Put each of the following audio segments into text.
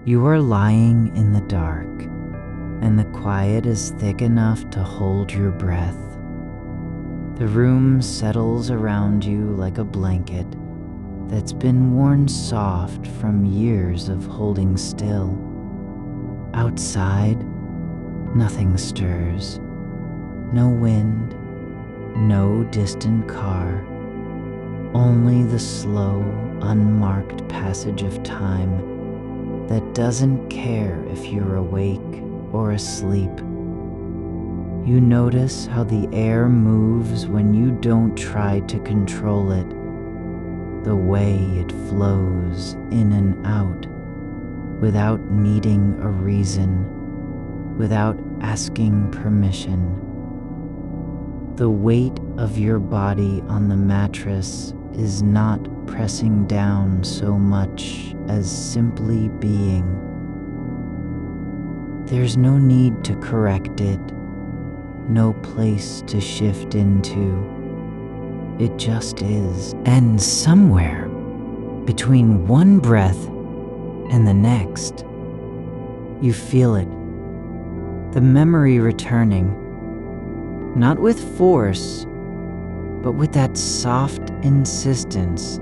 You are lying in the dark, and the quiet is thick enough to hold your breath. The room settles around you like a blanket that's been worn soft from years of holding still. Outside, nothing stirs. No wind, no distant car. Only the slow, unmarked passage of time that doesn't care if you're awake or asleep. You notice how the air moves when you don't try to control it, the way it flows in and out without needing a reason, without asking permission. The weight of your body on the mattress is not pressing down so much as simply being. There's no need to correct it, no place to shift into. It just is. And somewhere between one breath and the next, you feel it, the memory returning, not with force, but with that soft insistence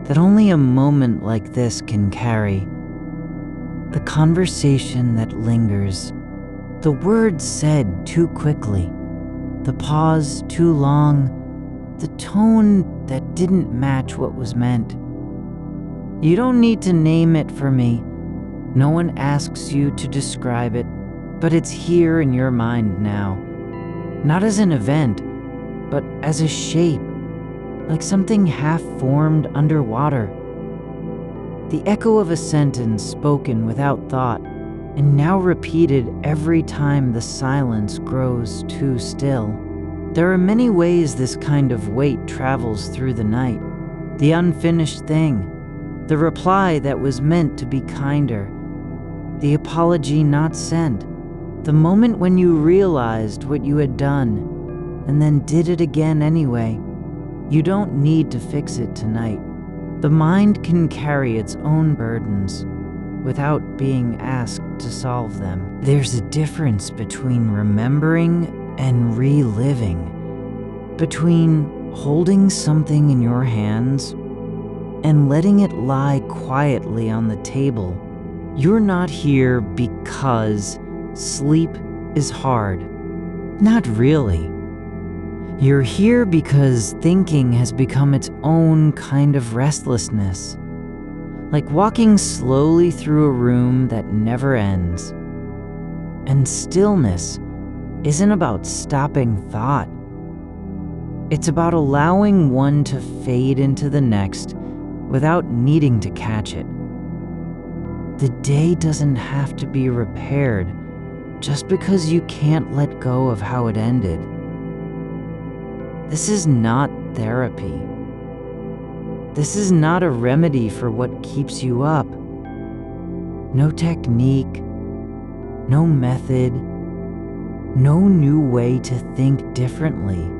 that only a moment like this can carry. The conversation that lingers, the words said too quickly, the pause too long, the tone that didn't match what was meant. You don't need to name it for me. No one asks you to describe it, but it's here in your mind now. Not as an event, but as a shape, like something half-formed underwater. The echo of a sentence spoken without thought, and now repeated every time the silence grows too still. There are many ways this kind of weight travels through the night. The unfinished thing, the reply that was meant to be kinder, the apology not sent, the moment when you realized what you had done and then did it again anyway. You don't need to fix it tonight. The mind can carry its own burdens without being asked to solve them. There's a difference between remembering and reliving, between holding something in your hands and letting it lie quietly on the table. You're not here because sleep is hard. Not really. You're here because thinking has become its own kind of restlessness, like walking slowly through a room that never ends. And stillness isn't about stopping thought. It's about allowing one to fade into the next without needing to catch it. The day doesn't have to be repaired just because you can't let go of how it ended. This is not therapy. This is not a remedy for what keeps you up. No technique, no method, no new way to think differently.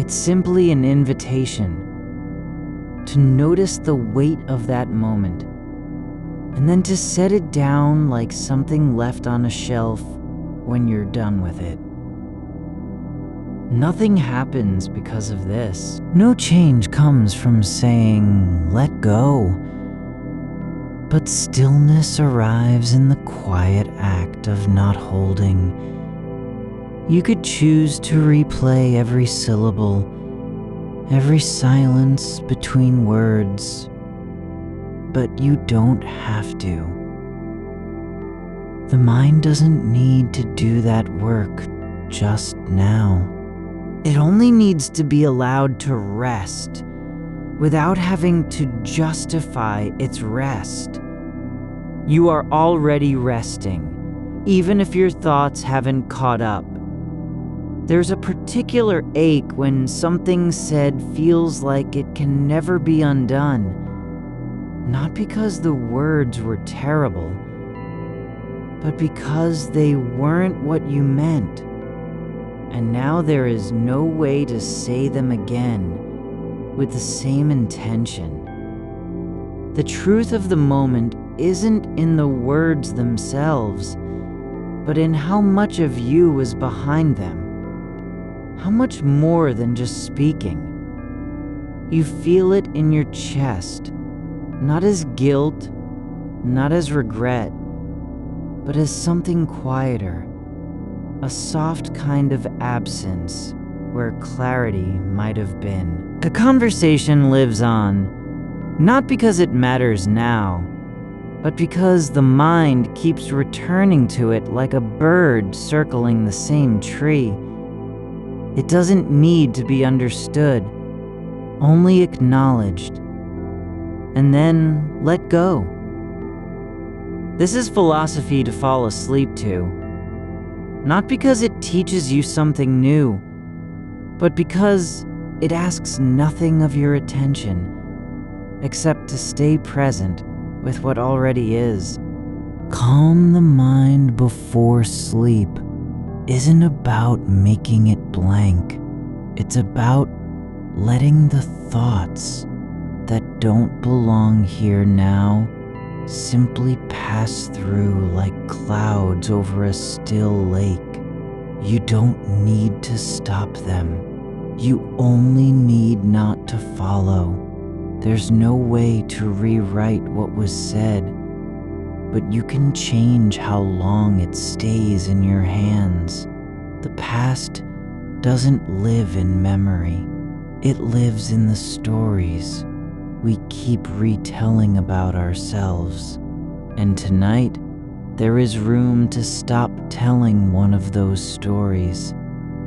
It's simply an invitation to notice the weight of that moment, and then to set it down like something left on a shelf when you're done with it. Nothing happens because of this. No change comes from saying, let go. But stillness arrives in the quiet act of not holding. You could choose to replay every syllable, every silence between words, but you don't have to. The mind doesn't need to do that work just now. It only needs to be allowed to rest without having to justify its rest. You are already resting, even if your thoughts haven't caught up. There's a particular ache when something said feels like it can never be undone, not because the words were terrible, but because they weren't what you meant. And now there is no way to say them again with the same intention. The truth of the moment isn't in the words themselves, but in how much of you is behind them. How much more than just speaking. You feel it in your chest, not as guilt, not as regret, but as something quieter, a soft kind of absence where clarity might have been. The conversation lives on, not because it matters now, but because the mind keeps returning to it like a bird circling the same tree. It doesn't need to be understood, only acknowledged, and then let go. This is philosophy to fall asleep to, not because it teaches you something new, but because it asks nothing of your attention except to stay present with what already is. Calm the mind before sleep isn't about making it blank. It's about letting the thoughts that don't belong here now simply pass through like clouds over a still lake. You don't need to stop them. You only need not to follow. There's no way to rewrite what was said, but you can change how long it stays in your hands. The past doesn't live in memory. It lives in the stories we keep retelling about ourselves. And tonight, there is room to stop telling one of those stories.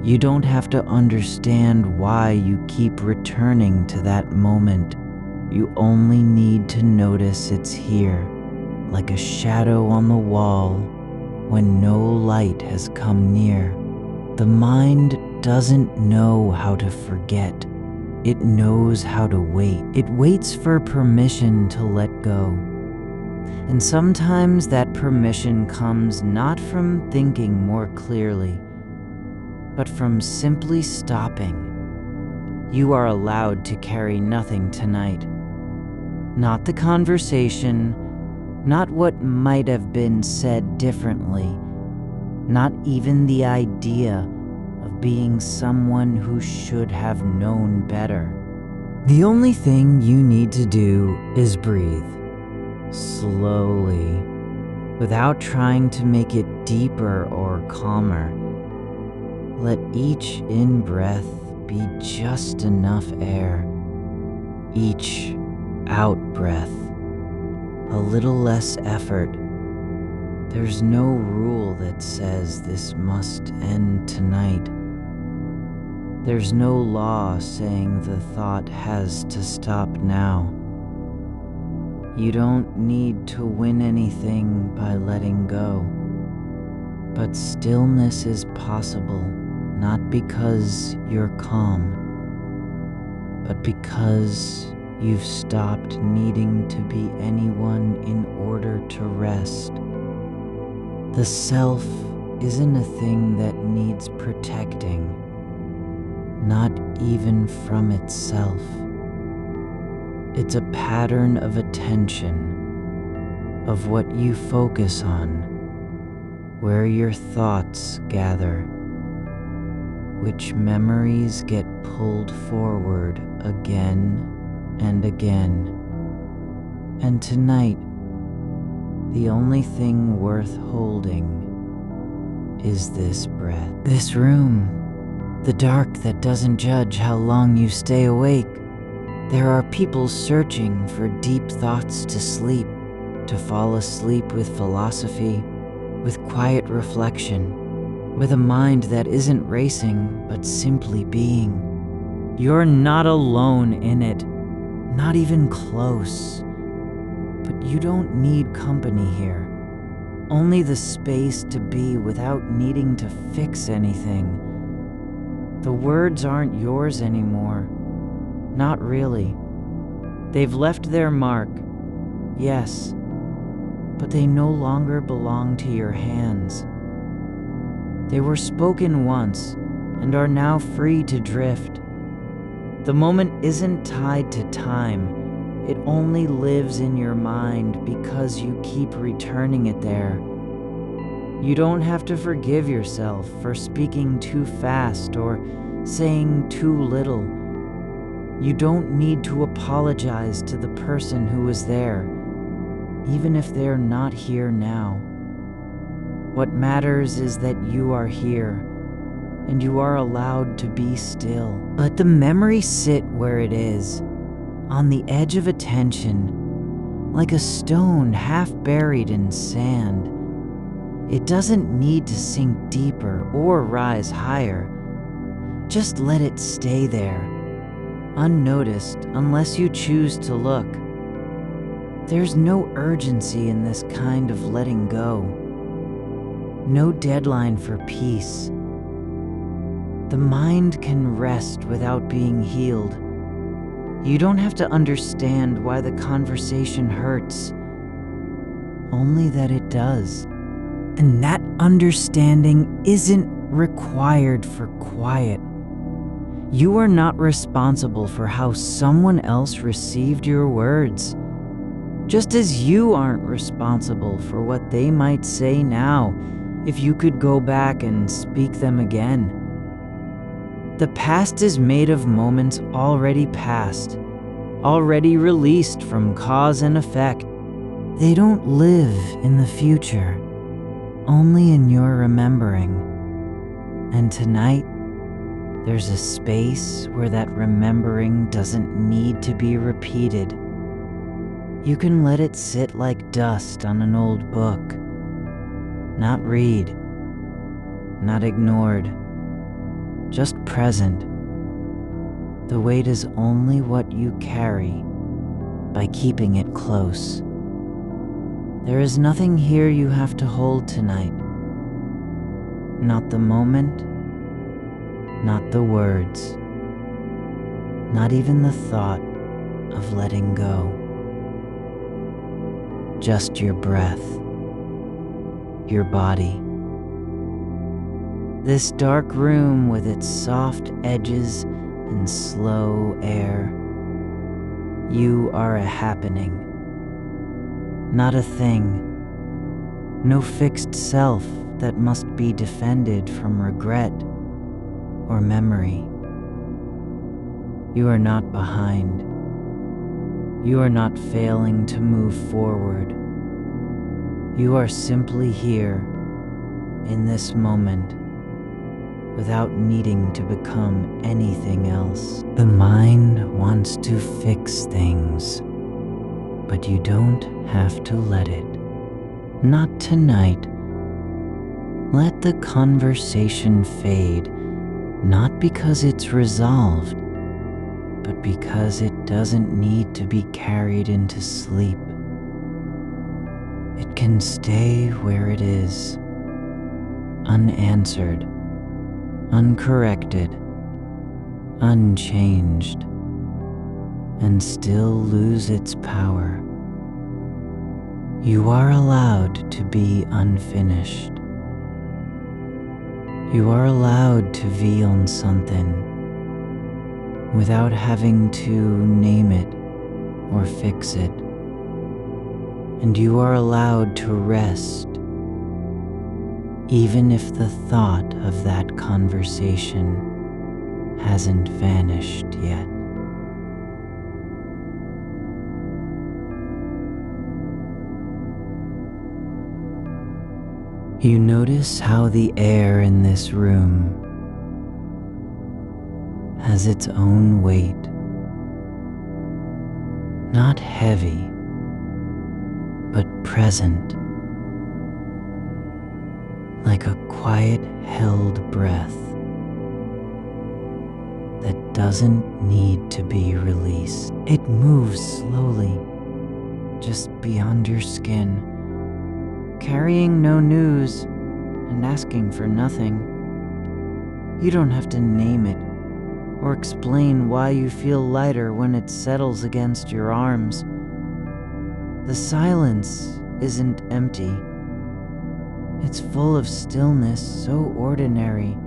You don't have to understand why you keep returning to that moment. You only need to notice it's here, like a shadow on the wall when no light has come near. The mind doesn't know how to forget. It knows how to wait. It waits for permission to let go. And sometimes that permission comes not from thinking more clearly, but from simply stopping. You are allowed to carry nothing tonight. Not the conversation, not what might have been said differently, not even the idea of being someone who should have known better. The only thing you need to do is breathe, slowly, without trying to make it deeper or calmer. Let each in-breath be just enough air, each out-breath a little less effort. There's no rule that says this must end tonight. There's no law saying the thought has to stop now. You don't need to win anything by letting go. But stillness is possible, not because you're calm, but because you've stopped needing to be anyone in order to rest. The self isn't a thing that needs protecting, not even from itself. It's a pattern of attention, of what you focus on, where your thoughts gather, which memories get pulled forward again and again. And tonight, the only thing worth holding is this breath. This room, the dark that doesn't judge how long you stay awake. There are people searching for deep thoughts to sleep, to fall asleep with philosophy, with quiet reflection, with a mind that isn't racing but simply being. You're not alone in it, not even close. But you don't need company here, only the space to be without needing to fix anything. The words aren't yours anymore. Not really. They've left their mark, yes, but they no longer belong to your hands. They were spoken once and are now free to drift. The moment isn't tied to time. it only lives in your mind because you keep returning it there. You don't have to forgive yourself for speaking too fast or saying too little. You don't need to apologize to the person who was there, even if they're not here now. What matters is that you are here, and you are allowed to be still. Let the memory sit where it is, on the edge of attention, like a stone half buried in sand. It doesn't need to sink deeper or rise higher. Just let it stay there, unnoticed unless you choose to look. There's no urgency in this kind of letting go. No deadline for peace. The mind can rest without being healed. You don't have to understand why the conversation hurts, only that it does. And that understanding isn't required for quiet. You are not responsible for how someone else received your words, just as you aren't responsible for what they might say now if you could go back and speak them again. The past is made of moments already past, already released from cause and effect. They don't live in the future, only in your remembering. And tonight, there's a space where that remembering doesn't need to be repeated. You can let it sit like dust on an old book. Not read, not ignored, just present. The weight is only what you carry by keeping it close. There is nothing here you have to hold tonight. Not the moment, not the words, not even the thought of letting go. Just your breath, your body. This dark room with its soft edges and slow air. You are a happening, not a thing. No fixed self that must be defended from regret or memory. You are not behind. You are not failing to move forward. You are simply here in this moment without needing to become anything else. The mind wants to fix things, but you don't have to let it. Not tonight. Let the conversation fade, not because it's resolved, but because it doesn't need to be carried into sleep. It can stay where it is, unanswered, uncorrected, unchanged, and still lose its power. You are allowed to be unfinished. You are allowed to be on something without having to name it or fix it. And you are allowed to rest, even if the thought of that conversation hasn't vanished yet. You notice how the air in this room has its own weight, not heavy, but present, like a quiet held breath that doesn't need to be released. It moves slowly, just beyond your skin, carrying no news and asking for nothing. You don't have to name it or explain why you feel lighter when it settles against your arms. The silence isn't empty. It's full of stillness so ordinary,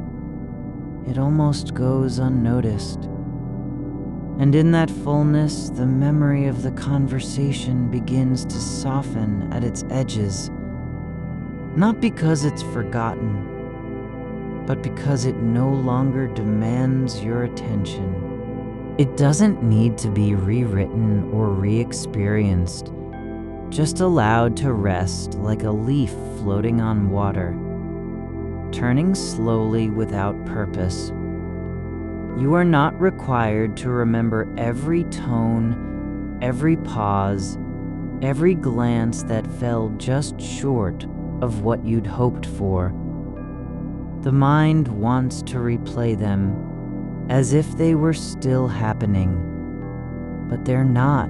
it almost goes unnoticed. And in that fullness, the memory of the conversation begins to soften at its edges, not because it's forgotten, but because it no longer demands your attention. It doesn't need to be rewritten or re-experienced, just allowed to rest like a leaf floating on water, turning slowly without purpose. You are not required to remember every tone, every pause, every glance that fell just short of what you'd hoped for. The mind wants to replay them as if they were still happening, but they're not.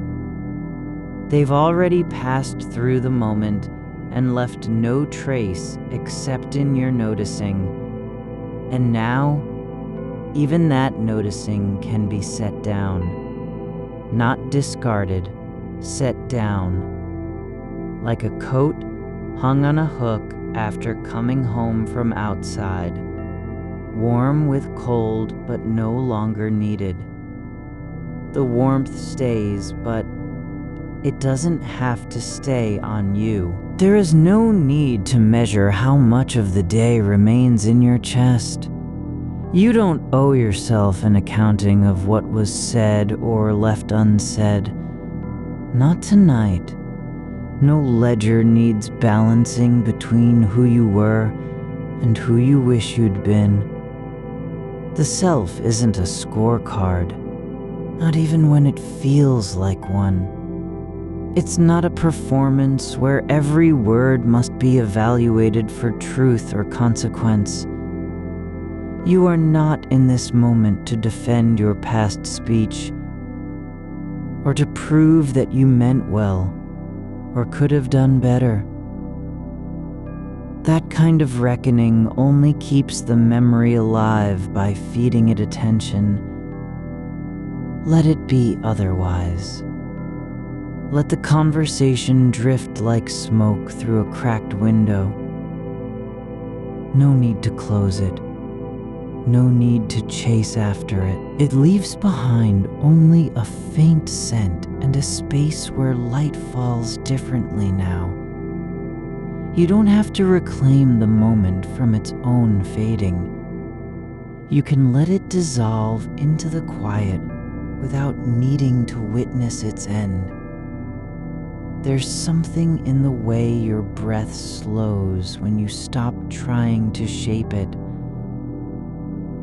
They've already passed through the moment and left no trace except in your noticing. And now, even that noticing can be set down, not discarded, set down, like a coat hung on a hook after coming home from outside, warm with cold but no longer needed. The warmth stays, but it doesn't have to stay on you. There is no need to measure how much of the day remains in your chest. You don't owe yourself an accounting of what was said or left unsaid. Not tonight. No ledger needs balancing between who you were and who you wish you'd been. The self isn't a scorecard, not even when it feels like one. It's not a performance where every word must be evaluated for truth or consequence. You are not in this moment to defend your past speech, or to prove that you meant well, or could have done better. That kind of reckoning only keeps the memory alive by feeding it attention. Let it be otherwise. Let the conversation drift like smoke through a cracked window. No need to close it. No need to chase after it. It leaves behind only a faint scent and a space where light falls differently now. You don't have to reclaim the moment from its own fading. You can let it dissolve into the quiet without needing to witness its end. There's something in the way your breath slows when you stop trying to shape it.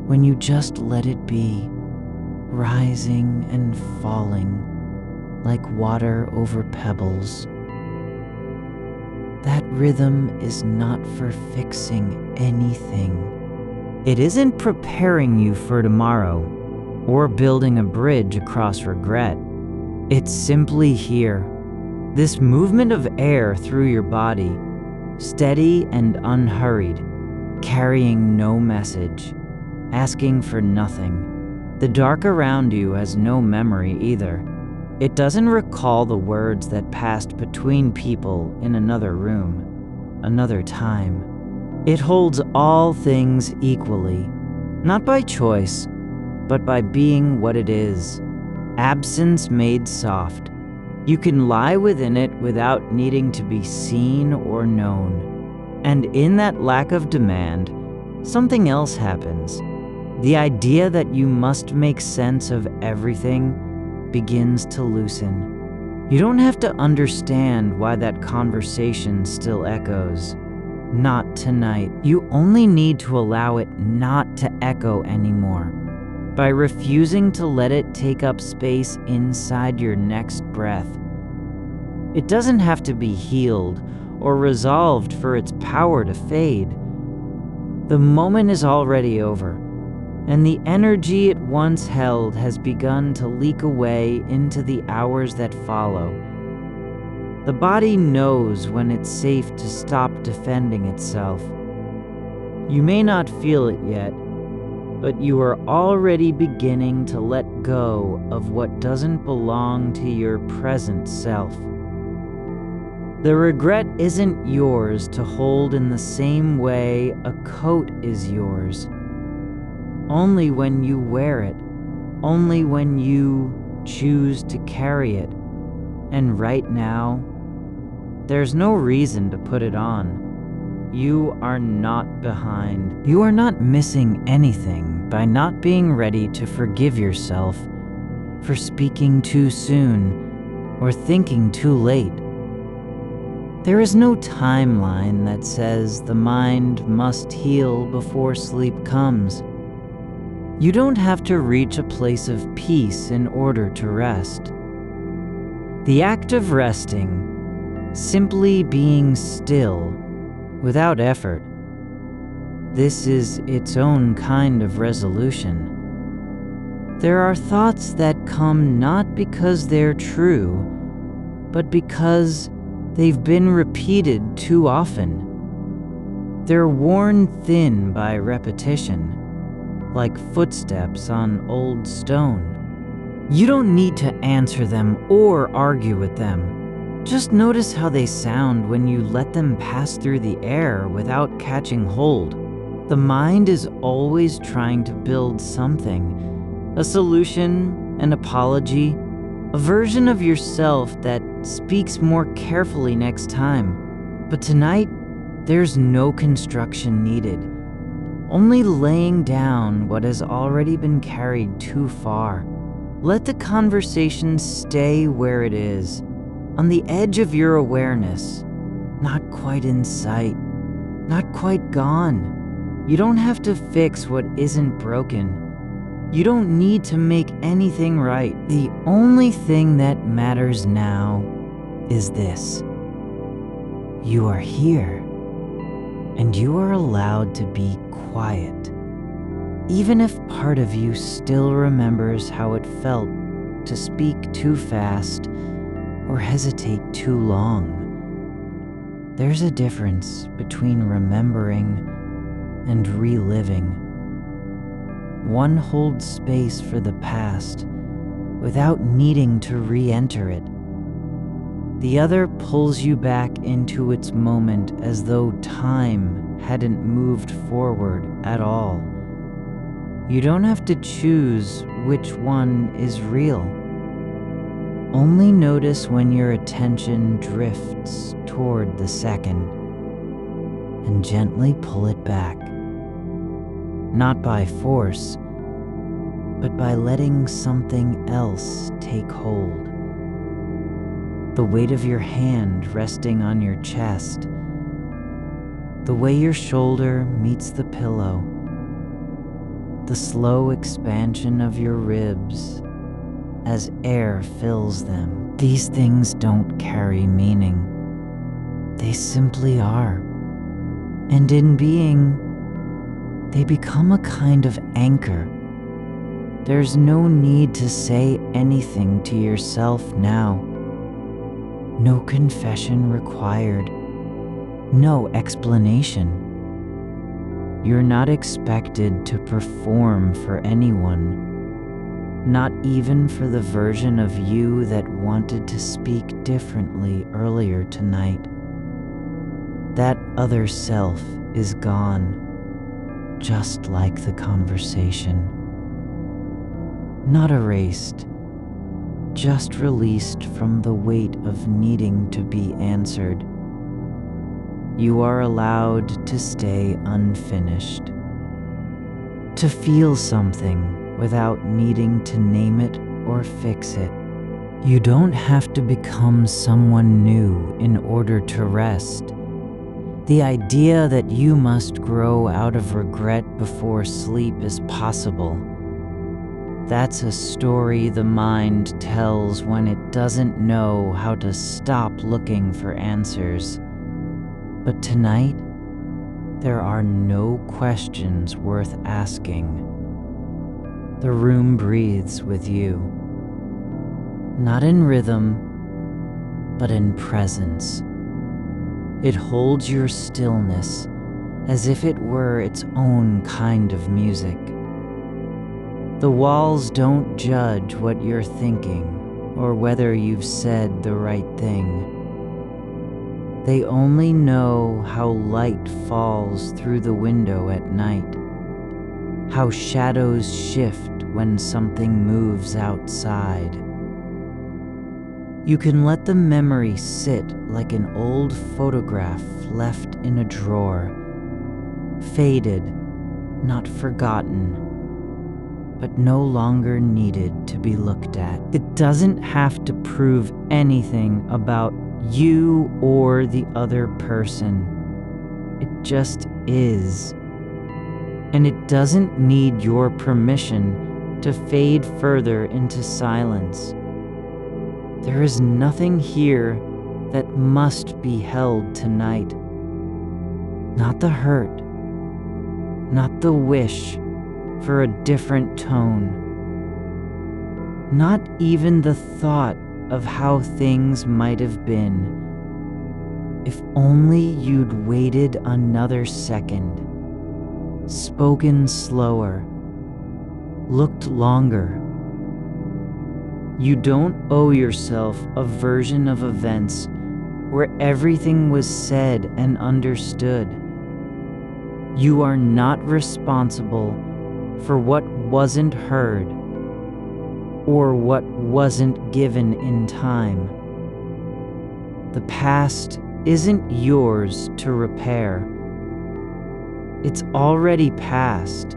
When you just let it be, rising and falling like water over pebbles. That rhythm is not for fixing anything. It isn't preparing you for tomorrow or building a bridge across regret. It's simply here. This movement of air through your body, steady and unhurried, carrying no message, asking for nothing. The dark around you has no memory either. It doesn't recall the words that passed between people in another room, another time. It holds all things equally, not by choice, but by being what it is. Absence made soft. You can lie within it without needing to be seen or known. And in that lack of demand, something else happens. The idea that you must make sense of everything begins to loosen. You don't have to understand why that conversation still echoes. Not tonight. You only need to allow it not to echo anymore by refusing to let it take up space inside your next breath. It doesn't have to be healed or resolved for its power to fade. The moment is already over, and the energy it once held has begun to leak away into the hours that follow. The body knows when it's safe to stop defending itself. You may not feel it yet, but you are already beginning to let go of what doesn't belong to your present self. The regret isn't yours to hold in the same way a coat is yours. Only when you wear it, only when you choose to carry it. And right now, there's no reason to put it on. You are not behind. You are not missing anything by not being ready to forgive yourself for speaking too soon or thinking too late. There is no timeline that says the mind must heal before sleep comes. You don't have to reach a place of peace in order to rest. The act of resting, simply being still, without effort, this is its own kind of resolution. There are thoughts that come not because they're true, but because they've been repeated too often. They're worn thin by repetition, like footsteps on old stone. You don't need to answer them or argue with them. Just notice how they sound when you let them pass through the air without catching hold. The mind is always trying to build something, a solution, an apology, a version of yourself that speaks more carefully next time. But tonight, there's no construction needed, only laying down what has already been carried too far. Let the conversation stay where it is, on the edge of your awareness, not quite in sight, not quite gone. You don't have to fix what isn't broken. You don't need to make anything right. The only thing that matters now is this. You are here, and you are allowed to be quiet. Even if part of you still remembers how it felt to speak too fast or hesitate too long, there's a difference between remembering and reliving. One holds space for the past without needing to re-enter it. The other pulls you back into its moment as though time hadn't moved forward at all. You don't have to choose which one is real. Only notice when your attention drifts toward the second, and gently pull it back. Not by force, but by letting something else take hold. The weight of your hand resting on your chest, the way your shoulder meets the pillow, the slow expansion of your ribs as air fills them. These things don't carry meaning. They simply are. And in being, they become a kind of anchor. There's no need to say anything to yourself now. No confession required. No explanation. You're not expected to perform for anyone, not even for the version of you that wanted to speak differently earlier tonight. That other self is gone, just like the conversation. Not erased, just released from the weight of needing to be answered. You are allowed to stay unfinished, to feel something without needing to name it or fix it. You don't have to become someone new in order to rest. The idea that you must grow out of regret before sleep is possible. That's a story the mind tells when it doesn't know how to stop looking for answers. But tonight, there are no questions worth asking. The room breathes with you, not in rhythm, but in presence. It holds your stillness as if it were its own kind of music. The walls don't judge what you're thinking or whether you've said the right thing. They only know how light falls through the window at night, how shadows shift when something moves outside, You can let the memory sit like an old photograph left in a drawer, faded, not forgotten, but no longer needed to be looked at. It doesn't have to prove anything about you or the other person. It just is. And it doesn't need your permission to fade further into silence. There is nothing here that must be held tonight. Not the hurt, not the wish for a different tone, not even the thought of how things might have been. If only you'd waited another second, spoken slower, looked longer. You don't owe yourself a version of events where everything was said and understood. You are not responsible for what wasn't heard or what wasn't given in time. The past isn't yours to repair. It's already past,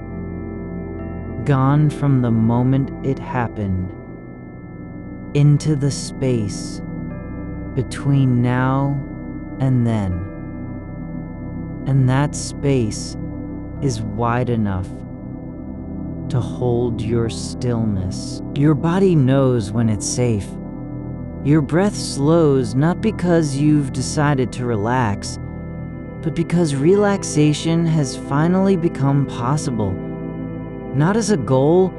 gone from the moment it happened, into the space between now and then. And that space is wide enough to hold your stillness. Your body knows when it's safe. Your breath slows not because you've decided to relax, but because relaxation has finally become possible. Not as a goal,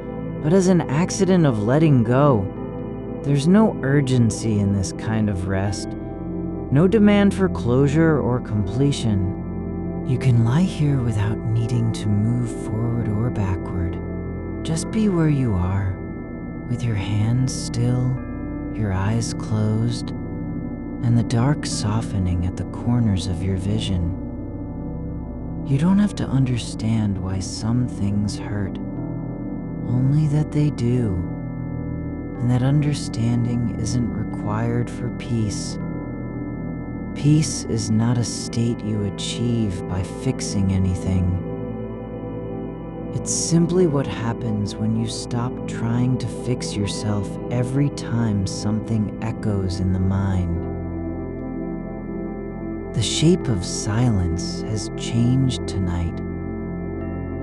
but as an accident of letting go. There's no urgency in this kind of rest, no demand for closure or completion. You can lie here without needing to move forward or backward. Just be where you are, with your hands still, your eyes closed, and the dark softening at the corners of your vision. You don't have to understand why some things hurt, only that they do, and that understanding isn't required for peace. Peace is not a state you achieve by fixing anything. It's simply what happens when you stop trying to fix yourself every time something echoes in the mind. The shape of silence has changed tonight,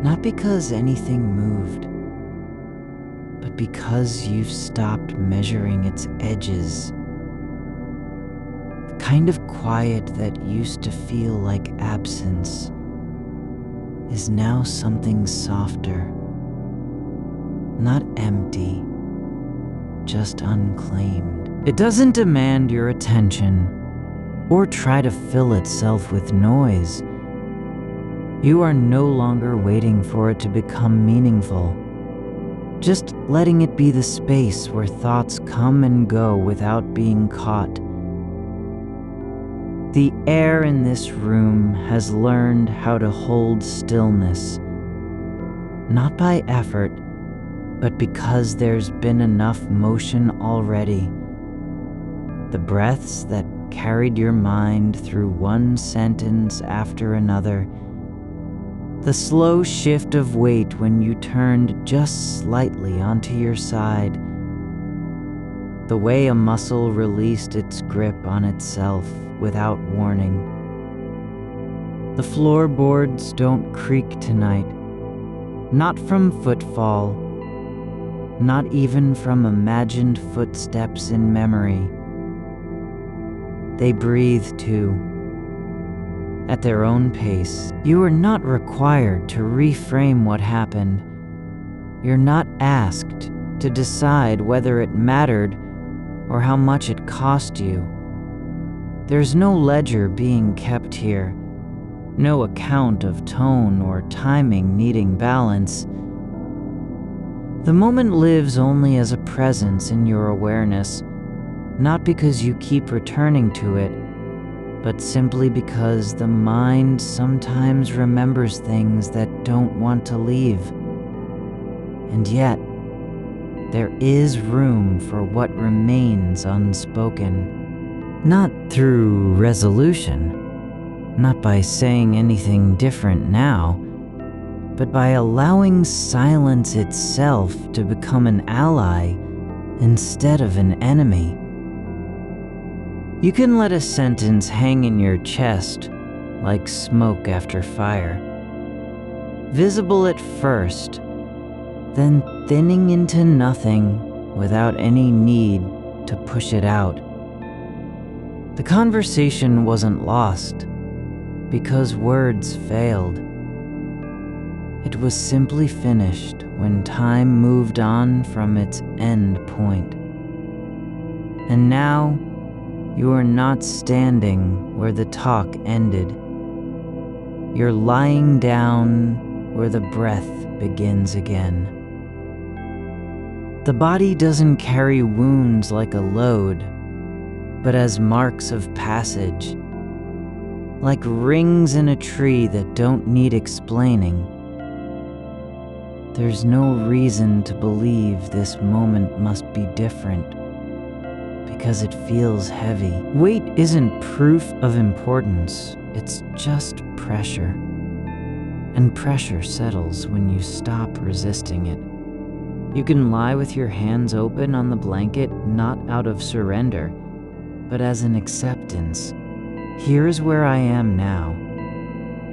not because anything moved, but because you've stopped measuring its edges. The kind of quiet that used to feel like absence is now something softer, not empty, just unclaimed. It doesn't demand your attention or try to fill itself with noise. You are no longer waiting for it to become meaningful, just letting it be the space where thoughts come and go without being caught. The air in this room has learned how to hold stillness, not by effort, but because there's been enough motion already. The breaths that carried your mind through one sentence after another, the slow shift of weight when you turned just slightly onto your side, the way a muscle released its grip on itself without warning. The floorboards don't creak tonight, not from footfall, not even from imagined footsteps in memory. They breathe too, at their own pace. You are not required to reframe what happened. You're not asked to decide whether it mattered or how much it cost you. There's no ledger being kept here, no account of tone or timing needing balance. The moment lives only as a presence in your awareness, not because you keep returning to it, but simply because the mind sometimes remembers things that don't want to leave. And yet, there is room for what remains unspoken. Not through resolution, not by saying anything different now, but by allowing silence itself to become an ally instead of an enemy. You can let a sentence hang in your chest like smoke after fire, visible at first, then thinning into nothing without any need to push it out. The conversation wasn't lost because words failed. It was simply finished when time moved on from its end point. And now, you are not standing where the talk ended. You're lying down where the breath begins again. The body doesn't carry wounds like a load, but as marks of passage, like rings in a tree that don't need explaining. There's no reason to believe this moment must be different, because it feels heavy. Weight isn't proof of importance, it's just pressure. And pressure settles when you stop resisting it. You can lie with your hands open on the blanket, not out of surrender, but as an acceptance. Here's where I am now.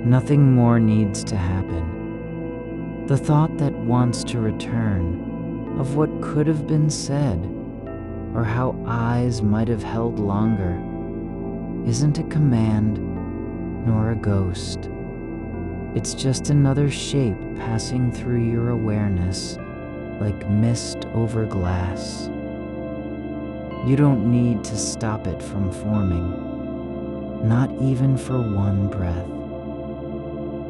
Nothing more needs to happen. The thought that wants to return, of what could have been said, or how eyes might have held longer, isn't a command nor a ghost. It's just another shape passing through your awareness like mist over glass. You don't need to stop it from forming, not even for one breath.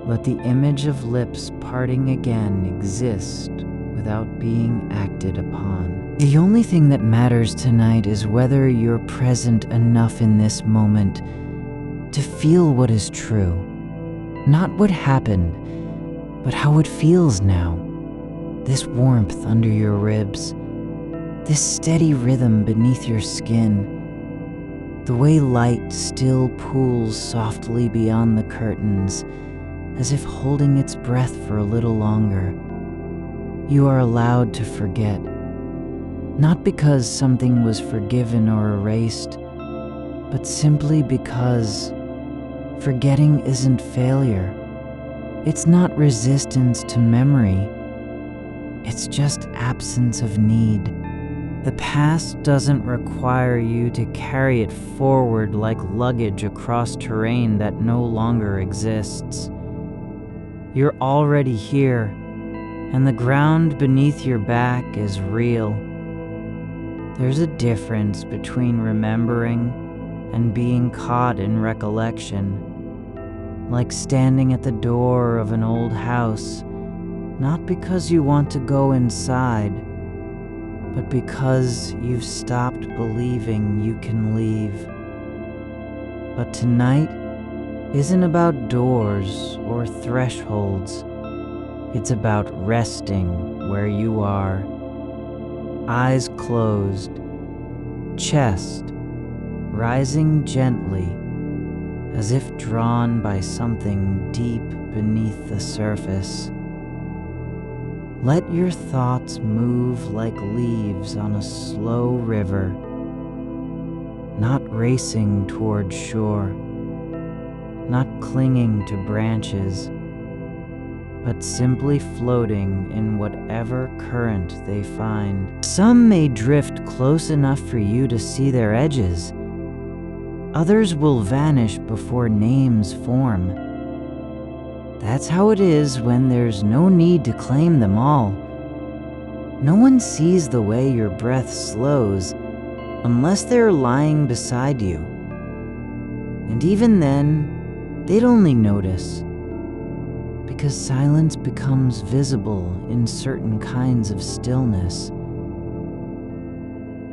Let the image of lips parting again exist without being acted upon. The only thing that matters tonight is whether you're present enough in this moment to feel what is true. Not what happened, but how it feels now. This warmth under your ribs, this steady rhythm beneath your skin, the way light still pools softly beyond the curtains, as if holding its breath for a little longer. You are allowed to forget, not because something was forgiven or erased, but simply because forgetting isn't failure. It's not resistance to memory. It's just absence of need. The past doesn't require you to carry it forward like luggage across terrain that no longer exists. You're already here, and the ground beneath your back is real. There's a difference between remembering and being caught in recollection. Like standing at the door of an old house, not because you want to go inside, but because you've stopped believing you can leave. But tonight isn't about doors or thresholds. It's about resting where you are. Eyes closed, chest rising gently, as if drawn by something deep beneath the surface. Let your thoughts move like leaves on a slow river, not racing toward shore, not clinging to branches, but simply floating in whatever current they find. Some may drift close enough for you to see their edges. Others will vanish before names form. That's how it is when there's no need to claim them all. No one sees the way your breath slows unless they're lying beside you. And even then, they'd only notice, because silence becomes visible in certain kinds of stillness.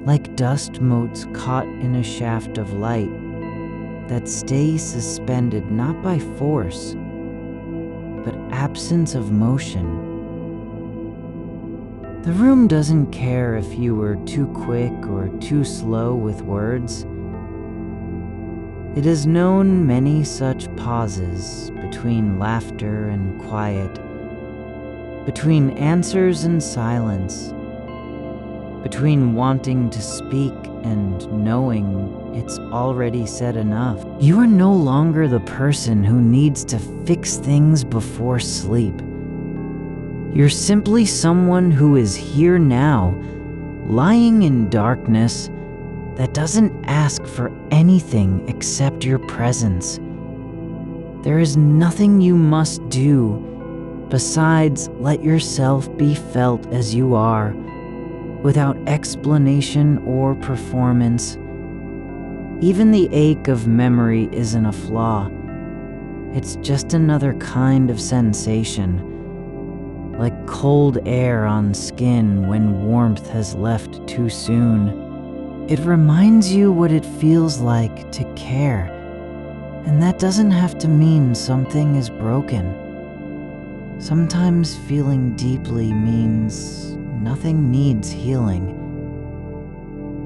Like dust motes caught in a shaft of light that stay suspended not by force, but absence of motion. The room doesn't care if you were too quick or too slow with words. It has known many such pauses between laughter and quiet, between answers and silence, between wanting to speak and knowing it's already said enough. You are no longer the person who needs to fix things before sleep. You're simply someone who is here now, lying in darkness that doesn't ask for anything except your presence. There is nothing you must do besides let yourself be felt as you are, without explanation or performance. Even the ache of memory isn't a flaw. It's just another kind of sensation, like cold air on skin when warmth has left too soon. It reminds you what it feels like to care, and that doesn't have to mean something is broken. Sometimes feeling deeply means nothing needs healing.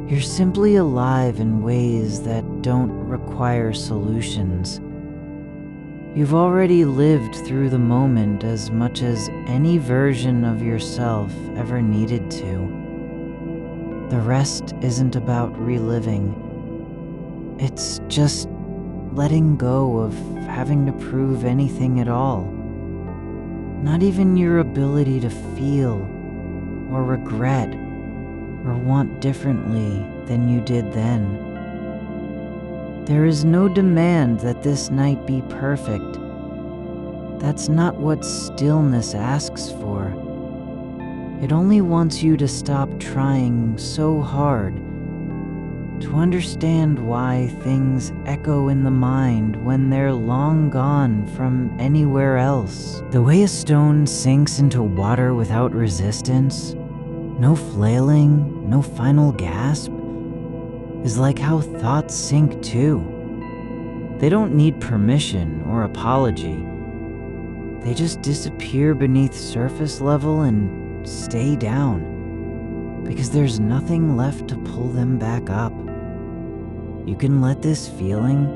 You're simply alive in ways that don't require solutions. You've already lived through the moment as much as any version of yourself ever needed to. The rest isn't about reliving. It's just letting go of having to prove anything at all. Not even your ability to feel or regret or want differently than you did then. There is no demand that this night be perfect. That's not what stillness asks for. It only wants you to stop trying so hard, to understand why things echo in the mind when they're long gone from anywhere else. The way a stone sinks into water without resistance, no flailing, no final gasp, is like how thoughts sink too. They don't need permission or apology. They just disappear beneath surface level and stay down, because there's nothing left to pull them back up. You can let this feeling,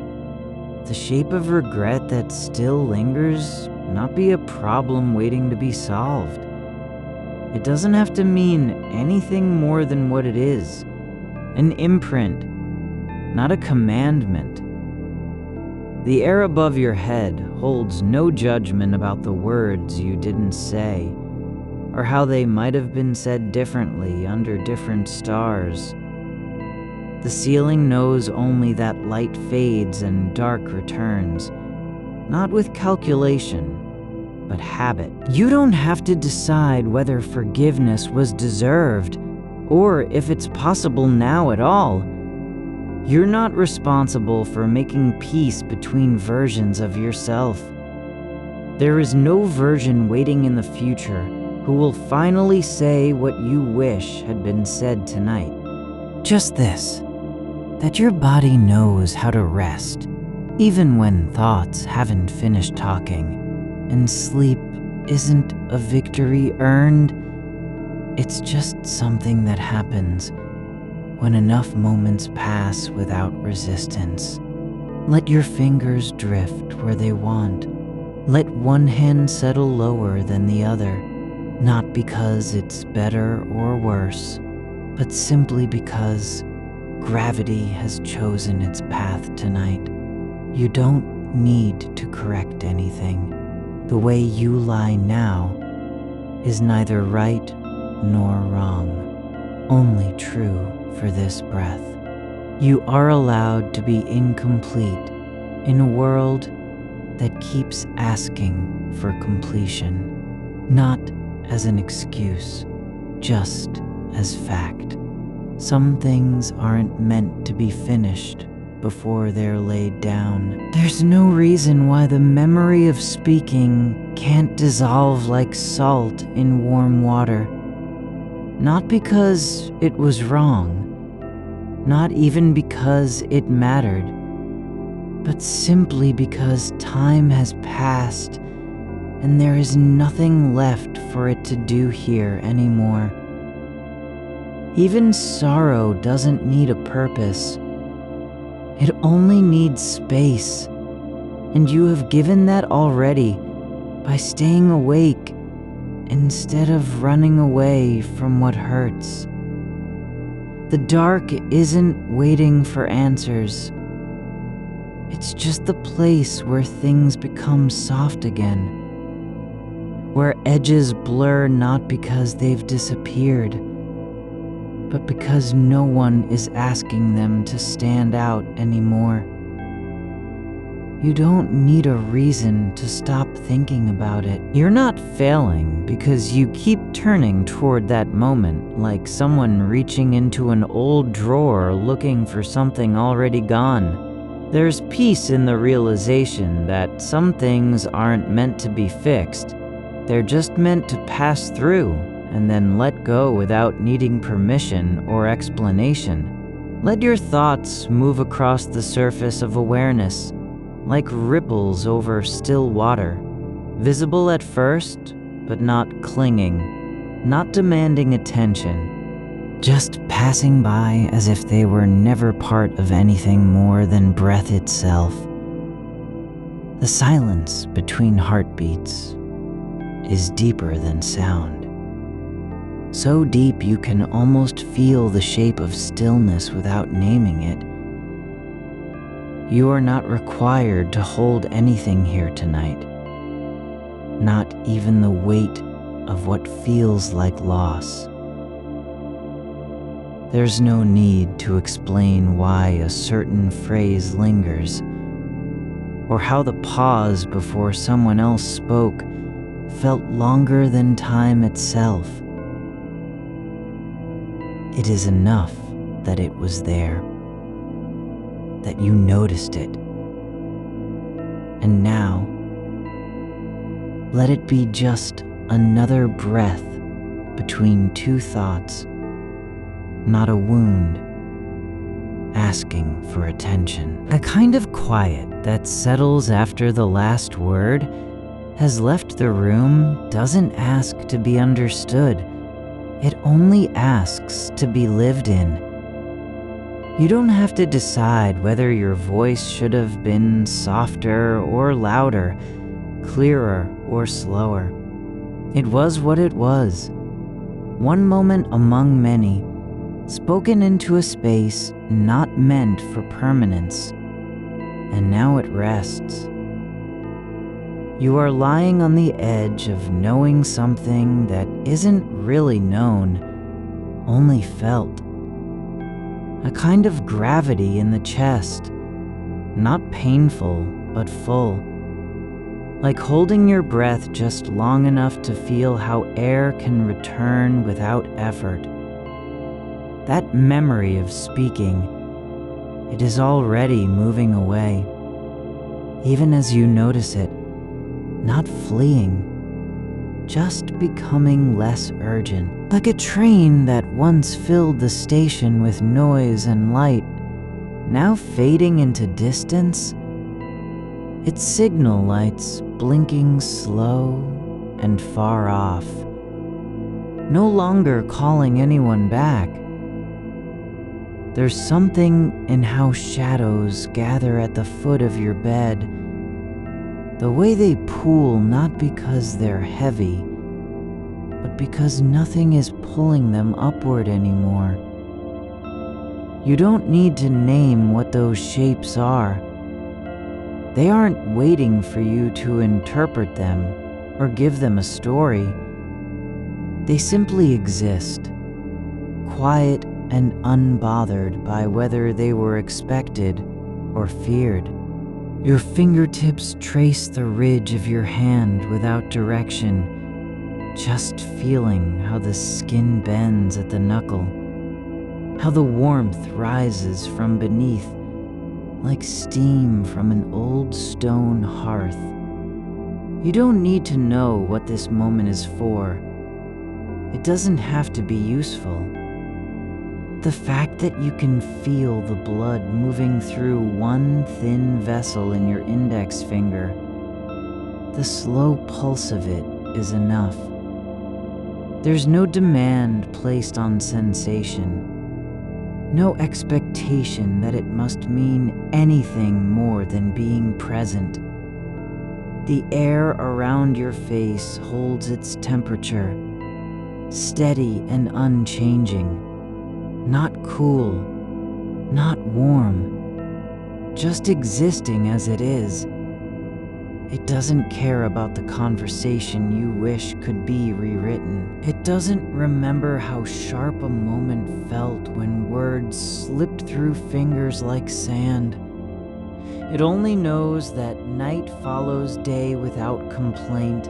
the shape of regret that still lingers, not be a problem waiting to be solved. It doesn't have to mean anything more than what it is, an imprint, not a commandment. The air above your head holds no judgment about the words you didn't say, or how they might have been said differently under different stars. The ceiling knows only that light fades and dark returns, not with calculation, but habit. You don't have to decide whether forgiveness was deserved, or if it's possible now at all. You're not responsible for making peace between versions of yourself. There is no version waiting in the future who will finally say what you wish had been said tonight. Just this, that your body knows how to rest, even when thoughts haven't finished talking, and sleep isn't a victory earned. It's just something that happens when enough moments pass without resistance. Let your fingers drift where they want. Let one hand settle lower than the other, not because it's better or worse, but simply because gravity has chosen its path tonight. You don't need to correct anything. The way you lie now is neither right nor wrong, only true for this breath. You are allowed to be incomplete in a world that keeps asking for completion, not as an excuse, just as fact. Some things aren't meant to be finished before they're laid down. There's no reason why the memory of speaking can't dissolve like salt in warm water. Not because it was wrong, not even because it mattered, but simply because time has passed and there is nothing left for it to do here anymore. Even sorrow doesn't need a purpose. It only needs space, and you have given that already by staying awake instead of running away from what hurts. The dark isn't waiting for answers. It's just the place where things become soft again, where edges blur not because they've disappeared, but because no one is asking them to stand out anymore. You don't need a reason to stop thinking about it. You're not failing because you keep turning toward that moment like someone reaching into an old drawer looking for something already gone. There's peace in the realization that some things aren't meant to be fixed. They're just meant to pass through and then let go without needing permission or explanation. Let your thoughts move across the surface of awareness, like ripples over still water, visible at first, but not clinging, not demanding attention, just passing by as if they were never part of anything more than breath itself. The silence between heartbeats is deeper than sound. So deep you can almost feel the shape of stillness without naming it. You are not required to hold anything here tonight, not even the weight of what feels like loss. There's no need to explain why a certain phrase lingers, or how the pause before someone else spoke felt longer than time itself. It is enough that it was there, that you noticed it. And now, let it be just another breath between two thoughts, not a wound asking for attention. A kind of quiet that settles after the last word has left the room doesn't ask to be understood. It only asks to be lived in. You don't have to decide whether your voice should have been softer or louder, clearer or slower. It was what it was. One moment among many, spoken into a space not meant for permanence. And now it rests. You are lying on the edge of knowing something that isn't really known, only felt. A kind of gravity in the chest, not painful, but full. Like holding your breath just long enough to feel how air can return without effort. That memory of speaking, it is already moving away, even as you notice it, not fleeing, just becoming less urgent. Like a train that once filled the station with noise and light, now fading into distance, its signal lights blinking slow and far off, no longer calling anyone back. There's something in how shadows gather at the foot of your bed, the way they pool not because they're heavy, but because nothing is pulling them upward anymore. You don't need to name what those shapes are. They aren't waiting for you to interpret them or give them a story. They simply exist, quiet and unbothered by whether they were expected or feared. Your fingertips trace the ridge of your hand without direction, just feeling how the skin bends at the knuckle, how the warmth rises from beneath like steam from an old stone hearth. You don't need to know what this moment is for. It doesn't have to be useful. The fact that you can feel the blood moving through one thin vessel in your index finger, the slow pulse of it is enough. There's no demand placed on sensation, no expectation that it must mean anything more than being present. The air around your face holds its temperature, steady and unchanging, not cool, not warm, just existing as it is. It doesn't care about the conversation you wish could be rewritten. It doesn't remember how sharp a moment felt when words slipped through fingers like sand. It only knows that night follows day without complaint,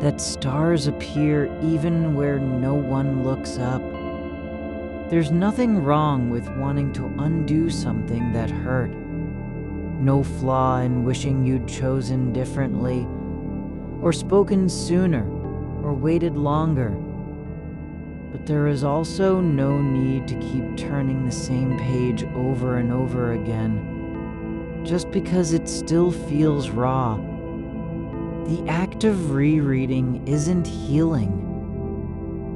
that stars appear even where no one looks up. There's nothing wrong with wanting to undo something that hurt. No flaw in wishing you'd chosen differently, or spoken sooner, or waited longer. But there is also no need to keep turning the same page over and over again, just because it still feels raw. The act of rereading isn't healing.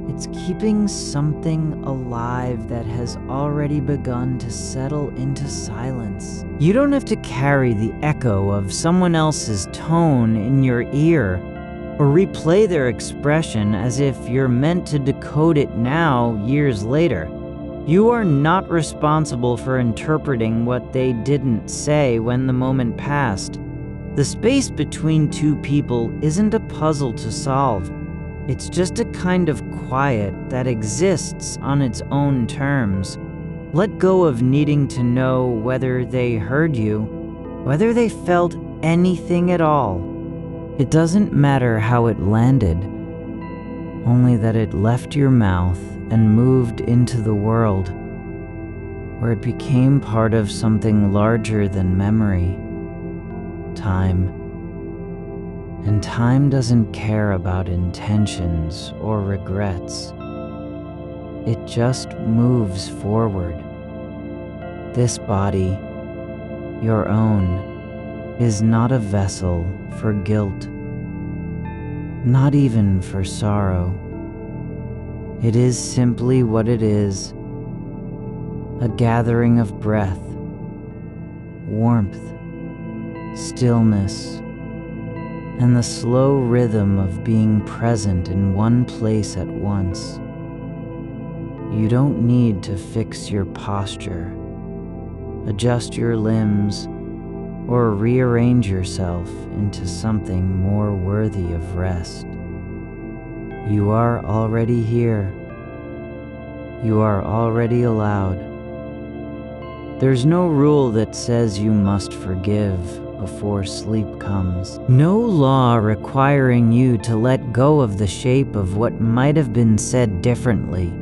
It's keeping something alive that has already begun to settle into silence. You don't have to carry the echo of someone else's tone in your ear, or replay their expression as if you're meant to decode it now, years later. You are not responsible for interpreting what they didn't say when the moment passed. The space between two people isn't a puzzle to solve. It's just a kind of quiet that exists on its own terms. Let go of needing to know whether they heard you, whether they felt anything at all. It doesn't matter how it landed, only that it left your mouth and moved into the world, where it became part of something larger than memory, time. And time doesn't care about intentions or regrets. It just moves forward. This body, your own, is not a vessel for guilt, not even for sorrow. It is simply what it is, a gathering of breath, warmth, stillness, and the slow rhythm of being present in one place at once. You don't need to fix your posture, adjust your limbs, or rearrange yourself into something more worthy of rest. You are already here. You are already allowed. There's no rule that says you must forgive before sleep comes. No law requiring you to let go of the shape of what might have been said differently,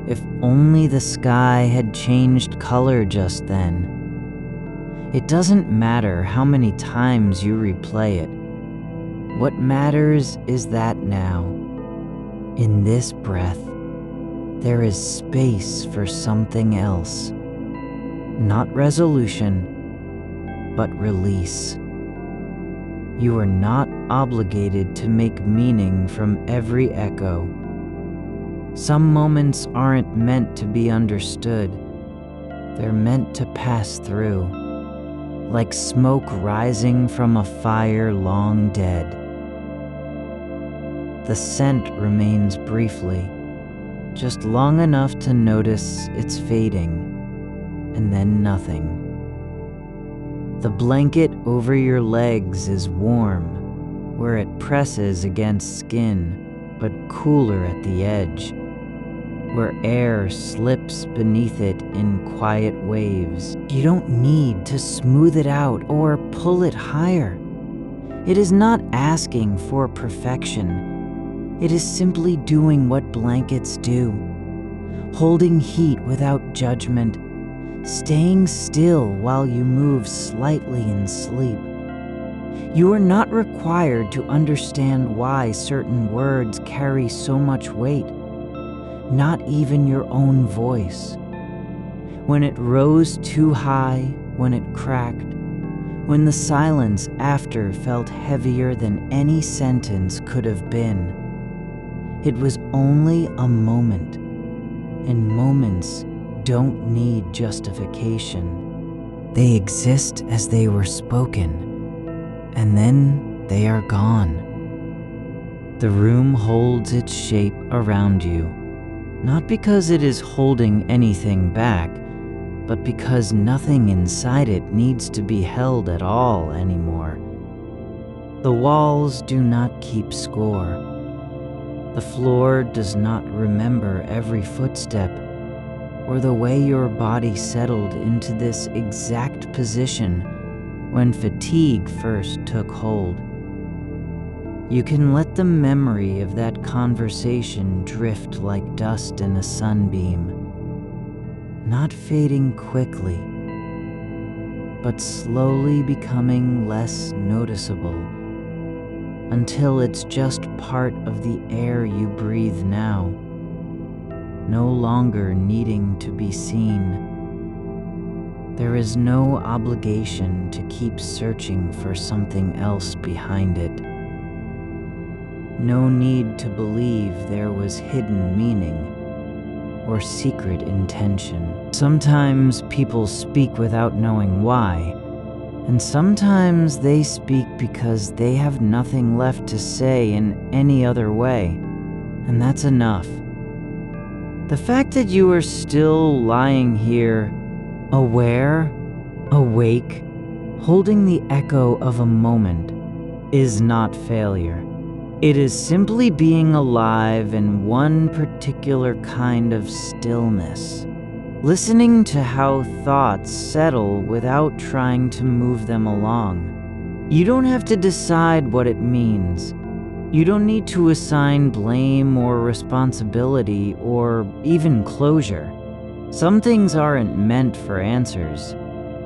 if only the sky had changed color just then. It doesn't matter how many times you replay it. What matters is that now, in this breath, there is space for something else. Not resolution, but release. You are not obligated to make meaning from every echo. Some moments aren't meant to be understood. They're meant to pass through, like smoke rising from a fire long dead. The scent remains briefly, just long enough to notice it's fading, and then nothing. The blanket over your legs is warm, where it presses against skin, but cooler at the edge, where air slips beneath it in quiet waves. You don't need to smooth it out or pull it higher. It is not asking for perfection. It is simply doing what blankets do, holding heat without judgment, staying still while you move slightly in sleep. You are not required to understand why certain words carry so much weight, not even your own voice. When it rose too high, when it cracked, when the silence after felt heavier than any sentence could have been, It was only a moment, and moments don't need justification. They exist as they were spoken, and then they are gone. The room holds its shape around you, not because it is holding anything back, but because nothing inside it needs to be held at all anymore. The walls do not keep score. The floor does not remember every footstep, or the way your body settled into this exact position when fatigue first took hold. You can let the memory of that conversation drift like dust in a sunbeam, not fading quickly, but slowly becoming less noticeable until it's just part of the air you breathe now, no longer needing to be seen. There is no obligation to keep searching for something else behind it. No need to believe there was hidden meaning or secret intention. Sometimes people speak without knowing why, and sometimes they speak because they have nothing left to say in any other way, and that's enough. The fact that you are still lying here, aware, awake, holding the echo of a moment, is not failure. It is simply being alive in one particular kind of stillness, listening to how thoughts settle without trying to move them along. You don't have to decide what it means. You don't need to assign blame or responsibility or even closure. Some things aren't meant for answers.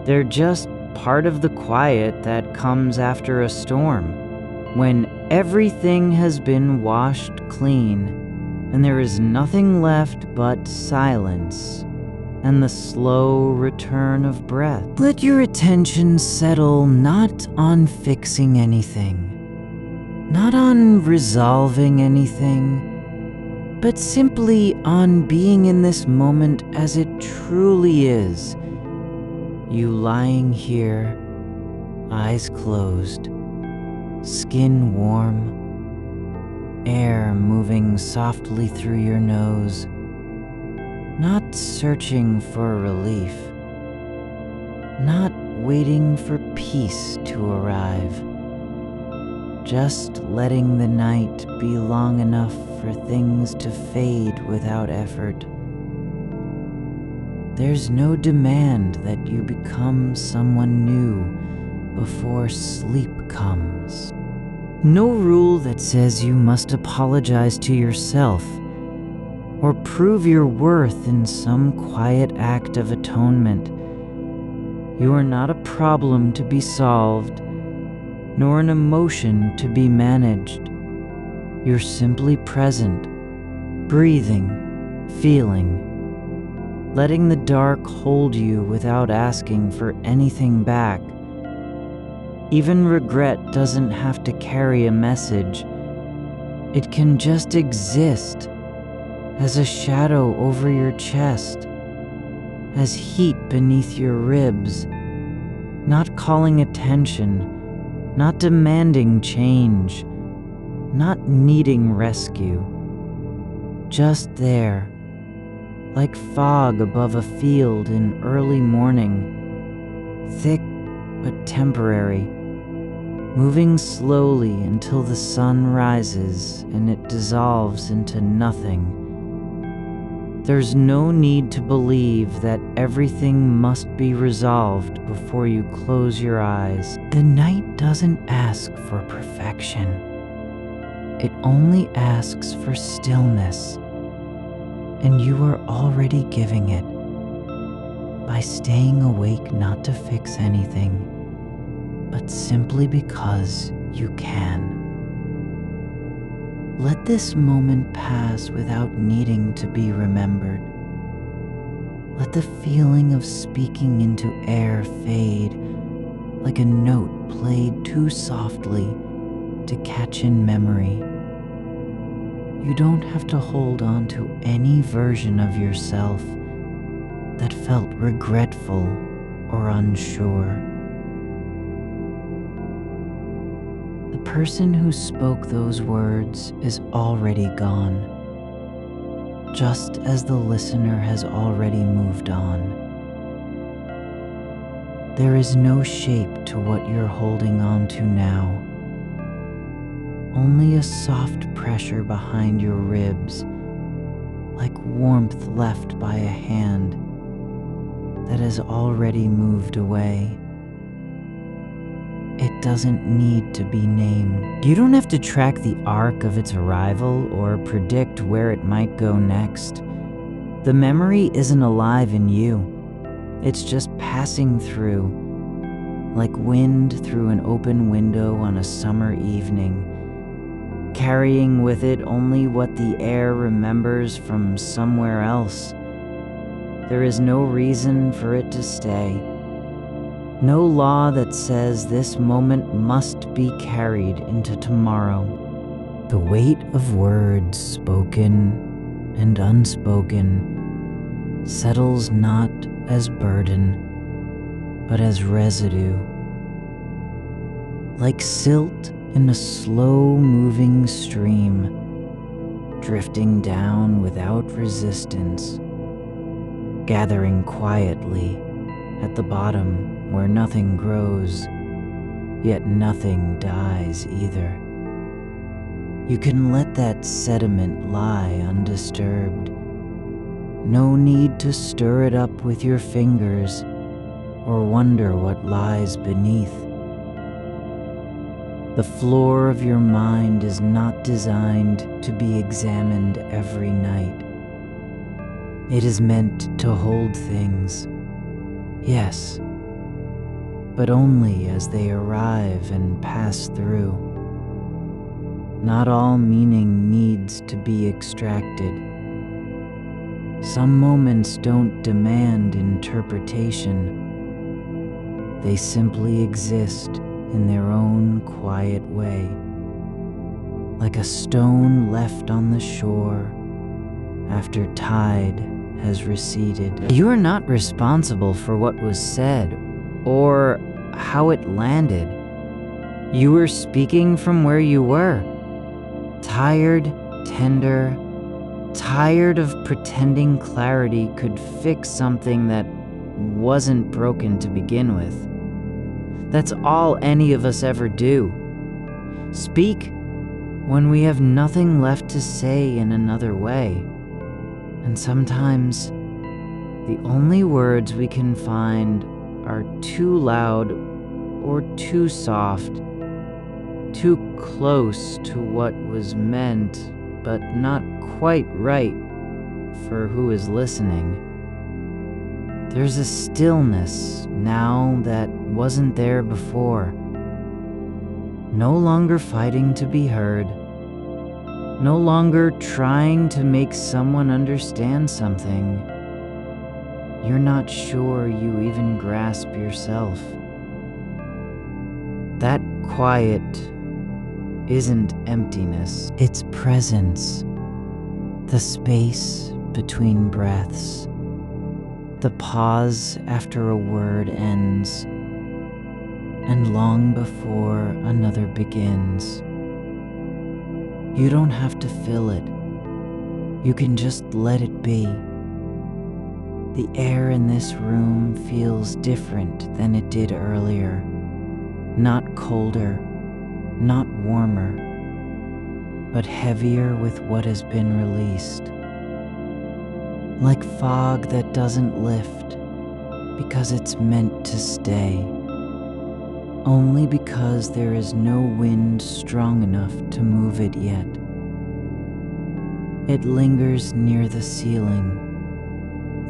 They're just part of the quiet that comes after a storm, when everything has been washed clean and there is nothing left but silence and the slow return of breath. Let your attention settle not on fixing anything, not on resolving anything, but simply on being in this moment as it truly is. You lying here, eyes closed, skin warm, air moving softly through your nose, not searching for relief, not waiting for peace to arrive, just letting the night be long enough for things to fade without effort. There's no demand that you become someone new before sleep comes. No rule that says you must apologize to yourself or prove your worth in some quiet act of atonement. You are not a problem to be solved, nor an emotion to be managed. You're simply present, breathing, feeling, letting the dark hold you without asking for anything back. Even regret doesn't have to carry a message. It can just exist as a shadow over your chest, as heat beneath your ribs, not calling attention, not demanding change, not needing rescue, just there, like fog above a field in early morning, thick but temporary, moving slowly until the sun rises and it dissolves into nothing. There's no need to believe that everything must be resolved before you close your eyes. The night doesn't ask for perfection. It only asks for stillness, and you are already giving it by staying awake, not to fix anything, but simply because you can. Let this moment pass without needing to be remembered. Let the feeling of speaking into air fade like a note played too softly to catch in memory. You don't have to hold on to any version of yourself that felt regretful or unsure. The person who spoke those words is already gone, just as the listener has already moved on. There is no shape to what you're holding on to now, only a soft pressure behind your ribs, like warmth left by a hand that has already moved away. It doesn't need to be named. You don't have to track the arc of its arrival or predict where it might go next. The memory isn't alive in you. It's just passing through, like wind through an open window on a summer evening, carrying with it only what the air remembers from somewhere else. There is no reason for it to stay. No law that says this moment must be carried into tomorrow. The weight of words spoken and unspoken settles not as burden, but as residue. Like silt in a slow-moving stream, drifting down without resistance, gathering quietly at the bottom where nothing grows, yet nothing dies either. You can let that sediment lie undisturbed. No need to stir it up with your fingers or wonder what lies beneath. The floor of your mind is not designed to be examined every night. It is meant to hold things, yes, but only as they arrive and pass through. Not all meaning needs to be extracted. Some moments don't demand interpretation. They simply exist in their own quiet way, like a stone left on the shore after tide has receded. You are not responsible for what was said or how it landed. You were speaking from where you were, tired, tender, tired of pretending clarity could fix something that wasn't broken to begin with. That's all any of us ever do. Speak when we have nothing left to say in another way. And sometimes the only words we can find are too loud or too soft, too close to what was meant, but not quite right for who is listening. There's a stillness now that wasn't there before. No longer fighting to be heard. No longer trying to make someone understand something you're not sure you even grasp yourself. That quiet isn't emptiness, it's presence. The space between breaths. The pause after a word ends, and long before another begins. You don't have to fill it. You can just let it be. The air in this room feels different than it did earlier. Not colder, not warmer, but heavier with what has been released. Like fog that doesn't lift because it's meant to stay, only because there is no wind strong enough to move it yet. It lingers near the ceiling,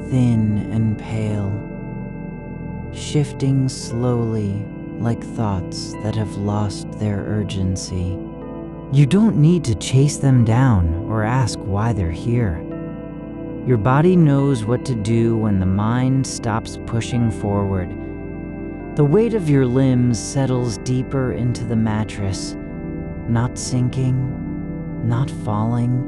thin and pale, shifting slowly like thoughts that have lost their urgency. You don't need to chase them down or ask why they're here. Your body knows what to do when the mind stops pushing forward. The weight of your limbs settles deeper into the mattress, not sinking, not falling,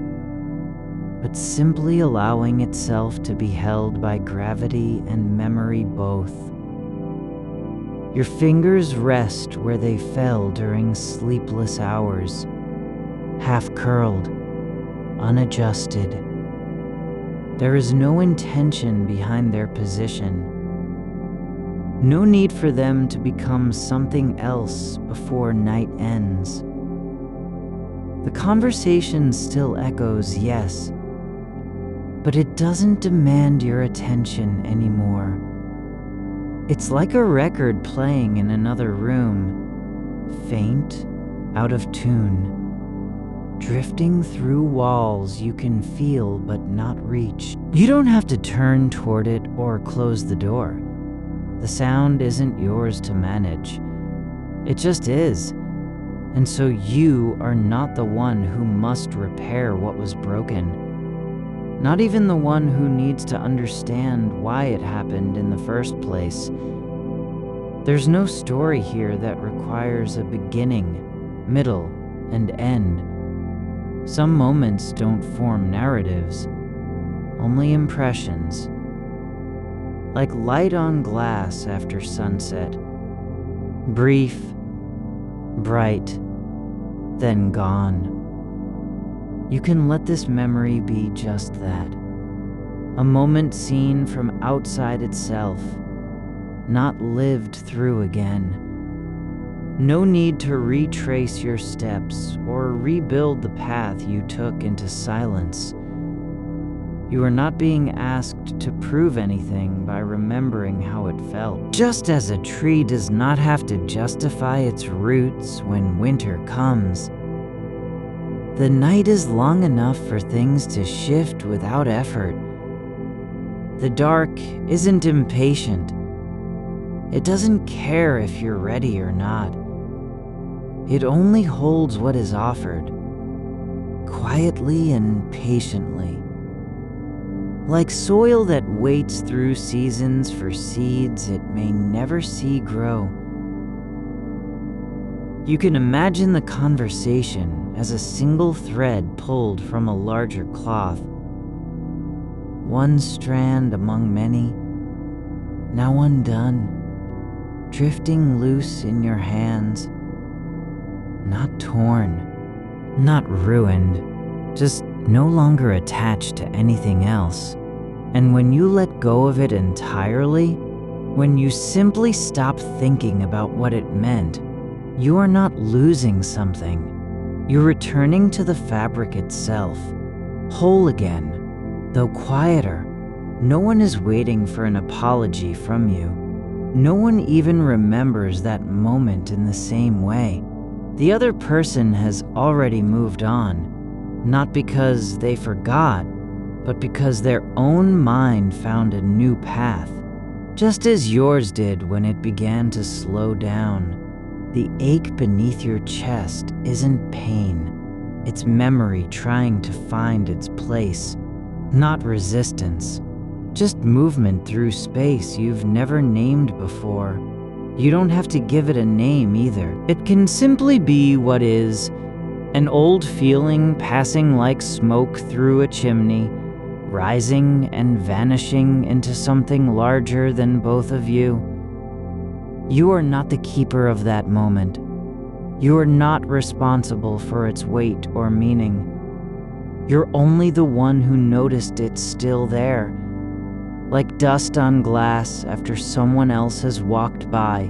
but simply allowing itself to be held by gravity and memory both. Your fingers rest where they fell during sleepless hours, half curled, unadjusted. There is no intention behind their position. No need for them to become something else before night ends. The conversation still echoes, yes, but it doesn't demand your attention anymore. It's like a record playing in another room, faint, out of tune, drifting through walls you can feel but not reach. You don't have to turn toward it or close the door. The sound isn't yours to manage. It just is. And so you are not the one who must repair what was broken. Not even the one who needs to understand why it happened in the first place. There's no story here that requires a beginning, middle, and end. Some moments don't form narratives, only impressions. Like light on glass after sunset. Brief, bright, then gone. You can let this memory be just that. A moment seen from outside itself, not lived through again. No need to retrace your steps or rebuild the path you took into silence. You are not being asked to prove anything by remembering how it felt. Just as a tree does not have to justify its roots when winter comes, the night is long enough for things to shift without effort. The dark isn't impatient. It doesn't care if you're ready or not. It only holds what is offered, quietly and patiently. Like soil that waits through seasons for seeds it may never see grow. You can imagine the conversation as a single thread pulled from a larger cloth. One strand among many, now undone, drifting loose in your hands. Not torn, not ruined, just no longer attached to anything else. And when you let go of it entirely, when you simply stop thinking about what it meant, you are not losing something. You're returning to the fabric itself, whole again, though quieter. No one is waiting for an apology from you. No one even remembers that moment in the same way. The other person has already moved on, not because they forgot, but because their own mind found a new path, just as yours did when it began to slow down. The ache beneath your chest isn't pain, it's memory trying to find its place, not resistance, just movement through space you've never named before. You don't have to give it a name either. It can simply be what is, an old feeling passing like smoke through a chimney, rising and vanishing into something larger than both of you. You are not the keeper of that moment. You are not responsible for its weight or meaning. You're only the one who noticed it's still there, like dust on glass after someone else has walked by.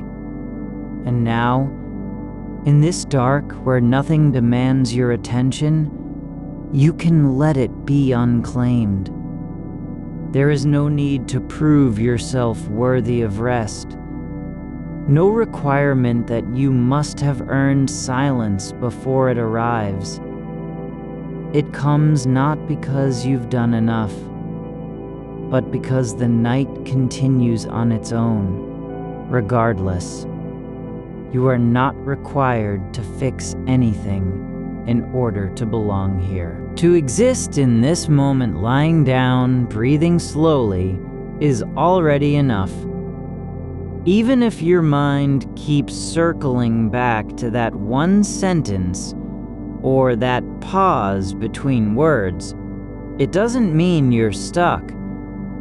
And now, in this dark where nothing demands your attention, you can let it be unclaimed. There is no need to prove yourself worthy of rest. No requirement that you must have earned silence before it arrives. It comes not because you've done enough, but because the night continues on its own, regardless. You are not required to fix anything in order to belong here. To exist in this moment lying down, breathing slowly, is already enough. Even if your mind keeps circling back to that one sentence or that pause between words, It doesn't mean you're stuck.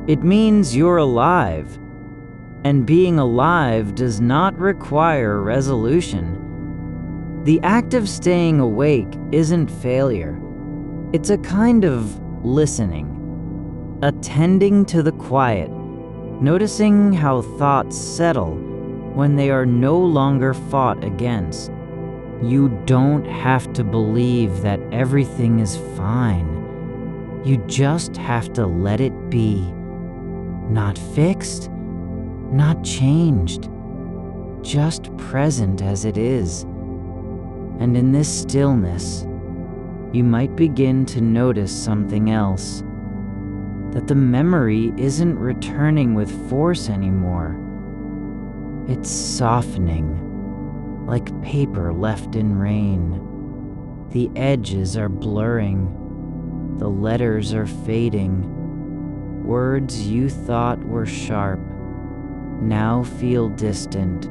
It means you're alive. And being alive does not require resolution. The act of staying awake isn't failure. It's a kind of listening, attending to the quiet, noticing how thoughts settle when they are no longer fought against. You don't have to believe that everything is fine. You just have to let it be. Not fixed, not changed, just present as it is. And in this stillness, you might begin to notice something else. That the memory isn't returning with force anymore. It's softening, like paper left in rain. The edges are blurring. The letters are fading. Words you thought were sharp now feel distant,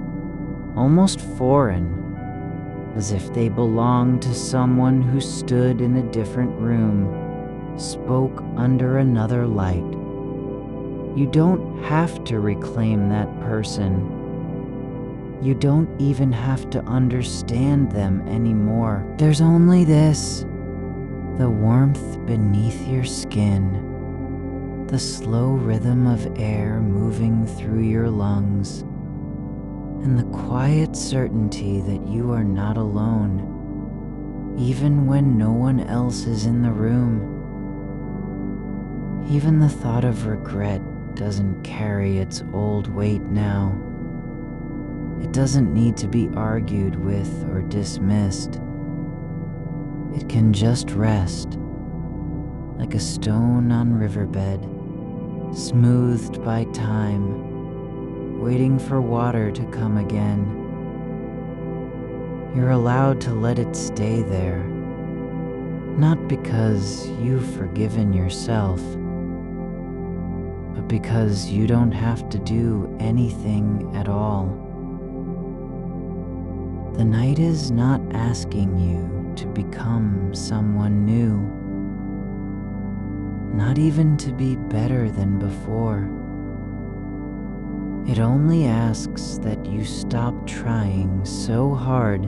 almost foreign, as if they belonged to someone who stood in a different room, spoke under another light. You don't have to reclaim that person. You don't even have to understand them anymore. There's only this, the warmth beneath your skin, the slow rhythm of air moving through your lungs, and the quiet certainty that you are not alone, even when no one else is in the room. Even the thought of regret doesn't carry its old weight now. It doesn't need to be argued with or dismissed. It can just rest, like a stone on riverbed, smoothed by time, waiting for water to come again. You're allowed to let it stay there, not because you've forgiven yourself, but because you don't have to do anything at all. The night is not asking you to become someone new, not even to be better than before. It only asks that you stop trying so hard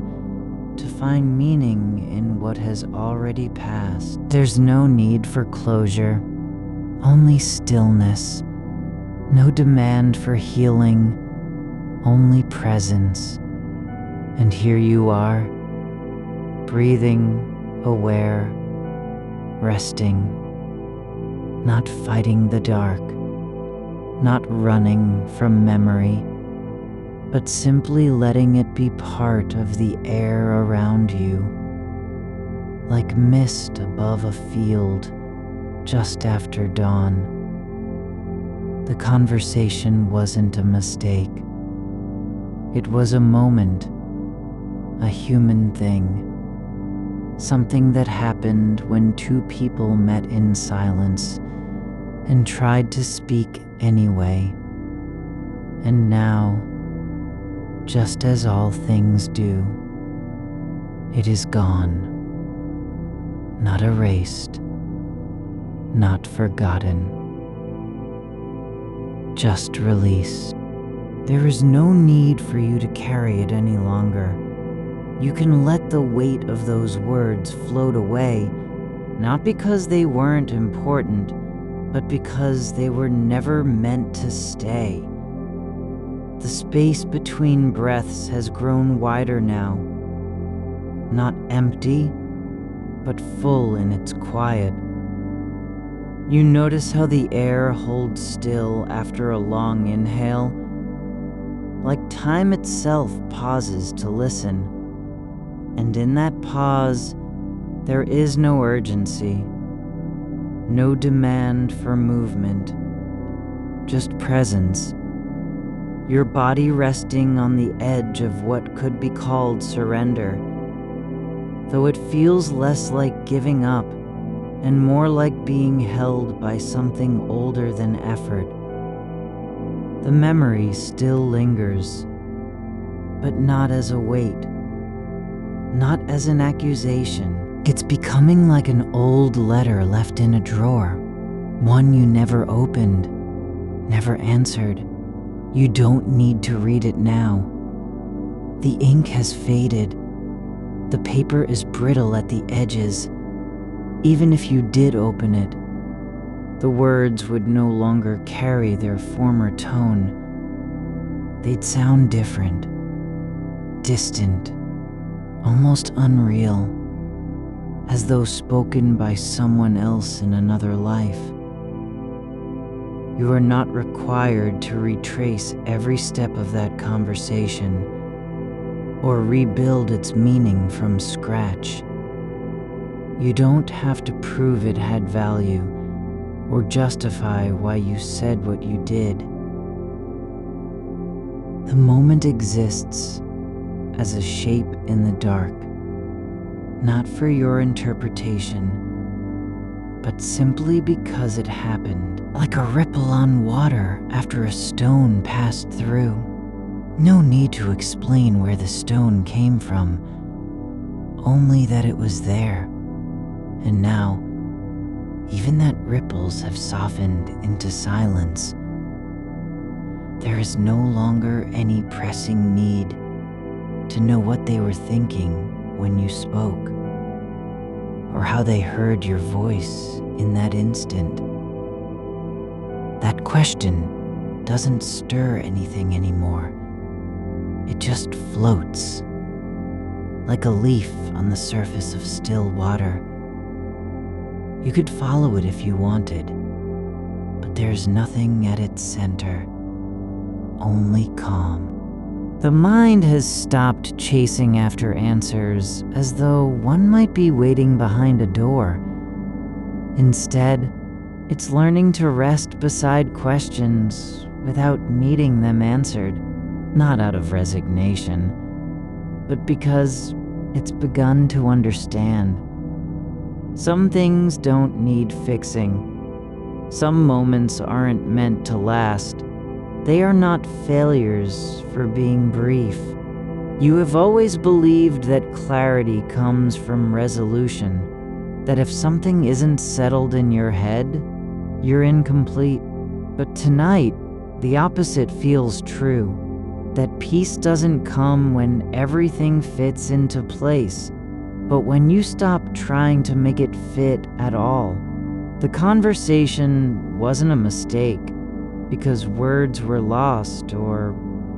to find meaning in what has already passed. There's no need for closure, only stillness. No demand for healing, only presence. And here you are, breathing, aware, resting, not fighting the dark, not running from memory, but simply letting it be part of the air around you, like mist above a field just after dawn. The conversation wasn't a mistake. It was a moment, a human thing, something that happened when two people met in silence and tried to speak anyway. And now, just as all things do, it is gone, not erased, not forgotten, just released. There is no need for you to carry it any longer. You can let the weight of those words float away, not because they weren't important, but because they were never meant to stay. The space between breaths has grown wider now, not empty, but full in its quiet. You notice how the air holds still after a long inhale, like time itself pauses to listen. And in that pause, there is no urgency, no demand for movement, just presence. Your body resting on the edge of what could be called surrender, though it feels less like giving up and more like being held by something older than effort. The memory still lingers, but not as a weight, not as an accusation, It's becoming like an old letter left in a drawer, one you never opened, never answered. You don't need to read it now. The ink has faded. The paper is brittle at the edges. Even if you did open it, the words would no longer carry their former tone. They'd sound different, distant, almost unreal, as though spoken by someone else in another life. You are not required to retrace every step of that conversation or rebuild its meaning from scratch. You don't have to prove it had value or justify why you said what you did. The moment exists as a shape in the dark, not for your interpretation, but simply because it happened, like a ripple on water after a stone passed through. No need to explain where the stone came from, only that it was there. And now, even that ripples have softened into silence. There is no longer any pressing need to know what they were thinking when you spoke, or how they heard your voice in that instant. That question doesn't stir anything anymore. It just floats, like a leaf on the surface of still water. You could follow it if you wanted, but there's nothing at its center, only calm. The mind has stopped chasing after answers as though one might be waiting behind a door. Instead, it's learning to rest beside questions without needing them answered, not out of resignation, but because it's begun to understand. Some things don't need fixing. Some moments aren't meant to last. They are not failures for being brief. You have always believed that clarity comes from resolution, that if something isn't settled in your head, you're incomplete. But tonight, the opposite feels true, that peace doesn't come when everything fits into place, but when you stop trying to make it fit at all. The conversation wasn't a mistake because words were lost or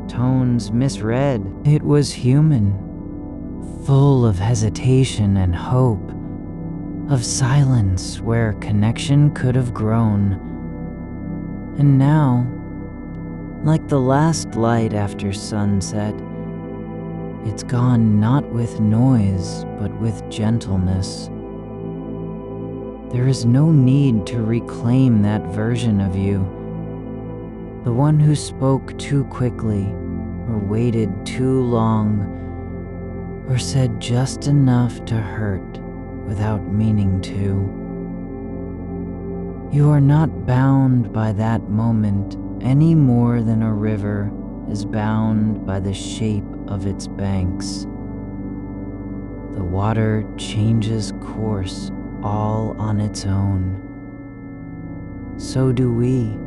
tones misread. It was human, full of hesitation and hope, of silence where connection could have grown. And now, like the last light after sunset, it's gone not with noise, but with gentleness. There is no need to reclaim that version of you, the one who spoke too quickly, or waited too long, or said just enough to hurt without meaning to. You are not bound by that moment any more than a river is bound by the shape of its banks. The water changes course all on its own. So do we.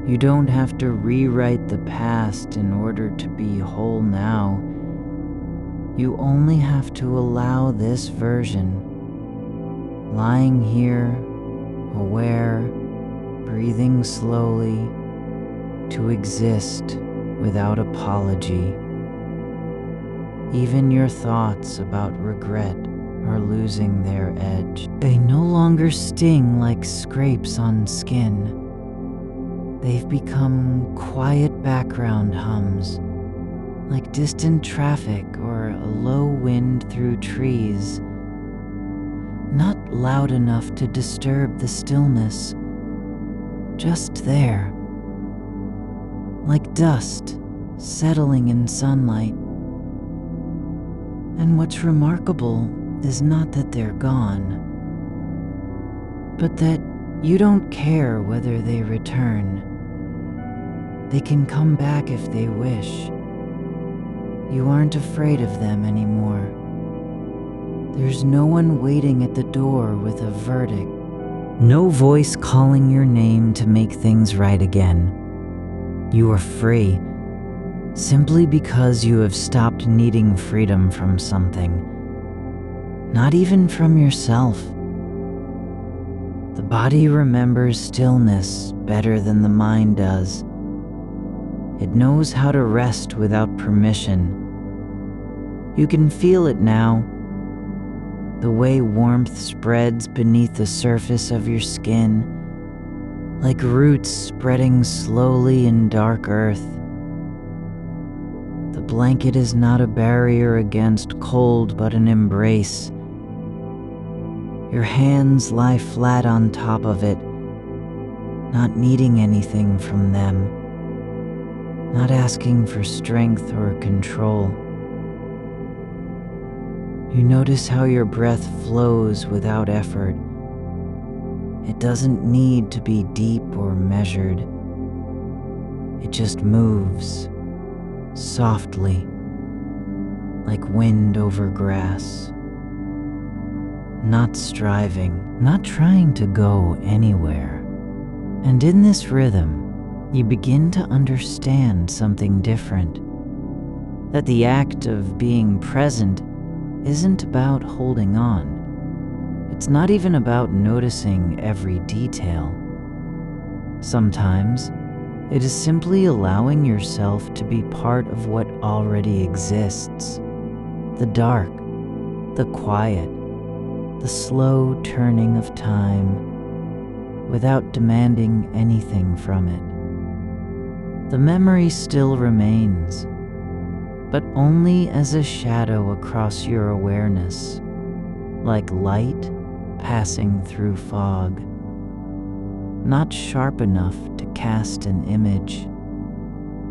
You don't have to rewrite the past in order to be whole now. You only have to allow this version, lying here, aware, breathing slowly, to exist without apology. Even your thoughts about regret are losing their edge. They no longer sting like scrapes on skin. They've become quiet background hums, like distant traffic or a low wind through trees. Not loud enough to disturb the stillness, just there, like dust settling in sunlight. And what's remarkable is not that they're gone, but that you don't care whether they return. They can come back if they wish. You aren't afraid of them anymore. There's no one waiting at the door with a verdict. No voice calling your name to make things right again. You are free, simply because you have stopped needing freedom from something, not even from yourself. The body remembers stillness better than the mind does. It knows how to rest without permission. You can feel it now, the way warmth spreads beneath the surface of your skin, like roots spreading slowly in dark earth. The blanket is not a barrier against cold, but an embrace. Your hands lie flat on top of it, not needing anything from them, not asking for strength or control. You notice how your breath flows without effort. It doesn't need to be deep or measured. It just moves, softly, like wind over grass. Not striving, not trying to go anywhere. And in this rhythm, you begin to understand something different. That the act of being present isn't about holding on. It's not even about noticing every detail. Sometimes, it is simply allowing yourself to be part of what already exists. The dark, the quiet, the slow turning of time, without demanding anything from it. The memory still remains, but only as a shadow across your awareness, like light passing through fog, not sharp enough to cast an image,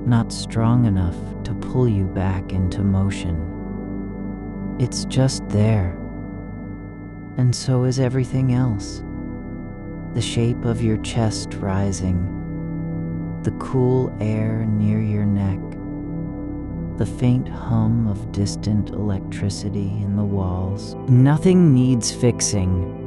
not strong enough to pull you back into motion. It's just there. And so is everything else. The shape of your chest rising, the cool air near your neck, the faint hum of distant electricity in the walls. Nothing needs fixing.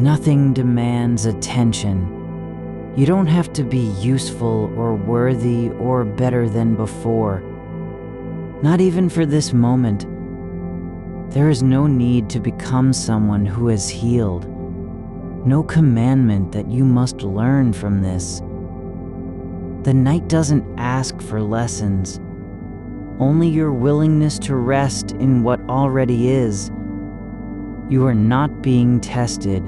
Nothing demands attention. You don't have to be useful or worthy or better than before. Not even for this moment. There is no need to become someone who has healed. No commandment that you must learn from this. The night doesn't ask for lessons, only your willingness to rest in what already is. You are not being tested.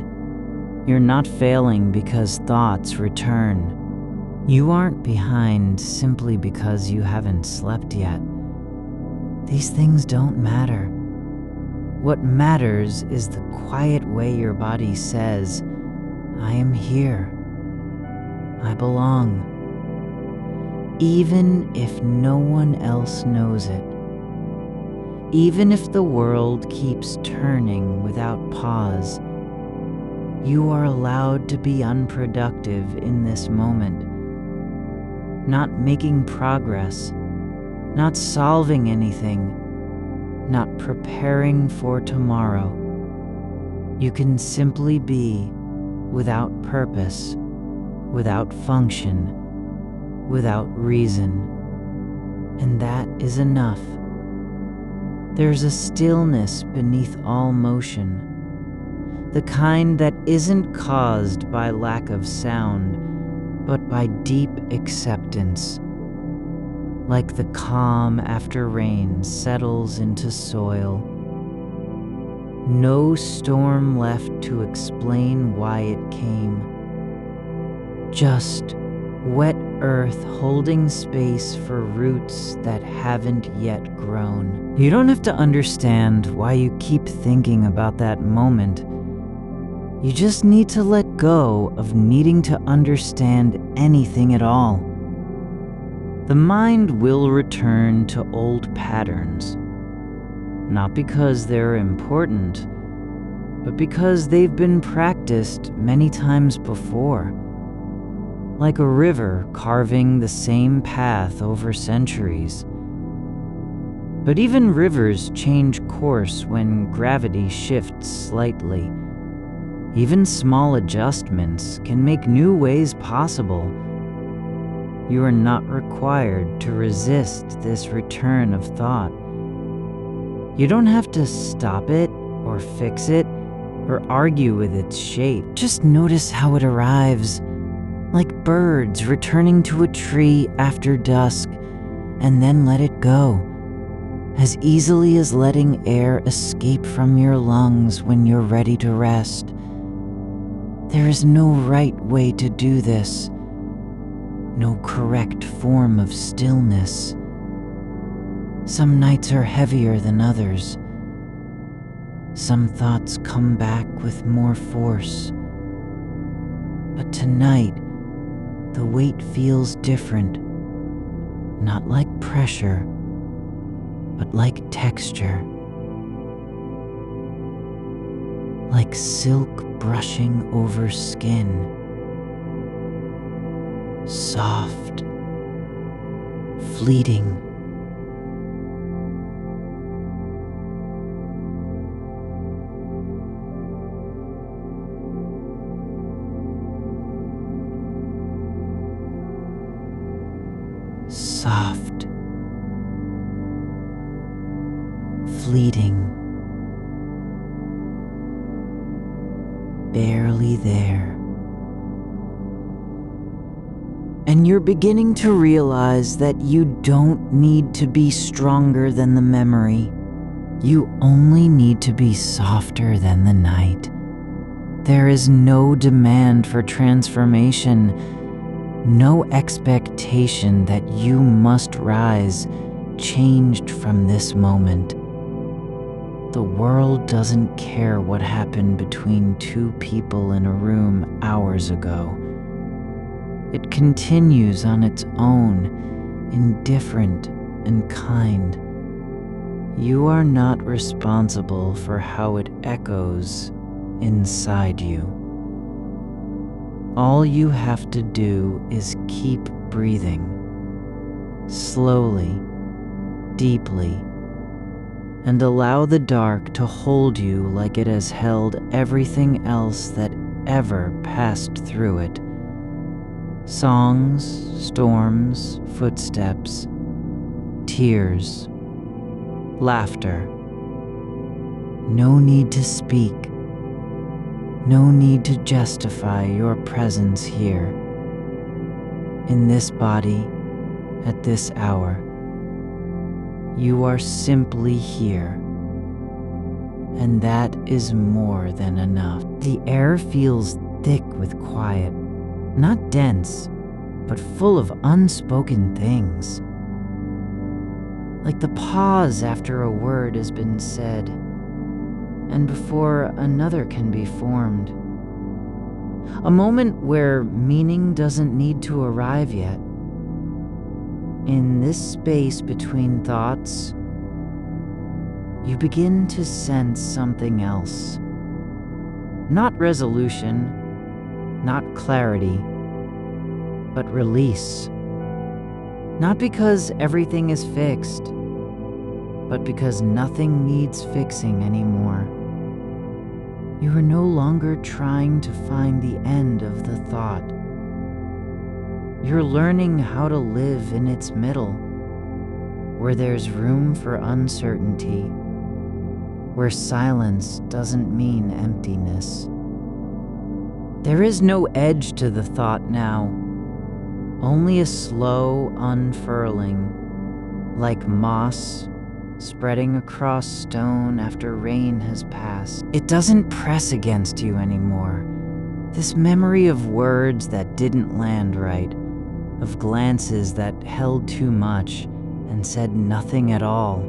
You're not failing because thoughts return. You aren't behind simply because you haven't slept yet. These things don't matter. What matters is the quiet way your body says, I am here. I belong. Even if no one else knows it. Even if the world keeps turning without pause, you are allowed to be unproductive in this moment. Not making progress, not solving anything, not preparing for tomorrow. You can simply be without purpose, without function, without reason. And that is enough. There's a stillness beneath all motion, the kind that isn't caused by lack of sound, but by deep acceptance. Like the calm after rain settles into soil. No storm left to explain why it came. Just wet earth holding space for roots that haven't yet grown. You don't have to understand why you keep thinking about that moment. You just need to let go of needing to understand anything at all. The mind will return to old patterns, not because they're important, but because they've been practiced many times before. Like a river carving the same path over centuries. But even rivers change course when gravity shifts slightly. Even small adjustments can make new ways possible. You are not required to resist this return of thought. You don't have to stop it or fix it or argue with its shape. Just notice how it arrives, like birds returning to a tree after dusk, and then let it go, as easily as letting air escape from your lungs when you're ready to rest. There is no right way to do this, no correct form of stillness. Some nights are heavier than others. Some thoughts come back with more force. But tonight, the weight feels different. Not like pressure, but like texture. Like silk brushing over skin. Soft, fleeting. Soft, fleeting, barely there. And you're beginning to realize that you don't need to be stronger than the memory. You only need to be softer than the night. There is no demand for transformation, no expectation that you must rise, changed from this moment. The world doesn't care what happened between two people in a room hours ago. It continues on its own, indifferent and kind. You are not responsible for how it echoes inside you. All you have to do is keep breathing, slowly, deeply, and allow the dark to hold you like it has held everything else that ever passed through it. Songs, storms, footsteps, tears, laughter. No need to speak. No need to justify your presence here, in this body, at this hour. You are simply here, and that is more than enough. The air feels thick with quiet, not dense, but full of unspoken things. Like the pause after a word has been said, and before another can be formed. A moment where meaning doesn't need to arrive yet. In this space between thoughts, you begin to sense something else. Not resolution, not clarity, but release. Not because everything is fixed, but because nothing needs fixing anymore. You are no longer trying to find the end of the thought. You're learning how to live in its middle, where there's room for uncertainty, where silence doesn't mean emptiness. There is no edge to the thought now, only a slow unfurling, like moss spreading across stone after rain has passed. It doesn't press against you anymore. This memory of words that didn't land right, of glances that held too much and said nothing at all.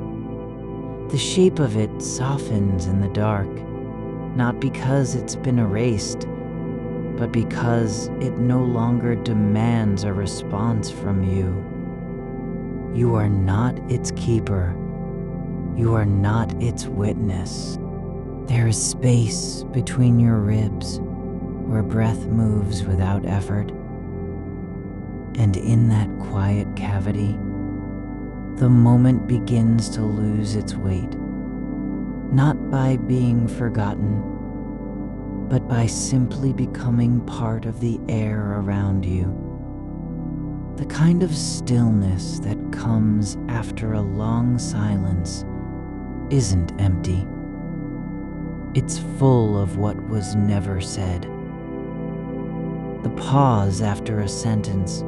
The shape of it softens in the dark, not because it's been erased, but because it no longer demands a response from you. You are not its keeper. You are not its witness. There is space between your ribs where breath moves without effort. And in that quiet cavity, the moment begins to lose its weight, not by being forgotten, but by simply becoming part of the air around you. The kind of stillness that comes after a long silence isn't empty. It's full of what was never said. The pause after a sentence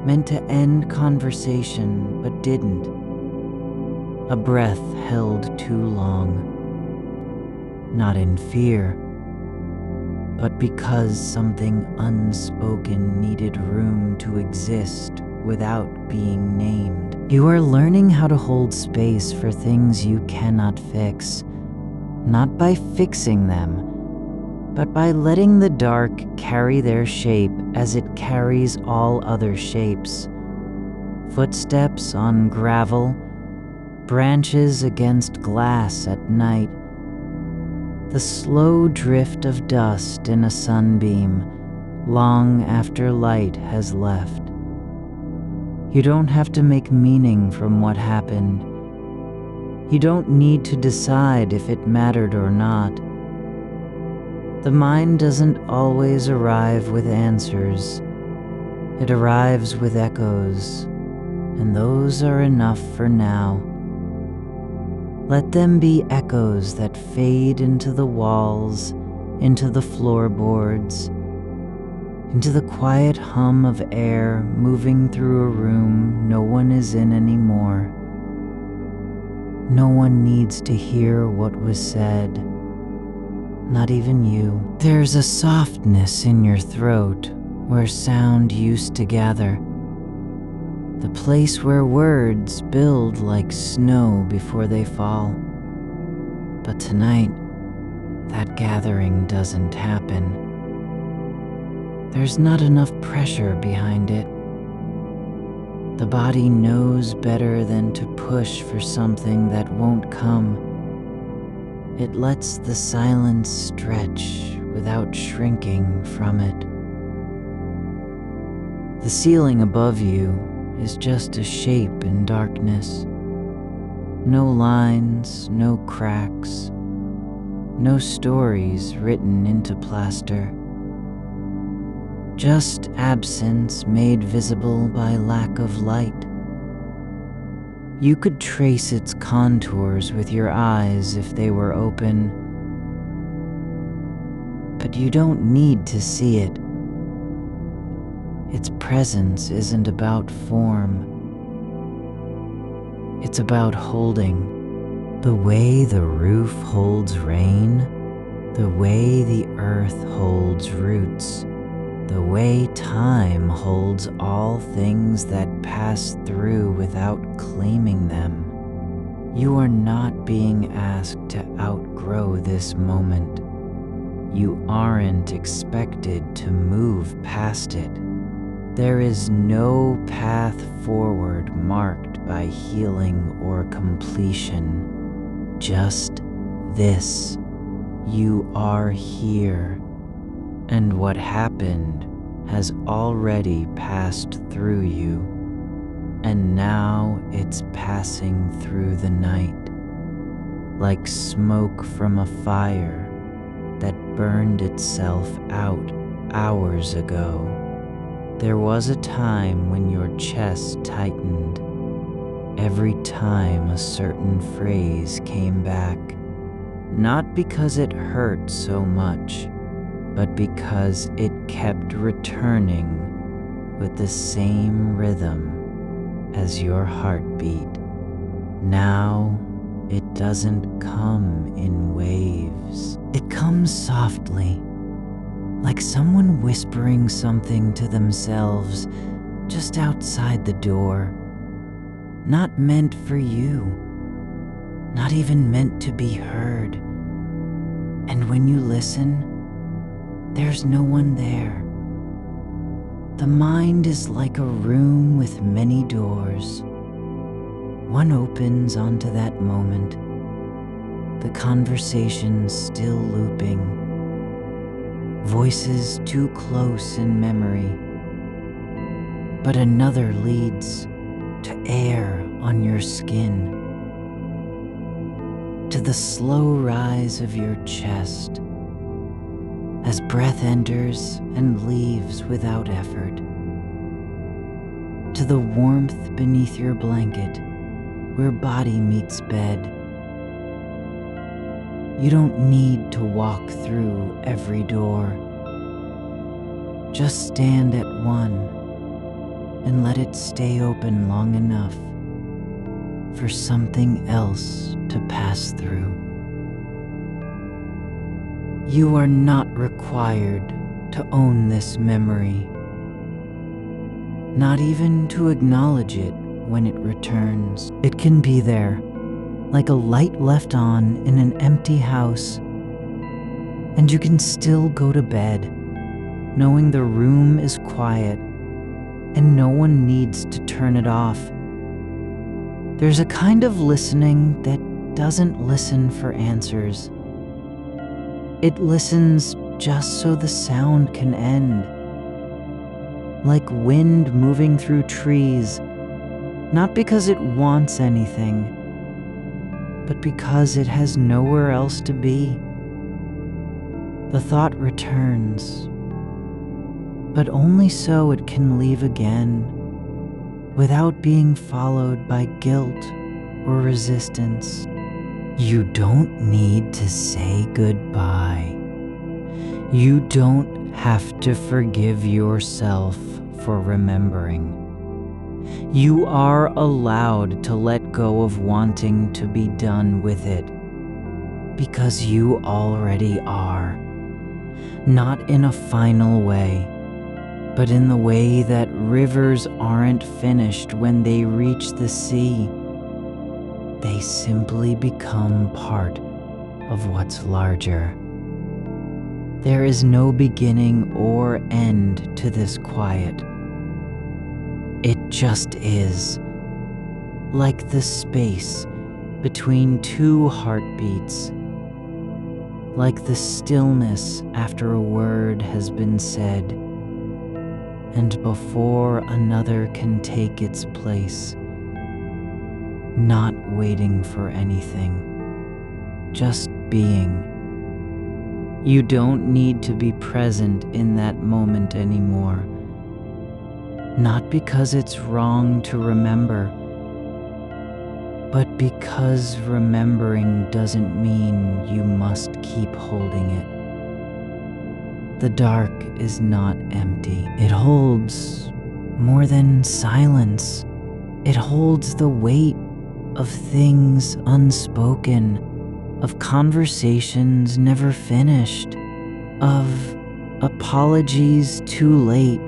meant to end conversation but didn't. A breath held too long. Not in fear, but because something unspoken needed room to exist without being named. You are learning how to hold space for things you cannot fix, not by fixing them, but by letting the dark carry their shape as it carries all other shapes. Footsteps on gravel, branches against glass at night, the slow drift of dust in a sunbeam long after light has left. You don't have to make meaning from what happened. You don't need to decide if it mattered or not. The mind doesn't always arrive with answers. It arrives with echoes, and those are enough for now. Let them be echoes that fade into the walls, into the floorboards, into the quiet hum of air moving through a room no one is in anymore. No one needs to hear what was said, not even you. There's a softness in your throat where sound used to gather. The place where words build like snow before they fall. But tonight, that gathering doesn't happen. There's not enough pressure behind it. The body knows better than to push for something that won't come. It lets the silence stretch without shrinking from it. The ceiling above you is just a shape in darkness. No lines, no cracks, no stories written into plaster. Just absence made visible by lack of light. You could trace its contours with your eyes if they were open, but you don't need to see it. Its presence isn't about form. It's about holding. The way the roof holds rain, the way the earth holds roots, the way time holds all things that pass through without claiming them. You are not being asked to outgrow this moment. You aren't expected to move past it. There is no path forward marked by healing or completion. Just this. You are here, and what happened has already passed through you, and now it's passing through the night, like smoke from a fire that burned itself out hours ago. There was a time when your chest tightened every time a certain phrase came back, not because it hurt so much, but because it kept returning with the same rhythm as your heartbeat. Now it doesn't come in waves. It comes softly, like someone whispering something to themselves just outside the door. Not meant for you, not even meant to be heard. And when you listen, there's no one there. The mind is like a room with many doors. One opens onto that moment, the conversation still looping, voices too close in memory. But another leads, to air on your skin, to the slow rise of your chest as breath enters and leaves without effort, to the warmth beneath your blanket where body meets bed. You don't need to walk through every door. Just stand at one and let it stay open long enough for something else to pass through. You are not required to own this memory, not even to acknowledge it when it returns. It can be there, like a light left on in an empty house, and you can still go to bed knowing the room is quiet and no one needs to turn it off. There's a kind of listening that doesn't listen for answers. It listens just so the sound can end, like wind moving through trees, not because it wants anything, but because it has nowhere else to be. The thought returns, but only so it can leave again, without being followed by guilt or resistance. You don't need to say goodbye. You don't have to forgive yourself for remembering. You are allowed to let go of wanting to be done with it, because you already are. Not in a final way, but in the way that rivers aren't finished when they reach the sea. They simply become part of what's larger. There is no beginning or end to this quiet. It just is, like the space between two heartbeats, like the stillness after a word has been said, and before another can take its place. Not waiting for anything, just being. You don't need to be present in that moment anymore. Not because it's wrong to remember, but because remembering doesn't mean you must keep holding it. The dark is not empty. It holds more than silence. It holds the weight of things unspoken, of conversations never finished, of apologies too late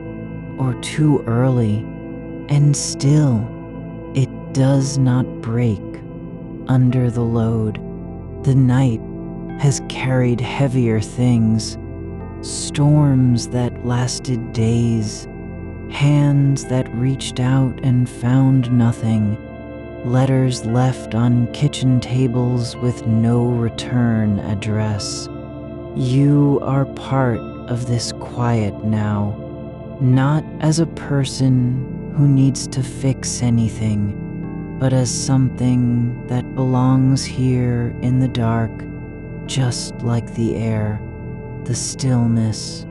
or too early, and still it does not break under the load. The night has carried heavier things, storms that lasted days, hands that reached out and found nothing, letters left on kitchen tables with no return address. You are part of this quiet now, not as a person who needs to fix anything, but as something that belongs here in the dark, just like the air, the stillness,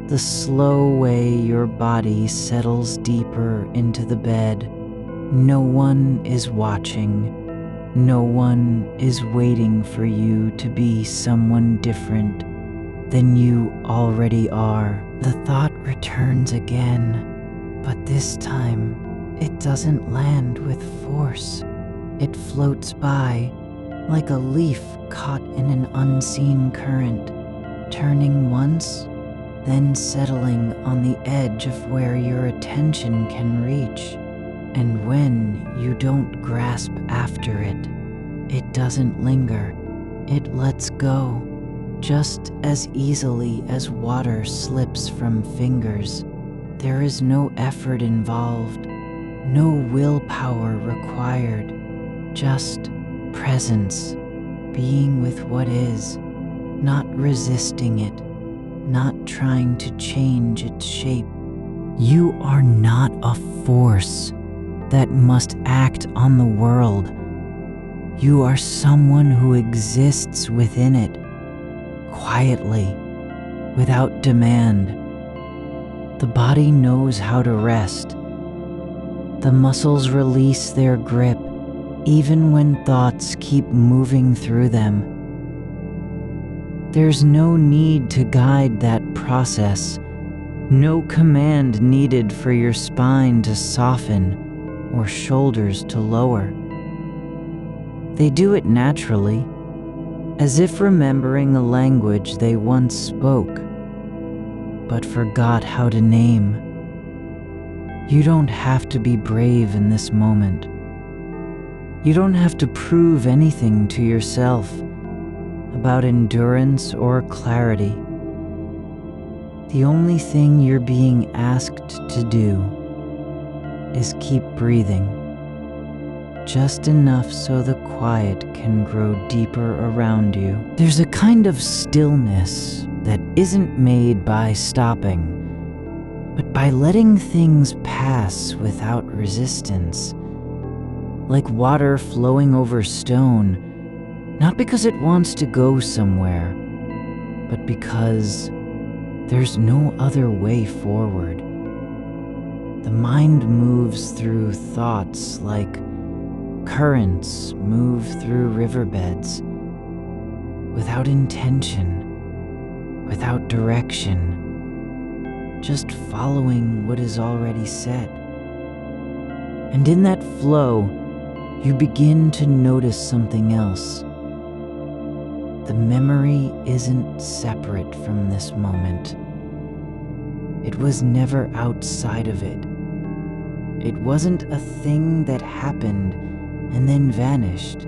the slow way your body settles deeper into the bed. No one is watching. No one is waiting for you to be someone different than you already are. The thought returns again, but this time it doesn't land with force. It floats by like a leaf caught in an unseen current, turning once, then settling on the edge of where your attention can reach. And when you don't grasp after it, it doesn't linger. It lets go, just as easily as water slips from fingers. There is no effort involved, no willpower required, just presence, being with what is, not resisting it, not trying to change its shape. You are not a force. that must act on the world. You are someone who exists within it, quietly, without demand. The body knows how to rest. The muscles release their grip, even when thoughts keep moving through them. There's no need to guide that process, no command needed for your spine to soften or shoulders to lower. They do it naturally, as if remembering a language they once spoke, but forgot how to name. You don't have to be brave in this moment. You don't have to prove anything to yourself about endurance or clarity. The only thing you're being asked to do is keep breathing, just enough so the quiet can grow deeper around you. There's a kind of stillness that isn't made by stopping, but by letting things pass without resistance, like water flowing over stone, not because it wants to go somewhere, but because there's no other way forward. The mind moves through thoughts like currents move through riverbeds, without intention, without direction, just following what is already set. And in that flow, you begin to notice something else. The memory isn't separate from this moment. It was never outside of it. It wasn't a thing that happened and then vanished.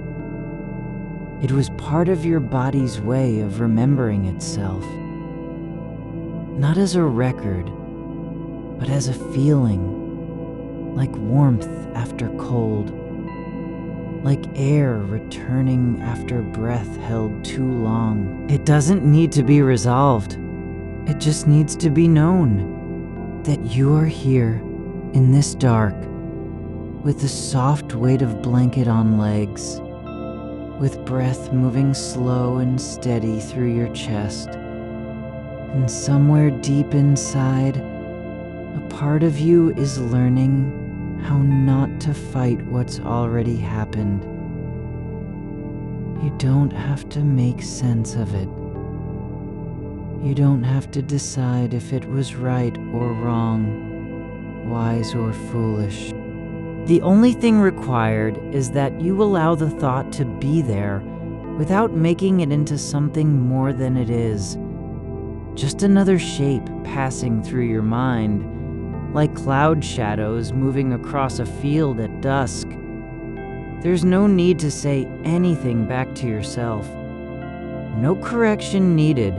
It was part of your body's way of remembering itself. Not as a record, but as a feeling, like warmth after cold, like air returning after breath held too long. It doesn't need to be resolved. It just needs to be known that you are here in this dark, with the soft weight of blanket on legs, with breath moving slow and steady through your chest. And somewhere deep inside, a part of you is learning how not to fight what's already happened. You don't have to make sense of it. You don't have to decide if it was right or wrong, wise or foolish. The only thing required is that you allow the thought to be there without making it into something more than it is. Just another shape passing through your mind, like cloud shadows moving across a field at dusk. There's no need to say anything back to yourself. No correction needed.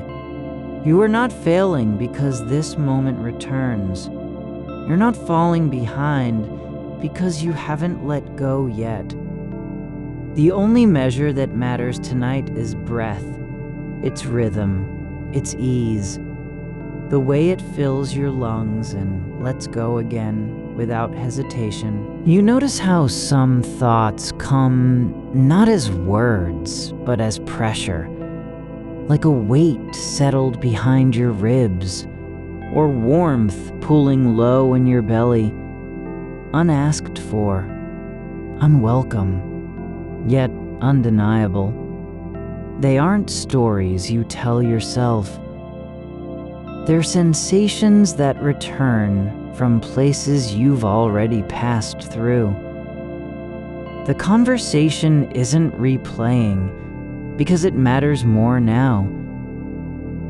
You are not failing because this moment returns. You're not falling behind because you haven't let go yet. The only measure that matters tonight is breath, its rhythm, its ease, the way it fills your lungs and lets go again without hesitation. You notice how some thoughts come not as words, but as pressure, like a weight settled behind your ribs, or warmth pooling low in your belly, unasked for, unwelcome, yet undeniable. They aren't stories you tell yourself. They're sensations that return from places you've already passed through. The conversation isn't replaying because it matters more now.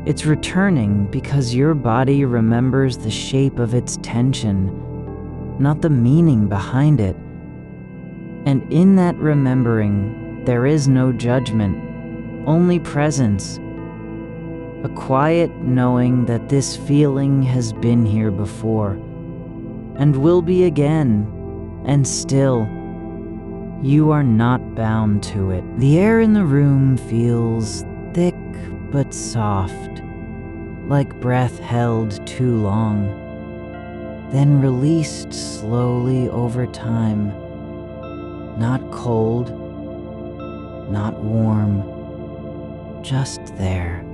It's returning because your body remembers the shape of its tension, not the meaning behind it. And in that remembering, there is no judgment, only presence. A quiet knowing that this feeling has been here before, and will be again, and still, you are not bound to it. The air in the room feels thick but soft, like breath held too long. then released slowly over time. Not cold, not warm, just there.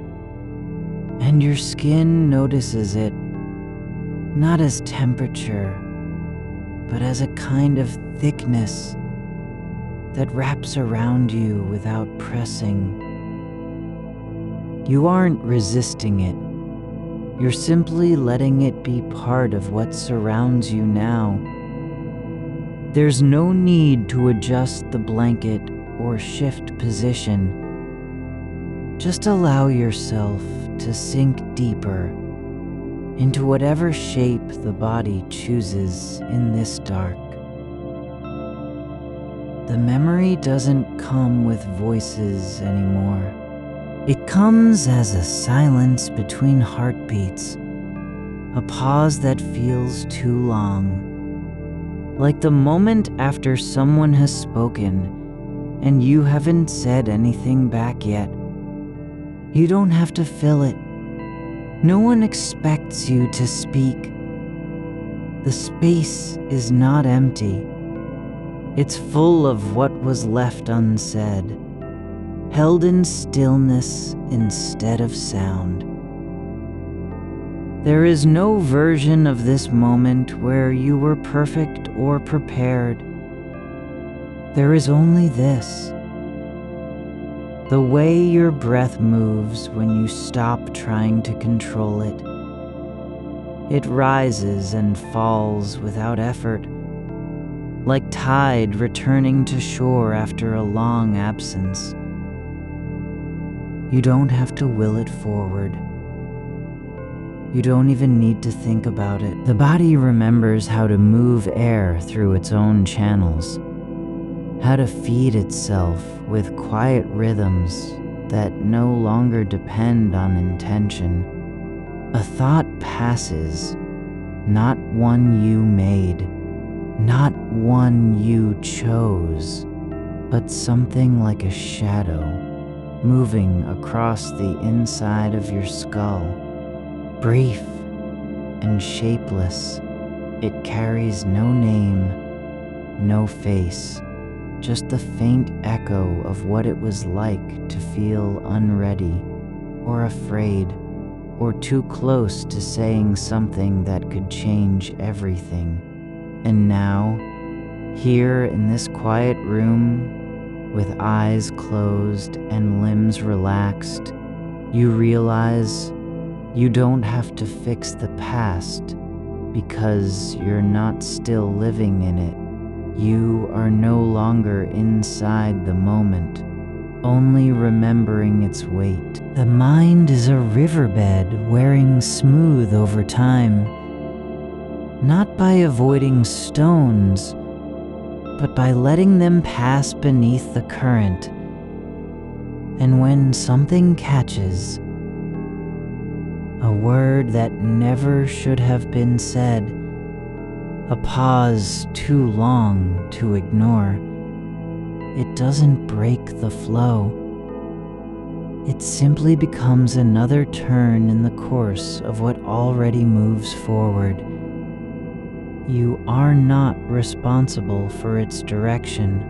And your skin notices it, not as temperature, but as a kind of thickness that wraps around you without pressing. You aren't resisting it. You're simply letting it be part of what surrounds you now. There's no need to adjust the blanket or shift position. Just allow yourself to sink deeper into whatever shape the body chooses in this dark. The memory doesn't come with voices anymore. It comes as a silence between heartbeats, a pause that feels too long, like the moment after someone has spoken and you haven't said anything back yet. You don't have to fill it. No one expects you to speak. The space is not empty. It's full of what was left unsaid, held in stillness instead of sound. There is no version of this moment where you were perfect or prepared. There is only this. The way your breath moves when you stop trying to control it. It rises and falls without effort, like tide returning to shore after a long absence. You don't have to will it forward. You don't even need to think about it. The body remembers how to move air through its own channels, how to feed itself with quiet rhythms that no longer depend on intention. A thought passes, not one you made, not one you chose, but something like a shadow moving across the inside of your skull. Brief and shapeless, it carries no name, no face, just the faint echo of what it was like to feel unready, or afraid, or too close to saying something that could change everything. And now, here in this quiet room, with eyes closed and limbs relaxed, you realize you don't have to fix the past because you're not still living in it. You are no longer inside the moment, only remembering its weight. The mind is a riverbed wearing smooth over time, not by avoiding stones, but by letting them pass beneath the current. And when something catches, a word that never should have been said, a pause too long to ignore, it doesn't break the flow. It simply becomes another turn in the course of what already moves forward. You are not responsible for its direction.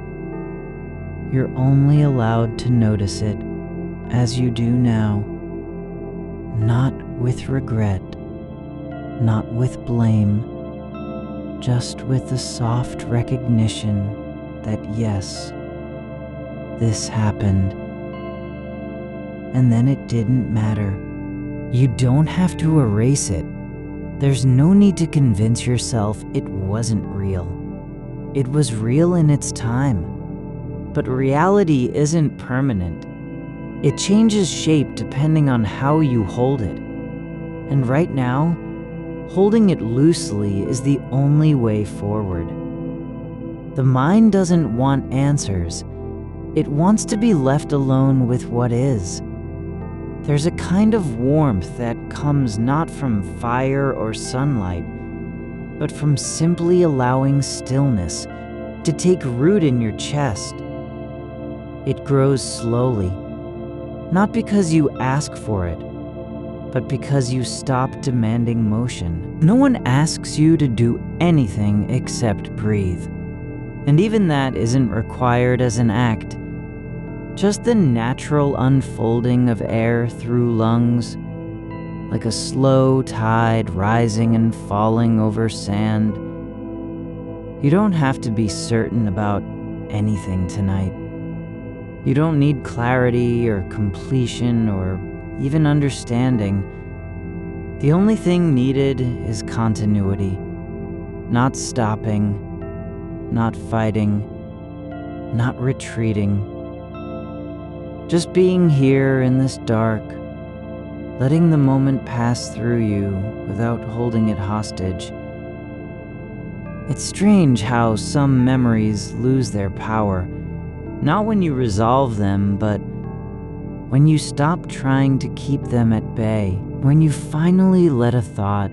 You're only allowed to notice it, as you do now, not with regret, not with blame, just with the soft recognition that yes, this happened, and then it didn't matter. You don't have to erase it. There's no need to convince yourself it wasn't real. It was real in its time, but reality isn't permanent. It changes shape depending on how you hold it. And right now, holding it loosely is the only way forward. The mind doesn't want answers. It wants to be left alone with what is. There's a kind of warmth that comes not from fire or sunlight, but from simply allowing stillness to take root in your chest. It grows slowly, not because you ask for it, but because you stop demanding motion. No one asks you to do anything except breathe. And even that isn't required as an act. Just the natural unfolding of air through lungs, like a slow tide rising and falling over sand. You don't have to be certain about anything tonight. You don't need clarity or completion or even understanding. The only thing needed is continuity. Not stopping, not fighting, not retreating. Just being here in this dark, letting the moment pass through you without holding it hostage. It's strange how some memories lose their power, not when you resolve them, but when you stop trying to keep them at bay, when you finally let a thought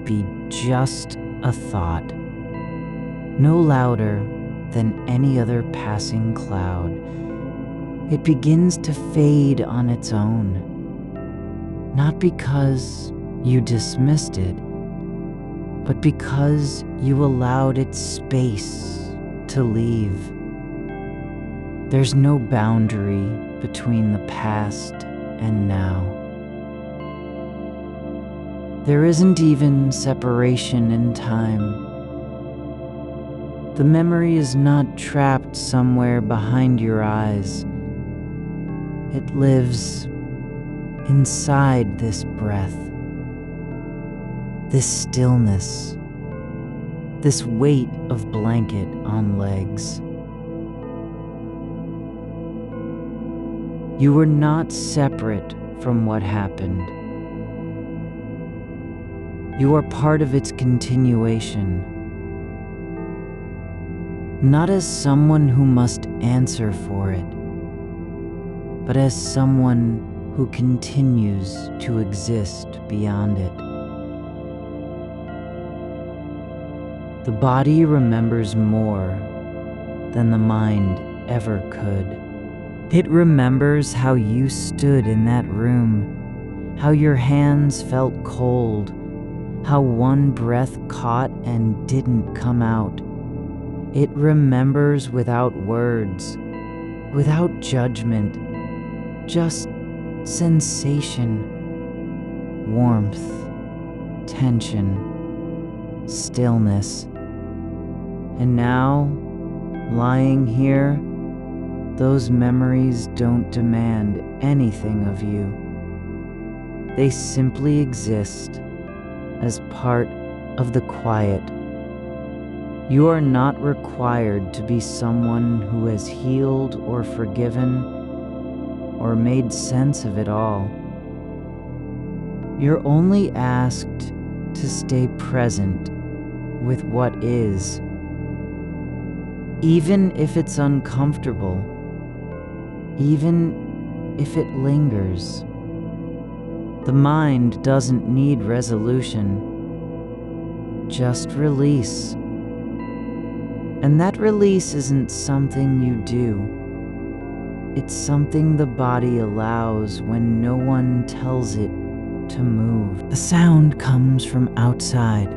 be just a thought, no louder than any other passing cloud. It begins to fade on its own. Not because you dismissed it, but because you allowed its space to leave. There's no boundary between the past and now. There isn't even separation in time. The memory is not trapped somewhere behind your eyes. It lives inside this breath, this stillness, this weight of blanket on legs. You were not separate from what happened. You are part of its continuation, not as someone who must answer for it, but as someone who continues to exist beyond it. The body remembers more than the mind ever could. It remembers how you stood in that room, how your hands felt cold, how one breath caught and didn't come out. It remembers without words, without judgment, just sensation, warmth, tension, stillness. And now, lying here, those memories don't demand anything of you. They simply exist as part of the quiet. You are not required to be someone who has healed or forgiven or made sense of it all. You're only asked to stay present with what is, even if it's uncomfortable, even if it lingers. The mind doesn't need resolution, just release. And that release isn't something you do. It's something the body allows when no one tells it to move. The sound comes from outside,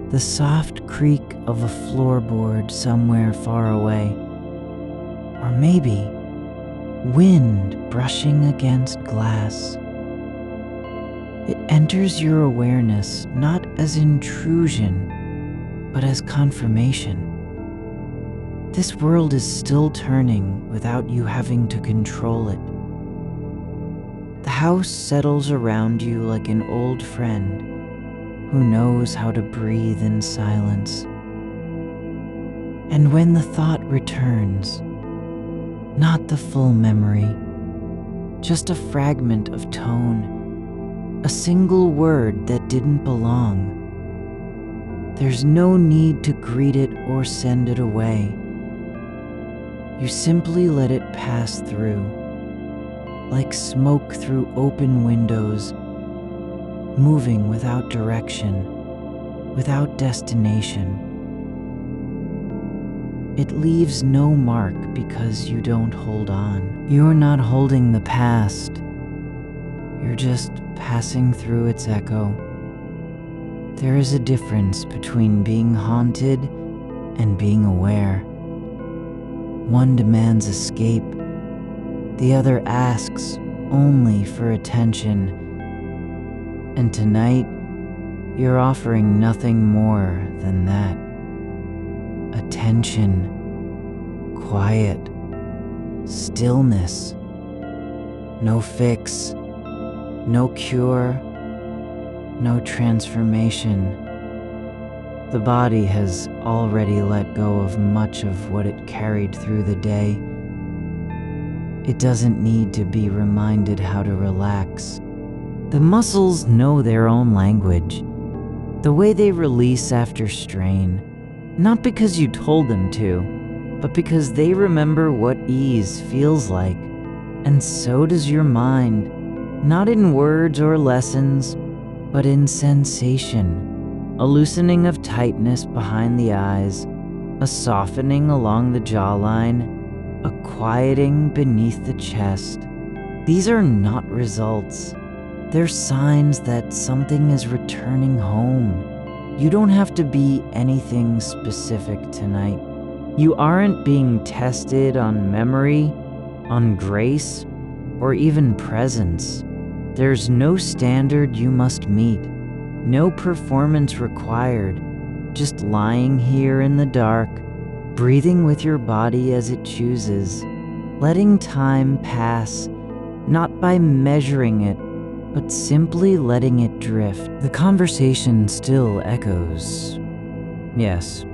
the soft creak of a floorboard somewhere far away. Or maybe wind brushing against glass. It enters your awareness not as intrusion, but as confirmation. This world is still turning without you having to control it. The house settles around you like an old friend who knows how to breathe in silence. And when the thought returns, not the full memory, just a fragment of tone, a single word that didn't belong, there's no need to greet it or send it away. You simply let it pass through, like smoke through open windows, moving without direction, without destination. It leaves no mark because you don't hold on. You're not holding the past. You're just passing through its echo. There is a difference between being haunted and being aware. One demands escape, the other asks only for attention. And tonight, you're offering nothing more than that. Attention, quiet, stillness. No fix, no cure, no transformation. The body has already let go of much of what it carried through the day. It doesn't need to be reminded how to relax. The muscles know their own language, the way they release after strain, not because you told them to, but because they remember what ease feels like. And so does your mind, not in words or lessons, but in sensation. A loosening of tightness behind the eyes, a softening along the jawline, a quieting beneath the chest. These are not results. They're signs that something is returning home. You don't have to be anything specific tonight. You aren't being tested on memory, on grace, or even presence. There's no standard you must meet, no performance required, just lying here in the dark, breathing with your body as it chooses, letting time pass, not by measuring it, but simply letting it drift. The conversation still echoes. Yes,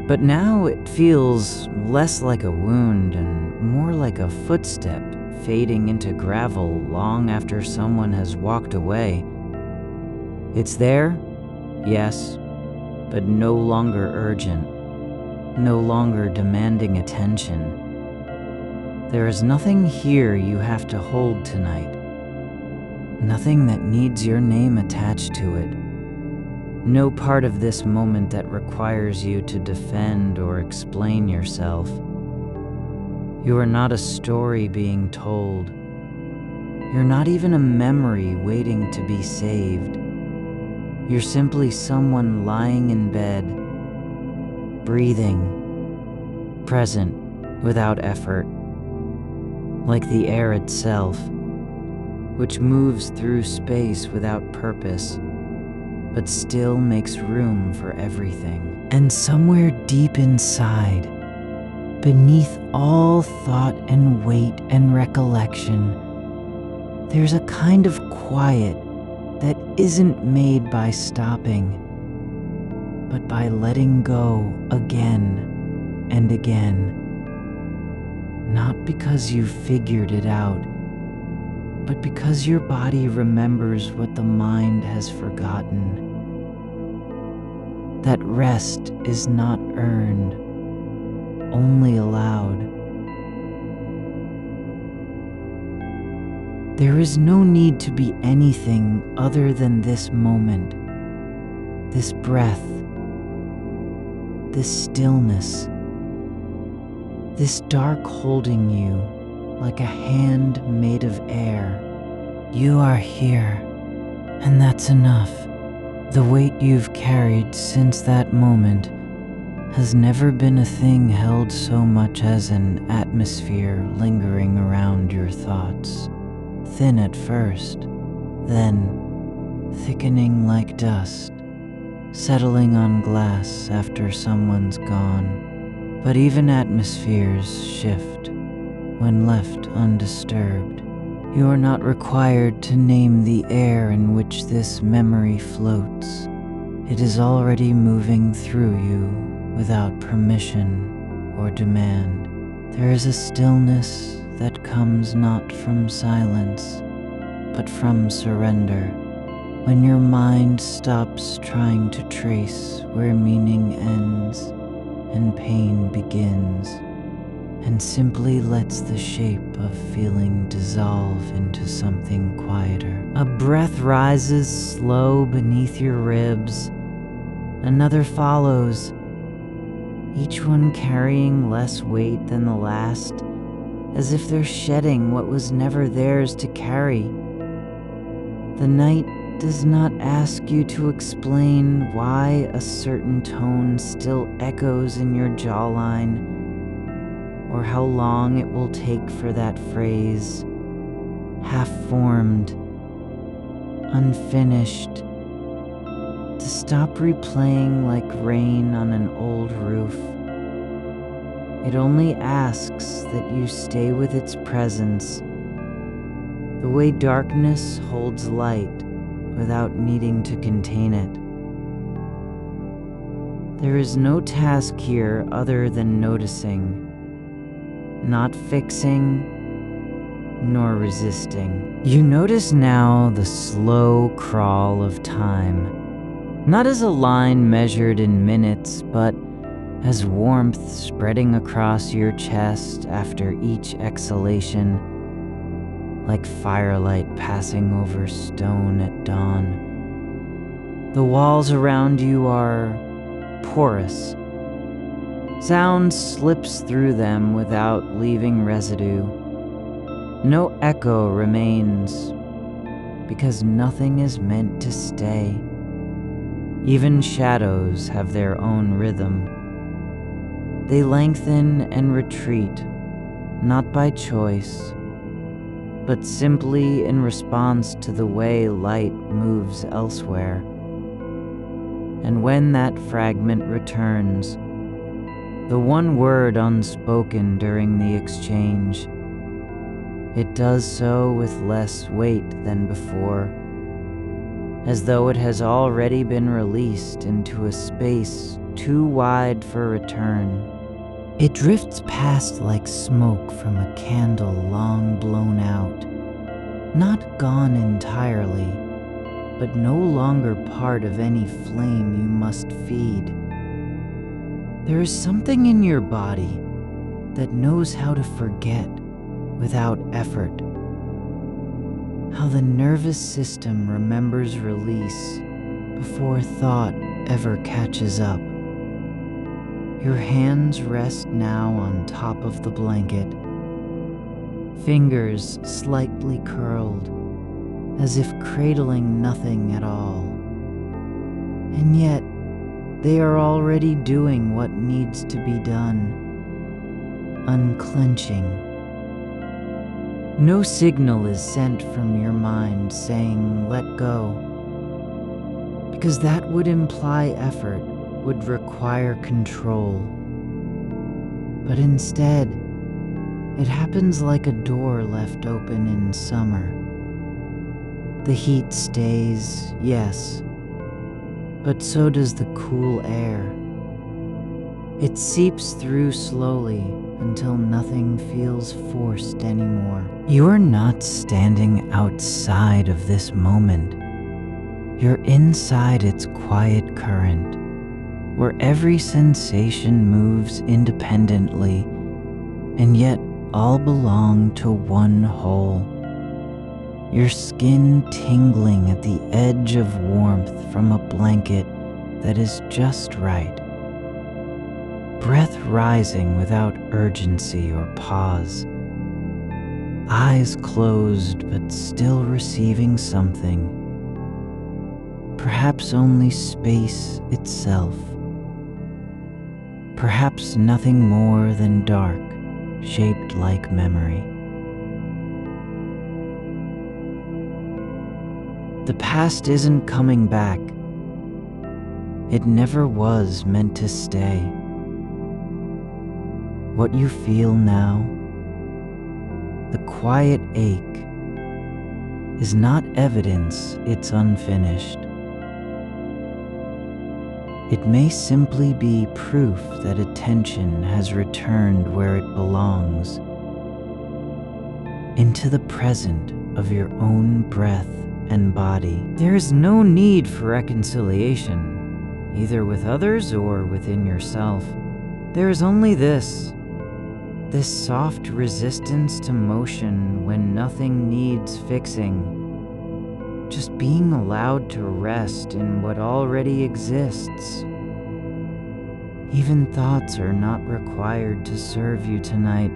but now it feels less like a wound and more like a footstep fading into gravel long after someone has walked away. It's there, yes, but no longer urgent, no longer demanding attention. There is nothing here you have to hold tonight, nothing that needs your name attached to it. No part of this moment that requires you to defend or explain yourself. You are not a story being told. You're not even a memory waiting to be saved. You're simply someone lying in bed, breathing, present without effort, like the air itself, which moves through space without purpose, but still makes room for everything. And somewhere deep inside, beneath all thought and weight and recollection, there's a kind of quiet that isn't made by stopping, but by letting go again and again. Not because you've figured it out, but because your body remembers what the mind has forgotten. That rest is not earned, only allowed. There is no need to be anything other than this moment, this breath, this stillness, this dark holding you like a hand made of air. You are here, and that's enough. The weight you've carried since that moment has never been a thing held so much as an atmosphere lingering around your thoughts, thin at first, then thickening like dust, settling on glass after someone's gone. But even atmospheres shift when left undisturbed. You are not required to name the air in which this memory floats. It is already moving through you without permission or demand. There is a stillness that comes not from silence, but from surrender. When your mind stops trying to trace where meaning ends and pain begins, and simply lets the shape of feeling dissolve into something quieter. A breath rises slow beneath your ribs. Another follows, each one carrying less weight than the last, as if they're shedding what was never theirs to carry. The night does not ask you to explain why a certain tone still echoes in your jawline, or how long it will take for that phrase, half-formed, unfinished, to stop replaying like rain on an old roof. It only asks that you stay with its presence, the way darkness holds light without needing to contain it. There is no task here other than noticing, not fixing, nor resisting. You notice now the slow crawl of time, not as a line measured in minutes, but as warmth spreading across your chest after each exhalation, like firelight passing over stone at dawn. The walls around you are porous. Sound slips through them without leaving residue. No echo remains, because nothing is meant to stay. Even shadows have their own rhythm. They lengthen and retreat, not by choice, but simply in response to the way light moves elsewhere. And when that fragment returns, the one word unspoken during the exchange, it does so with less weight than before, as though it has already been released into a space too wide for return. It drifts past like smoke from a candle long blown out, not gone entirely, but no longer part of any flame you must feed. There is something in your body that knows how to forget without effort. How the nervous system remembers release before thought ever catches up. Your hands rest now on top of the blanket, fingers slightly curled, as if cradling nothing at all. And yet, they are already doing what needs to be done, unclenching. No signal is sent from your mind saying, "Let go," because that would imply effort, would require control. But instead, it happens like a door left open in summer. The heat stays, yes, but so does the cool air. It seeps through slowly until nothing feels forced anymore. You are not standing outside of this moment. You're inside its quiet current, where every sensation moves independently, and yet all belong to one whole. Your skin tingling at the edge of warmth from a blanket that is just right. Breath rising without urgency or pause. Eyes closed but still receiving something. Perhaps only space itself. Perhaps nothing more than dark, shaped like memory. The past isn't coming back. It never was meant to stay. What you feel now, the quiet ache, is not evidence it's unfinished. It may simply be proof that attention has returned where it belongs, into the present of your own breath and body. There is no need for reconciliation, either with others or within yourself. There is only this soft resistance to motion when nothing needs fixing, just being allowed to rest in what already exists. Even thoughts are not required to serve you tonight.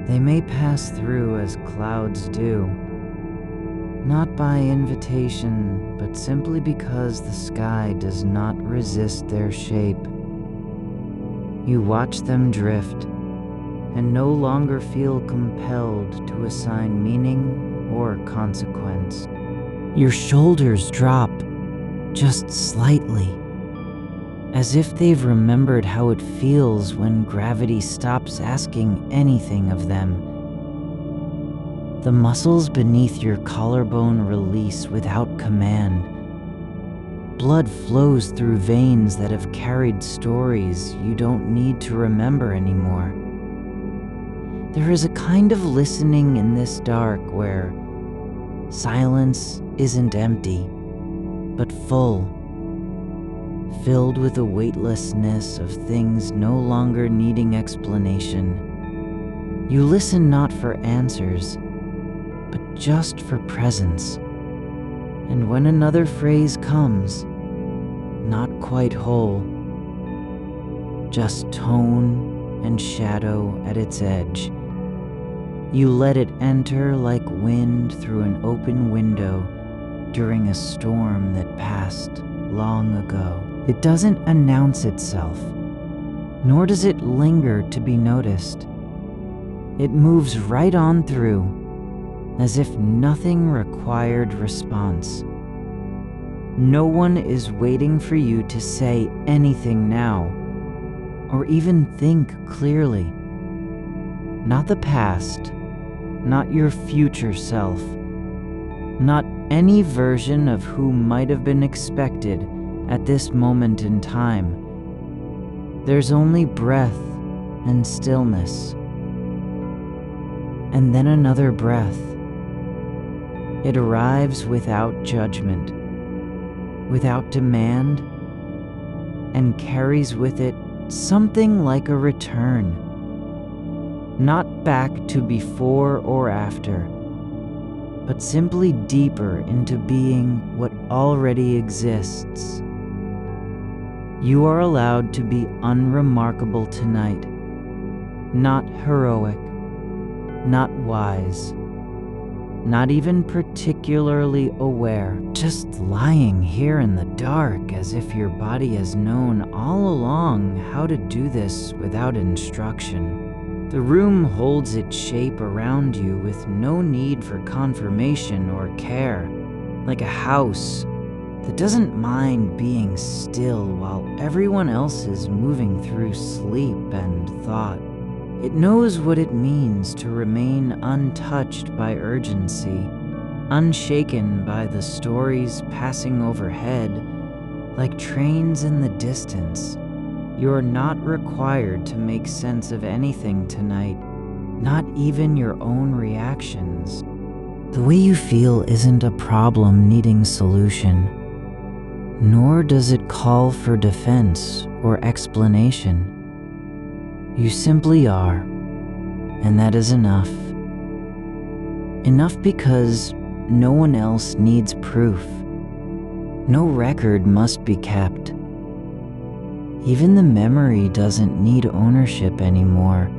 They may pass through as clouds do, not by invitation, but simply because the sky does not resist their shape. You watch them drift and no longer feel compelled to assign meaning or consequence. Your shoulders drop just slightly, as if they've remembered how it feels when gravity stops asking anything of them. The muscles beneath your collarbone release without command. Blood flows through veins that have carried stories you don't need to remember anymore. There is a kind of listening in this dark where silence isn't empty, but full, filled with a weightlessness of things no longer needing explanation. You listen not for answers, but just for presence. And when another phrase comes, not quite whole, just tone and shadow at its edge, you let it enter like wind through an open window during a storm that passed long ago. It doesn't announce itself, nor does it linger to be noticed. It moves right on through, as if nothing required response. No one is waiting for you to say anything now, or even think clearly. Not the past, not your future self, not any version of who might have been expected at this moment in time. There's only breath and stillness. And then another breath. It arrives without judgment, without demand, and carries with it something like a return. Not back to before or after, but simply deeper into being what already exists. You are allowed to be unremarkable tonight, not heroic, not wise, not even particularly aware, just lying here in the dark as if your body has known all along how to do this without instruction. The room holds its shape around you with no need for confirmation or care, like a house that doesn't mind being still while everyone else is moving through sleep and thought. It knows what it means to remain untouched by urgency, unshaken by the stories passing overhead like trains in the distance. You're not required to make sense of anything tonight, not even your own reactions. The way you feel isn't a problem needing solution, nor does it call for defense or explanation. You simply are, and that is enough. Enough because no one else needs proof. No record must be kept. Even the memory doesn't need ownership anymore.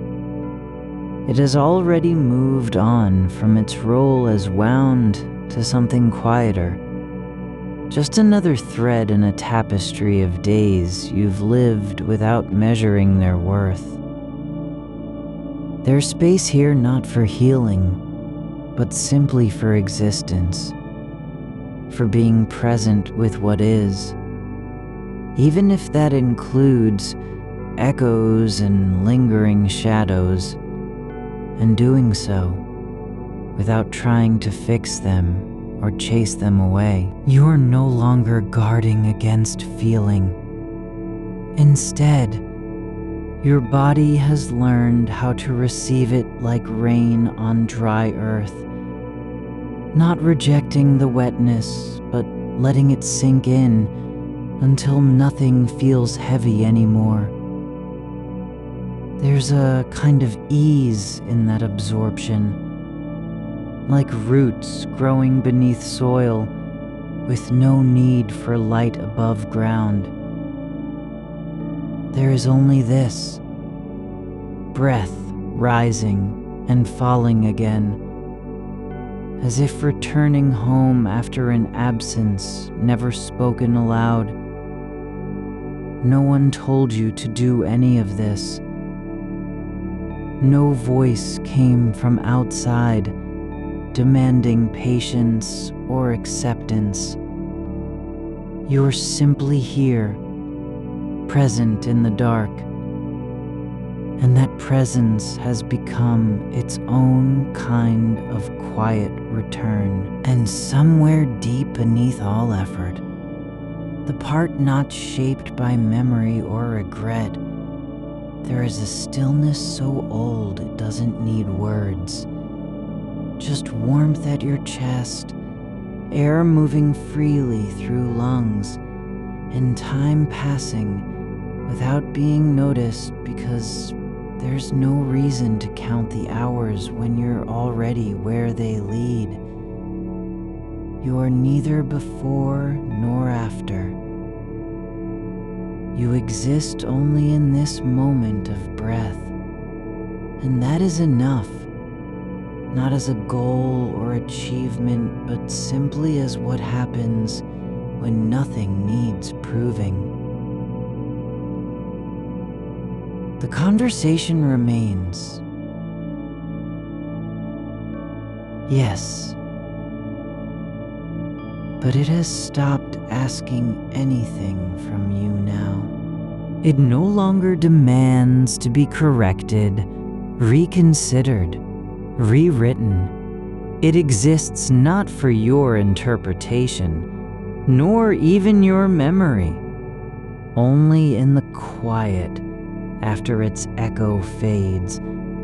It has already moved on from its role as wound to something quieter. Just another thread in a tapestry of days you've lived without measuring their worth. There's space here not for healing, but simply for existence, for being present with what is, even if that includes echoes and lingering shadows, and doing so without trying to fix them or chase them away. You're no longer guarding against feeling. Instead, your body has learned how to receive it like rain on dry earth, not rejecting the wetness, but letting it sink in until nothing feels heavy anymore. There's a kind of ease in that absorption, like roots growing beneath soil with no need for light above ground. There is only this, breath rising and falling again, as if returning home after an absence never spoken aloud. No one told you to do any of this. No voice came from outside demanding patience or acceptance. You're simply here, present in the dark, and that presence has become its own kind of quiet return. And somewhere deep beneath all effort, the part not shaped by memory or regret, there is a stillness so old it doesn't need words. Just warmth at your chest, air moving freely through lungs, and time passing without being noticed because there's no reason to count the hours when you're already where they lead. You are neither before nor after. You exist only in this moment of breath, and that is enough, not as a goal or achievement, but simply as what happens when nothing needs proving. The conversation remains. Yes, but it has stopped asking anything from you now. It no longer demands to be corrected, reconsidered, rewritten. It exists not for your interpretation, nor even your memory, only in the quiet after its echo fades,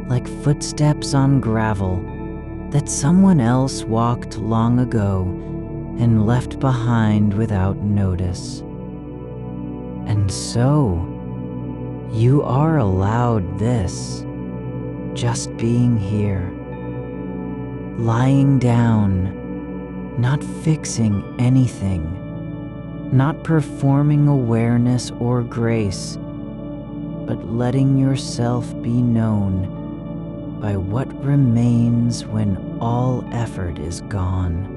like footsteps on gravel that someone else walked long ago and left behind without notice. And so, you are allowed this, just being here, lying down, not fixing anything, not performing awareness or grace, but letting yourself be known by what remains when all effort is gone.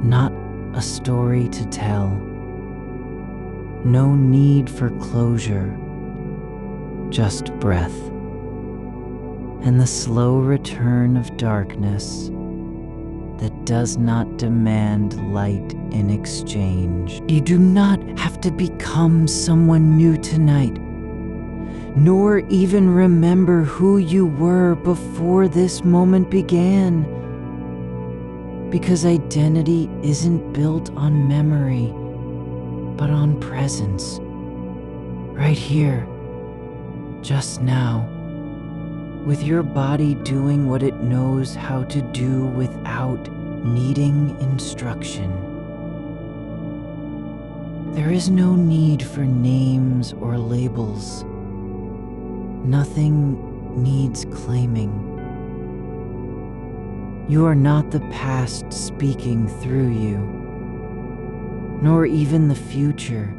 Not a story to tell, no need for closure, just breath, and the slow return of darkness that does not demand light in exchange. You do not have to become someone new tonight, nor even remember who you were before this moment began, because identity isn't built on memory, but on presence, right here, just now, with your body doing what it knows how to do without needing instruction. There is no need for names or labels. Nothing needs claiming. You are not the past speaking through you, nor even the future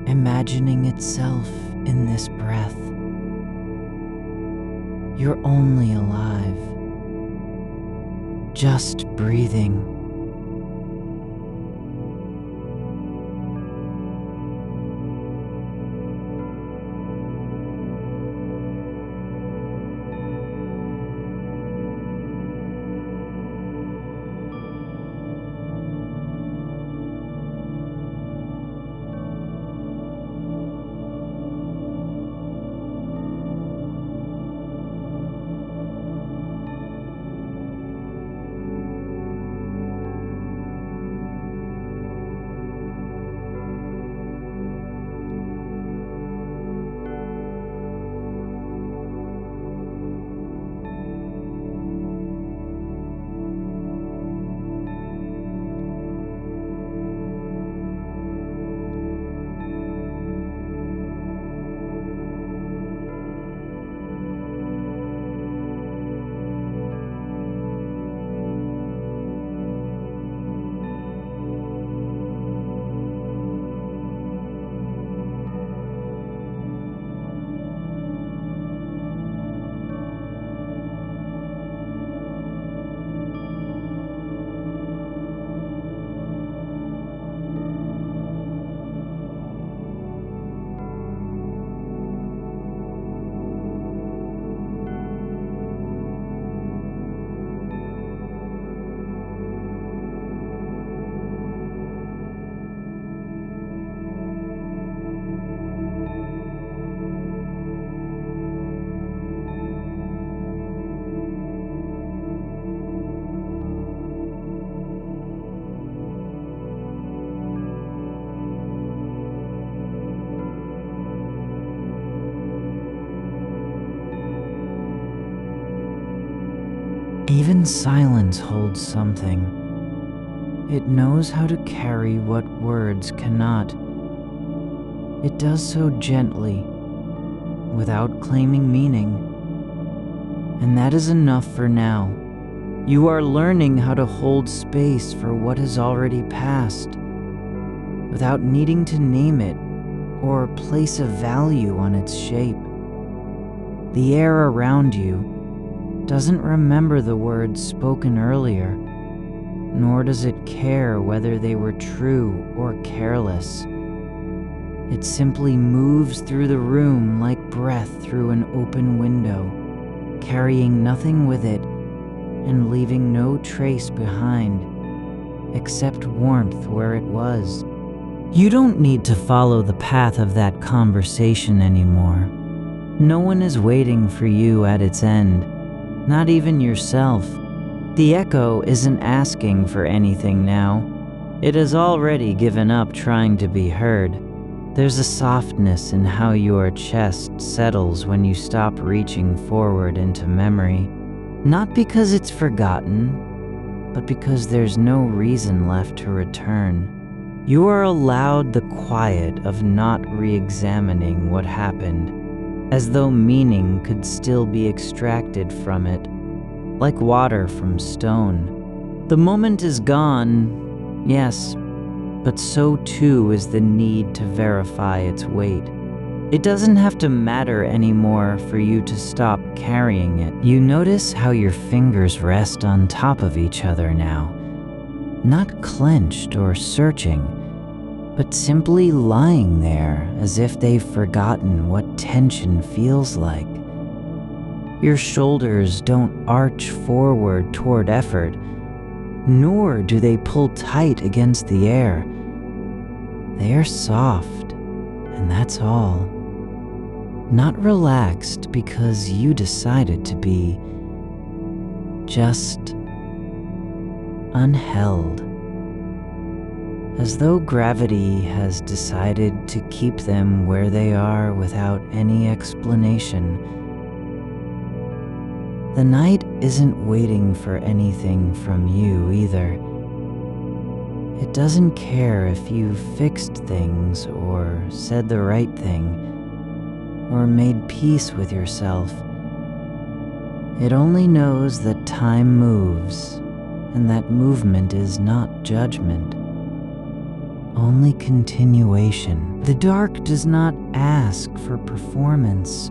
imagining itself in this breath. You're only alive, just breathing. Even silence holds something. It knows how to carry what words cannot. It does so gently, without claiming meaning. And that is enough for now. You are learning how to hold space for what has already passed, without needing to name it or place a value on its shape. The air around you doesn't remember the words spoken earlier, nor does it care whether they were true or careless. It simply moves through the room like breath through an open window, carrying nothing with it and leaving no trace behind, except warmth where it was. You don't need to follow the path of that conversation anymore. No one is waiting for you at its end, not even yourself. The echo isn't asking for anything now. It has already given up trying to be heard. There's a softness in how your chest settles when you stop reaching forward into memory. Not because it's forgotten, but because there's no reason left to return. You are allowed the quiet of not re-examining what happened, as though meaning could still be extracted from it, like water from stone. The moment is gone, yes, but so too is the need to verify its weight. It doesn't have to matter anymore for you to stop carrying it. You notice how your fingers rest on top of each other now, not clenched or searching, but simply lying there as if they've forgotten what tension feels like. Your shoulders don't arch forward toward effort, nor do they pull tight against the air. They are soft, and that's all. Not relaxed because you decided to be, just unheld. As though gravity has decided to keep them where they are without any explanation. The night isn't waiting for anything from you either. It doesn't care if you fixed things or said the right thing or made peace with yourself. It only knows that time moves and that movement is not judgment, only continuation. The dark does not ask for performance.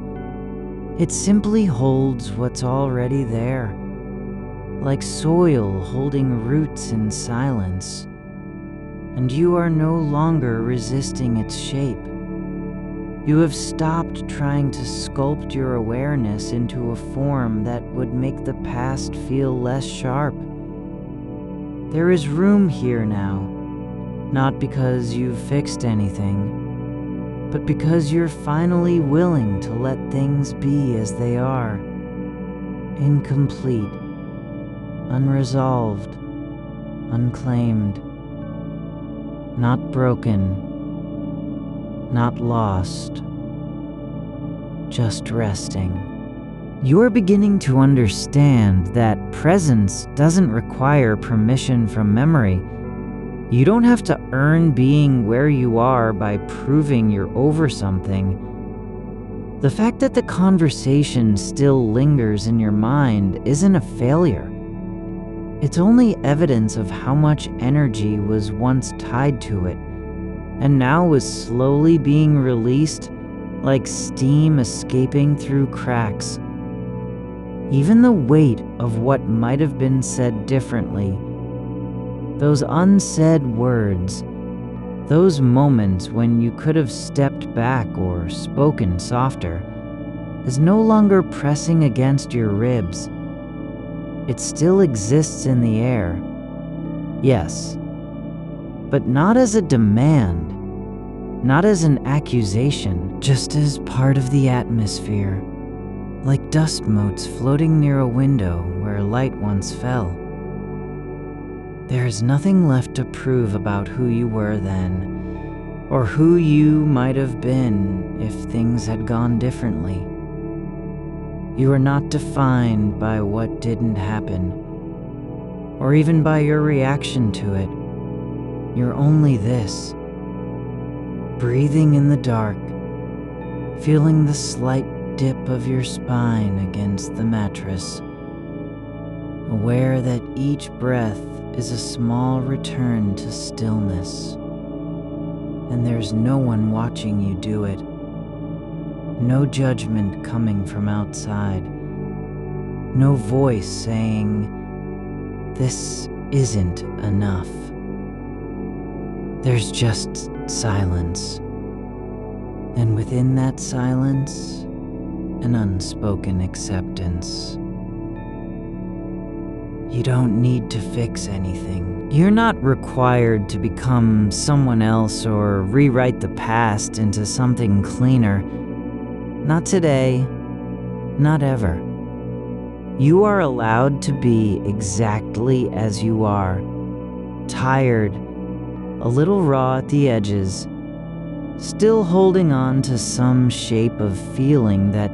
It simply holds what's already there, like soil holding roots in silence, and you are no longer resisting its shape. You have stopped trying to sculpt your awareness into a form that would make the past feel less sharp. There is room here now, not because you've fixed anything, but because you're finally willing to let things be as they are, incomplete, unresolved, unclaimed, not broken, not lost, just resting. You're beginning to understand that presence doesn't require permission from memory. You don't have to earn being where you are by proving you're over something. The fact that the conversation still lingers in your mind isn't a failure. It's only evidence of how much energy was once tied to it, and now was slowly being released like steam escaping through cracks. Even the weight of what might have been said differently, those unsaid words, those moments when you could have stepped back or spoken softer, is no longer pressing against your ribs. It still exists in the air, yes, but not as a demand, not as an accusation, just as part of the atmosphere, like dust motes floating near a window where light once fell. There is nothing left to prove about who you were then, or who you might have been if things had gone differently. You are not defined by what didn't happen. or even by your reaction to it. You're only this, breathing in the dark, feeling the slight dip of your spine against the mattress, aware that each breath is a small return to stillness, and there's no one watching you do it. No judgment coming from outside. No voice saying, "This isn't enough." There's just silence. And within that silence, an unspoken acceptance. You don't need to fix anything. You're not required to become someone else or rewrite the past into something cleaner. Not today, not ever. You are allowed to be exactly as you are, tired, a little raw at the edges, still holding on to some shape of feeling that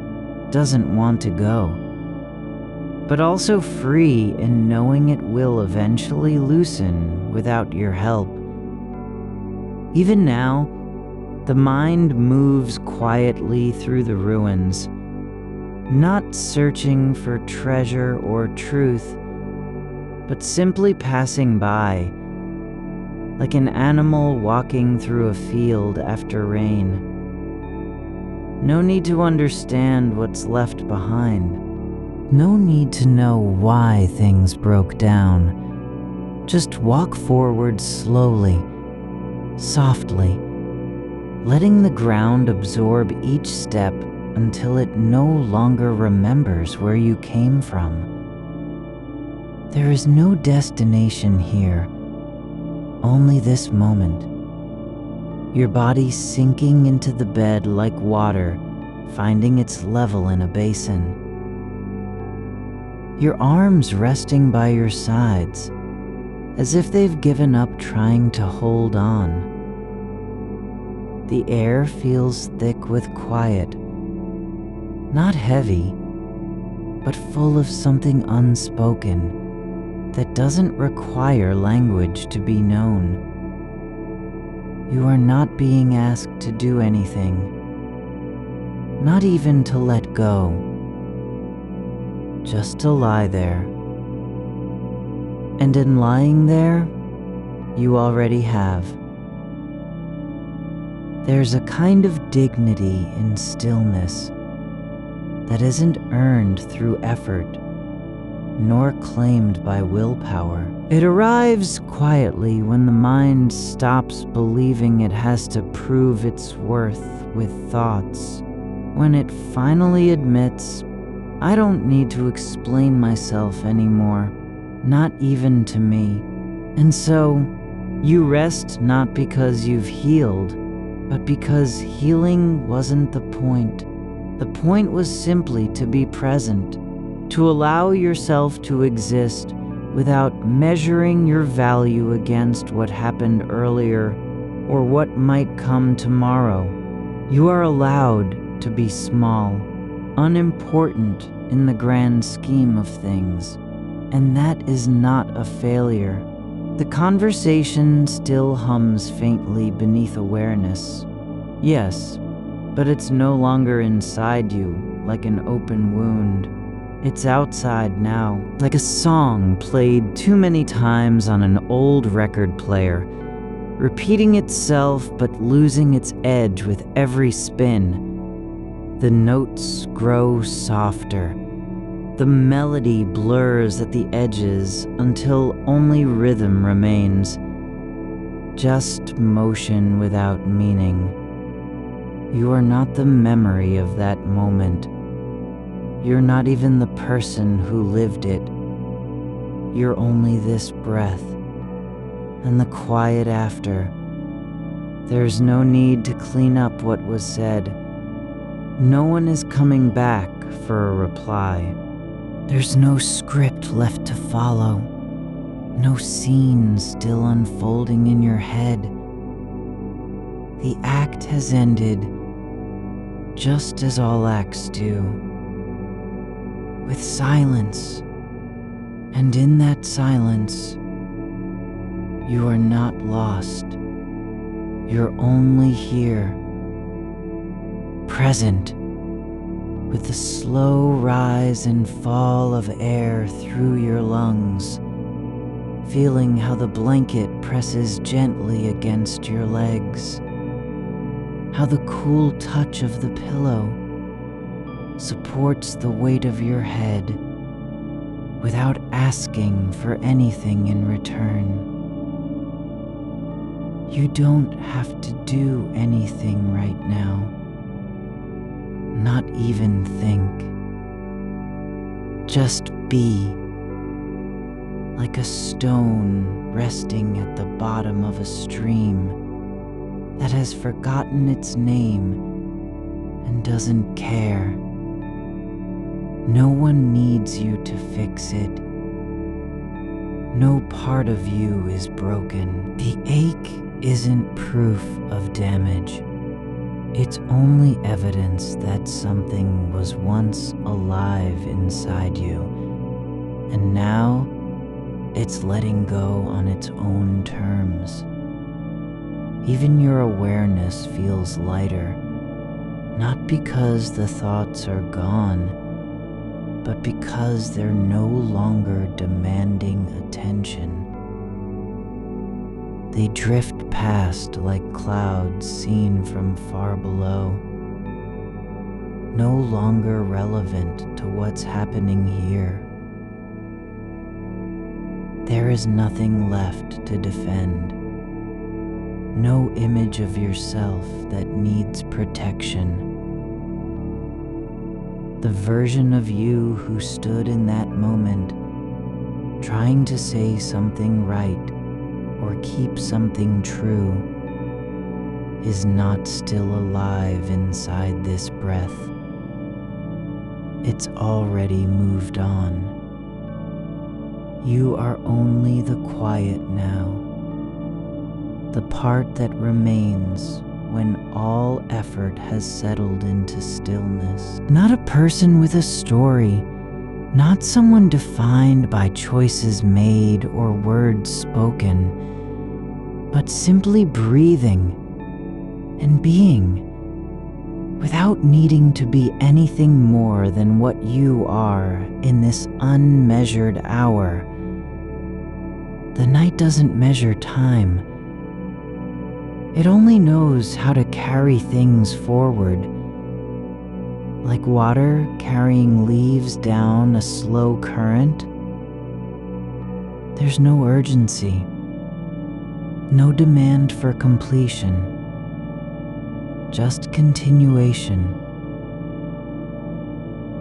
doesn't want to go, but also free in knowing it will eventually loosen without your help. Even now, the mind moves quietly through the ruins, not searching for treasure or truth, but simply passing by, like an animal walking through a field after rain. No need to understand what's left behind. No need to know why things broke down. Just walk forward slowly, softly, letting the ground absorb each step until it no longer remembers where you came from. There is no destination here, only this moment. Your body sinking into the bed like water, finding its level in a basin. Your arms resting by your sides, as if they've given up trying to hold on. The air feels thick with quiet, not heavy, but full of something unspoken that doesn't require language to be known. You are not being asked to do anything, not even to let go, just to lie there. And in lying there, you already have. There's a kind of dignity in stillness that isn't earned through effort, nor claimed by willpower. It arrives quietly when the mind stops believing it has to prove its worth with thoughts, when it finally admits, "I don't need to explain myself anymore, not even to me." And so, you rest not because you've healed, but because healing wasn't the point. The point was simply to be present, to allow yourself to exist without measuring your value against what happened earlier or what might come tomorrow. You are allowed to be small, unimportant in the grand scheme of things, and that is not a failure. The conversation still hums faintly beneath awareness. Yes, but it's no longer inside you like an open wound. It's outside now, like a song played too many times on an old record player, repeating itself but losing its edge with every spin. The notes grow softer. The melody blurs at the edges until only rhythm remains, just motion without meaning. You are not the memory of that moment. You're not even the person who lived it. You're only this breath, and the quiet after. There's no need to clean up what was said. No one is coming back for a reply. There's no script left to follow, no scene still unfolding in your head. The act has ended, just as all acts do. With silence, And in that silence, you are not lost. You're only here, present, with the slow rise and fall of air through your lungs, feeling how the blanket presses gently against your legs, how the cool touch of the pillow supports the weight of your head without asking for anything in return. You don't have to do anything right now, not even think. Just be, like a stone resting at the bottom of a stream that has forgotten its name and doesn't care. No one needs you to fix it. No part of you is broken. The ache isn't proof of damage. It's only evidence that something was once alive inside you, and now it's letting go on its own terms. Even your awareness feels lighter, not because the thoughts are gone, but because they're no longer demanding attention. They drift past like clouds seen from far below, no longer relevant to what's happening here. There is nothing left to defend, no image of yourself that needs protection. The version of you who stood in that moment, trying to say something right or keep something true, is not still alive inside this breath. It's already moved on. You are only the quiet now, the part that remains when all effort has settled into stillness. Not a person with a story, not someone defined by choices made or words spoken, but simply breathing and being, without needing to be anything more than what you are in this unmeasured hour. The night doesn't measure time. It only knows how to carry things forward, like water carrying leaves down a slow current. There's no urgency, no demand for completion, just continuation.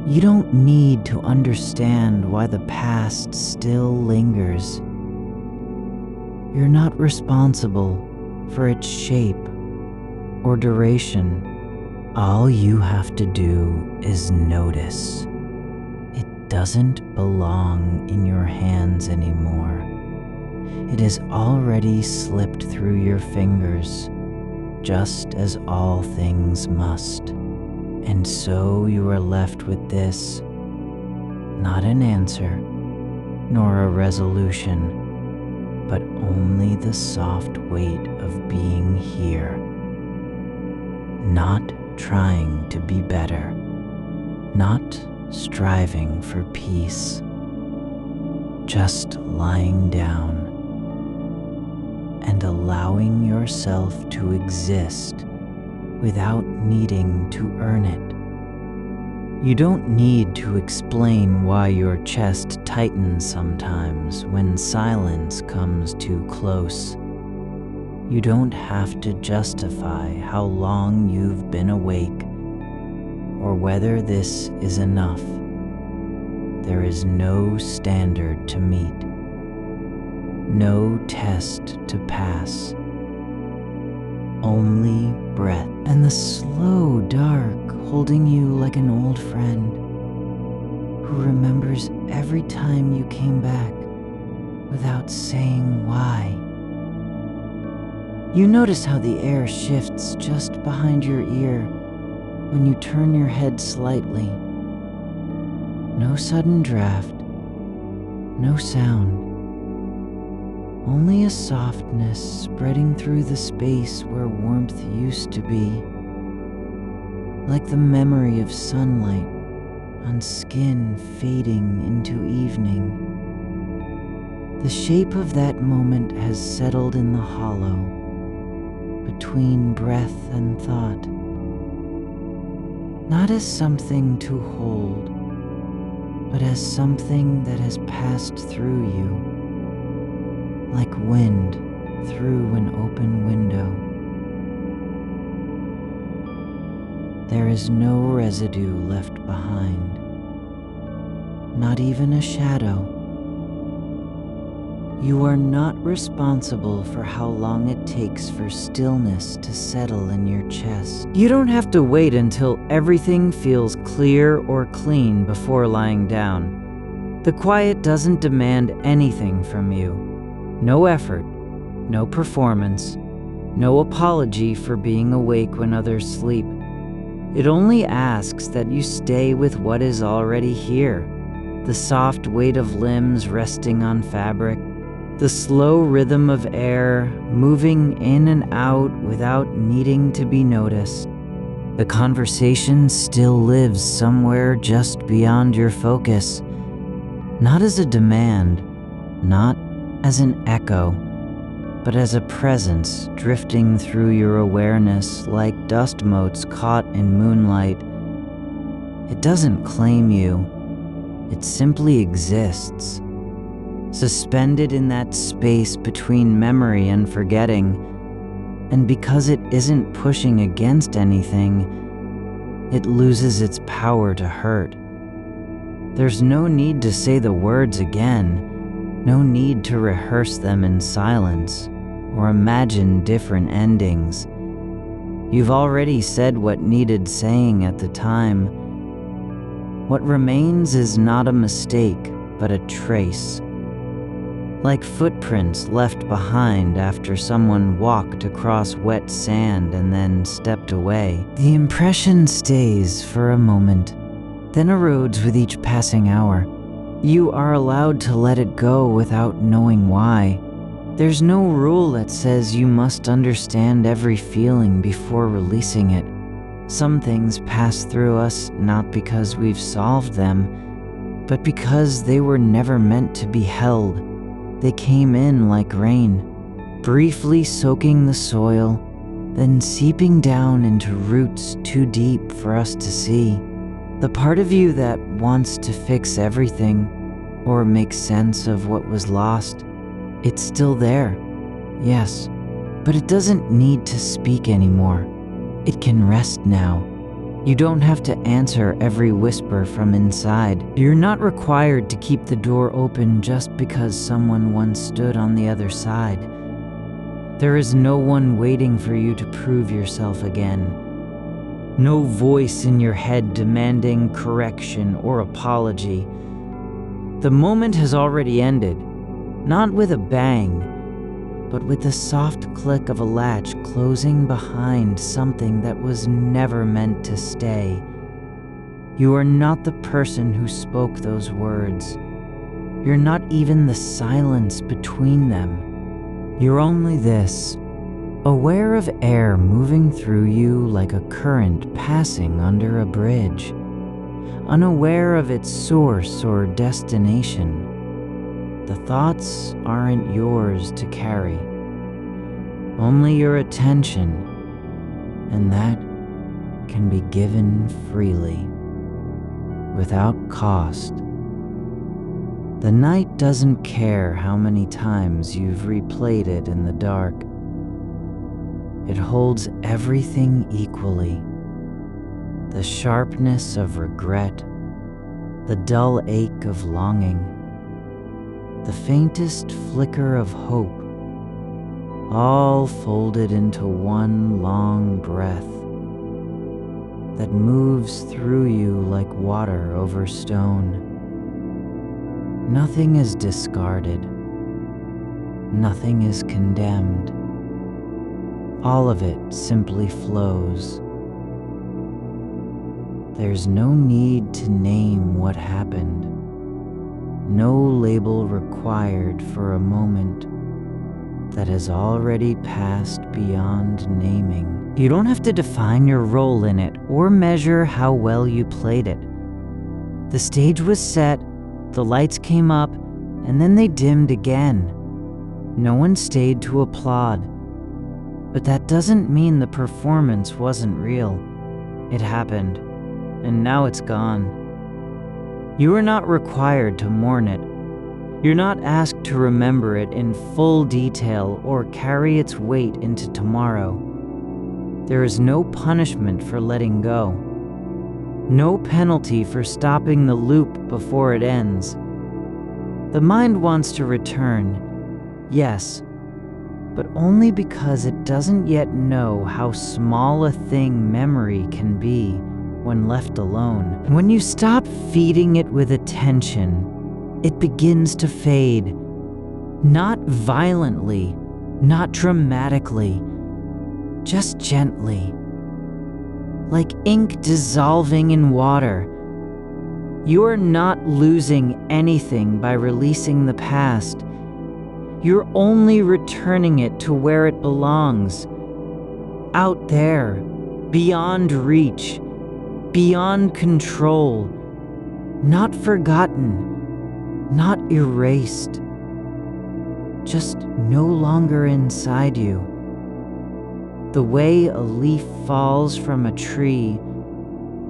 You don't need to understand why the past still lingers. You're not responsible for its shape or duration. All you have to do is notice. It doesn't belong in your hands anymore. It has already slipped through your fingers, just as all things must. And so you are left with this, not an answer, nor a resolution, but only the soft weight of being here. Not trying to be better, not striving for peace, just lying down and allowing yourself to exist without needing to earn it. You don't need to explain why your chest tightens sometimes when silence comes too close. You don't have to justify how long you've been awake or whether this is enough. There is no standard to meet, no test to pass, only breath and the slow dark holding you like an old friend who remembers every time you came back without saying why. You notice how the air shifts just behind your ear when you turn your head slightly. No sudden draft, No sound, only a softness spreading through the space where warmth used to be, like the memory of sunlight on skin fading into evening. The shape of that moment has settled in the hollow, between breath and thought, not as something to hold, but as something that has passed through you, like wind through an open window. There is no residue left behind, not even a shadow. You are not responsible for how long it takes for stillness to settle in your chest. You don't have to wait until everything feels clear or clean before lying down. The quiet doesn't demand anything from you. No effort, no performance, no apology for being awake when others sleep. It only asks that you stay with what is already here. The soft weight of limbs resting on fabric, the slow rhythm of air moving in and out without needing to be noticed. The conversation still lives somewhere just beyond your focus, not as a demand, not as an echo, but as a presence drifting through your awareness like dust motes caught in moonlight. It doesn't claim you, it simply exists, suspended in that space between memory and forgetting. And because it isn't pushing against anything, it loses its power to hurt. There's no need to say the words again, no need to rehearse them in silence or imagine different endings. You've already said what needed saying at the time. What remains is not a mistake, but a trace. Like footprints left behind after someone walked across wet sand and then stepped away. The impression stays for a moment, then erodes with each passing hour. You are allowed to let it go without knowing why. There's no rule that says you must understand every feeling before releasing it. Some things pass through us not because we've solved them, but because they were never meant to be held. They came in like rain, briefly soaking the soil, then seeping down into roots too deep for us to see. The part of you that wants to fix everything or make sense of what was lost, it's still there, yes, but it doesn't need to speak anymore. It can rest now. You don't have to answer every whisper from inside. You're not required to keep the door open just because someone once stood on the other side. There is no one waiting for you to prove yourself again. No voice in your head demanding correction or apology. The moment has already ended, not with a bang, but with the soft click of a latch closing behind something that was never meant to stay. You are not the person who spoke those words. You're not even the silence between them. You're only this, aware of air moving through you like a current passing under a bridge, unaware of its source or destination. The thoughts aren't yours to carry, only your attention, and that can be given freely, without cost. The night doesn't care how many times you've replayed it in the dark. It holds everything equally. The sharpness of regret, the dull ache of longing, the faintest flicker of hope, all folded into one long breath that moves through you like water over stone. Nothing is discarded. Nothing is condemned. All of it simply flows. There's no need to name what happened. no label required for a moment that has already passed beyond naming. You don't have to define your role in it or measure how well you played it. The stage was set, the lights came up, and then they dimmed again. No one stayed to applaud. But that doesn't mean the performance wasn't real. It happened, and now it's gone. You are not required to mourn it. You're not asked to remember it in full detail or carry its weight into tomorrow. There is no punishment for letting go. No penalty for stopping the loop before it ends. The mind wants to return, yes, but only because it doesn't yet know how small a thing memory can be when left alone. When you stop feeding it with attention, it begins to fade. Not violently, not dramatically, just gently. Like ink dissolving in water. You are not losing anything by releasing the past. You're only returning it to where it belongs. Out there, beyond reach, beyond control. Not forgotten. Not erased, just no longer inside you. The way a leaf falls from a tree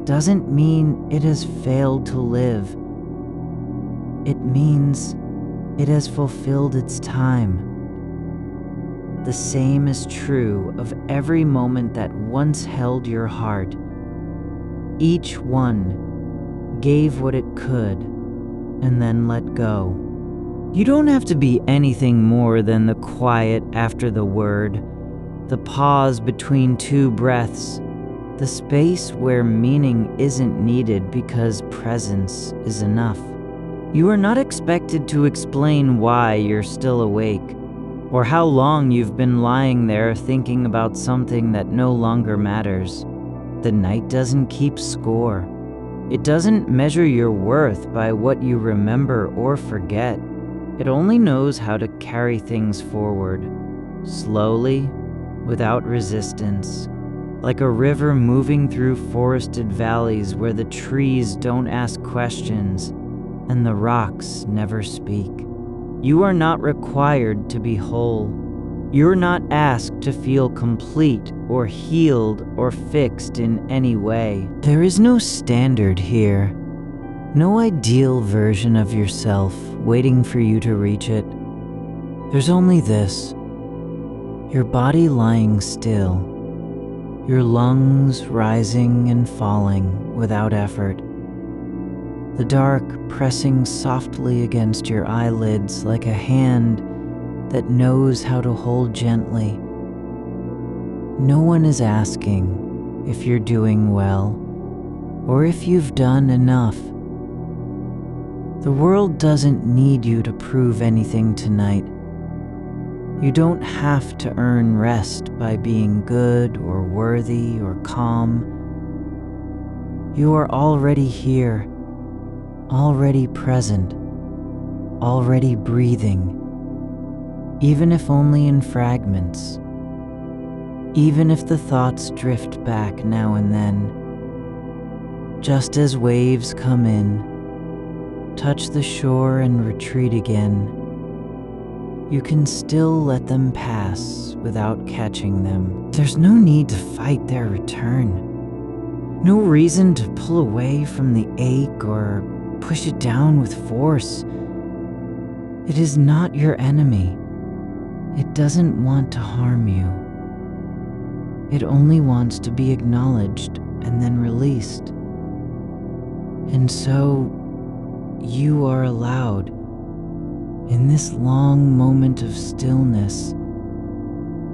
doesn't mean it has failed to live. It means it has fulfilled its time. The same is true of every moment that once held your heart. Each one gave what it could and then let go. You don't have to be anything more than the quiet after the word, the pause between two breaths, the space where meaning isn't needed because presence is enough. You are not expected to explain why you're still awake, or how long you've been lying there thinking about something that no longer matters. The night doesn't keep score. It doesn't measure your worth by what you remember or forget. It only knows how to carry things forward, slowly, without resistance, like a river moving through forested valleys where the trees don't ask questions and the rocks never speak. You are not required to be whole. You're not asked to feel complete or healed or fixed in any way. There is no standard here, no ideal version of yourself waiting for you to reach it. There's only this: your body lying still, your lungs rising and falling without effort, the dark pressing softly against your eyelids like a hand that knows how to hold gently. No one is asking if you're doing well or if you've done enough. The world doesn't need you to prove anything tonight. You don't have to earn rest by being good or worthy or calm. You are already here, already present, already breathing. Even if only in fragments, even if the thoughts drift back now and then, just as waves come in, touch the shore and retreat again, you can still let them pass without catching them. There's no need to fight their return, no reason to pull away from the ache or push it down with force. It is not your enemy. It doesn't want to harm you. It only wants to be acknowledged and then released. And so, you are allowed, in this long moment of stillness,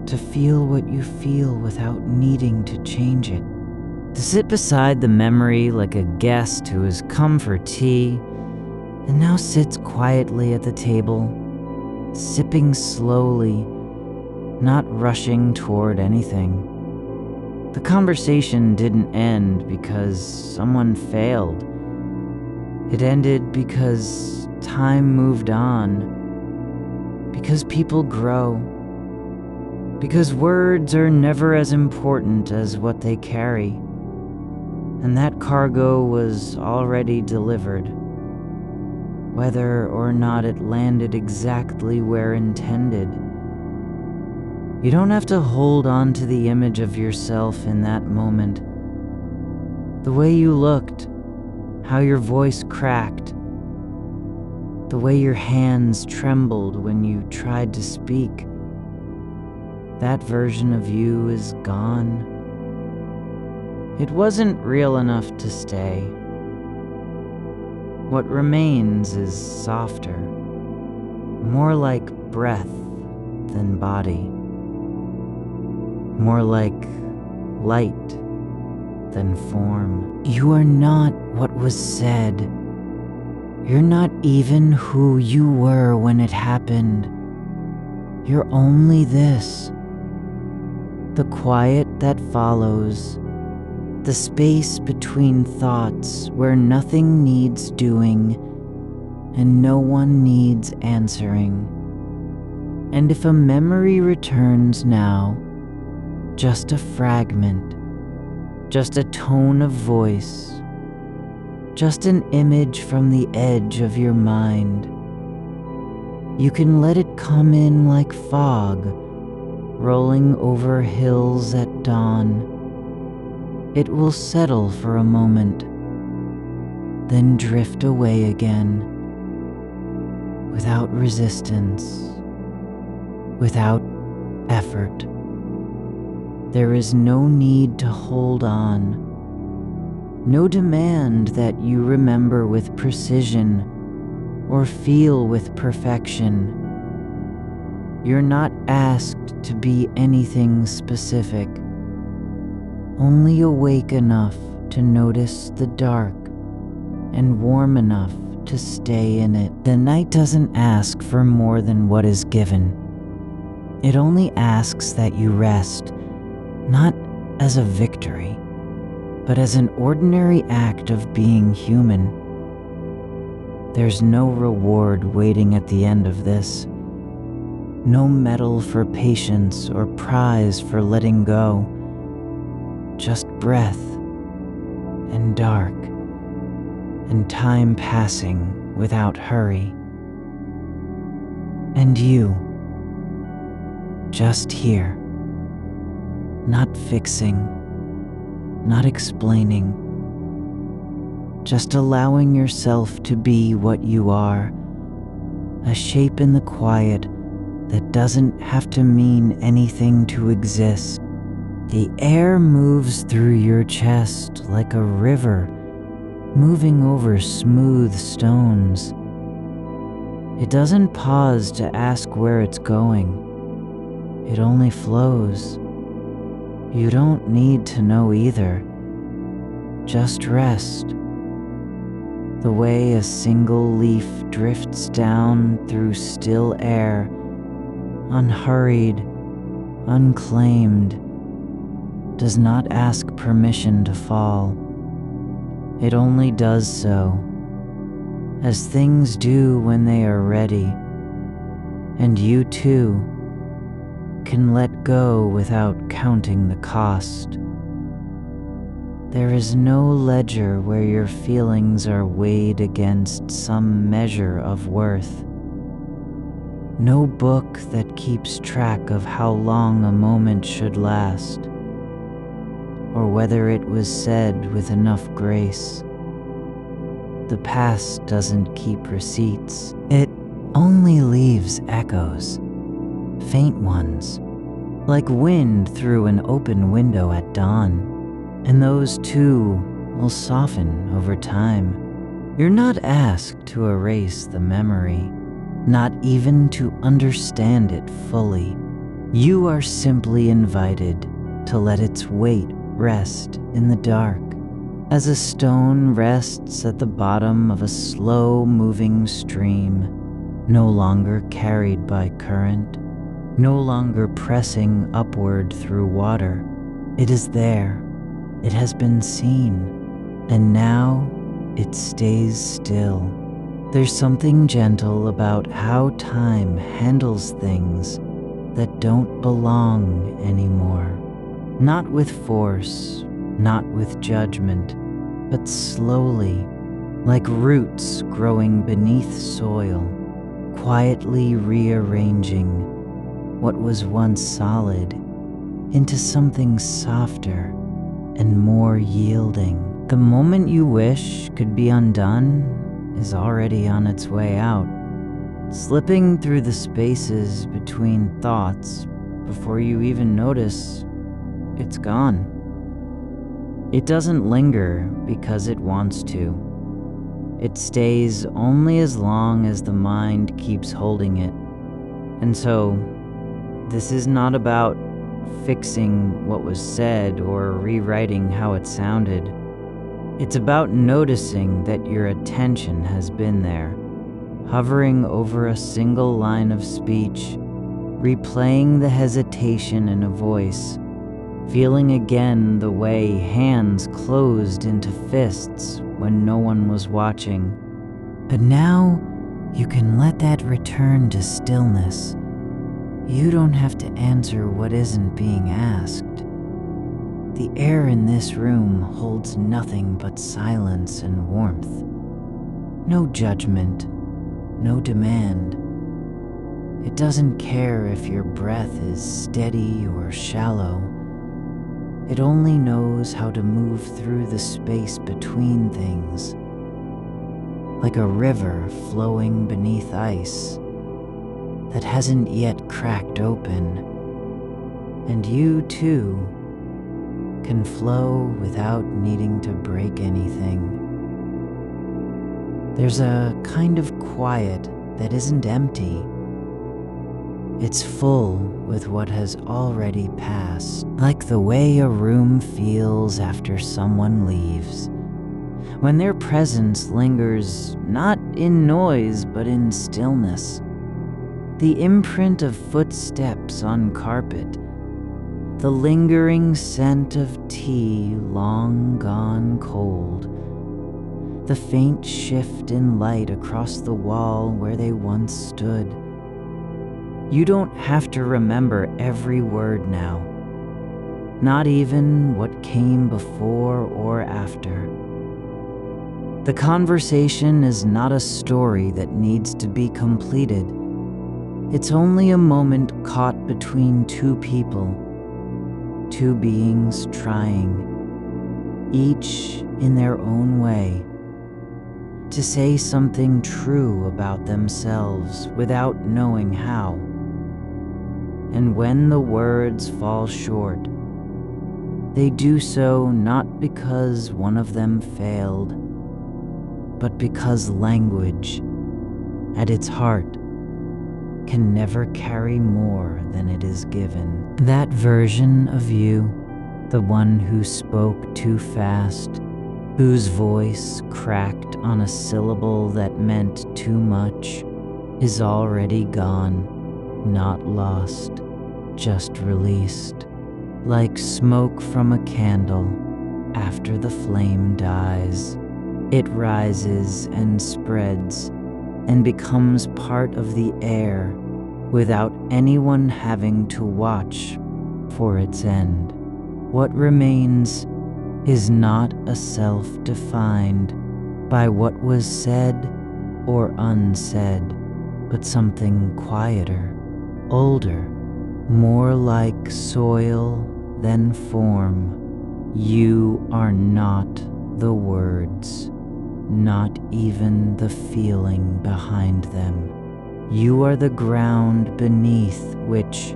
to feel what you feel without needing to change it. To sit beside the memory like a guest who has come for tea and now sits quietly at the table, sipping slowly, not rushing toward anything. The conversation didn't end because someone failed. It ended because time moved on, because people grow, because words are never as important as what they carry, and that cargo was already delivered, whether or not it landed exactly where intended. You don't have to hold on to the image of yourself in that moment. The way you looked, how your voice cracked, the way your hands trembled when you tried to speak, that version of you is gone. It wasn't real enough to stay. What remains is softer, more like breath than body, more like light than form. You are not what was said. You're not even who you were when it happened. You're only this. The quiet that follows, the space between thoughts where nothing needs doing and no one needs answering. And if a memory returns now, just a fragment, just a tone of voice, just an image from the edge of your mind, you can let it come in like fog, rolling over hills at dawn. It will settle for a moment, then drift away again, without resistance, without effort. There is no need to hold on, no demand that you remember with precision or feel with perfection. You're not asked to be anything specific, only awake enough to notice the dark and warm enough to stay in it. The night doesn't ask for more than what is given. It only asks that you rest, not as a victory, but as an ordinary act of being human. There's no reward waiting at the end of this. No medal for patience or prize for letting go. Just breath and dark and time passing without hurry. And you, just here, not fixing, not explaining, just allowing yourself to be what you are, a shape in the quiet that doesn't have to mean anything to exist. The air moves through your chest like a river moving over smooth stones. It doesn't pause to ask where it's going. It only flows. You don't need to know either. Just rest. The way a single leaf drifts down through still air, unhurried, unclaimed, does not ask permission to fall. It only does so, as things do when they are ready, and you too can let go without counting the cost. There is no ledger where your feelings are weighed against some measure of worth. No book that keeps track of how long a moment should last, or whether it was said with enough grace. The past doesn't keep receipts. It only leaves echoes, faint ones, like wind through an open window at dawn. And those too will soften over time. You're not asked to erase the memory, not even to understand it fully. You are simply invited to let its weight rest in the dark, as a stone rests at the bottom of a slow-moving stream, no longer carried by current, no longer pressing upward through water. It is there. It has been seen, and now it stays still, There's something gentle about how time handles things that don't belong anymore. Not with force, not with judgment, but slowly, like roots growing beneath soil, quietly rearranging what was once solid into something softer and more yielding. The moment you wish could be undone is already on its way out, slipping through the spaces between thoughts before you even notice it's gone. It doesn't linger because it wants to. It stays only as long as the mind keeps holding it. And so, this is not about fixing what was said or rewriting how it sounded. It's about noticing that your attention has been there, hovering over a single line of speech, replaying the hesitation in a voice, feeling again the way hands closed into fists when no one was watching. But now you can let that return to stillness. You don't have to answer what isn't being asked. The air in this room holds nothing but silence and warmth. No judgment, no demand. It doesn't care if your breath is steady or shallow. It only knows how to move through the space between things, like a river flowing beneath ice that hasn't yet cracked open. And you, too, can flow without needing to break anything. There's a kind of quiet that isn't empty. It's full with what has already passed, like the way a room feels after someone leaves, when their presence lingers not in noise but in stillness. The imprint of footsteps on carpet, the lingering scent of tea long gone cold, the faint shift in light across the wall where they once stood. You don't have to remember every word now, not even what came before or after. The conversation is not a story that needs to be completed. It's only a moment caught between two people, two beings trying, each in their own way, to say something true about themselves without knowing how. And when the words fall short, they do so not because one of them failed, but because language, at its heart, can never carry more than it is given. That version of you, the one who spoke too fast, whose voice cracked on a syllable that meant too much, is already gone. Not lost, just released, like smoke from a candle after the flame dies. It rises and spreads and becomes part of the air without anyone having to watch for its end. What remains is not a self defined by what was said or unsaid, but something quieter, older, more like soil than form. You are not the words, not even the feeling behind them. You are the ground beneath which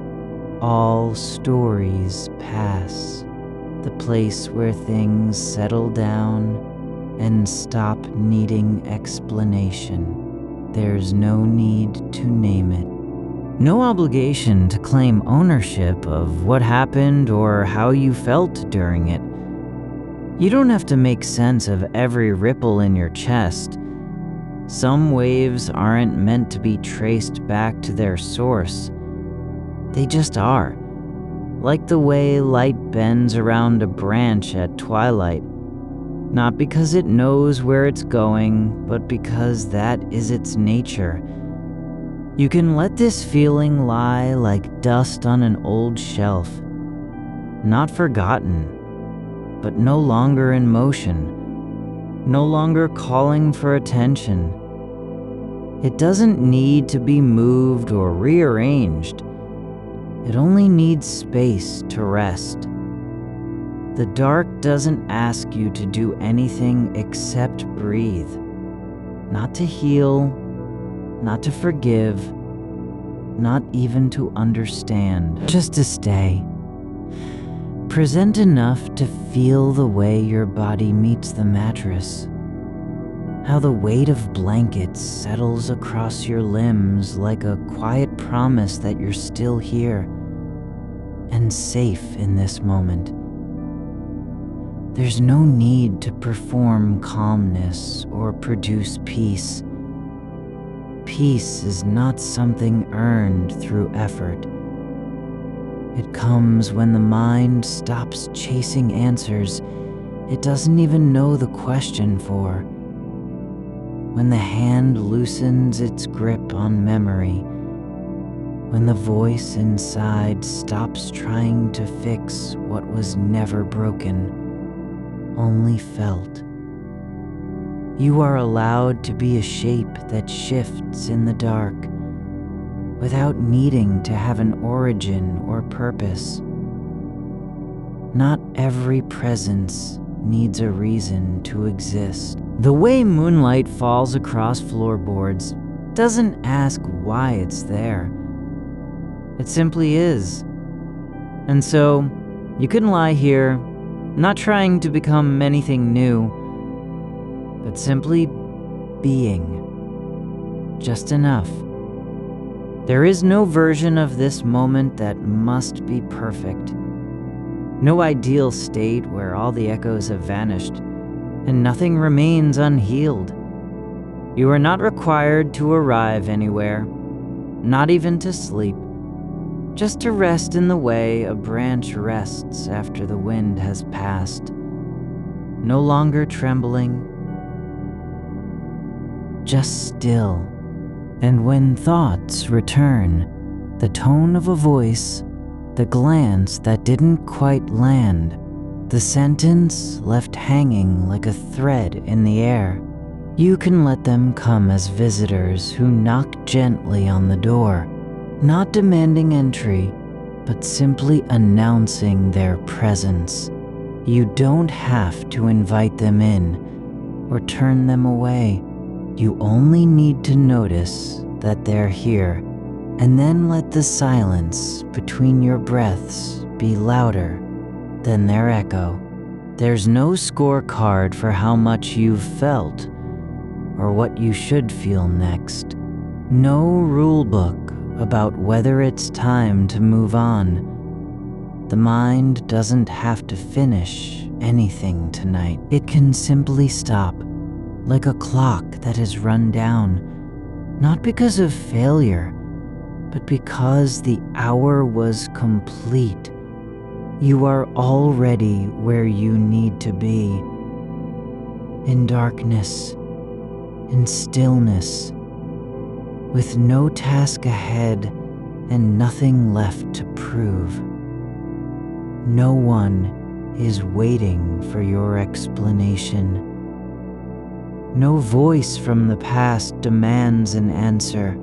all stories pass, the place where things settle down and stop needing explanation. There's no need to name it. No obligation to claim ownership of what happened or how you felt during it. You don't have to make sense of every ripple in your chest. Some waves aren't meant to be traced back to their source. They just are. Like the way light bends around a branch at twilight. not because it knows where it's going, but because that is its nature. You can let this feeling lie like dust on an old shelf, not forgotten, but no longer in motion, no longer calling for attention. It doesn't need to be moved or rearranged. It only needs space to rest. The dark doesn't ask you to do anything except breathe, not to heal, not to forgive, not even to understand, just to stay. Present enough to feel the way your body meets the mattress, how the weight of blankets settles across your limbs like a quiet promise that you're still here and safe in this moment. There's no need to perform calmness or produce peace. Peace is not something earned through effort. It comes when the mind stops chasing answers it doesn't even know the question for. When the hand loosens its grip on memory. When the voice inside stops trying to fix what was never broken, only felt. You are allowed to be a shape that shifts in the dark without needing to have an origin or purpose. Not every presence needs a reason to exist. The way moonlight falls across floorboards doesn't ask why it's there. It simply is. And so, you can lie here, not trying to become anything new, but simply being. Just enough. There is no version of this moment that must be perfect. No ideal state where all the echoes have vanished and nothing remains unhealed. You are not required to arrive anywhere, not even to sleep, just to rest in the way a branch rests after the wind has passed. No longer trembling, just still. And when thoughts return, the tone of a voice, the glance that didn't quite land, the sentence left hanging like a thread in the air, you can let them come as visitors who knock gently on the door, not demanding entry, but simply announcing their presence. You don't have to invite them in or turn them away. You only need to notice that they're here, and then let the silence between your breaths be louder than their echo. There's no scorecard for how much you've felt or what you should feel next. No rule book about whether it's time to move on. The mind doesn't have to finish anything tonight. It can simply stop, like a clock that has run down, not because of failure, but because the hour was complete. You are already where you need to be. In darkness, in stillness, with no task ahead and nothing left to prove. No one is waiting for your explanation. No voice from the past demands an answer.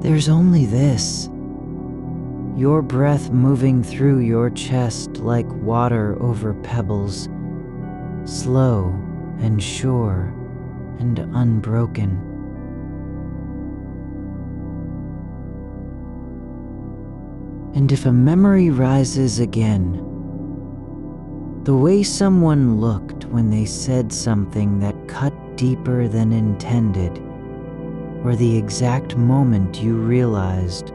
There's only this. Your breath moving through your chest like water over pebbles, slow and sure and unbroken. And if a memory rises again, the way someone looked when they said something that cut deeper than intended, or the exact moment you realized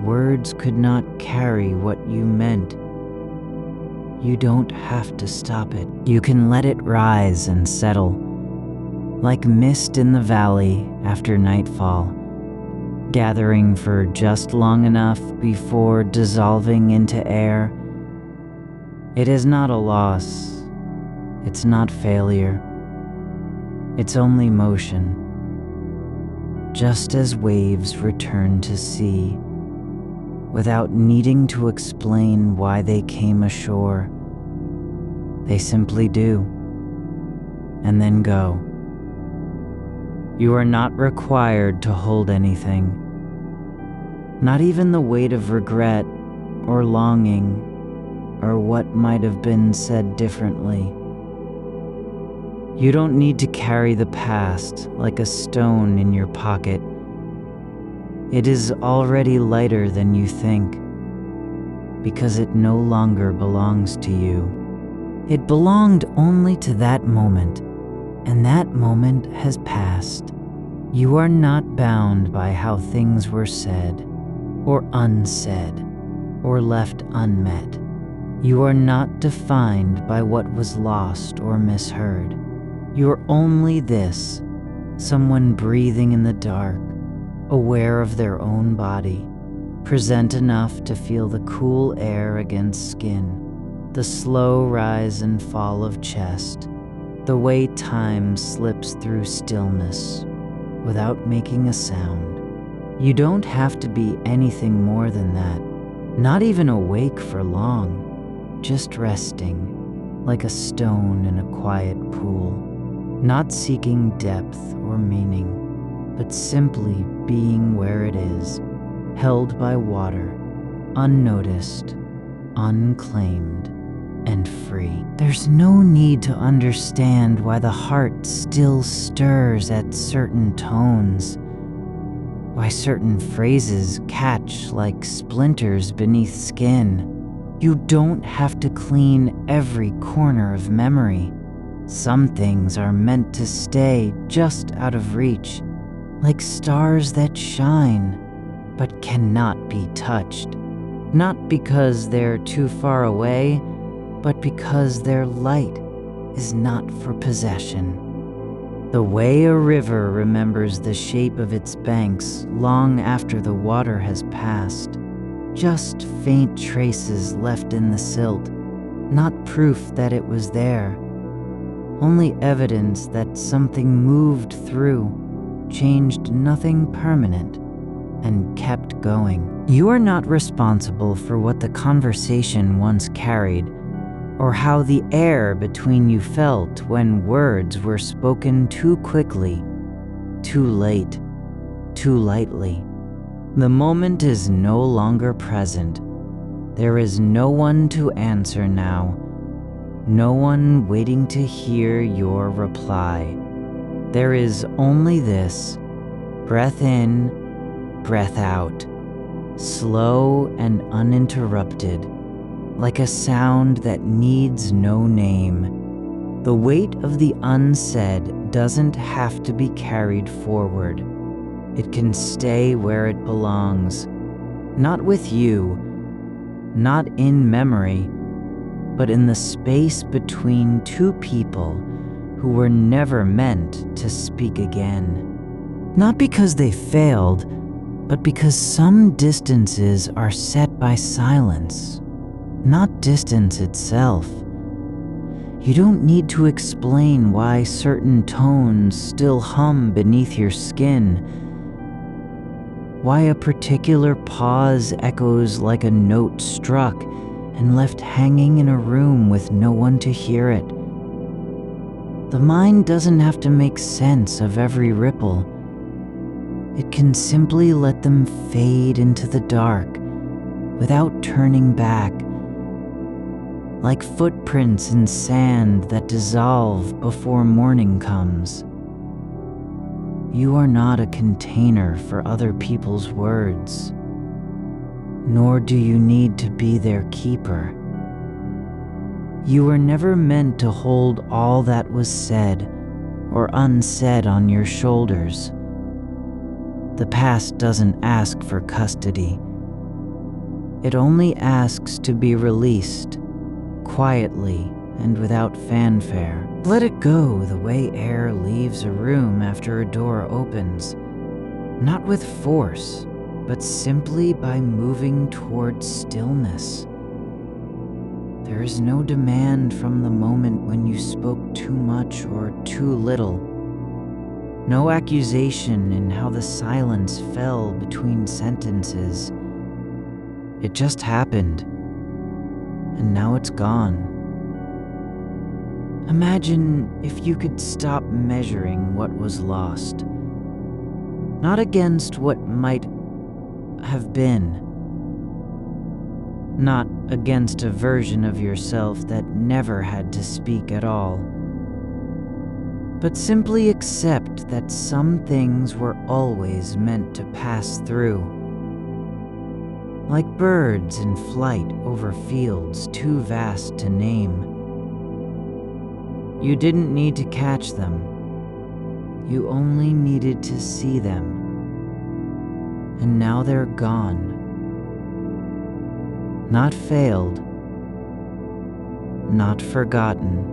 words could not carry what you meant, you don't have to stop it. You can let it rise and settle, like mist in the valley after nightfall, gathering for just long enough before dissolving into air. It is not a loss, It's not failure. It's only motion. Just as waves return to sea, without needing to explain why they came ashore. They simply do, and then go. You are not required to hold anything, not even the weight of regret or longing or what might have been said differently. You don't need to carry the past like a stone in your pocket. It is already lighter than you think, because it no longer belongs to you. It belonged only to that moment, and that moment has passed. You are not bound by how things were said, or unsaid, or left unmet. You are not defined by what was lost or misheard. You're only this, someone breathing in the dark, aware of their own body, present enough to feel the cool air against skin, the slow rise and fall of chest, the way time slips through stillness without making a sound. You don't have to be anything more than that, not even awake for long, just resting like a stone in a quiet pool. Not seeking depth or meaning, but simply being where it is, held by water, unnoticed, unclaimed, and free. There's no need to understand why the heart still stirs at certain tones, why certain phrases catch like splinters beneath skin. You don't have to clean every corner of memory. Some things are meant to stay just out of reach, like stars that shine, but cannot be touched. Not because they're too far away, but because their light is not for possession. The way a river remembers the shape of its banks long after the water has passed, just faint traces left in the silt, not proof that it was there. Only evidence that something moved through, changed nothing permanent, and kept going. You are not responsible for what the conversation once carried, or how the air between you felt when words were spoken too quickly, too late, too lightly. The moment is no longer present. There is no one to answer now. No one waiting to hear your reply. There is only this, breath in, breath out, slow and uninterrupted, like a sound that needs no name. The weight of the unsaid doesn't have to be carried forward. It can stay where it belongs, not with you, not in memory, but in the space between two people who were never meant to speak again. Not because they failed, but because some distances are set by silence, not distance itself. You don't need to explain why certain tones still hum beneath your skin, why a particular pause echoes like a note struck and left hanging in a room with no one to hear it. The mind doesn't have to make sense of every ripple. It can simply let them fade into the dark without turning back, like footprints in sand that dissolve before morning comes. You are not a container for other people's words, nor do you need to be their keeper. You were never meant to hold all that was said or unsaid on your shoulders. The past doesn't ask for custody. It only asks to be released, quietly and without fanfare. Let it go the way air leaves a room after a door opens, not with force, but simply by moving toward stillness. There is no demand from the moment when you spoke too much or too little. No accusation in how the silence fell between sentences. It just happened, and now it's gone. Imagine if you could stop measuring what was lost, not against what might have been, not against a version of yourself that never had to speak at all, but simply accept that some things were always meant to pass through. Like birds in flight over fields too vast to name. You didn't need to catch them. You only needed to see them. And now they're gone. Not failed. Not forgotten.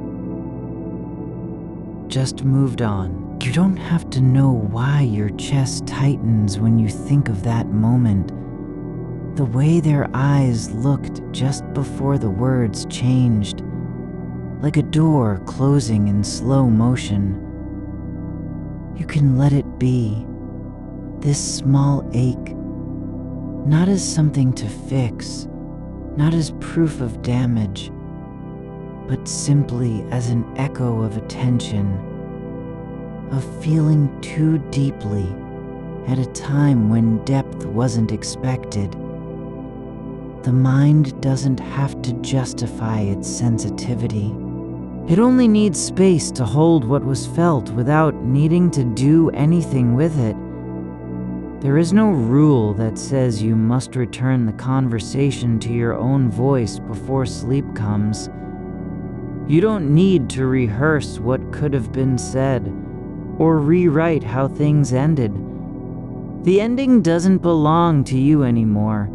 Just moved on. You don't have to know why your chest tightens when you think of that moment. The way their eyes looked just before the words changed, like a door closing in slow motion. You can let it be, this small ache, not as something to fix, not as proof of damage, but simply as an echo of attention, of feeling too deeply at a time when depth wasn't expected. The mind doesn't have to justify its sensitivity. It only needs space to hold what was felt without needing to do anything with it. There is no rule that says you must return the conversation to your own voice before sleep comes. You don't need to rehearse what could have been said, or rewrite how things ended. The ending doesn't belong to you anymore.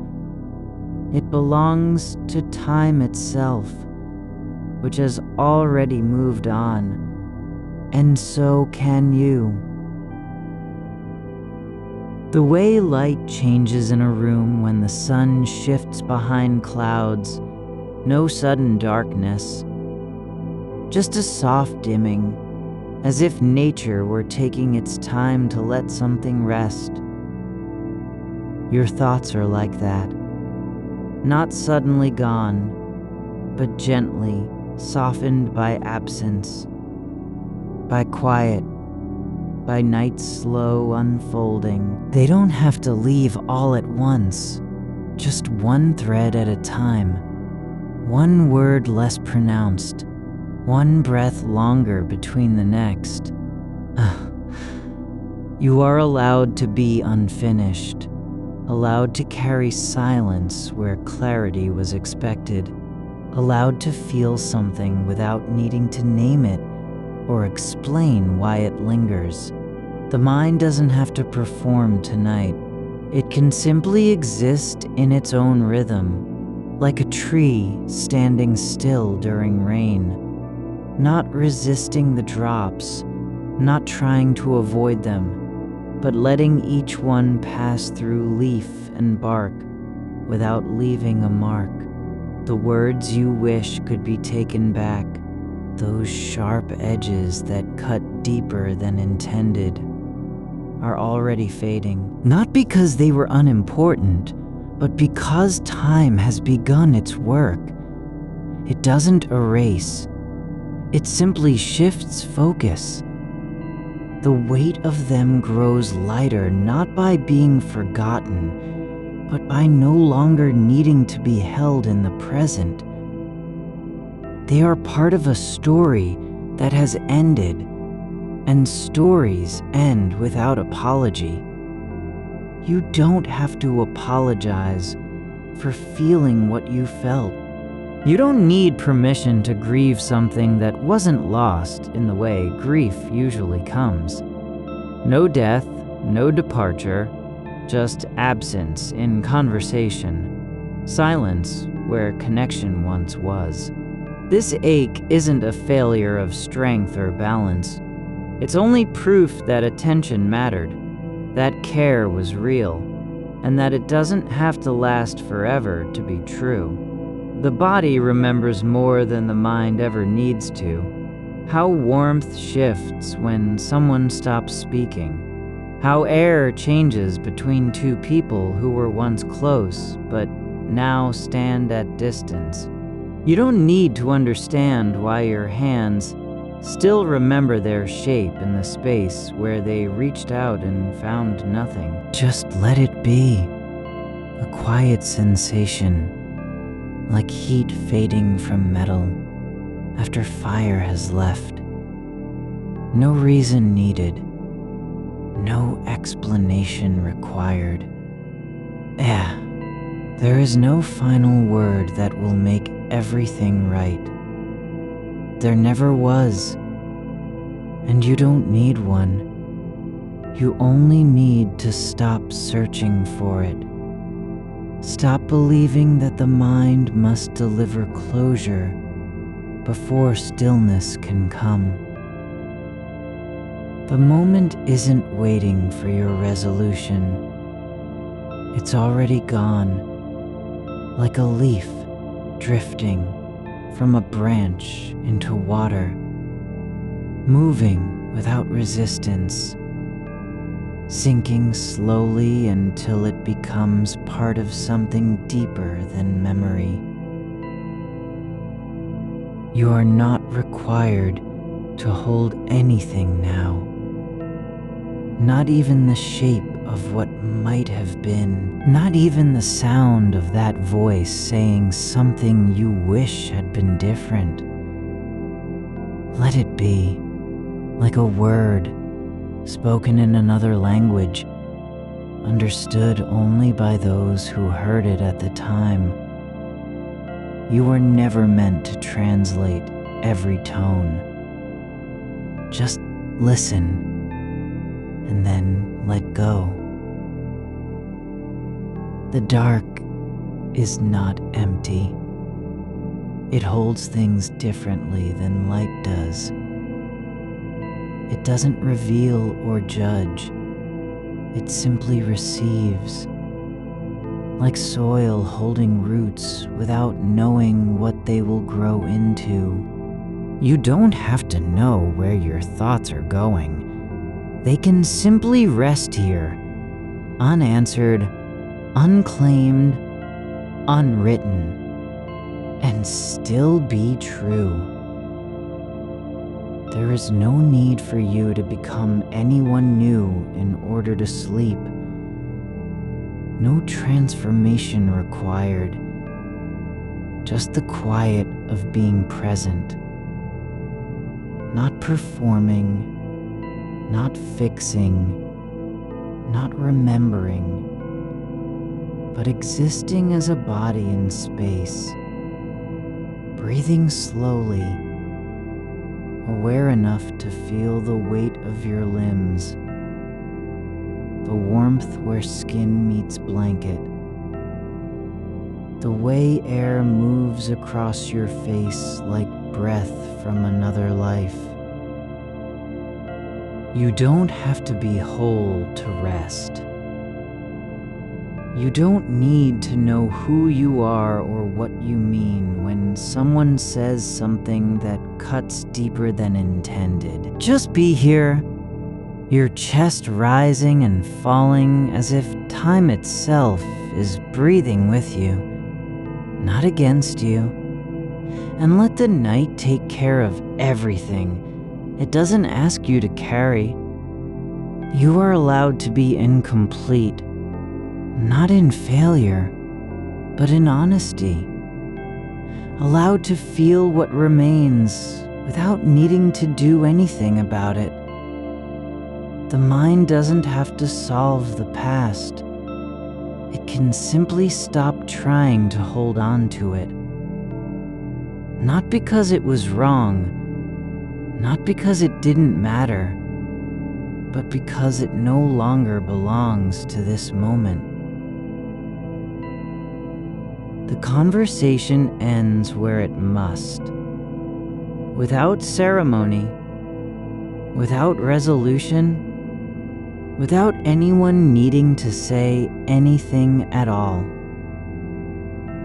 It belongs to time itself, which has already moved on, and so can you. The way light changes in a room when the sun shifts behind clouds, no sudden darkness, just a soft dimming, as if nature were taking its time to let something rest. Your thoughts are like that, not suddenly gone, but gently softened by absence, by quiet, by night's slow unfolding. They don't have to leave all at once, just one thread at a time, one word less pronounced, one breath longer between the next. You are allowed to be unfinished, allowed to carry silence where clarity was expected, allowed to feel something without needing to name it or explain why it lingers. The mind doesn't have to perform tonight. It can simply exist in its own rhythm, like a tree standing still during rain, not resisting the drops, not trying to avoid them, but letting each one pass through leaf and bark without leaving a mark. The words you wish could be taken back, those sharp edges that cut deeper than intended, are already fading. Not because they were unimportant, but because time has begun its work. It doesn't erase. It simply shifts focus. The weight of them grows lighter not by being forgotten, but by no longer needing to be held in the present. They are part of a story that has ended, and stories end without apology. You don't have to apologize for feeling what you felt. You don't need permission to grieve something that wasn't lost in the way grief usually comes. No death, no departure, just absence in conversation, silence where connection once was. This ache isn't a failure of strength or balance. It's only proof that attention mattered, that care was real, and that it doesn't have to last forever to be true. The body remembers more than the mind ever needs to. How warmth shifts when someone stops speaking. How air changes between two people who were once close, but now stand at distance. You don't need to understand why your hands still remember their shape in the space where they reached out and found nothing. Just let it be. A quiet sensation, like heat fading from metal after fire has left. No reason needed. No explanation required. There is no final word that will make everything right. There never was, and you don't need one. You only need to stop searching for it. Stop believing that the mind must deliver closure before stillness can come. The moment isn't waiting for your resolution. It's already gone, like a leaf drifting from a branch into water, moving without resistance, sinking slowly until it becomes part of something deeper than memory. You are not required to hold anything now. Not even the shape of what might have been. Not even the sound of that voice saying something you wish had been different. Let it be, like a word spoken in another language, understood only by those who heard it at the time. You were never meant to translate every tone. Just listen, and then let go. The dark is not empty. It holds things differently than light does. It doesn't reveal or judge. It simply receives. Like soil holding roots without knowing what they will grow into. You don't have to know where your thoughts are going. They can simply rest here, unanswered, unclaimed, unwritten, and still be true. There is no need for you to become anyone new in order to sleep. No transformation required. Just the quiet of being present. Not performing, not fixing, not remembering, but existing as a body in space, breathing slowly, aware enough to feel the weight of your limbs, the warmth where skin meets blanket, the way air moves across your face like breath from another life. You don't have to be whole to rest. You don't need to know who you are or what you mean when someone says something that cuts deeper than intended. Just be here, your chest rising and falling as if time itself is breathing with you, not against you. And let the night take care of everything it doesn't ask you to carry. You are allowed to be incomplete, not in failure, but in honesty. Allowed to feel what remains without needing to do anything about it. The mind doesn't have to solve the past. It can simply stop trying to hold on to it. Not because it was wrong, not because it didn't matter, but because it no longer belongs to this moment. The conversation ends where it must, without ceremony, without resolution, without anyone needing to say anything at all.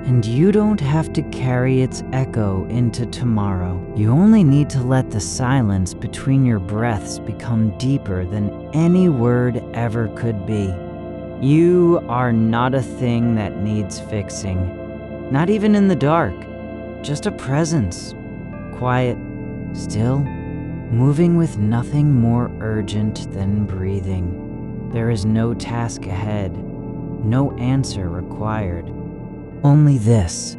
And you don't have to carry its echo into tomorrow. You only need to let the silence between your breaths become deeper than any word ever could be. You are not a thing that needs fixing, not even in the dark, just a presence, quiet, still, moving with nothing more urgent than breathing. There is no task ahead, no answer required. Only this,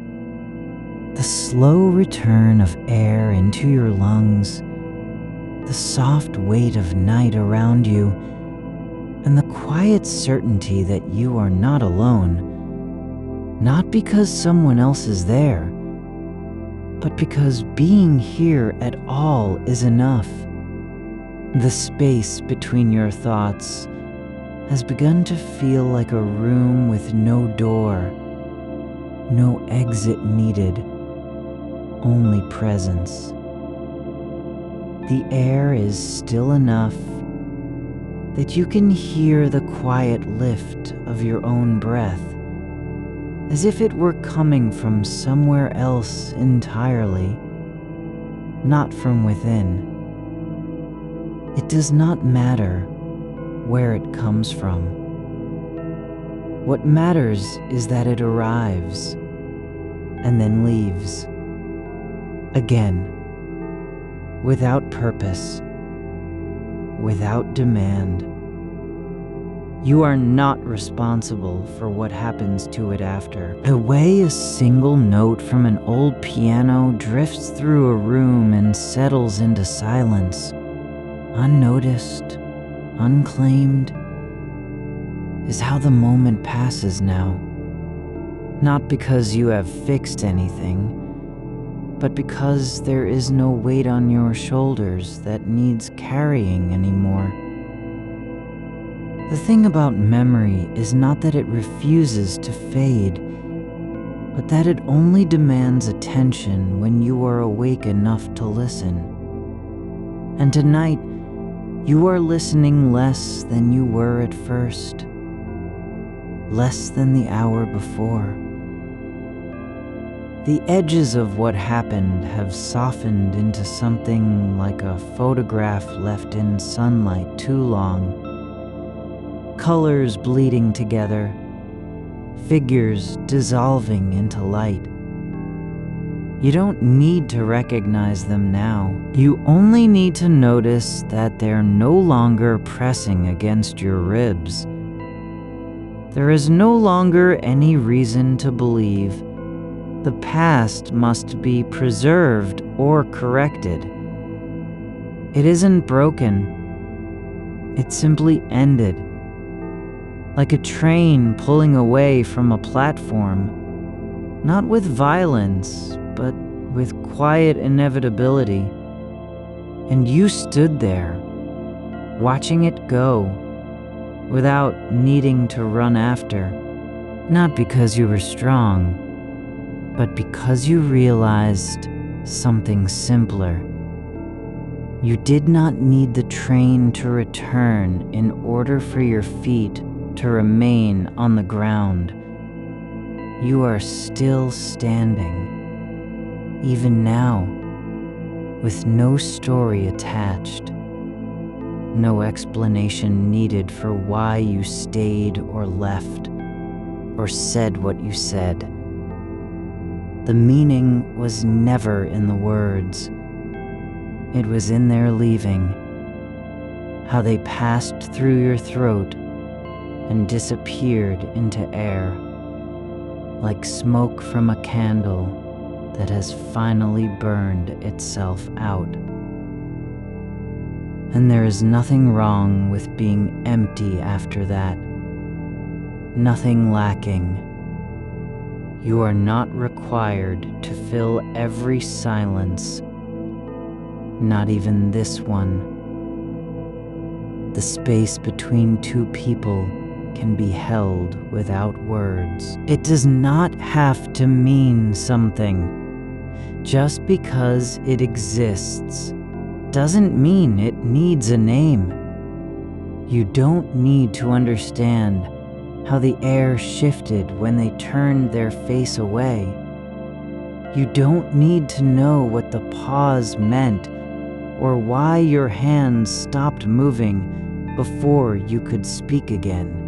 the slow return of air into your lungs, the soft weight of night around you, and the quiet certainty that you are not alone, not because someone else is there, but because being here at all is enough. The space between your thoughts has begun to feel like a room with no door, no exit needed, only presence. The air is still enough that you can hear the quiet lift of your own breath, as if it were coming from somewhere else entirely, not from within. It does not matter where it comes from. What matters is that it arrives and then leaves. Again, without purpose, without demand. You are not responsible for what happens to it after. The way a single note from an old piano drifts through a room and settles into silence, unnoticed, unclaimed, is how the moment passes now. Not because you have fixed anything, but because there is no weight on your shoulders that needs carrying anymore. The thing about memory is not that it refuses to fade, but that it only demands attention when you are awake enough to listen. And tonight, you are listening less than you were at first, less than the hour before. The edges of what happened have softened into something like a photograph left in sunlight too long. Colors bleeding together, figures dissolving into light. You don't need to recognize them now. You only need to notice that they're no longer pressing against your ribs. There is no longer any reason to believe the past must be preserved or corrected. It isn't broken. It simply ended. Like a train pulling away from a platform, not with violence, but with quiet inevitability. And you stood there, watching it go, without needing to run after. Not because you were strong, but because you realized something simpler. You did not need the train to return in order for your feet to remain on the ground. You are still standing, even now, with no story attached, no explanation needed for why you stayed or left, or said what you said. The meaning was never in the words. It was in their leaving, how they passed through your throat and disappeared into air, like smoke from a candle that has finally burned itself out. And there is nothing wrong with being empty after that, nothing lacking. You are not required to fill every silence, not even this one. The space between two people can be held without words. It does not have to mean something. Just because it exists doesn't mean it needs a name. You don't need to understand how the air shifted when they turned their face away. You don't need to know what the pause meant or why your hands stopped moving before you could speak again.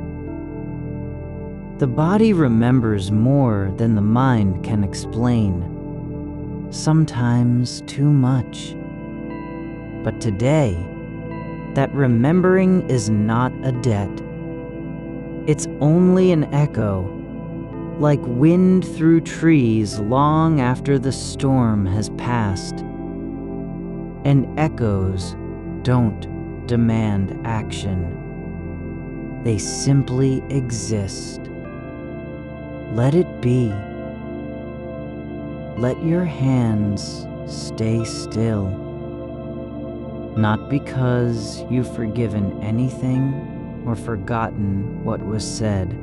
The body remembers more than the mind can explain, sometimes too much. But today, that remembering is not a debt. It's only an echo, like wind through trees long after the storm has passed. And echoes don't demand action. They simply exist. Let it be. Let your hands stay still. Not because you've forgiven anything or forgotten what was said,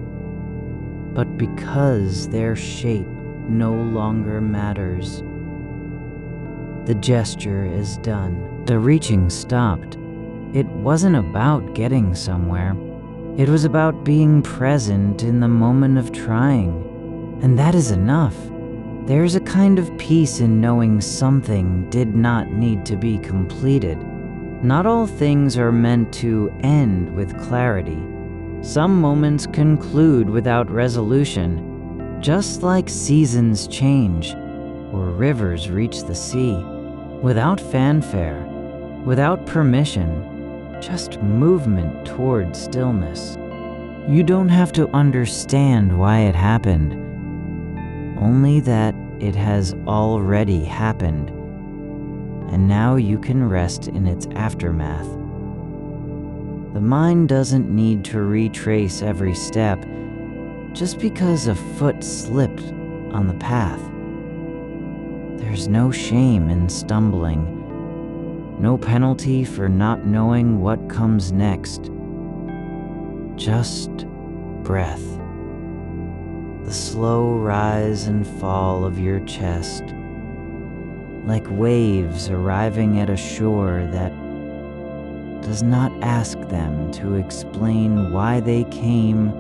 but because their shape no longer matters. The gesture is done. The reaching stopped. It wasn't about getting somewhere. It was about being present in the moment of trying. And that is enough. There's a kind of peace in knowing something did not need to be completed. Not all things are meant to end with clarity. Some moments conclude without resolution, just like seasons change or rivers reach the sea, without fanfare, without permission, just movement toward stillness. You don't have to understand why it happened, only that it has already happened, and now you can rest in its aftermath. The mind doesn't need to retrace every step just because a foot slipped on the path. There's no shame in stumbling, no penalty for not knowing what comes next. Just breath. The slow rise and fall of your chest, like waves arriving at a shore that does not ask them to explain why they came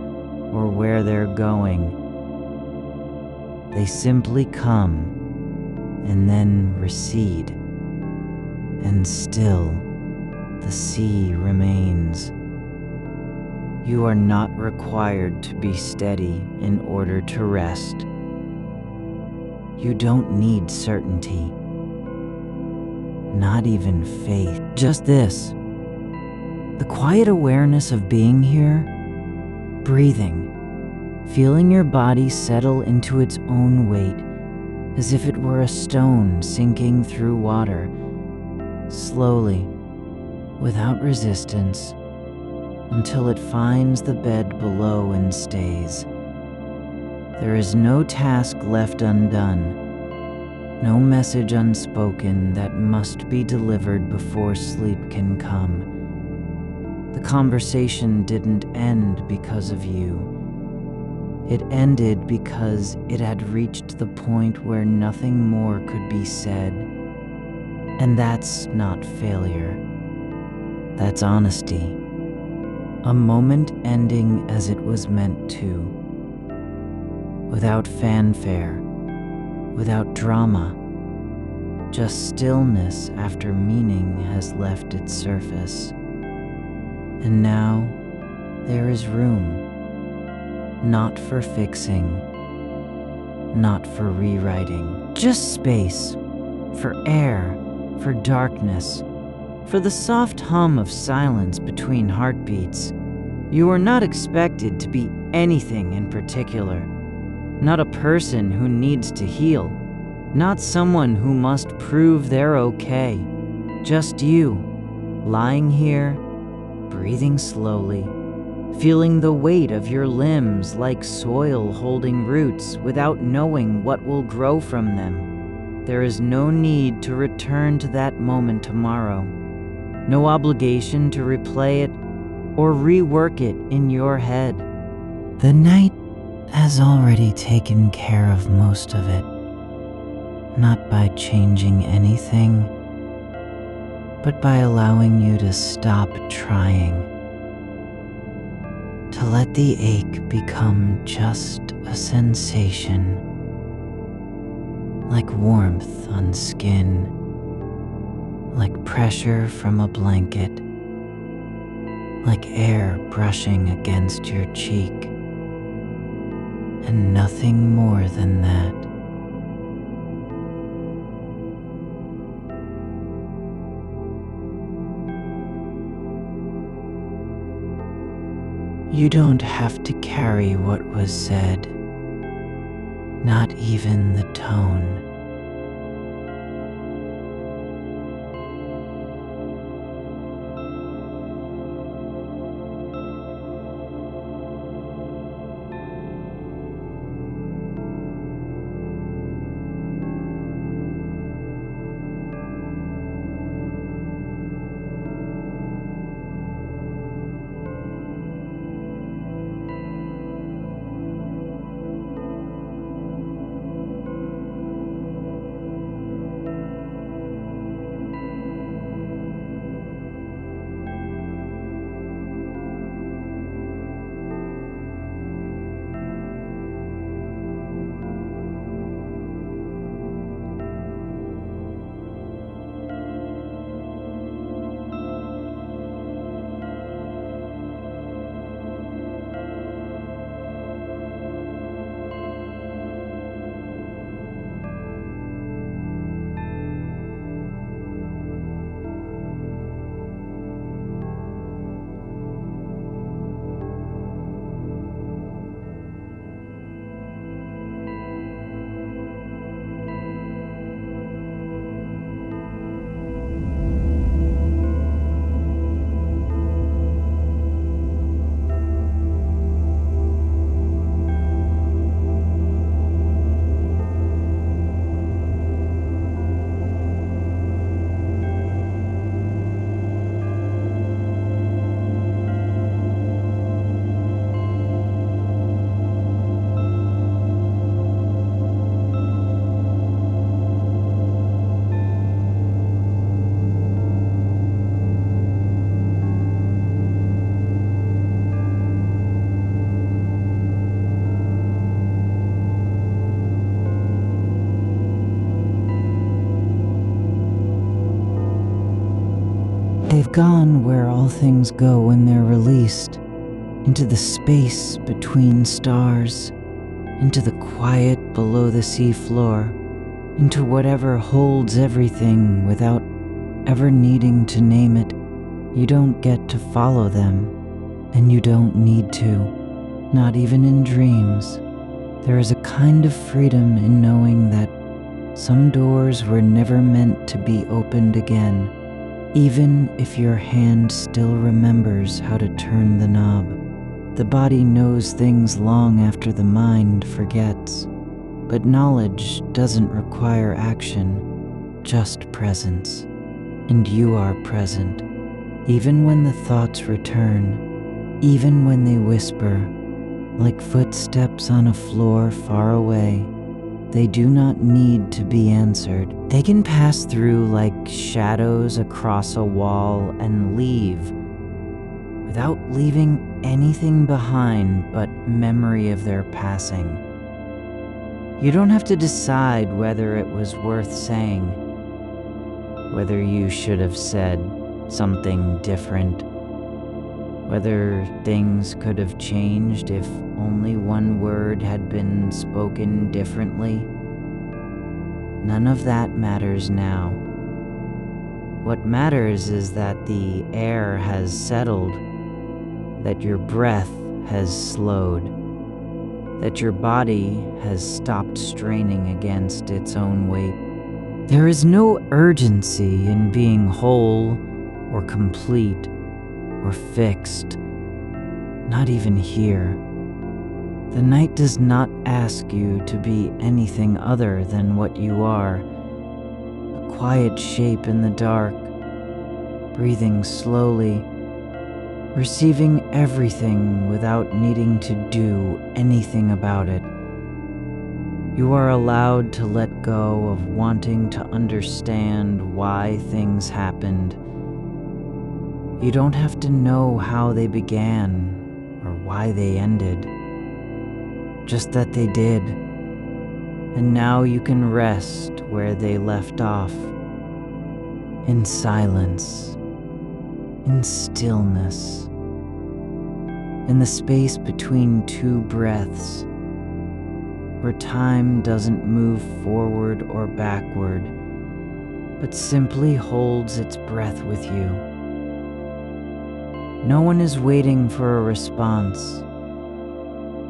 or where they're going. They simply come and then recede, and still the sea remains. You are not required to be steady in order to rest. You don't need certainty, not even faith. Just this, the quiet awareness of being here, breathing, feeling your body settle into its own weight as if it were a stone sinking through water, slowly, without resistance, until it finds the bed below and stays. There is no task left undone, no message unspoken that must be delivered before sleep can come. The conversation didn't end because of you. It ended because it had reached the point where nothing more could be said. And that's not failure. That's honesty. A moment ending as it was meant to. Without fanfare, without drama. Just stillness after meaning has left its surface. And now there is room. Not for fixing, not for rewriting. Just space, for air, for darkness, for the soft hum of silence between heartbeats. You are not expected to be anything in particular. Not a person who needs to heal. Not someone who must prove they're okay. Just you, lying here, breathing slowly, feeling the weight of your limbs like soil holding roots without knowing what will grow from them. There is no need to return to that moment tomorrow. No obligation to replay it or rework it in your head. The night has already taken care of most of it, not by changing anything, but by allowing you to stop trying, to let the ache become just a sensation, like warmth on skin, like pressure from a blanket, like air brushing against your cheek, and nothing more than that. You don't have to carry what was said, not even the tone. They've gone where all things go when they're released, into the space between stars, into the quiet below the seafloor, into whatever holds everything without ever needing to name it. You don't get to follow them, and you don't need to, not even in dreams. There is a kind of freedom in knowing that some doors were never meant to be opened again, even if your hand still remembers how to turn the knob. The body knows things long after the mind forgets, but knowledge doesn't require action, just presence. And you are present, even when the thoughts return, even when they whisper, like footsteps on a floor far away. They do not need to be answered. They can pass through like shadows across a wall and leave without leaving anything behind but memory of their passing. You don't have to decide whether it was worth saying, whether you should have said something different, whether things could have changed if only one word had been spoken differently. None of that matters now. What matters is that the air has settled, that your breath has slowed, that your body has stopped straining against its own weight. There is no urgency in being whole or complete or fixed, not even here. The night does not ask you to be anything other than what you are, a quiet shape in the dark, breathing slowly, receiving everything without needing to do anything about it. You are allowed to let go of wanting to understand why things happened. You don't have to know how they began or why they ended, just that they did. And now you can rest where they left off, in silence, in stillness, in the space between two breaths, where time doesn't move forward or backward, but simply holds its breath with you. No one is waiting for a response.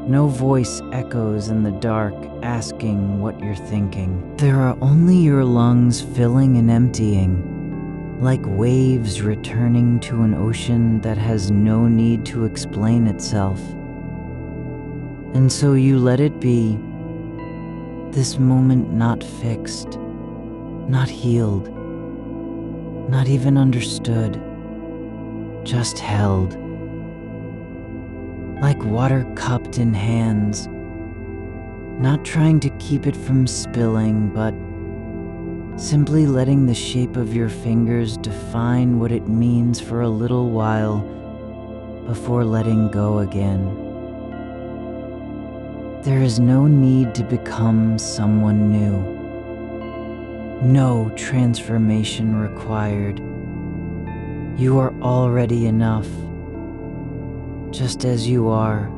No voice echoes in the dark asking what you're thinking. There are only your lungs filling and emptying, like waves returning to an ocean that has no need to explain itself. And so you let it be, this moment not fixed, not healed, not even understood, just held. Like water cupped in hands, not trying to keep it from spilling, but simply letting the shape of your fingers define what it means for a little while before letting go again. There is no need to become someone new. No transformation required. You are already enough, just as you are,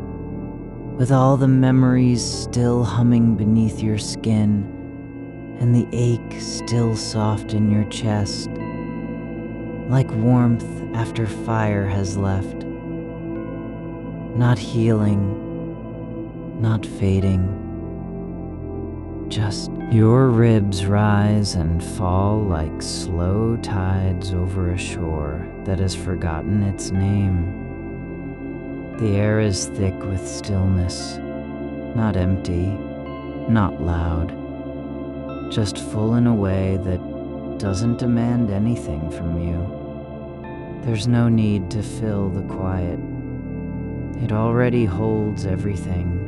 with all the memories still humming beneath your skin and the ache still soft in your chest, like warmth after fire has left. Not healing, not fading, just your ribs rise and fall like slow tides over a shore that has forgotten its name. The air is thick with stillness, not empty, not loud, just full in a way that doesn't demand anything from you. There's no need to fill the quiet. It already holds everything.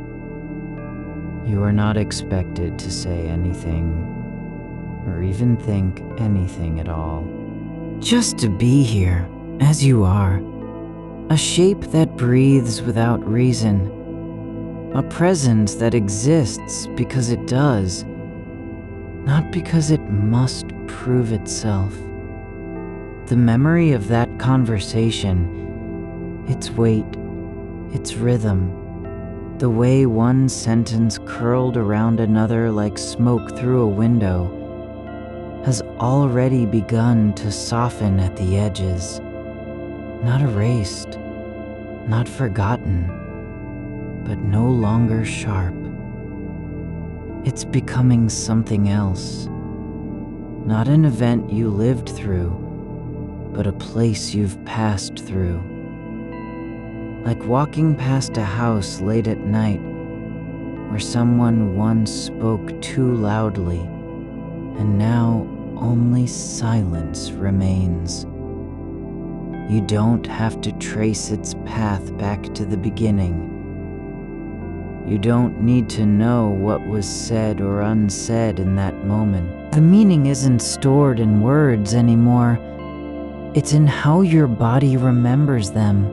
You are not expected to say anything, or even think anything at all. Just to be here, as you are. A shape that breathes without reason. A presence that exists because it does, not because it must prove itself. The memory of that conversation, its weight, its rhythm, the way one sentence curled around another like smoke through a window, has already begun to soften at the edges. Not erased, not forgotten, but no longer sharp. It's becoming something else. Not an event you lived through, but a place you've passed through. Like walking past a house late at night where someone once spoke too loudly, and now only silence remains. You don't have to trace its path back to the beginning. You don't need to know what was said or unsaid in that moment. The meaning isn't stored in words anymore. It's in how your body remembers them,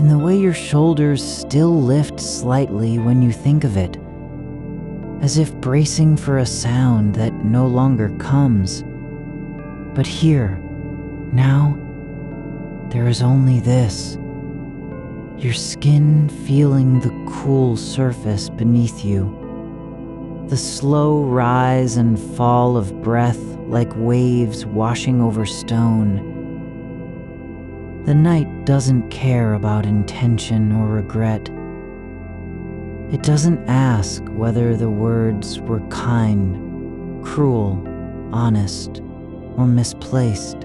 in the way your shoulders still lift slightly when you think of it, as if bracing for a sound that no longer comes. But here, now, there is only this. Your skin feeling the cool surface beneath you. The slow rise and fall of breath like waves washing over stone. The night doesn't care about intention or regret. It doesn't ask whether the words were kind, cruel, honest, or misplaced.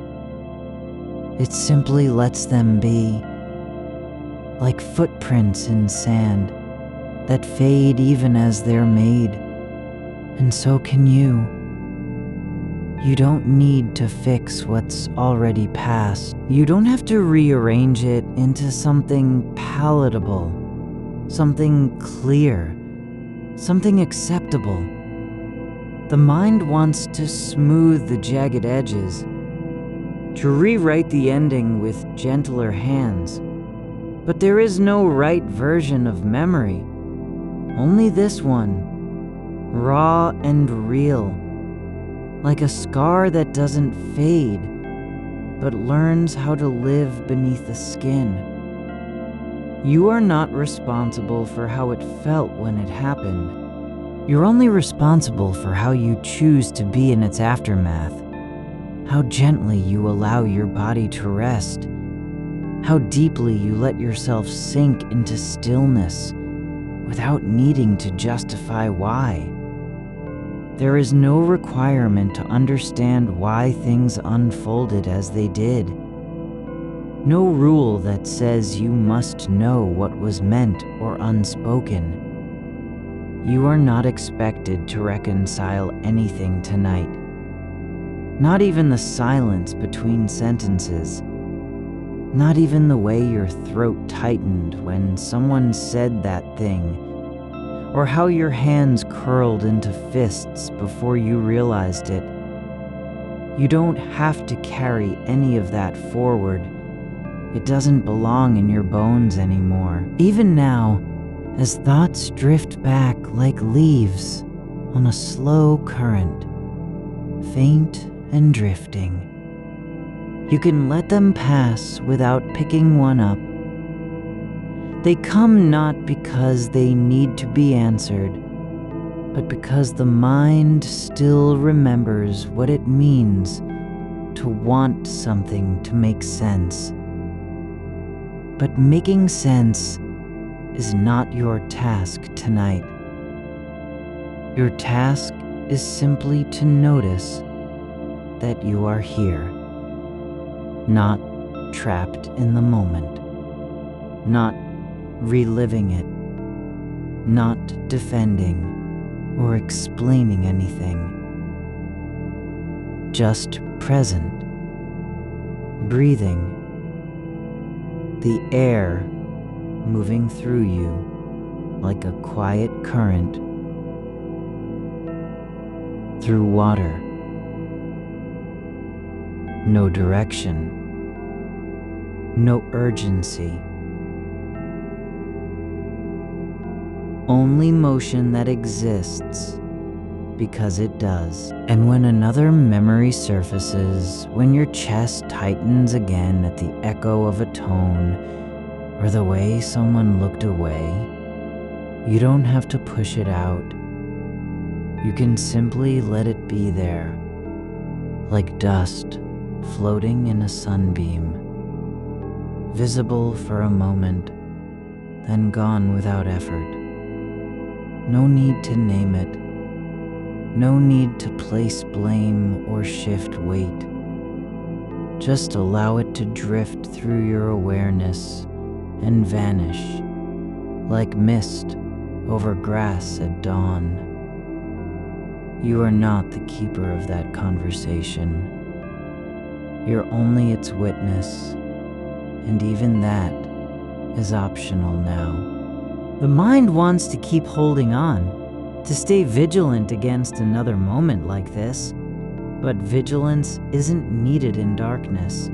It simply lets them be, like footprints in sand that fade even as they're made. And so can you. You don't need to fix what's already past. You don't have to rearrange it into something palatable, something clear, something acceptable. The mind wants to smooth the jagged edges, to rewrite the ending with gentler hands. But there is no right version of memory, only this one, raw and real, like a scar that doesn't fade, but learns how to live beneath the skin. You are not responsible for how it felt when it happened. You're only responsible for how you choose to be in its aftermath, how gently you allow your body to rest, how deeply you let yourself sink into stillness without needing to justify why. There is no requirement to understand why things unfolded as they did. No rule that says you must know what was meant or unspoken. You are not expected to reconcile anything tonight. Not even the silence between sentences. Not even the way your throat tightened when someone said that thing, or how your hands curled into fists before you realized it. You don't have to carry any of that forward. It doesn't belong in your bones anymore. Even now, as thoughts drift back like leaves on a slow current, faint and drifting, you can let them pass without picking one up. They come not because they need to be answered, but because the mind still remembers what it means to want something to make sense. But making sense is not your task tonight. Your task is simply to notice that you are here, not trapped in the moment, not reliving it, not defending or explaining anything. Just present, breathing, the air moving through you like a quiet current through water. No direction, no urgency, only motion that exists because it does. And when another memory surfaces, when your chest tightens again at the echo of a tone or the way someone looked away, you don't have to push it out. You can simply let it be there, like dust floating in a sunbeam, visible for a moment, then gone without effort. No need to name it. No need to place blame or shift weight. Just allow it to drift through your awareness and vanish, like mist over grass at dawn. You are not the keeper of that conversation. You're only its witness, and even that is optional now. The mind wants to keep holding on, to stay vigilant against another moment like this, but vigilance isn't needed in darkness.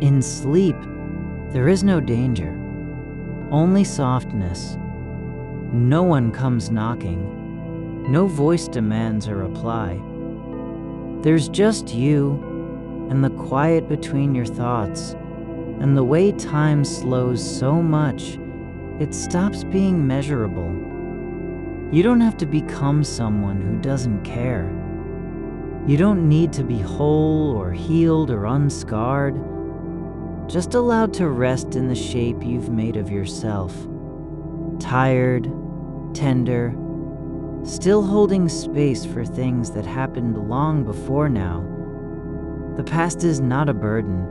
In sleep, there is no danger, only softness. No one comes knocking. No voice demands a reply. There's just you and the quiet between your thoughts, and the way time slows so much, it stops being measurable. You don't have to become someone who doesn't care. You don't need to be whole or healed or unscarred, just allowed to rest in the shape you've made of yourself. Tired, tender, still holding space for things that happened long before now. The past is not a burden.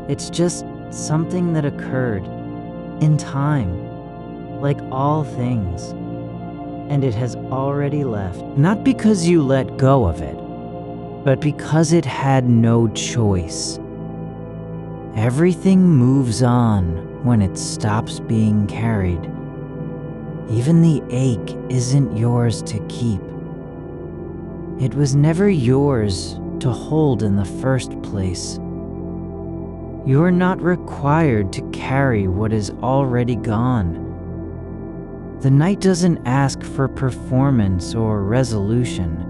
It's just something that occurred in time, like all things. And it has already left, not because you let go of it, but because it had no choice. Everything moves on when it stops being carried. Even the ache isn't yours to keep. It was never yours to hold in the first place. You're not required to carry what is already gone. The night doesn't ask for performance or resolution.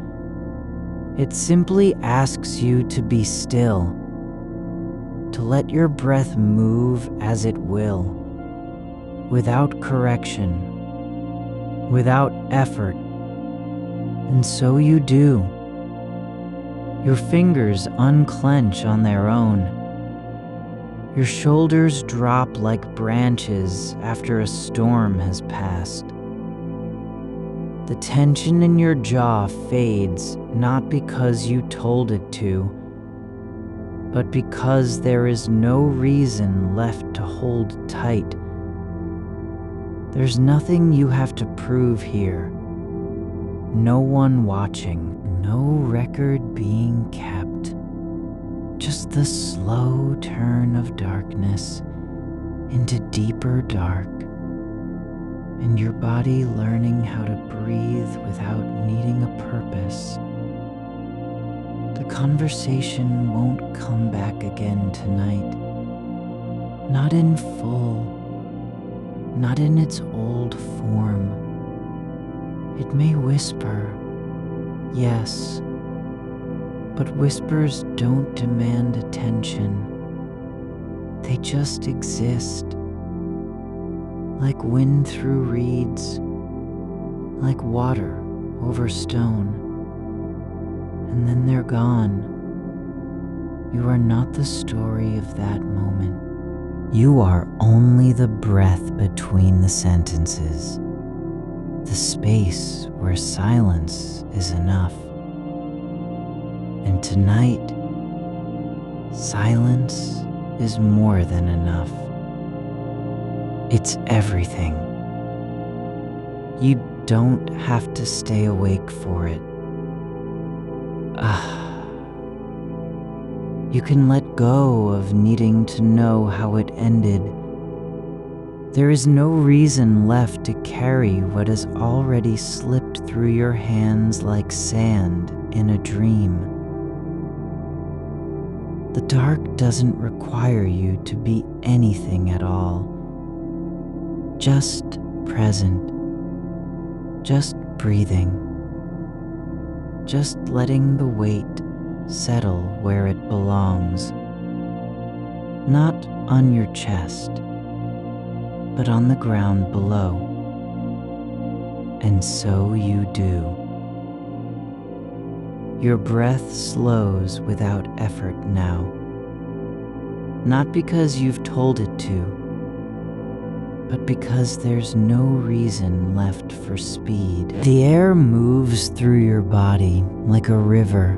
It simply asks you to be still, to let your breath move as it will, without correction, without effort. And so you do. Your fingers unclench on their own. Your shoulders drop like branches after a storm has passed. The tension in your jaw fades not because you told it to, but because there is no reason left to hold tight. There's nothing you have to prove here. No one watching, no record being kept. Just the slow turn of darkness into deeper dark, and your body learning how to breathe without needing a purpose. The conversation won't come back again tonight. Not in full, not in its old form. It may whisper, yes, but whispers don't demand attention. They just exist, like wind through reeds, like water over stone, and then they're gone. You are not the story of that moment. You are only the breath between the sentences, the space where silence is enough. And tonight, silence is more than enough. It's everything. You don't have to stay awake for it. You can let go of needing to know how it ended. There is no reason left to carry what has already slipped through your hands like sand in a dream. The dark doesn't require you to be anything at all. Just present. Just breathing. Just letting the weight settle where it belongs. Not on your chest, but on the ground below. And so you do. Your breath slows without effort now. Not because you've told it to, but because there's no reason left for speed. The air moves through your body like a river,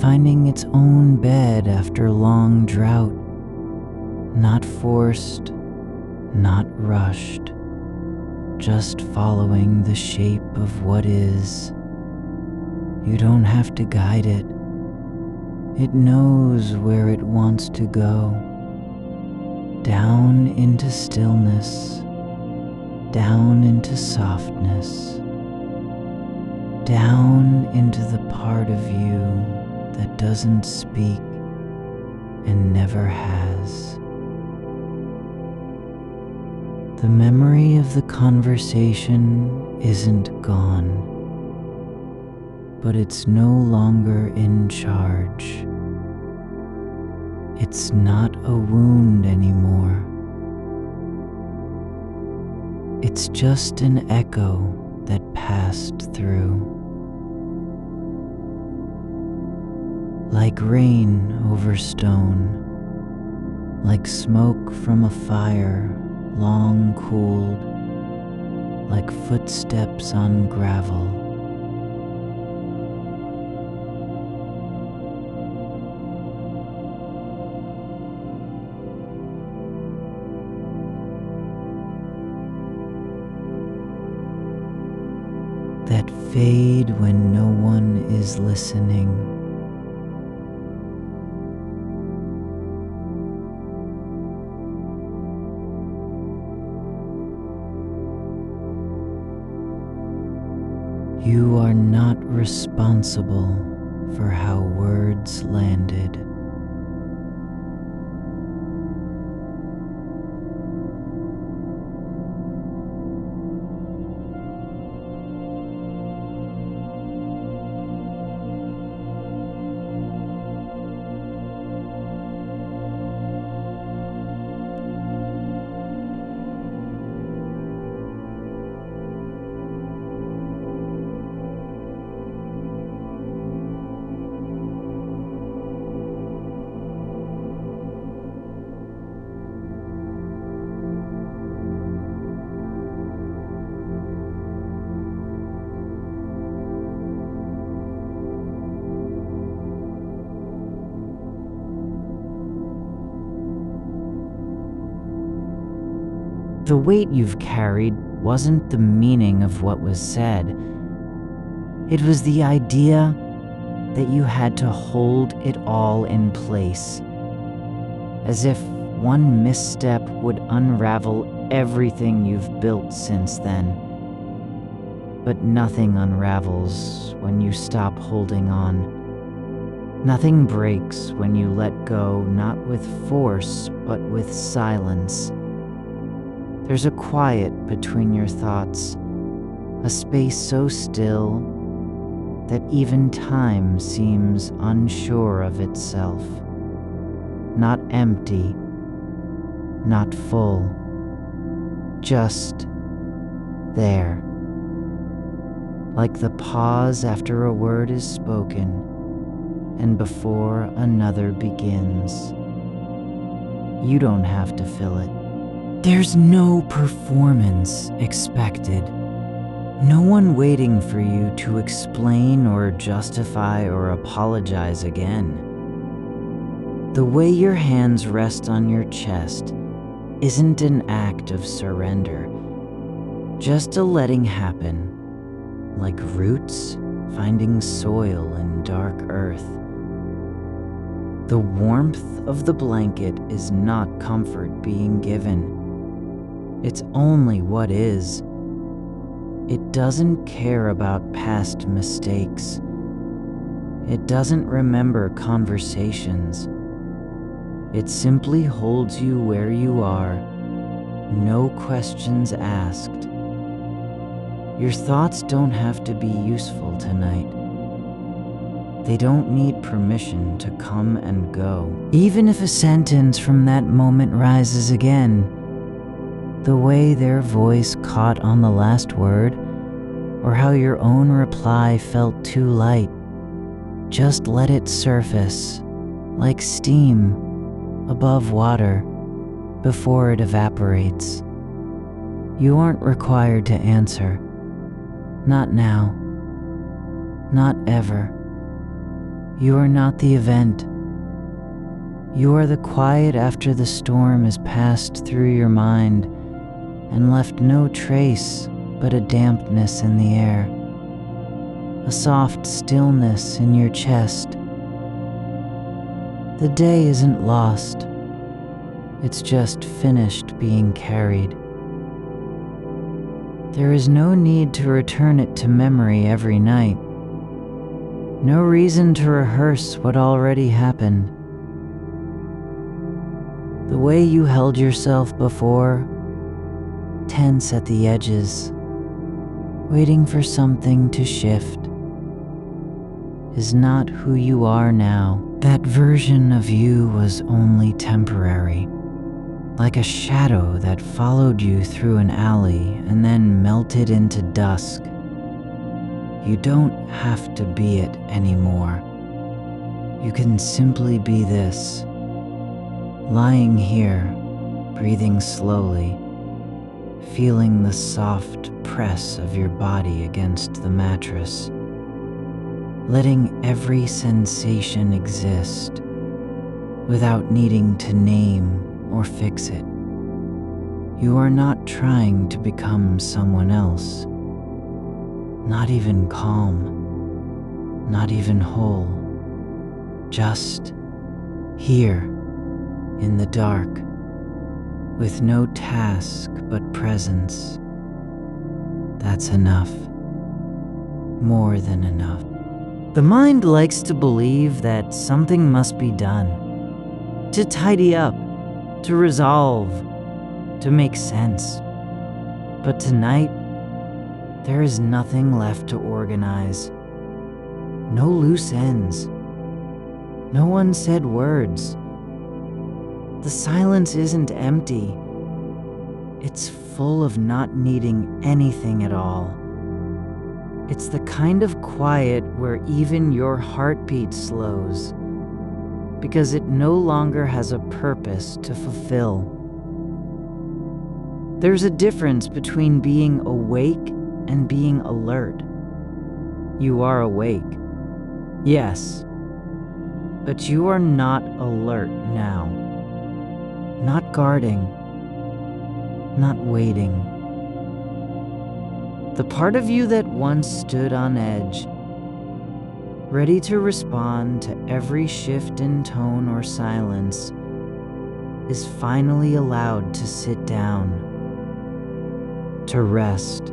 finding its own bed after long drought. Not forced, not rushed, just following the shape of what is. You don't have to guide it. It knows where it wants to go. Down into stillness, down into softness, down into the part of you that doesn't speak and never has. The memory of the conversation isn't gone, but it's no longer in charge. It's not a wound anymore. It's just an echo that passed through. Like rain over stone, like smoke from a fire long cooled, like footsteps on gravel. That fade when no one is listening. You are not responsible for how words landed. The weight you've carried wasn't the meaning of what was said. It was the idea that you had to hold it all in place, as if one misstep would unravel everything you've built since then. But nothing unravels when you stop holding on. Nothing breaks when you let go, not with force, but with silence. There's a quiet between your thoughts, a space so still that even time seems unsure of itself. Not empty, not full, just there. Like the pause after a word is spoken and before another begins. You don't have to fill it. There's no performance expected. No one waiting for you to explain or justify or apologize again. The way your hands rest on your chest isn't an act of surrender, just a letting happen, like roots finding soil in dark earth. The warmth of the blanket is not comfort being given. It's only what is. It doesn't care about past mistakes. It doesn't remember conversations. It simply holds you where you are, no questions asked. Your thoughts don't have to be useful tonight. They don't need permission to come and go. Even if a sentence from that moment rises again, the way their voice caught on the last word, or how your own reply felt too light, just let it surface, like steam above water before it evaporates. You aren't required to answer. Not now. Not ever. You are not the event. You are the quiet after the storm has passed through your mind and left no trace but a dampness in the air, a soft stillness in your chest. The day isn't lost. It's just finished being carried. There is no need to return it to memory every night. No reason to rehearse what already happened. The way you held yourself before, tense at the edges, waiting for something to shift, is not who you are now. That version of you was only temporary, like a shadow that followed you through an alley and then melted into dusk. You don't have to be it anymore. You can simply be this, lying here, breathing slowly, feeling the soft press of your body against the mattress, letting every sensation exist without needing to name or fix it. You are not trying to become someone else, not even calm, not even whole, just here in the dark, with no task but presence. That's enough, more than enough. The mind likes to believe that something must be done, to tidy up, to resolve, to make sense. But tonight, there is nothing left to organize. No loose ends. No unsaid words. The silence isn't empty. It's full of not needing anything at all. It's the kind of quiet where even your heartbeat slows, because it no longer has a purpose to fulfill. There's a difference between being awake and being alert. You are awake, yes, but you are not alert now. Not guarding, not waiting. The part of you that once stood on edge, ready to respond to every shift in tone or silence, is finally allowed to sit down, to rest.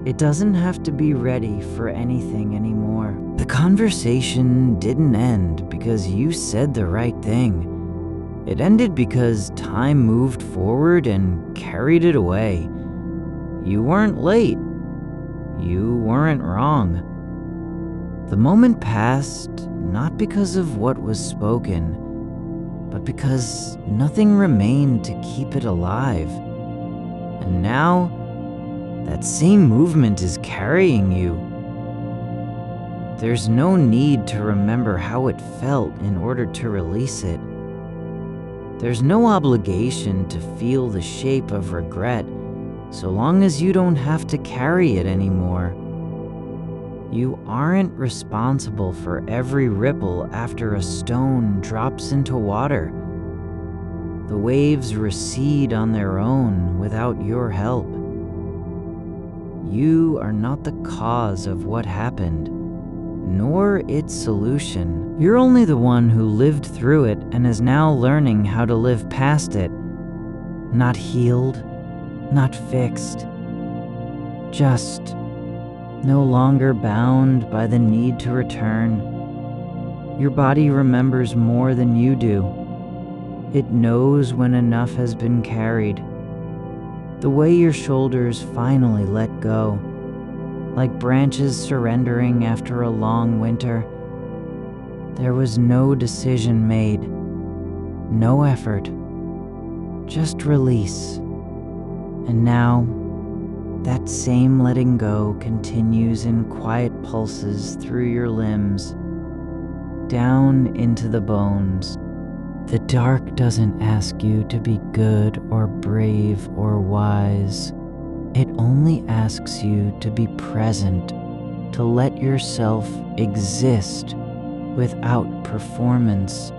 It doesn't have to be ready for anything anymore. The conversation didn't end because you said the right thing. It ended because time moved forward and carried it away. You weren't late. You weren't wrong. The moment passed not because of what was spoken, but because nothing remained to keep it alive. And now, that same movement is carrying you. There's no need to remember how it felt in order to release it. There's no obligation to feel the shape of regret, so long as you don't have to carry it anymore. You aren't responsible for every ripple after a stone drops into water. The waves recede on their own without your help. You are not the cause of what happened, nor its solution. You're only the one who lived through it and is now learning how to live past it. Not healed, not fixed, just no longer bound by the need to return. Your body remembers more than you do. It knows when enough has been carried. The way your shoulders finally let go, like branches surrendering after a long winter. There was no decision made, no effort, just release. And now, that same letting go continues in quiet pulses through your limbs, down into the bones. The dark doesn't ask you to be good or brave or wise. It only asks you to be present, to let yourself exist without performance.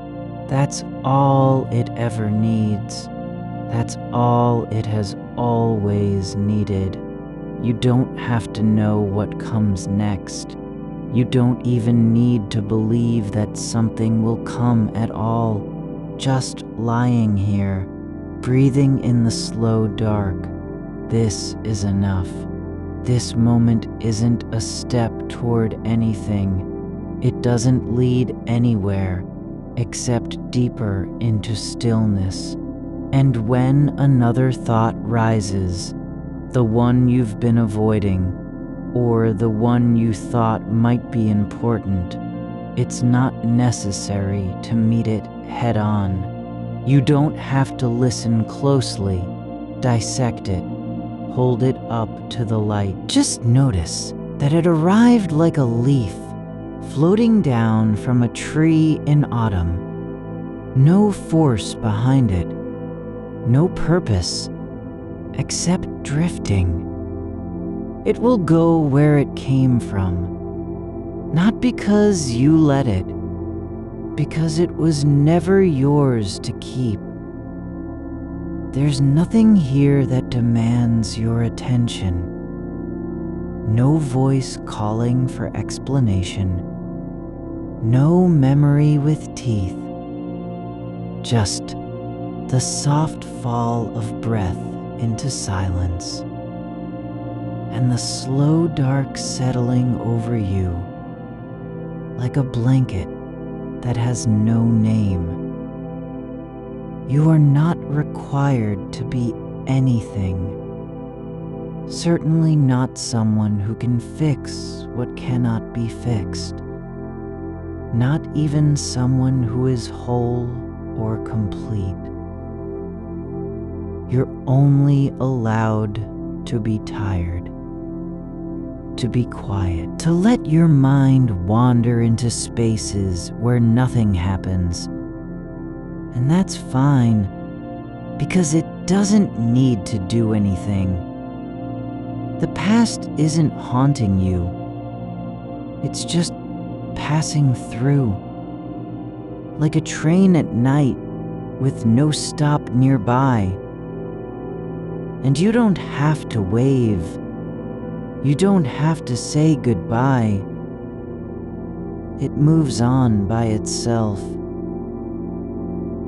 That's all it ever needs. That's all it has always needed. You don't have to know what comes next. You don't even need to believe that something will come at all. Just lying here, breathing in the slow dark. This is enough. This moment isn't a step toward anything. It doesn't lead anywhere except deeper into stillness. And when another thought rises, the one you've been avoiding, or the one you thought might be important, it's not necessary to meet it head on. You don't have to listen closely, dissect it, hold it up to the light. Just notice that it arrived like a leaf floating down from a tree in autumn. No force behind it, no purpose, except drifting. It will go where it came from, not because you let it, because it was never yours to keep. There's nothing here that demands your attention. No voice calling for explanation. No memory with teeth. Just the soft fall of breath into silence, and the slow dark settling over you like a blanket that has no name. You are not required to be anything. Certainly not someone who can fix what cannot be fixed. Not even someone who is whole or complete. You're only allowed to be tired, to be quiet, to let your mind wander into spaces where nothing happens. And that's fine, because it doesn't need to do anything. The past isn't haunting you. It's just passing through, like a train at night with no stop nearby. And you don't have to wave. You don't have to say goodbye. It moves on by itself.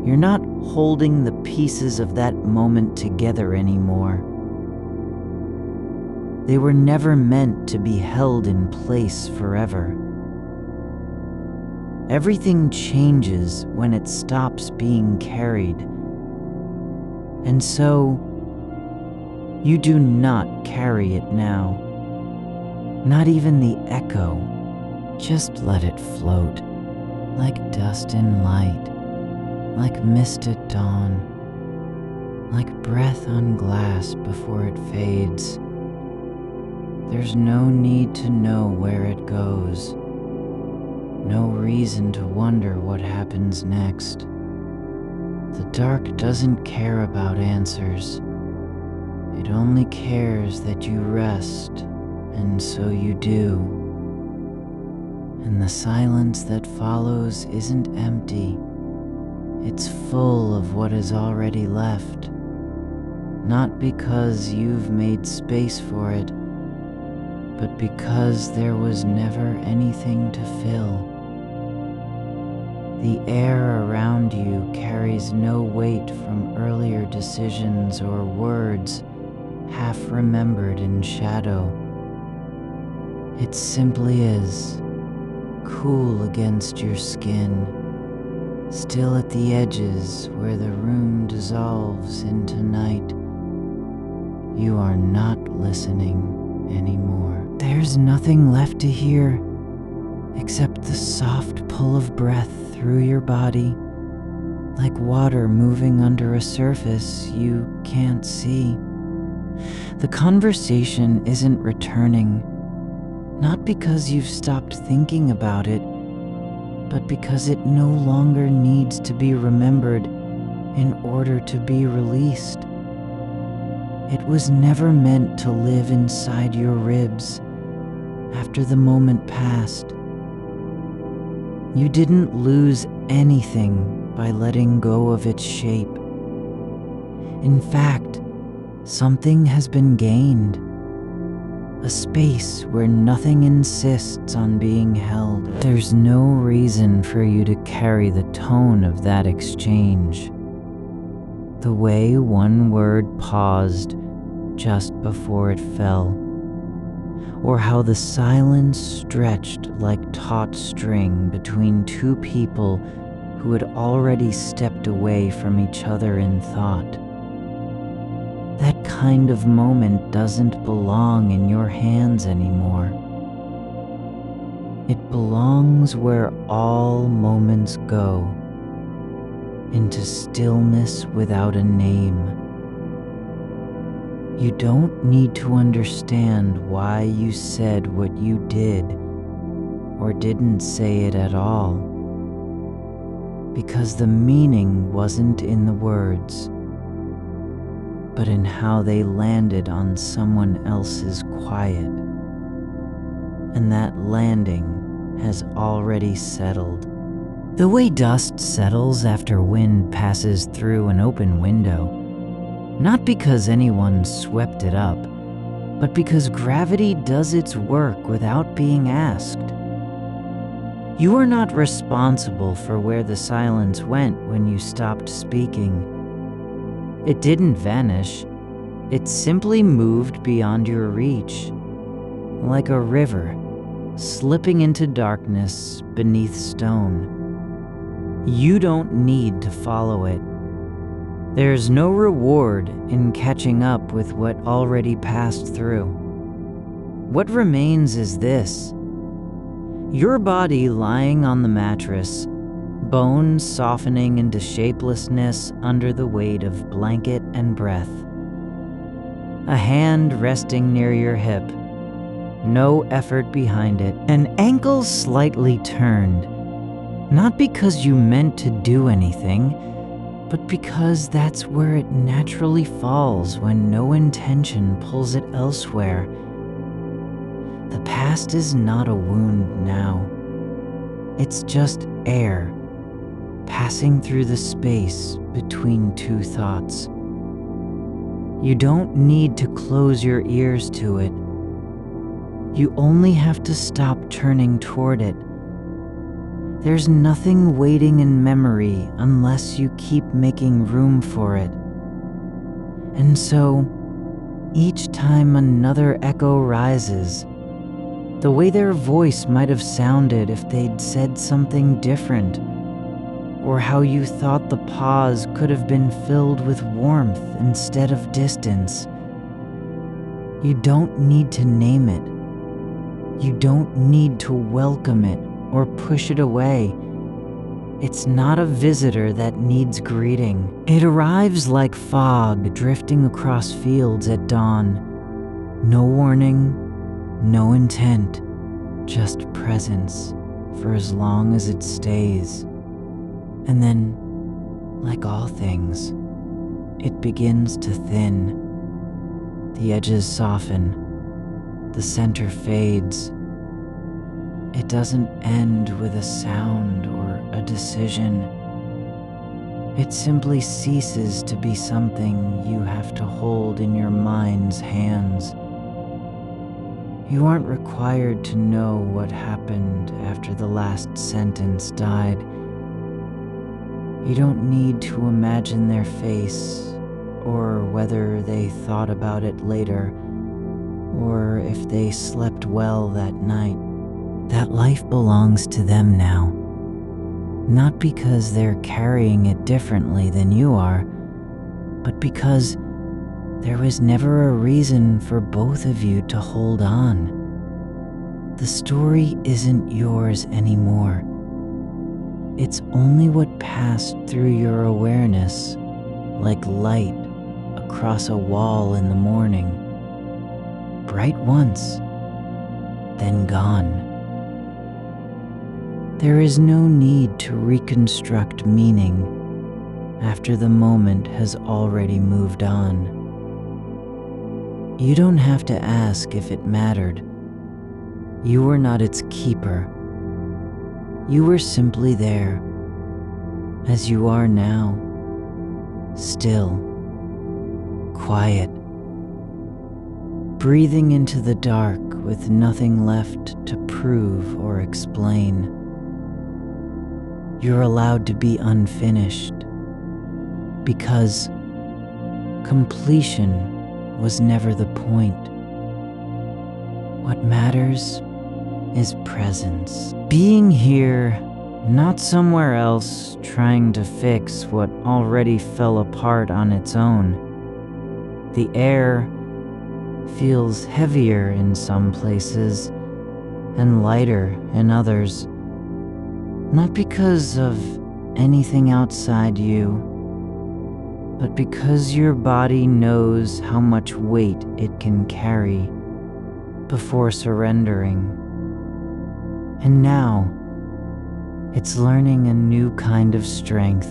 You're not holding the pieces of that moment together anymore. They were never meant to be held in place forever. Everything changes when it stops being carried. And so, you do not carry it now. Not even the echo. Just let it float, like dust in light, like mist at dawn, like breath on glass before it fades. There's no need to know where it goes. No reason to wonder what happens next. The dark doesn't care about answers. It only cares that you rest, and so you do. And the silence that follows isn't empty. It's full of what is already left. Not because you've made space for it, but because there was never anything to fill. The air around you carries no weight from earlier decisions or words half remembered in shadow. It simply is, cool against your skin, still at the edges where the room dissolves into night. You are not listening anymore. There's nothing left to hear except the soft pull of breath through your body, like water moving under a surface you can't see. The conversation isn't returning, not because you've stopped thinking about it, but because it no longer needs to be remembered in order to be released. It was never meant to live inside your ribs after the moment passed. You didn't lose anything by letting go of its shape. In fact, something has been gained. A space where nothing insists on being held. There's no reason for you to carry the tone of that exchange. The way one word paused just before it fell, or how the silence stretched like taut string between two people who had already stepped away from each other in thought. That kind of moment doesn't belong in your hands anymore. It belongs where all moments go, into stillness without a name. You don't need to understand why you said what you did or didn't say it at all, because the meaning wasn't in the words, but in how they landed on someone else's quiet. And that landing has already settled. The way dust settles after wind passes through an open window, not because anyone swept it up, but because gravity does its work without being asked. You are not responsible for where the silence went when you stopped speaking. It didn't vanish. It simply moved beyond your reach, like a river slipping into darkness beneath stone. You don't need to follow it. There's no reward in catching up with what already passed through. What remains is this: your body lying on the mattress, bones softening into shapelessness under the weight of blanket and breath. A hand resting near your hip, no effort behind it, and ankles slightly turned, not because you meant to do anything, but because that's where it naturally falls when no intention pulls it elsewhere. The past is not a wound now. It's just air passing through the space between two thoughts. You don't need to close your ears to it. You only have to stop turning toward it. There's nothing waiting in memory unless you keep making room for it. And so, each time another echo rises, the way their voice might have sounded if they'd said something different, or how you thought the pause could have been filled with warmth instead of distance. You don't need to name it. You don't need to welcome it or push it away. It's not a visitor that needs greeting. It arrives like fog drifting across fields at dawn. No warning, no intent, just presence for as long as it stays. And then, like all things, it begins to thin. The edges soften, the center fades. It doesn't end with a sound or a decision. It simply ceases to be something you have to hold in your mind's hands. You aren't required to know what happened after the last sentence died. You don't need to imagine their face, or whether they thought about it later, or if they slept well that night. That life belongs to them now. Not because they're carrying it differently than you are, but because there was never a reason for both of you to hold on. The story isn't yours anymore. It's only what passed through your awareness, like light across a wall in the morning. Bright once, then gone. There is no need to reconstruct meaning after the moment has already moved on. You don't have to ask if it mattered. You were not its keeper. You were simply there, as you are now, still, quiet, breathing into the dark with nothing left to prove or explain. You're allowed to be unfinished, because completion was never the point. What matters is presence. Being here, not somewhere else trying to fix what already fell apart on its own. The air feels heavier in some places and lighter in others, not because of anything outside you, but because your body knows how much weight it can carry before surrendering. And now, it's learning a new kind of strength.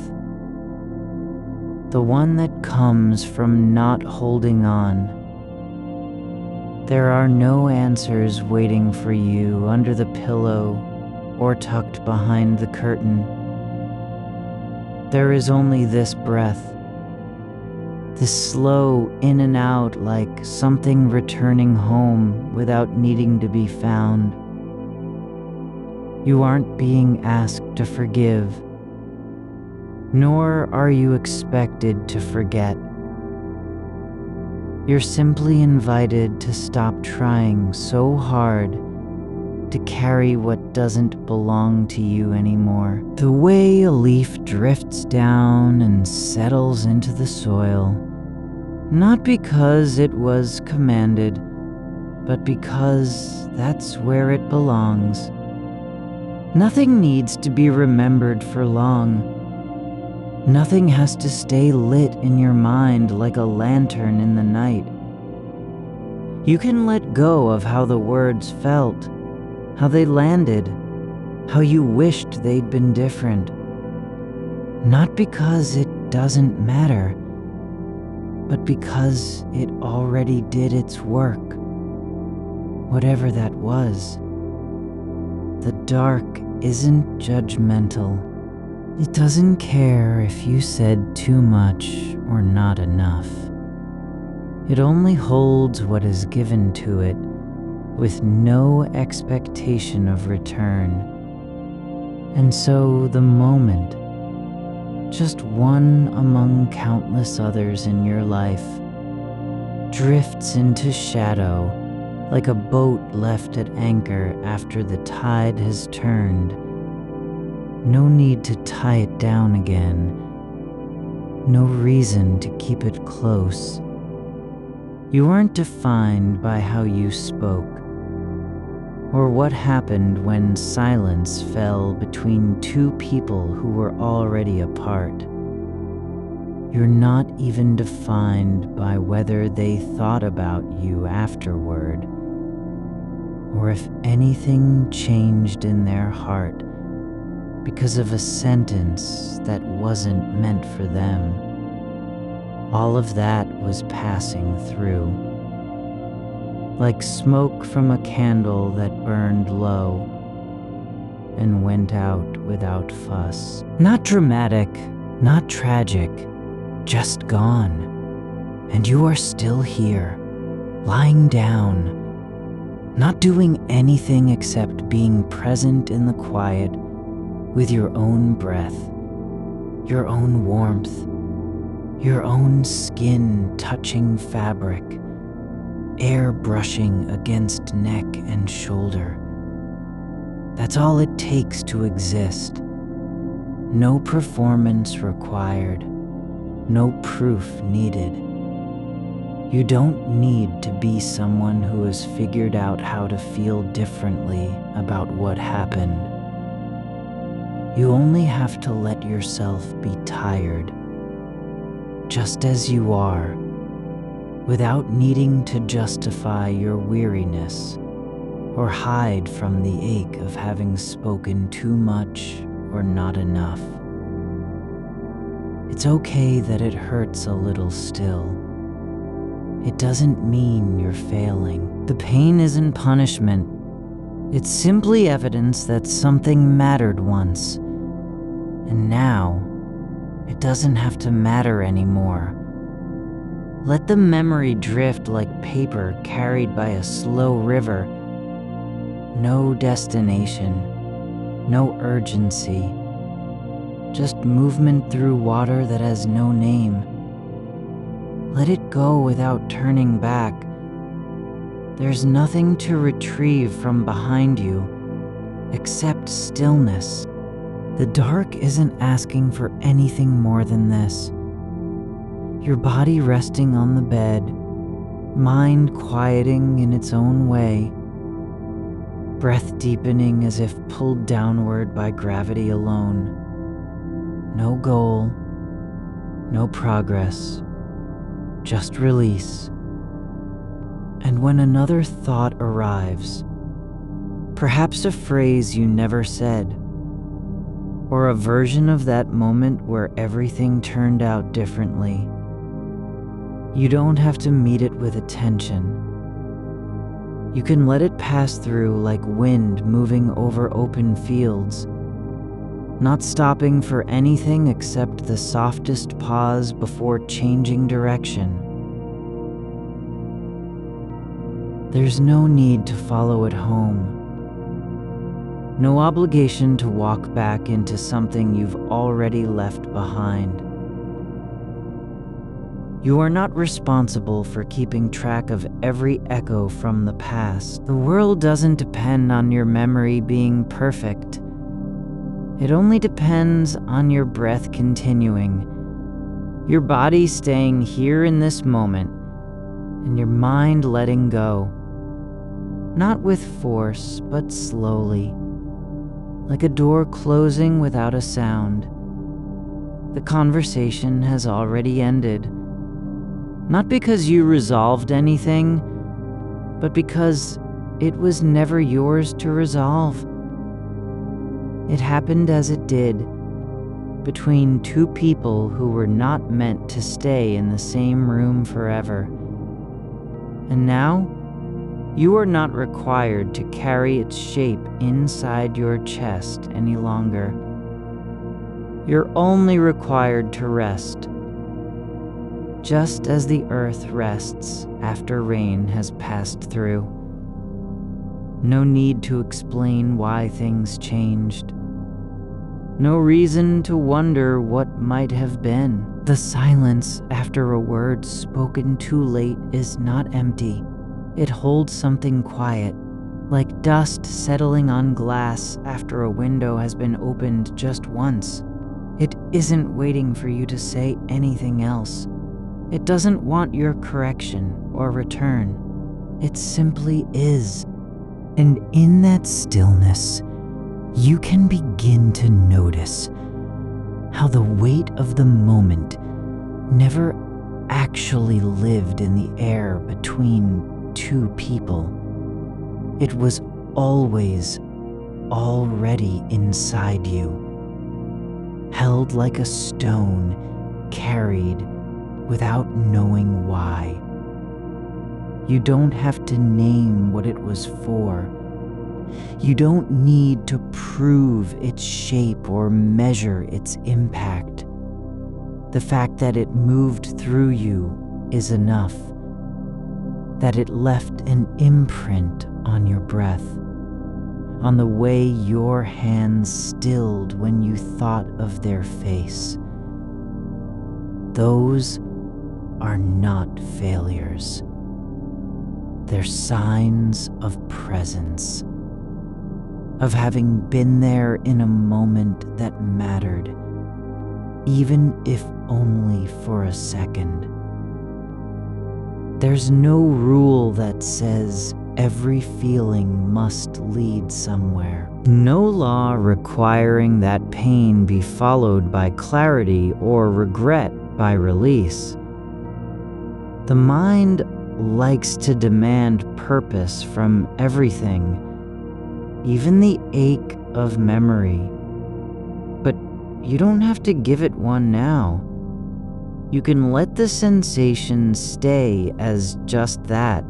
The one that comes from not holding on. There are no answers waiting for you under the pillow or tucked behind the curtain. There is only this breath, this slow in and out like something returning home without needing to be found. You aren't being asked to forgive, nor are you expected to forget. You're simply invited to stop trying so hard to carry what doesn't belong to you anymore. The way a leaf drifts down and settles into the soil, not because it was commanded, but because that's where it belongs. Nothing needs to be remembered for long. Nothing has to stay lit in your mind like a lantern in the night. You can let go of how the words felt, how they landed, how you wished they'd been different. Not because it doesn't matter, but because it already did its work, whatever that was. The dark isn't judgmental. It doesn't care if you said too much or not enough. It only holds what is given to it with no expectation of return. And so the moment, just one among countless others in your life, drifts into shadow like a boat left at anchor after the tide has turned. No need to tie it down again. No reason to keep it close. You aren't defined by how you spoke, or what happened when silence fell between two people who were already apart. You're not even defined by whether they thought about you afterward, or if anything changed in their heart because of a sentence that wasn't meant for them. All of that was passing through, like smoke from a candle that burned low and went out without fuss. Not dramatic, not tragic, just gone. And you are still here, lying down, not doing anything except being present in the quiet with your own breath, your own warmth, your own skin touching fabric, air brushing against neck and shoulder. That's all it takes to exist. No performance required, no proof needed. You don't need to be someone who has figured out how to feel differently about what happened. You only have to let yourself be tired, just as you are, without needing to justify your weariness or hide from the ache of having spoken too much or not enough. It's okay that it hurts a little still. It doesn't mean you're failing. The pain isn't punishment. It's simply evidence that something mattered once, and now it doesn't have to matter anymore. Let the memory drift like paper carried by a slow river. No destination, no urgency, just movement through water that has no name. Let it go without turning back. There's nothing to retrieve from behind you except stillness. The dark isn't asking for anything more than this. Your body resting on the bed, mind quieting in its own way, breath deepening as if pulled downward by gravity alone. No goal, no progress, just release. And when another thought arrives, perhaps a phrase you never said, or a version of that moment where everything turned out differently, you don't have to meet it with attention. You can let it pass through like wind moving over open fields, not stopping for anything except the softest pause before changing direction. There's no need to follow it home. No obligation to walk back into something you've already left behind. You are not responsible for keeping track of every echo from the past. The world doesn't depend on your memory being perfect. It only depends on your breath continuing, your body staying here in this moment, and your mind letting go. Not with force, but slowly, like a door closing without a sound. The conversation has already ended. Not because you resolved anything, but because it was never yours to resolve. It happened as it did, between two people who were not meant to stay in the same room forever. And now, you are not required to carry its shape inside your chest any longer. You're only required to rest. just as the earth rests after rain has passed through. No need to explain why things changed. No reason to wonder what might have been. The silence after a word spoken too late is not empty. It holds something quiet, like dust settling on glass after a window has been opened just once. It isn't waiting for you to say anything else. It doesn't want your correction or return. It simply is. And in that stillness, you can begin to notice how the weight of the moment never actually lived in the air between two people. It was always already inside you, held like a stone, carried without knowing why. You don't have to name what it was for. You don't need to prove its shape or measure its impact. The fact that it moved through you is enough. That it left an imprint on your breath, on the way your hands stilled when you thought of their face. Those are not failures. They're signs of presence, of having been there in a moment that mattered, even if only for a second. There's no rule that says every feeling must lead somewhere. No law requiring that pain be followed by clarity or regret by release. The mind likes to demand purpose from everything, even the ache of memory. But you don't have to give it one now. You can let the sensation stay as just that,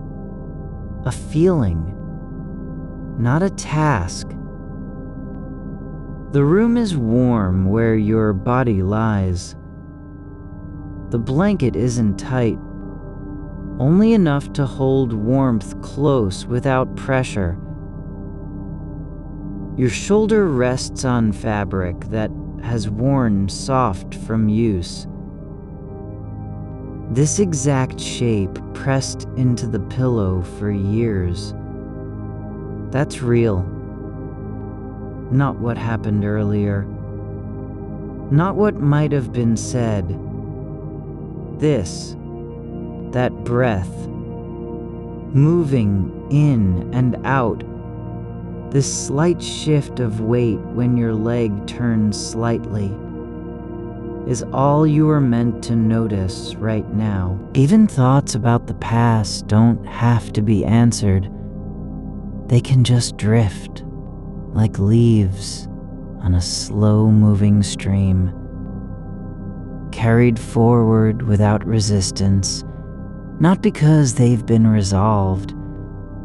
a feeling, not a task. The room is warm where your body lies. The blanket isn't tight, only enough to hold warmth close without pressure. Your shoulder rests on fabric that has worn soft from use. This exact shape pressed into the pillow for years. That's real. Not what happened earlier. Not what might have been said. This, that breath, moving in and out, this slight shift of weight when your leg turns slightly, is all you are meant to notice right now. Even thoughts about the past don't have to be answered. They can just drift, like leaves on a slow-moving stream, carried forward without resistance, not because they've been resolved,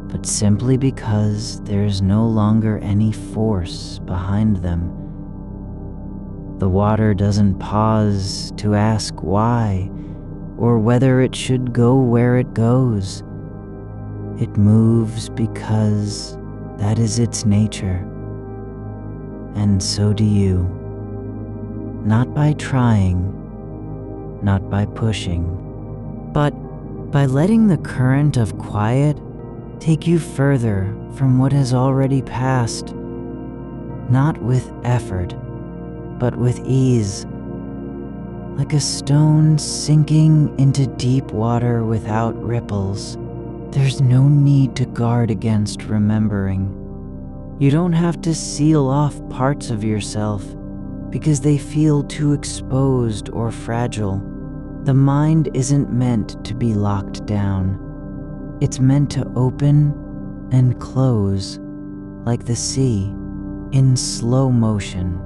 but simply because there's no longer any force behind them. The water doesn't pause to ask why or whether it should go where it goes. It moves because that is its nature. And so do you. Not by trying, not by pushing, but by letting the current of quiet take you further from what has already passed, not with effort, but with ease, like a stone sinking into deep water without ripples. There's no need to guard against remembering. You don't have to seal off parts of yourself because they feel too exposed or fragile. The mind isn't meant to be locked down. It's meant to open and close like the sea, in slow motion,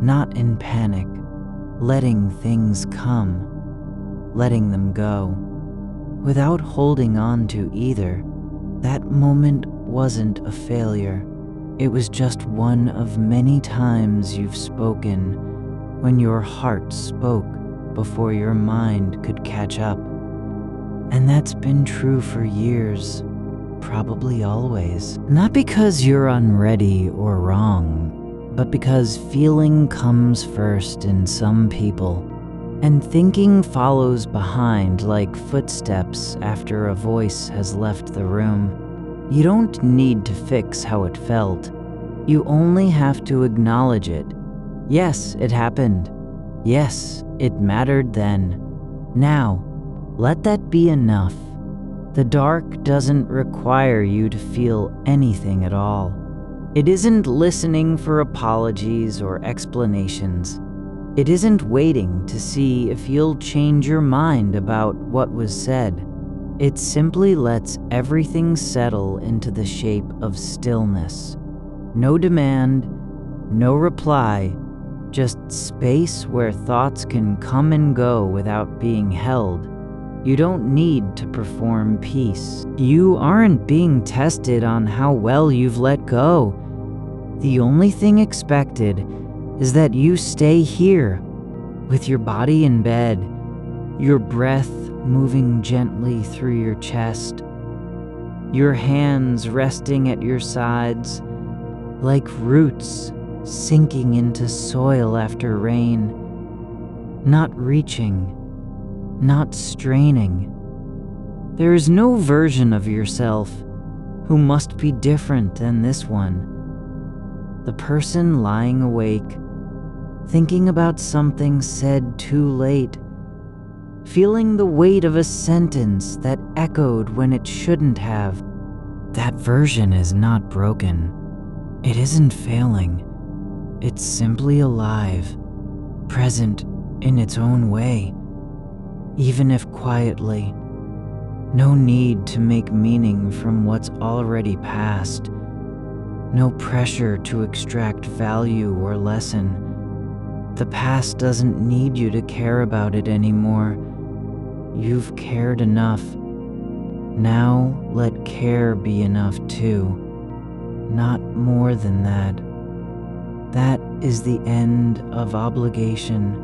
not in panic, letting things come, letting them go, without holding on to either. That moment wasn't a failure. It was just one of many times you've spoken when your heart spoke, before your mind could catch up. And that's been true for years, probably always. Not because you're unready or wrong, but because feeling comes first in some people, and thinking follows behind like footsteps after a voice has left the room. You don't need to fix how it felt. You only have to acknowledge it. Yes, it happened. Yes, it mattered then. Now, let that be enough. The dark doesn't require you to feel anything at all. It isn't listening for apologies or explanations. It isn't waiting to see if you'll change your mind about what was said. It simply lets everything settle into the shape of stillness. No demand, no reply, just space where thoughts can come and go without being held. You don't need to perform peace. You aren't being tested on how well you've let go. The only thing expected is that you stay here, with your body in bed, your breath moving gently through your chest, your hands resting at your sides, like roots sinking into soil after rain, not reaching, not straining. There is no version of yourself who must be different than this one. The person lying awake, thinking about something said too late, feeling the weight of a sentence that echoed when it shouldn't have. That version is not broken. It isn't failing. It's simply alive, present in its own way, even if quietly. No need to make meaning from what's already past. No pressure to extract value or lesson. The past doesn't need you to care about it anymore. You've cared enough. Now let care be enough too. Not more than that. That is the end of obligation.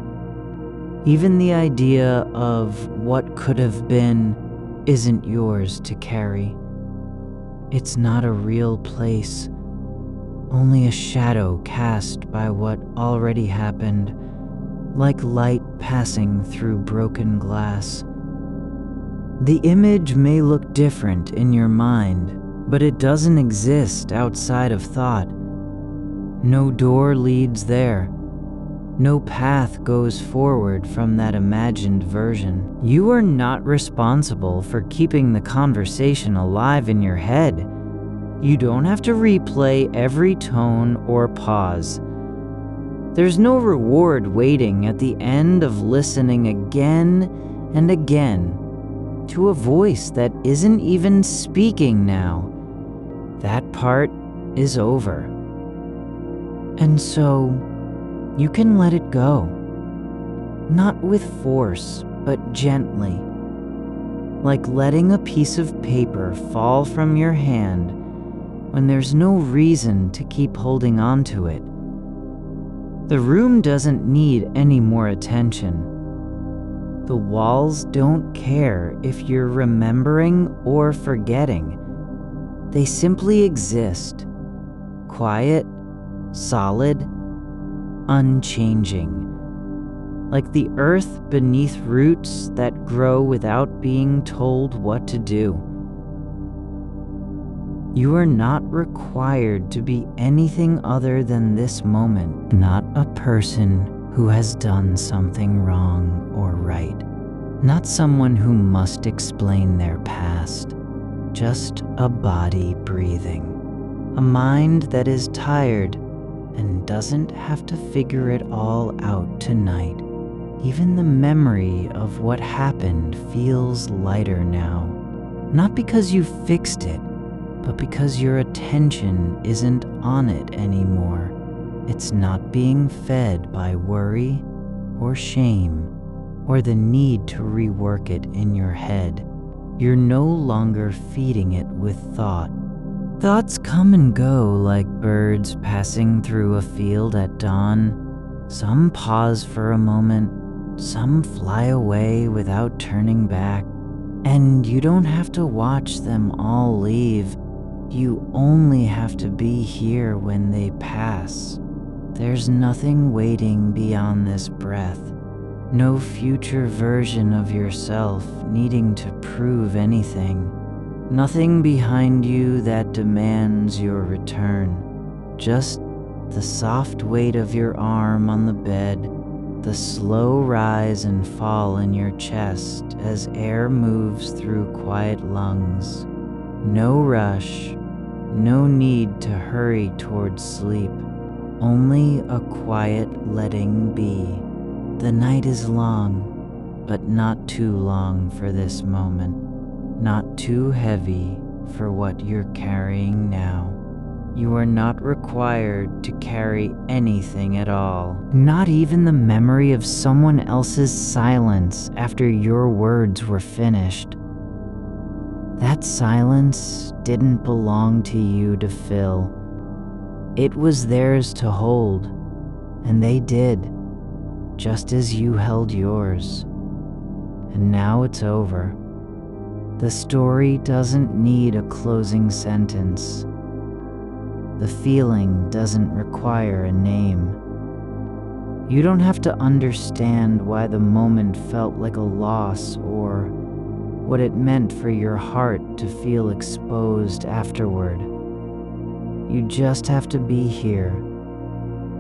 Even the idea of what could have been isn't yours to carry. It's not a real place, only a shadow cast by what already happened, like light passing through broken glass. The image may look different in your mind, but it doesn't exist outside of thought. No door leads there. No path goes forward from that imagined version. You are not responsible for keeping the conversation alive in your head. You don't have to replay every tone or pause. There's no reward waiting at the end of listening again and again to a voice that isn't even speaking now. That part is over. And so, you can let it go. Not with force, but gently. Like letting a piece of paper fall from your hand when there's no reason to keep holding on to it. The room doesn't need any more attention. The walls don't care if you're remembering or forgetting. They simply exist. Quiet, solid, unchanging. Like the earth beneath roots that grow without being told what to do. You are not required to be anything other than this moment, not a person who has done something wrong or right, not someone who must explain their past, just a body breathing, a mind that is tired and doesn't have to figure it all out tonight. Even the memory of what happened feels lighter now, not because you fixed it, but because your attention isn't on it anymore. It's not being fed by worry or shame or the need to rework it in your head. You're no longer feeding it with thought. Thoughts come and go like birds passing through a field at dawn. Some pause for a moment, Some fly away without turning back, and you don't have to watch them all leave. You only have to be here when they pass. There's nothing waiting beyond this breath. No future version of yourself needing to prove anything. Nothing behind you that demands your return. Just the soft weight of your arm on the bed, the slow rise and fall in your chest as air moves through quiet lungs. No rush, no need to hurry towards sleep, only a quiet letting be. The night is long, but not too long for this moment, not too heavy for what you're carrying now. You are not required to carry anything at all, not even the memory of someone else's silence after your words were finished. That silence didn't belong to you to fill. It was theirs to hold, and they did, just as you held yours. And now it's over. The story doesn't need a closing sentence. The feeling doesn't require a name. You don't have to understand why the moment felt like a loss or what it meant for your heart to feel exposed afterward. You just have to be here,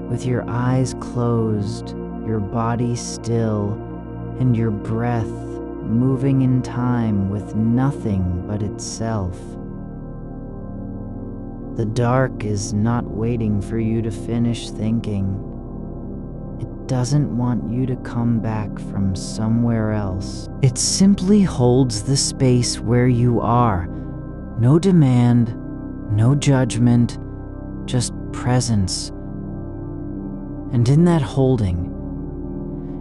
with your eyes closed, your body still, and your breath moving in time with nothing but itself. The dark is not waiting for you to finish thinking. It doesn't want you to come back from somewhere else. It simply holds the space where you are. No demand, no judgment, just presence. And in that holding,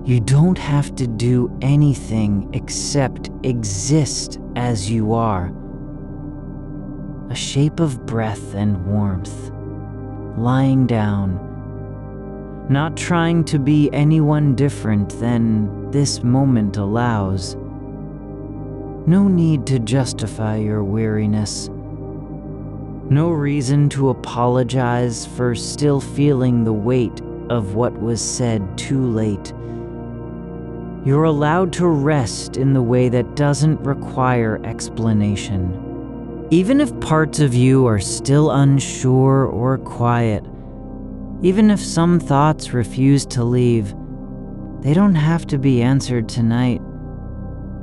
you don't have to do anything except exist as you are. A shape of breath and warmth, lying down, not trying to be anyone different than this moment allows. No need to justify your weariness. No reason to apologize for still feeling the weight of what was said too late. You're allowed to rest in the way that doesn't require explanation. Even if parts of you are still unsure or quiet, even if some thoughts refuse to leave, they don't have to be answered tonight.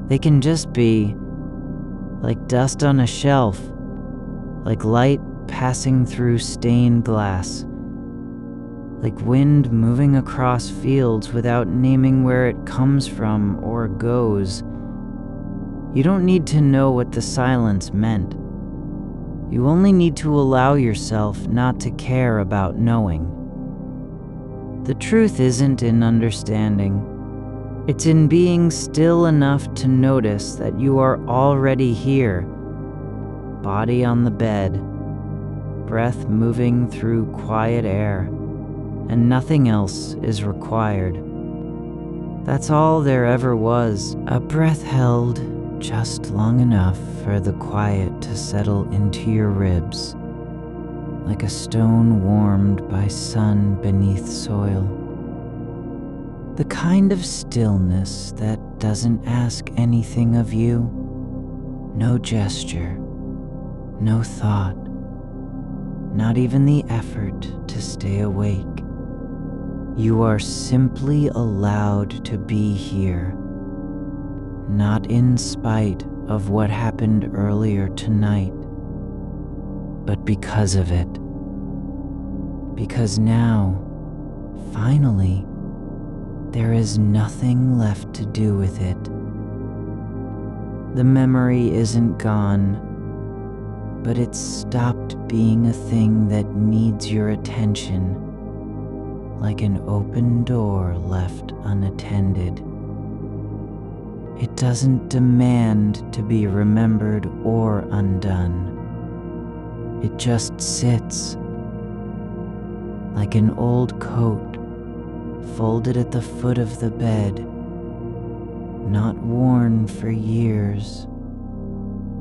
They can just be like dust on a shelf, like light passing through stained glass, like wind moving across fields without naming where it comes from or goes. You don't need to know what the silence meant. You only need to allow yourself not to care about knowing. The truth isn't in understanding. It's in being still enough to notice that you are already here. Body on the bed, breath moving through quiet air, and nothing else is required. That's all there ever was, a breath held just long enough for the quiet to settle into your ribs, like a stone warmed by sun beneath soil. The kind of stillness that doesn't ask anything of you. No gesture, no thought, not even the effort to stay awake. You are simply allowed to be here, not in spite of what happened earlier tonight, but because of it. Because now, finally, there is nothing left to do with it. The memory isn't gone, but it's stopped being a thing that needs your attention, like an open door left unattended. It doesn't demand to be remembered or undone. It just sits, like an old coat folded at the foot of the bed, not worn for years,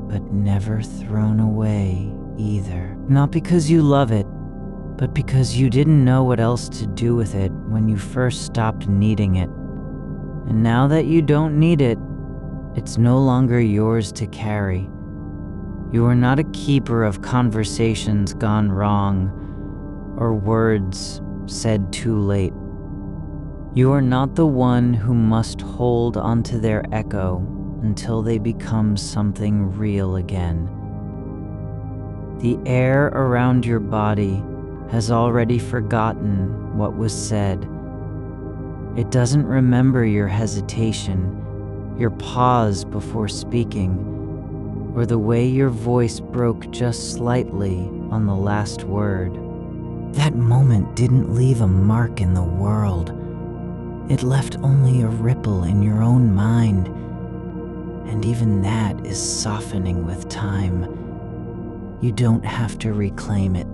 but never thrown away either. Not because you love it, but because you didn't know what else to do with it when you first stopped needing it. And now that you don't need it, it's no longer yours to carry. You are not a keeper of conversations gone wrong or words said too late. You are not the one who must hold onto their echo until they become something real again. The air around your body has already forgotten what was said. It doesn't remember your hesitation, your pause before speaking, or the way your voice broke just slightly on the last word. That moment didn't leave a mark in the world. It left only a ripple in your own mind, and even that is softening with time. You don't have to reclaim it.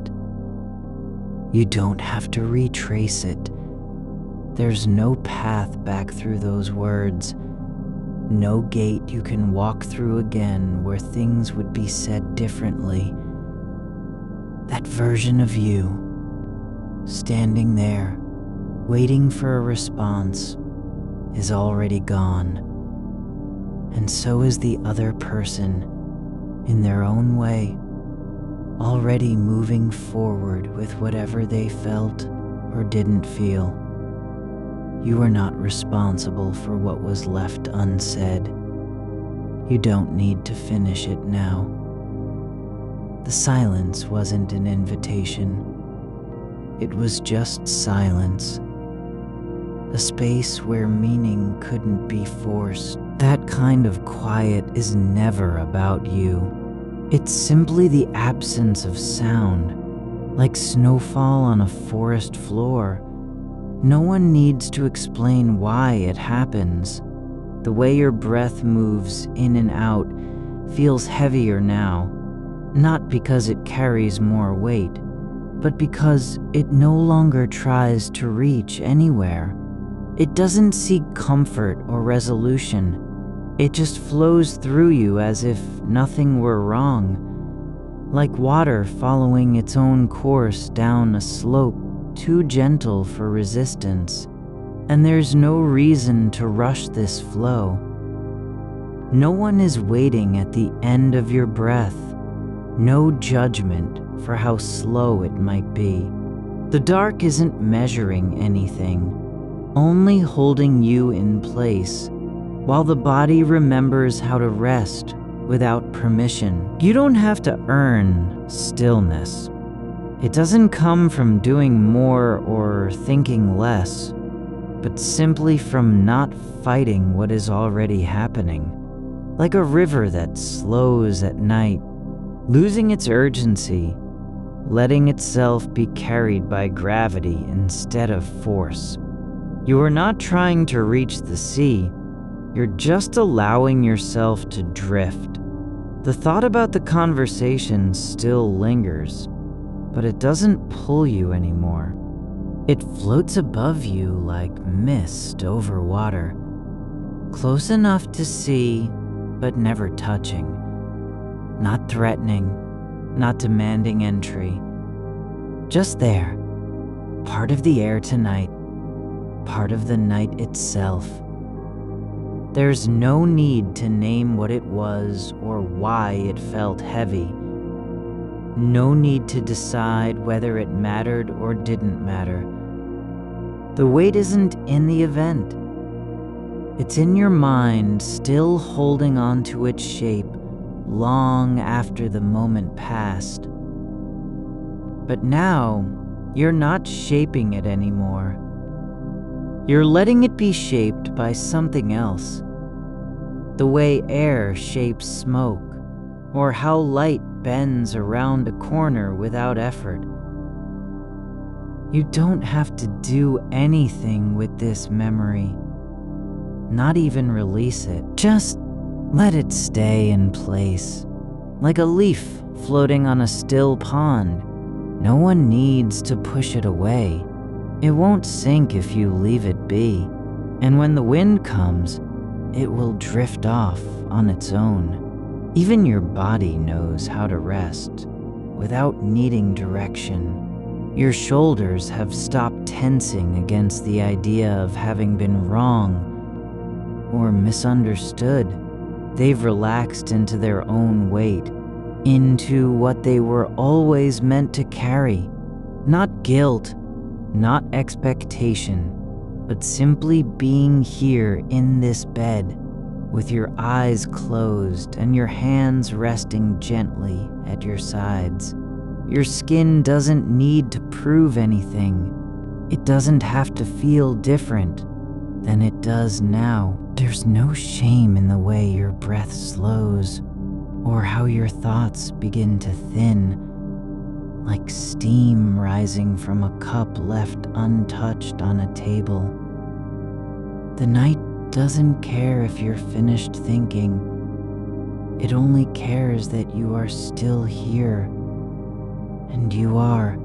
You don't have to retrace it. There's no path back through those words, no gate you can walk through again where things would be said differently. That version of you, standing there, waiting for a response, is already gone. And so is the other person, in their own way, already moving forward with whatever they felt or didn't feel. You are not responsible for what was left unsaid. You don't need to finish it now. The silence wasn't an invitation. It was just silence. A space where meaning couldn't be forced. That kind of quiet is never about you. It's simply the absence of sound, like snowfall on a forest floor. No one needs to explain why it happens. The way your breath moves in and out feels heavier now, not because it carries more weight, but because it no longer tries to reach anywhere. It doesn't seek comfort or resolution. It just flows through you as if nothing were wrong, like water following its own course down a slope too gentle for resistance. And there's no reason to rush this flow. No one is waiting at the end of your breath. No judgment for how slow it might be. The dark isn't measuring anything, only holding you in place, while the body remembers how to rest without permission. You don't have to earn stillness. It doesn't come from doing more or thinking less, but simply from not fighting what is already happening. Like a river that slows at night, losing its urgency, letting itself be carried by gravity instead of force. You are not trying to reach the sea, you're just allowing yourself to drift. The thought about the conversation still lingers, but it doesn't pull you anymore. It floats above you like mist over water, close enough to see, but never touching. Not threatening, not demanding entry. Just there, part of the air tonight, part of the night itself. There's no need to name what it was or why it felt heavy. No need to decide whether it mattered or didn't matter. The weight isn't in the event. It's in your mind, still holding on to its shape long after the moment passed. But now, you're not shaping it anymore. You're letting it be shaped by something else. The way air shapes smoke, or how light bends around a corner without effort. You don't have to do anything with this memory, not even release it. Just let it stay in place, like a leaf floating on a still pond. No one needs to push it away. It won't sink if you leave it be. And when the wind comes, it will drift off on its own. Even your body knows how to rest without needing direction. Your shoulders have stopped tensing against the idea of having been wrong or misunderstood. They've relaxed into their own weight, into what they were always meant to carry. Not guilt, not expectation, but simply being here in this bed, with your eyes closed and your hands resting gently at your sides. Your skin doesn't need to prove anything. It doesn't have to feel different than it does now. There's no shame in the way your breath slows, or how your thoughts begin to thin, like steam rising from a cup left untouched on a table. The night doesn't care if you're finished thinking. It only cares that you are still here, and you are.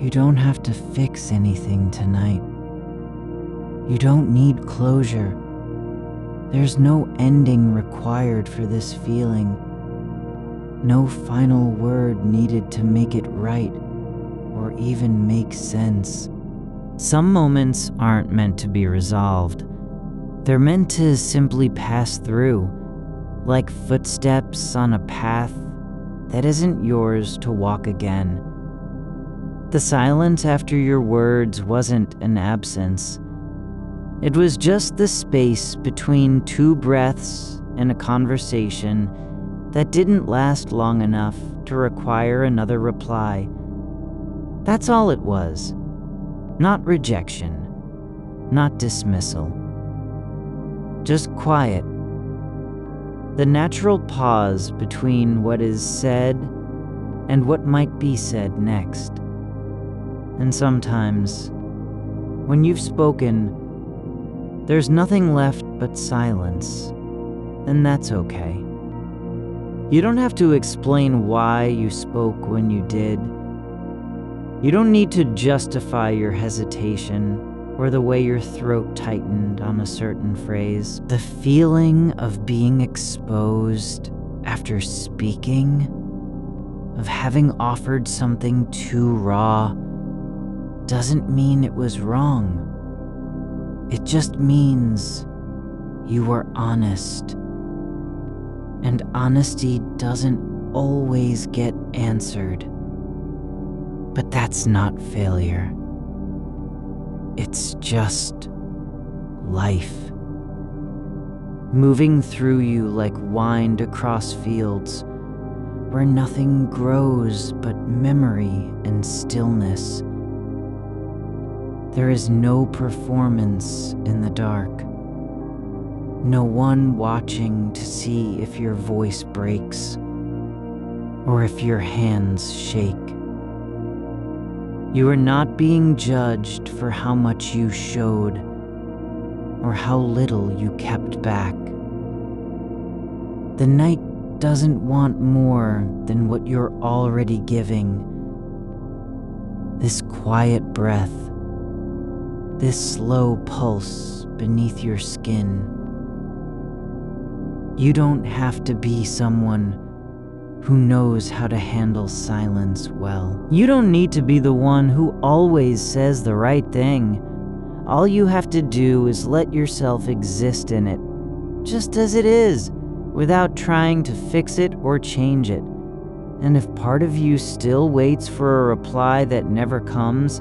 You don't have to fix anything tonight. You don't need closure. There's no ending required for this feeling. No final word needed to make it right or even make sense. Some moments aren't meant to be resolved. They're meant to simply pass through, like footsteps on a path that isn't yours to walk again. The silence after your words wasn't an absence. It was just the space between two breaths in a conversation that didn't last long enough to require another reply. That's all it was. Not rejection, not dismissal. Just quiet. The natural pause between what is said and what might be said next. And sometimes, when you've spoken, there's nothing left but silence, and that's okay. You don't have to explain why you spoke when you did. You don't need to justify your hesitation or the way your throat tightened on a certain phrase. The feeling of being exposed after speaking, of having offered something too raw, doesn't mean it was wrong. It just means you were honest. And honesty doesn't always get answered. But that's not failure. It's just life, moving through you like wind across fields where nothing grows but memory and stillness. There is no performance in the dark. No one watching to see if your voice breaks or if your hands shake. You are not being judged for how much you showed or how little you kept back. The night doesn't want more than what you're already giving. This quiet breath, this slow pulse beneath your skin. You don't have to be someone who knows how to handle silence well. You don't need to be the one who always says the right thing. All you have to do is let yourself exist in it, just as it is, without trying to fix it or change it. And if part of you still waits for a reply that never comes,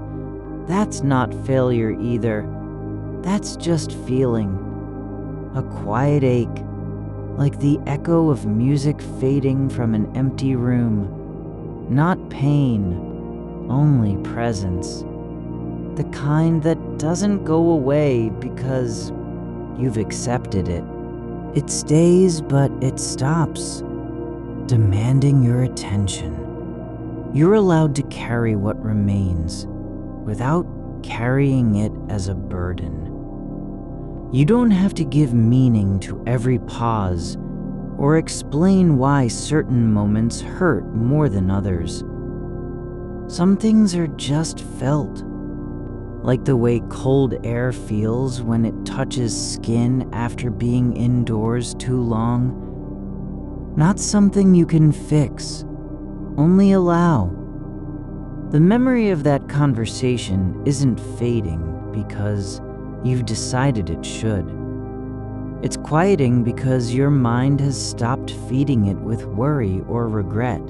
that's not failure either. That's just feeling. A quiet ache, like the echo of music fading from an empty room. Not pain, only presence. The kind that doesn't go away because you've accepted it. It stays, but it stops, demanding your attention. You're allowed to carry what remains without carrying it as a burden. You don't have to give meaning to every pause or explain why certain moments hurt more than others. Some things are just felt, like the way cold air feels when it touches skin after being indoors too long. Not something you can fix, only allow. The memory of that conversation isn't fading because you've decided it should. It's quieting because your mind has stopped feeding it with worry or regret.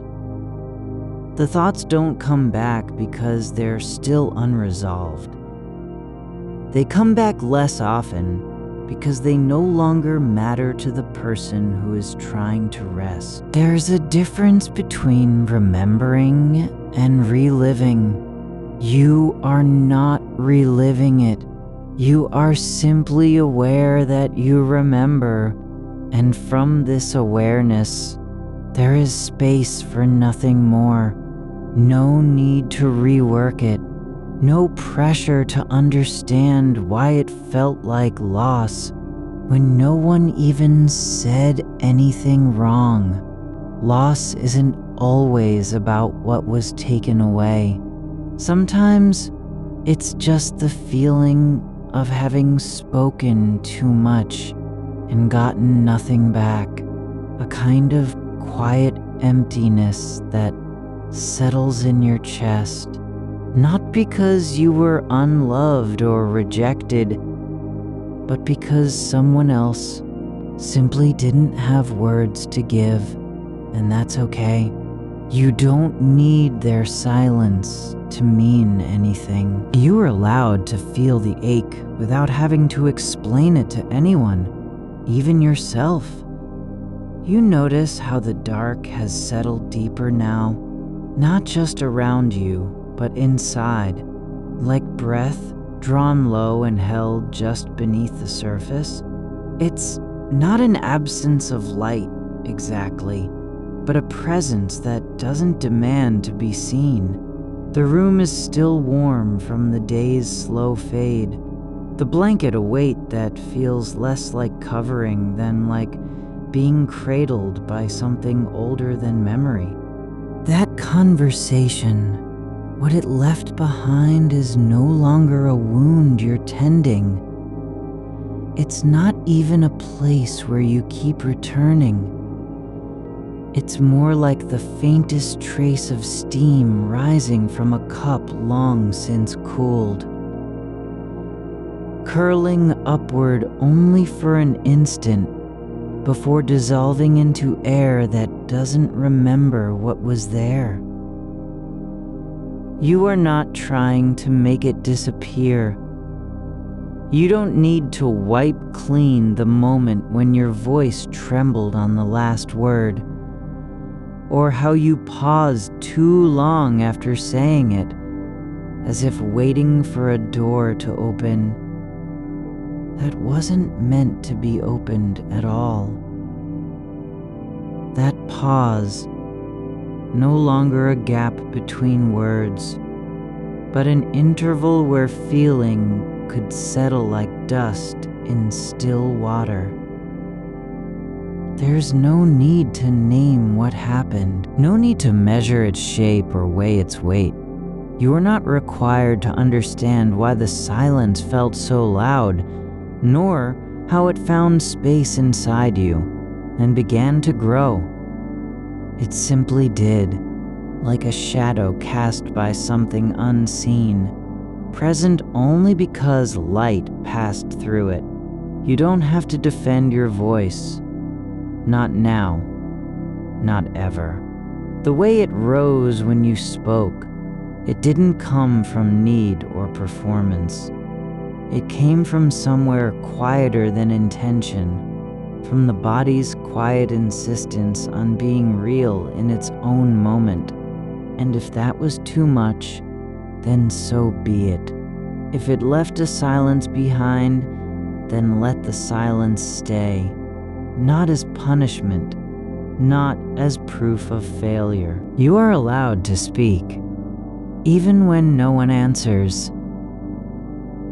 The thoughts don't come back because they're still unresolved. They come back less often because they no longer matter to the person who is trying to rest. There's a difference between remembering and reliving. You are not reliving it. You are simply aware that you remember, and from this awareness, there is space for nothing more. No need to rework it. No pressure to understand why it felt like loss when no one even said anything wrong. Loss isn't always about what was taken away. Sometimes it's just the feeling of having spoken too much and gotten nothing back. A kind of quiet emptiness that settles in your chest. Not because you were unloved or rejected, but because someone else simply didn't have words to give, and that's okay. You don't need their silence to mean anything. You are allowed to feel the ache without having to explain it to anyone, even yourself. You notice how the dark has settled deeper now, not just around you, but inside, like breath drawn low and held just beneath the surface. It's not an absence of light, exactly, but a presence that doesn't demand to be seen. The room is still warm from the day's slow fade, the blanket a weight that feels less like covering than like being cradled by something older than memory. That conversation, what it left behind is no longer a wound you're tending. It's not even a place where you keep returning. It's more like the faintest trace of steam rising from a cup long since cooled, curling upward only for an instant before dissolving into air that doesn't remember what was there. You are not trying to make it disappear. You don't need to wipe clean the moment when your voice trembled on the last word, or how you paused too long after saying it, as if waiting for a door to open that wasn't meant to be opened at all. That pause, no longer a gap between words, but an interval where feeling could settle like dust in still water. There's no need to name what happened, no need to measure its shape or weigh its weight. You are not required to understand why the silence felt so loud, nor how it found space inside you and began to grow. It simply did, like a shadow cast by something unseen, present only because light passed through it. You don't have to defend your voice. Not now. Not ever. The way it rose when you spoke, it didn't come from need or performance. It came from somewhere quieter than intention, from the body's quiet insistence on being real in its own moment. And if that was too much, then so be it. If it left a silence behind, then let the silence stay, not as punishment, not as proof of failure. You are allowed to speak, even when no one answers,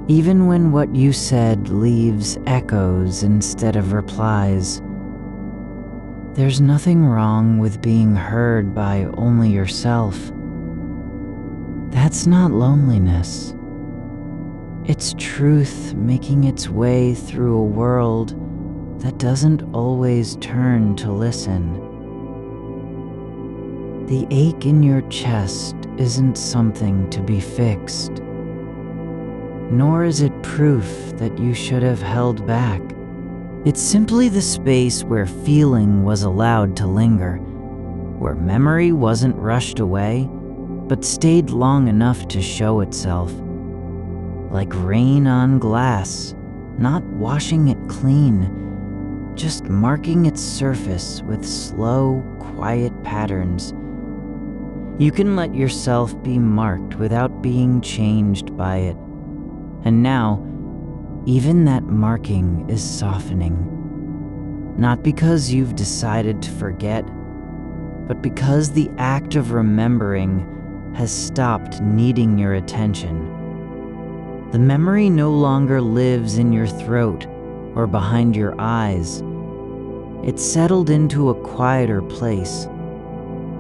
even when what you said leaves echoes instead of replies. There's nothing wrong with being heard by only yourself. That's not loneliness. It's truth making its way through a world that doesn't always turn to listen. The ache in your chest isn't something to be fixed, nor is it proof that you should have held back. It's simply the space where feeling was allowed to linger, where memory wasn't rushed away, but stayed long enough to show itself. Like rain on glass, not washing it clean, just marking its surface with slow, quiet patterns. You can let yourself be marked without being changed by it. And now, even that marking is softening. Not because you've decided to forget, but because the act of remembering has stopped needing your attention. The memory no longer lives in your throat or behind your eyes. It's settled into a quieter place,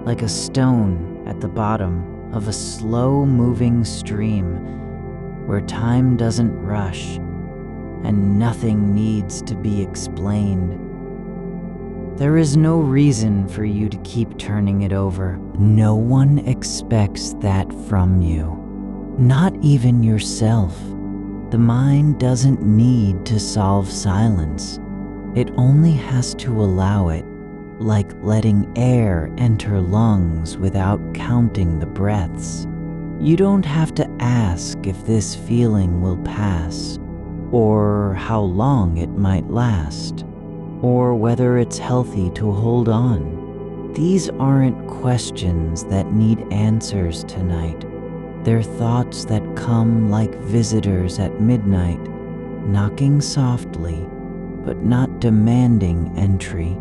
like a stone at the bottom of a slow-moving stream where time doesn't rush and nothing needs to be explained. There is no reason for you to keep turning it over. No one expects that from you. Not even yourself. The mind doesn't need to solve silence. It only has to allow it, like letting air enter lungs without counting the breaths. You don't have to ask if this feeling will pass, or how long it might last, or whether it's healthy to hold on. These aren't questions that need answers tonight. They're thoughts that come like visitors at midnight, knocking softly, but not demanding entry.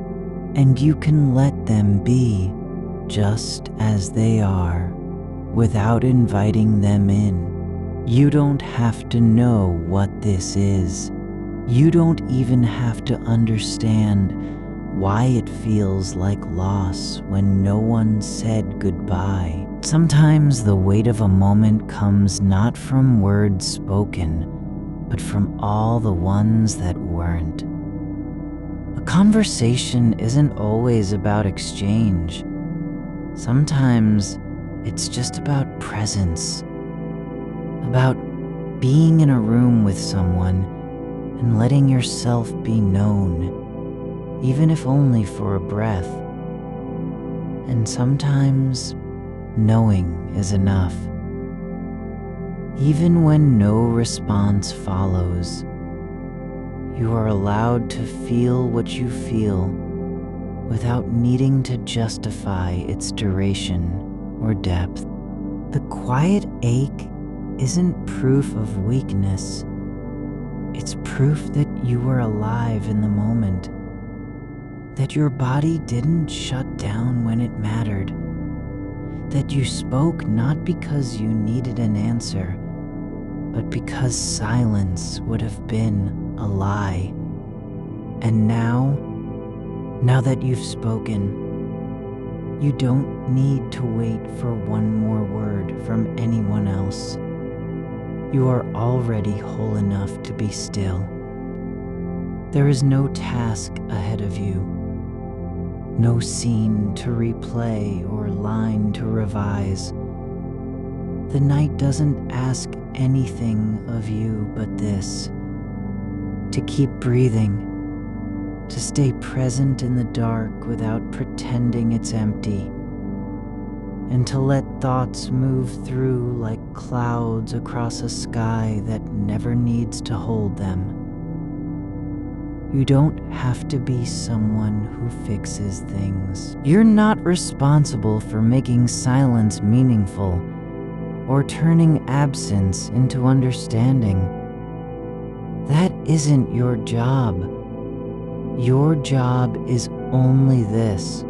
And you can let them be just as they are, without inviting them in. You don't have to know what this is. You don't even have to understand why it feels like loss when no one said goodbye. Sometimes the weight of a moment comes not from words spoken, but from all the ones that weren't. A conversation isn't always about exchange. Sometimes it's just about presence, about being in a room with someone and letting yourself be known, even if only for a breath. And sometimes knowing is enough. Even when no response follows, you are allowed to feel what you feel without needing to justify its duration or depth. The quiet ache isn't proof of weakness. It's proof that you were alive in the moment, that your body didn't shut down when it mattered, that you spoke not because you needed an answer, but because silence would have been a lie. And now that you've spoken, you don't need to wait for one more word from anyone else. You are already whole enough to be still. There is no task ahead of you, no scene to replay or line to revise. The night doesn't ask anything of you but this: to keep breathing, to stay present in the dark without pretending it's empty, and to let thoughts move through like clouds across a sky that never needs to hold them. You don't have to be someone who fixes things. You're not responsible for making silence meaningful or turning absence into understanding. That isn't your job. Your job is only this: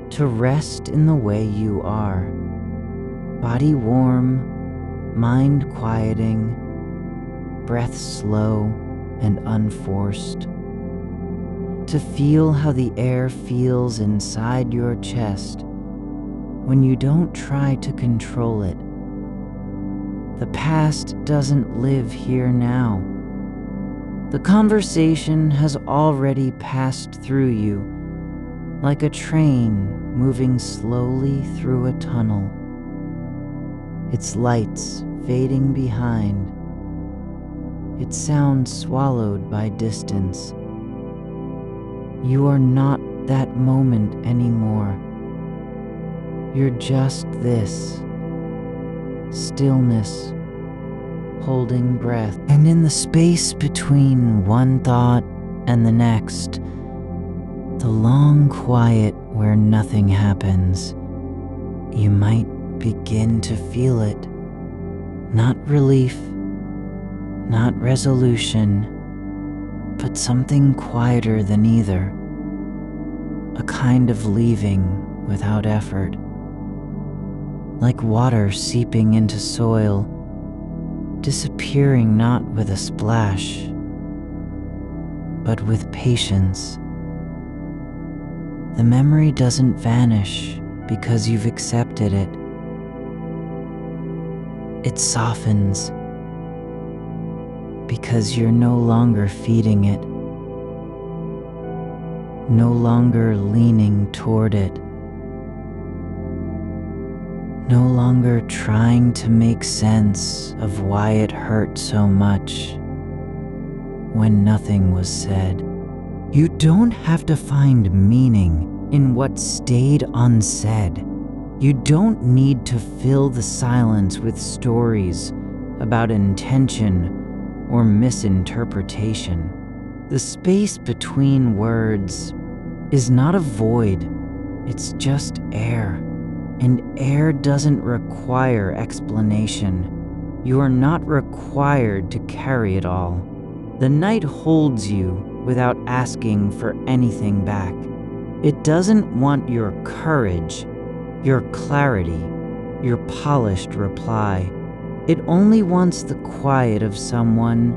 to rest in the way you are. Body warm, mind quieting, breath slow and unforced. To feel how the air feels inside your chest when you don't try to control it. The past doesn't live here now. The conversation has already passed through you, like a train moving slowly through a tunnel, its lights fading behind, its sound swallowed by distance. You are not that moment anymore. You're just this, stillness, holding breath. And in the space between one thought and the next, the long quiet where nothing happens, you might begin to feel it. Not relief, not resolution, but something quieter than either. A kind of leaving without effort. Like water seeping into soil, disappearing not with a splash, but with patience. The memory doesn't vanish because you've accepted it. It softens because you're no longer feeding it, no longer leaning toward it, no longer trying to make sense of why it hurt so much when nothing was said. You don't have to find meaning in what stayed unsaid. You don't need to fill the silence with stories about intention or misinterpretation. The space between words is not a void, it's just air. And air doesn't require explanation. You are not required to carry it all. The night holds you without asking for anything back. It doesn't want your courage, your clarity, your polished reply. It only wants the quiet of someone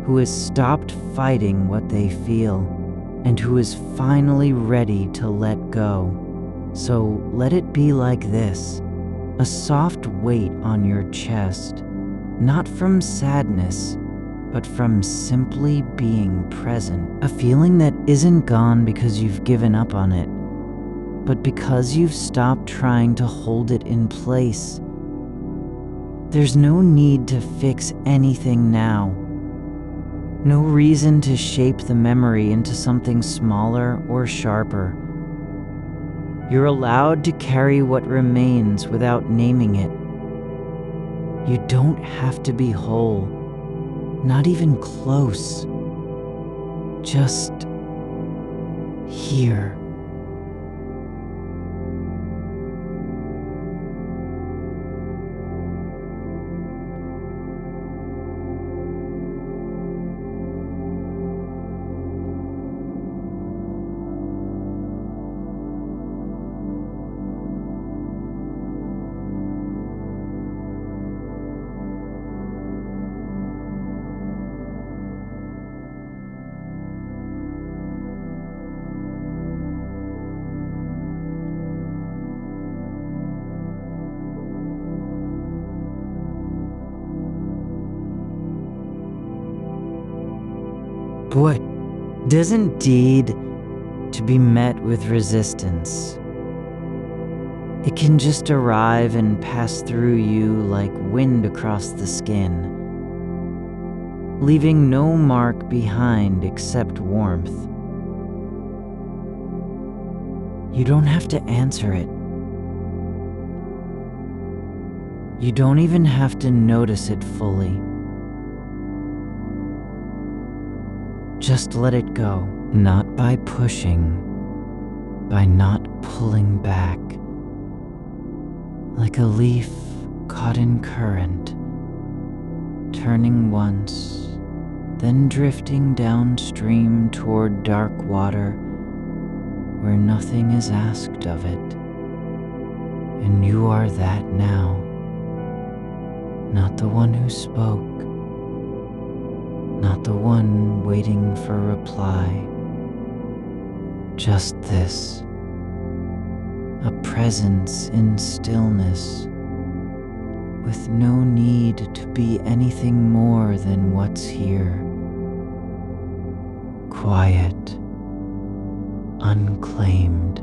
who has stopped fighting what they feel and who is finally ready to let go. So let it be like this, a soft weight on your chest, not from sadness, but from simply being present. A feeling that isn't gone because you've given up on it, but because you've stopped trying to hold it in place. There's no need to fix anything now. No reason to shape the memory into something smaller or sharper. You're allowed to carry what remains without naming it. You don't have to be whole, not even close. Just here. What does indeed to be met with resistance. It can just arrive and pass through you like wind across the skin, leaving no mark behind except warmth. You don't have to answer it. You don't even have to notice it fully. Just let it go, not by pushing, by not pulling back, like a leaf caught in current, turning once, then drifting downstream toward dark water where nothing is asked of it. And you are that now, not the one who spoke, not the one waiting for reply, just this, a presence in stillness, with no need to be anything more than what's here. Quiet, unclaimed,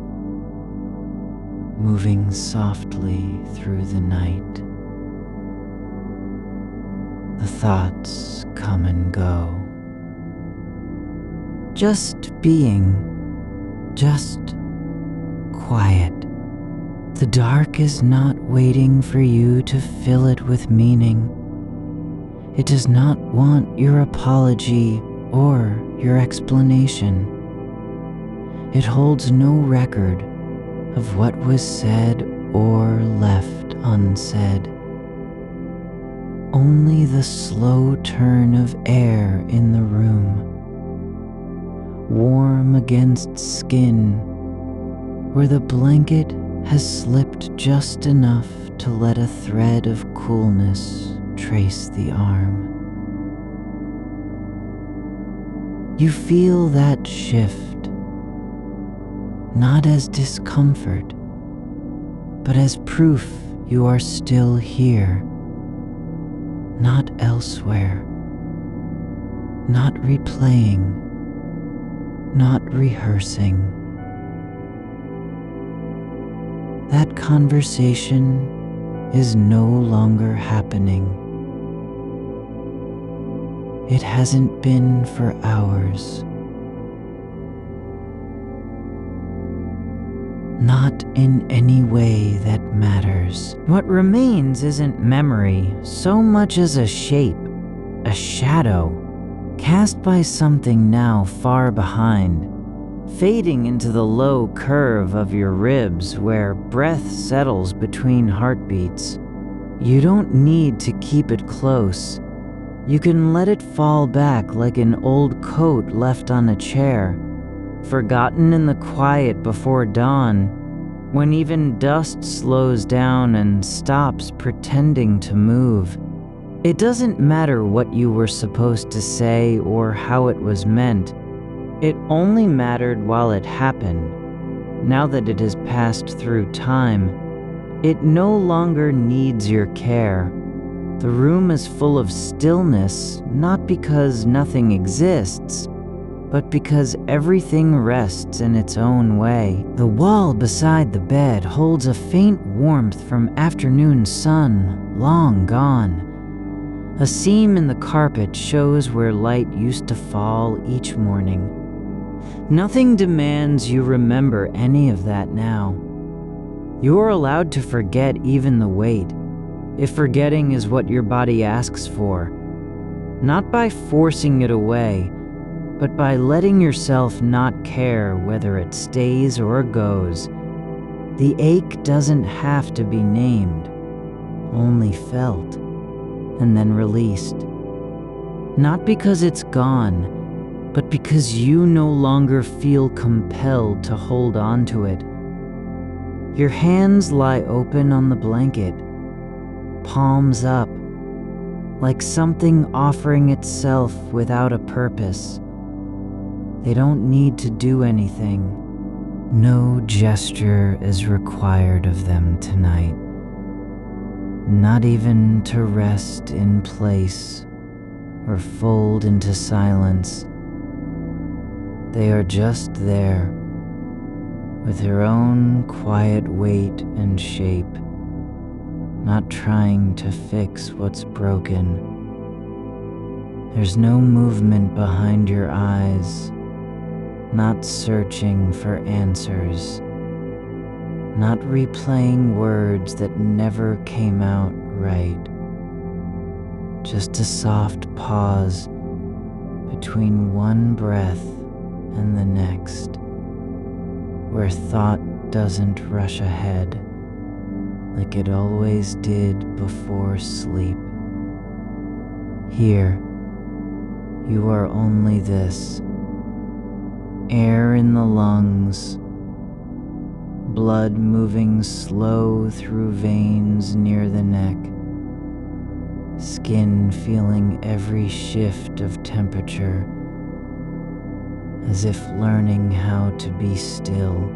moving softly through the night. The thoughts come and go. Just being, just quiet. The dark is not waiting for you to fill it with meaning. It does not want your apology or your explanation. It holds no record of what was said or left unsaid. Only the slow turn of air in the room, warm against skin, where the blanket has slipped just enough to let a thread of coolness trace the arm. You feel that shift, not as discomfort, but as proof you are still here, not elsewhere, not replaying, not rehearsing. That conversation is no longer happening. It hasn't been for hours. Not in any way that matters. What remains isn't memory so much as a shape, a shadow, cast by something now far behind, fading into the low curve of your ribs where breath settles between heartbeats. You don't need to keep it close. You can let it fall back like an old coat left on a chair, forgotten in the quiet before dawn, when even dust slows down and stops pretending to move. It doesn't matter what you were supposed to say or how it was meant. It only mattered while it happened. Now that it has passed through time, it no longer needs your care. The room is full of stillness, not because nothing exists, but because everything rests in its own way. The wall beside the bed holds a faint warmth from afternoon sun, long gone. A seam in the carpet shows where light used to fall each morning. Nothing demands you remember any of that now. You're allowed to forget even the weight, if forgetting is what your body asks for. Not by forcing it away, but by letting yourself not care whether it stays or goes. The ache doesn't have to be named, only felt, and then released. Not because it's gone, but because you no longer feel compelled to hold on to it. Your hands lie open on the blanket, palms up, like something offering itself without a purpose. They don't need to do anything. No gesture is required of them tonight. Not even to rest in place or fold into silence. They are just there, with their own quiet weight and shape, not trying to fix what's broken. There's no movement behind your eyes, not searching for answers, not replaying words that never came out right. Just a soft pause between one breath and the next, where thought doesn't rush ahead like it always did before sleep. Here, you are only this: air in the lungs, blood moving slow through veins near the neck, skin feeling every shift of temperature, as if learning how to be still.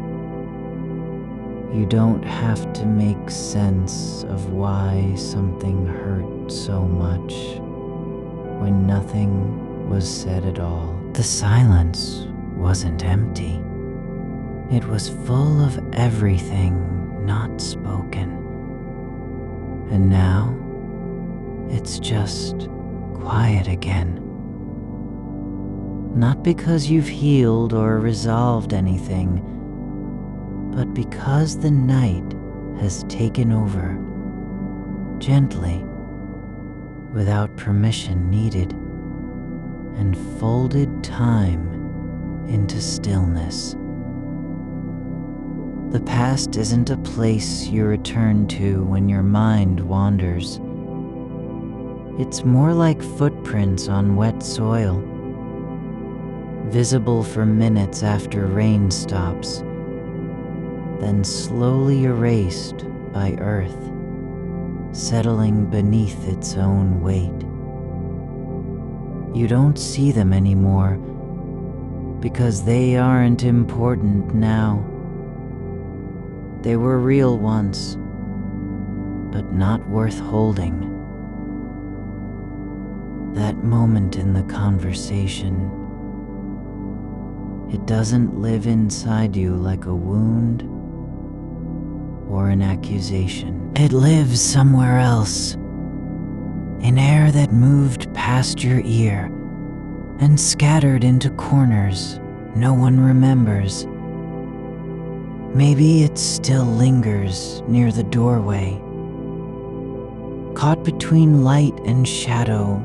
You don't have to make sense of why something hurt so much when nothing was said at all. The silence wasn't empty. It was full of everything not spoken. And now it's just quiet again. Not because you've healed or resolved anything, but because the night has taken over, gently, without permission needed, and folded time into stillness. The past isn't a place you return to when your mind wanders. It's more like footprints on wet soil, visible for minutes after rain stops, then slowly erased by earth, settling beneath its own weight. You don't see them anymore because they aren't important now. They were real once, but not worth holding. That moment in the conversation, it doesn't live inside you like a wound or an accusation. It lives somewhere else, in air that moved past your ear and scattered into corners no one remembers. Maybe it still lingers near the doorway, caught between light and shadow,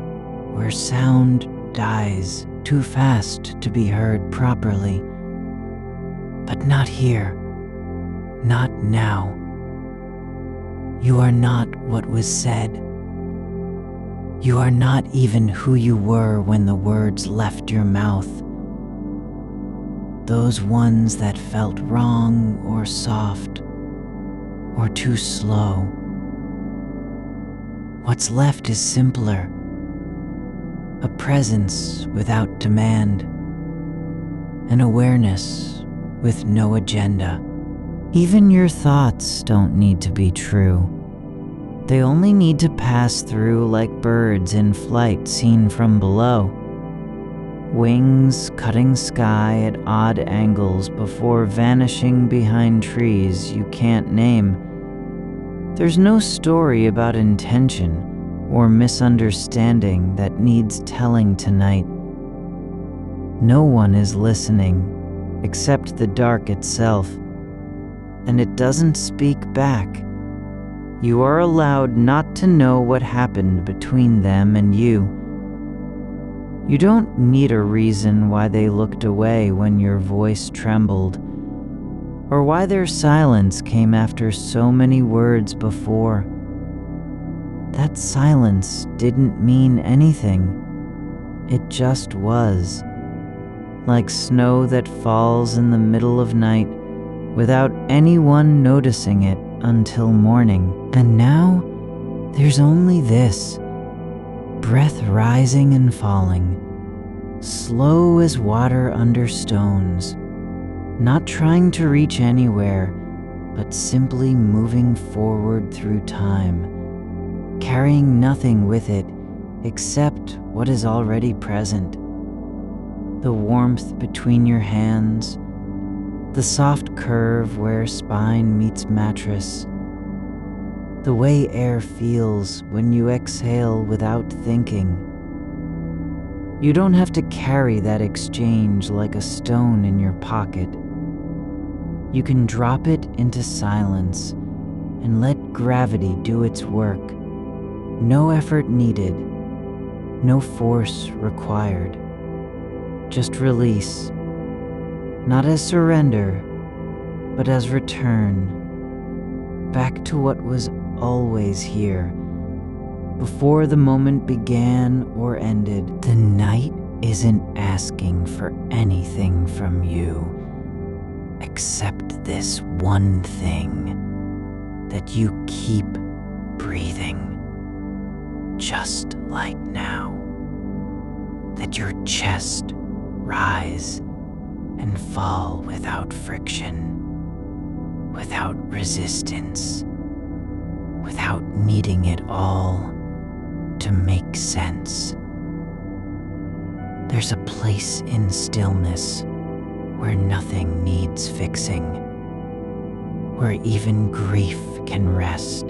where sound dies too fast to be heard properly. But not here, not now. You are not what was said. You are not even who you were when the words left your mouth. Those ones that felt wrong or soft or too slow. What's left is simpler. A presence without demand. An awareness with no agenda. Even your thoughts don't need to be true. They only need to pass through like birds in flight seen from below. Wings cutting sky at odd angles before vanishing behind trees you can't name. There's no story about intention or misunderstanding that needs telling tonight. No one is listening except the dark itself, and it doesn't speak back. You are allowed not to know what happened between them and you. You don't need a reason why they looked away when your voice trembled, or why their silence came after so many words before. That silence didn't mean anything. It just was, like snow that falls in the middle of night without anyone noticing it until morning. And now there's only this. Breath rising and falling, slow as water under stones, not trying to reach anywhere, but simply moving forward through time, carrying nothing with it except what is already present. The warmth between your hands, the soft curve where spine meets mattress, the way air feels when you exhale without thinking. You don't have to carry that exchange like a stone in your pocket. You can drop it into silence and let gravity do its work. No effort needed, no force required. Just release, not as surrender, but as return, back to what was always here, before the moment began or ended. The night isn't asking for anything from you, except this one thing, that you keep breathing, just like now, that your chest rise and fall without friction, without resistance, without needing it all to make sense. There's a place in stillness where nothing needs fixing, where even grief can rest,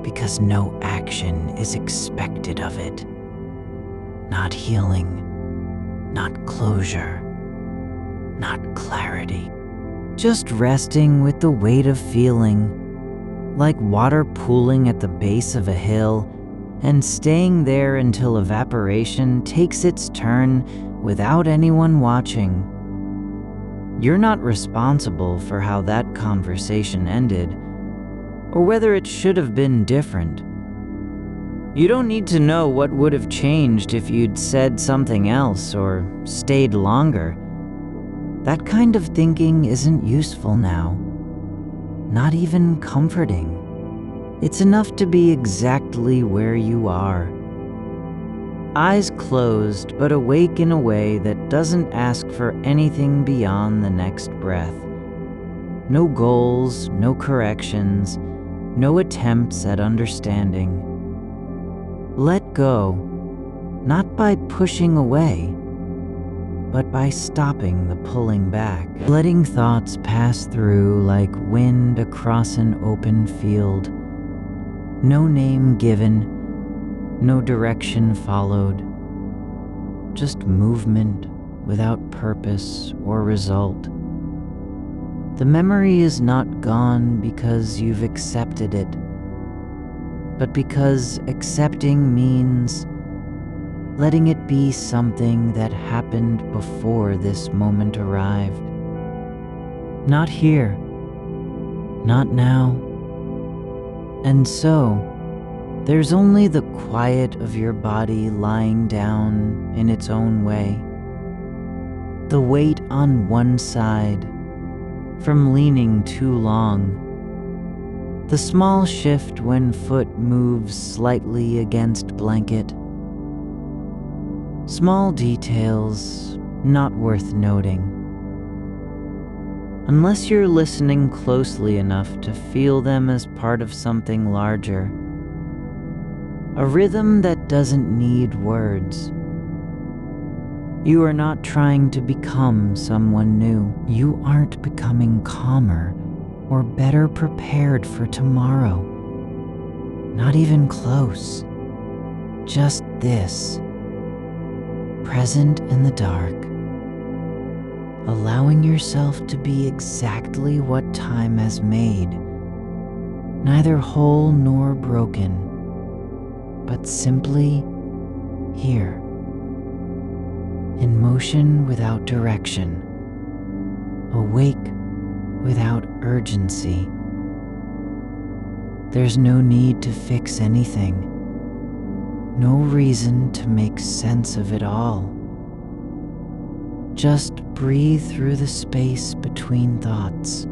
because no action is expected of it. Not healing, not closure, not clarity. Just resting with the weight of feeling, like water pooling at the base of a hill and staying there until evaporation takes its turn without anyone watching. You're not responsible for how that conversation ended, or whether it should have been different. You don't need to know what would have changed if you'd said something else or stayed longer. That kind of thinking isn't useful now, not even comforting. It's enough to be exactly where you are. Eyes closed, but awake in a way that doesn't ask for anything beyond the next breath. No goals, no corrections, no attempts at understanding. Let go, not by pushing away, but by stopping the pulling back. Letting thoughts pass through like wind across an open field. No name given, no direction followed, just movement without purpose or result. The memory is not gone because you've accepted it, but because accepting means letting it be something that happened before this moment arrived. Not here, not now. And so, there's only the quiet of your body lying down in its own way. The weight on one side from leaning too long. The small shift when foot moves slightly against blanket. Small details not worth noting. Unless you're listening closely enough to feel them as part of something larger. A rhythm that doesn't need words. You are not trying to become someone new. You aren't becoming calmer or better prepared for tomorrow. Not even close. Just this. Present in the dark. Allowing yourself to be exactly what time has made, neither whole nor broken, but simply here, in motion without direction, awake without urgency. There's no need to fix anything, no reason to make sense of it all. Just breathe through the space between thoughts,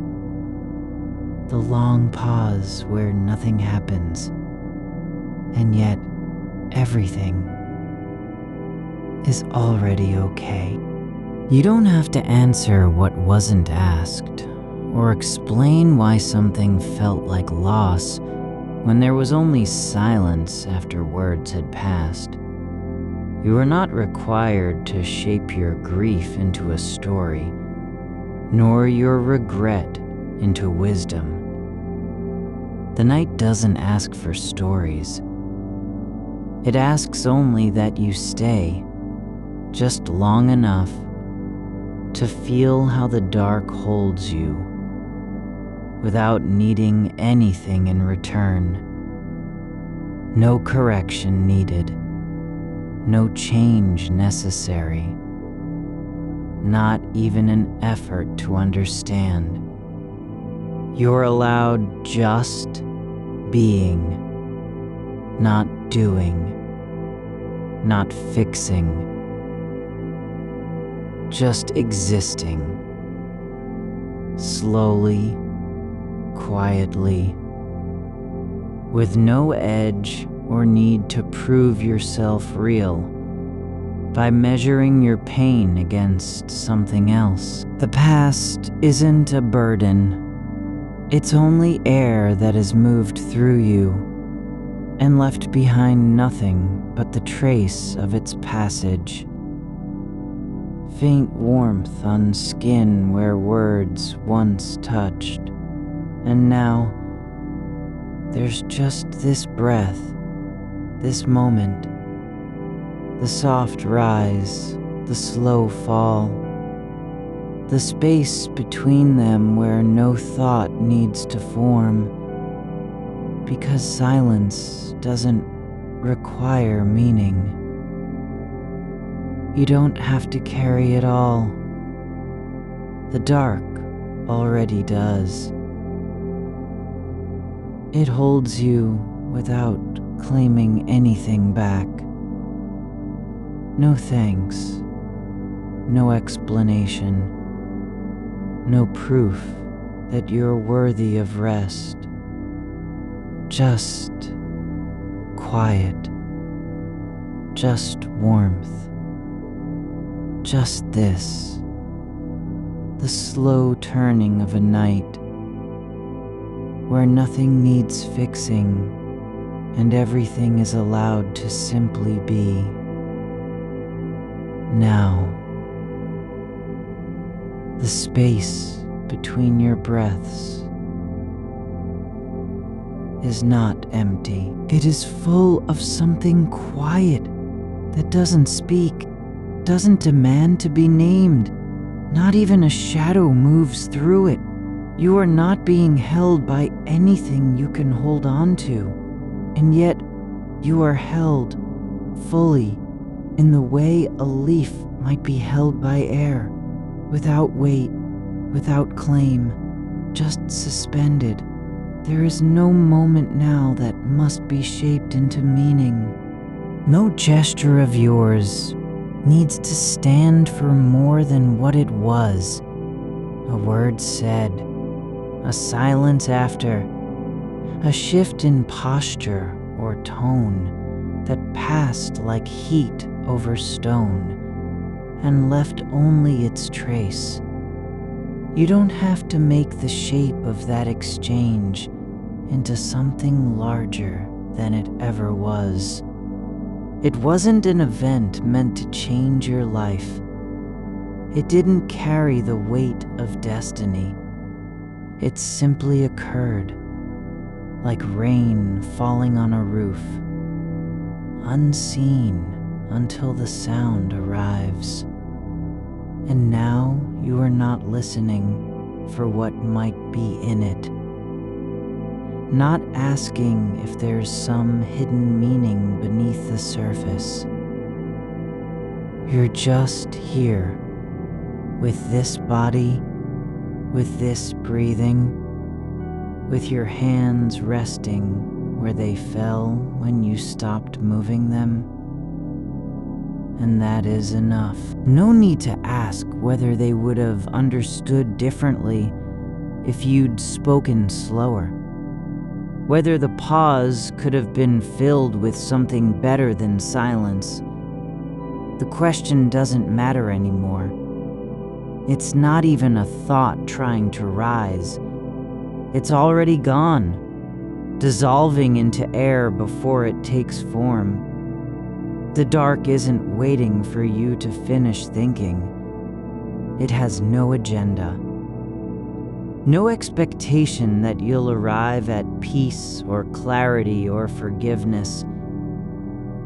the long pause where nothing happens, and yet everything is already okay. You don't have to answer what wasn't asked, or explain why something felt like loss when there was only silence after words had passed. You are not required to shape your grief into a story, nor your regret into wisdom. The night doesn't ask for stories. It asks only that you stay, just long enough to feel how the dark holds you, without needing anything in return. No correction needed. No change necessary, not even an effort to understand. You're allowed just being, not doing, not fixing, just existing, slowly, quietly, with no edge or need to prove yourself real by measuring your pain against something else. The past isn't a burden, It's only air that has moved through you and left behind nothing but the trace of its passage. Faint warmth on skin where words once touched, and now there's just this breath, this moment, the soft rise, the slow fall, the space between them where no thought needs to form, because silence doesn't require meaning. You don't have to carry it all. The dark already does. It holds you without claiming anything back. No thanks, no explanation, no proof that you're worthy of rest. Just quiet, just warmth, just this, the slow turning of a night where nothing needs fixing and everything is allowed to simply be. Now, the space between your breaths is not empty. It is full of something quiet that doesn't speak, doesn't demand to be named. Not even a shadow moves through it. You are not being held by anything you can hold on to, and yet you are held fully in the way a leaf might be held by air, without weight, without claim, just suspended. There is no moment now that must be shaped into meaning. No gesture of yours needs to stand for more than what it was. A word said, a silence after, a shift in posture or tone that passed like heat over stone and left only its trace. You don't have to make the shape of that exchange into something larger than it ever was. It wasn't an event meant to change your life. It didn't carry the weight of destiny. It simply occurred, like rain falling on a roof, unseen until the sound arrives. And now you are not listening for what might be in it, not asking if there's some hidden meaning beneath the surface. You're just here, with this body, with this breathing, with your hands resting where they fell when you stopped moving them. And that is enough. No need to ask whether they would have understood differently if you'd spoken slower, whether the pause could have been filled with something better than silence. The question doesn't matter anymore. It's not even a thought trying to rise. It's already gone, dissolving into air before it takes form. The dark isn't waiting for you to finish thinking. It has no agenda. No expectation that you'll arrive at peace or clarity or forgiveness.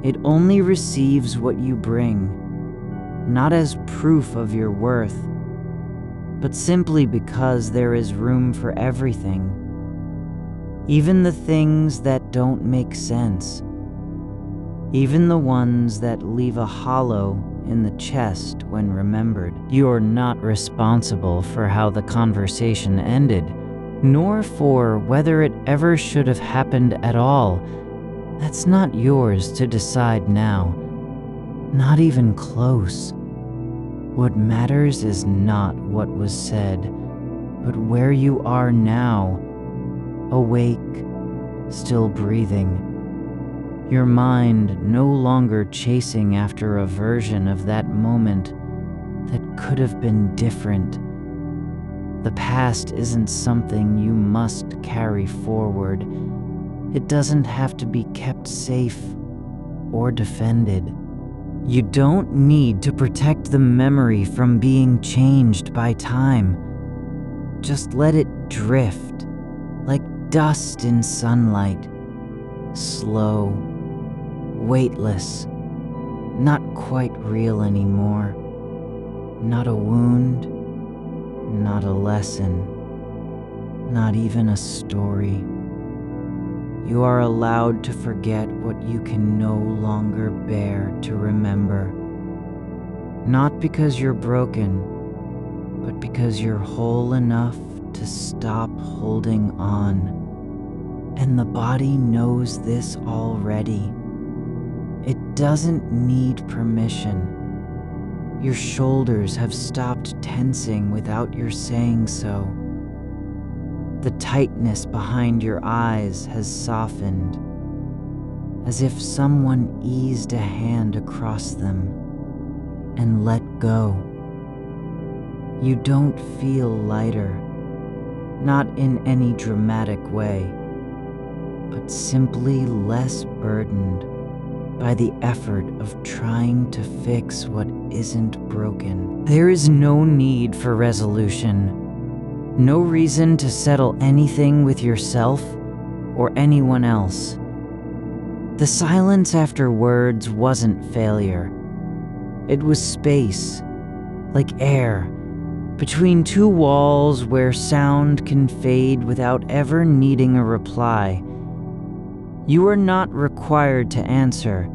It only receives what you bring, not as proof of your worth, but simply because there is room for everything, even the things that don't make sense, even the ones that leave a hollow in the chest when remembered. You're not responsible for how the conversation ended, nor for whether it ever should have happened at all. That's not yours to decide now, not even close. What matters is not what was said, but where you are now, awake, still breathing. Your mind no longer chasing after a version of that moment that could have been different. The past isn't something you must carry forward. It doesn't have to be kept safe or defended. You don't need to protect the memory from being changed by time. Just let it drift, like dust in sunlight, slow, weightless, not quite real anymore. Not a wound, not a lesson, not even a story. You are allowed to forget what you can no longer bear to remember. Not because you're broken, but because you're whole enough to stop holding on. And the body knows this already. It doesn't need permission. Your shoulders have stopped tensing without your saying so. The tightness behind your eyes has softened, as if someone eased a hand across them and let go. You don't feel lighter, not in any dramatic way, but simply less burdened by the effort of trying to fix what isn't broken. There is no need for resolution. No reason to settle anything with yourself or anyone else. The silence after words wasn't failure. It was space, like air, between two walls where sound can fade without ever needing a reply. You are not required to answer.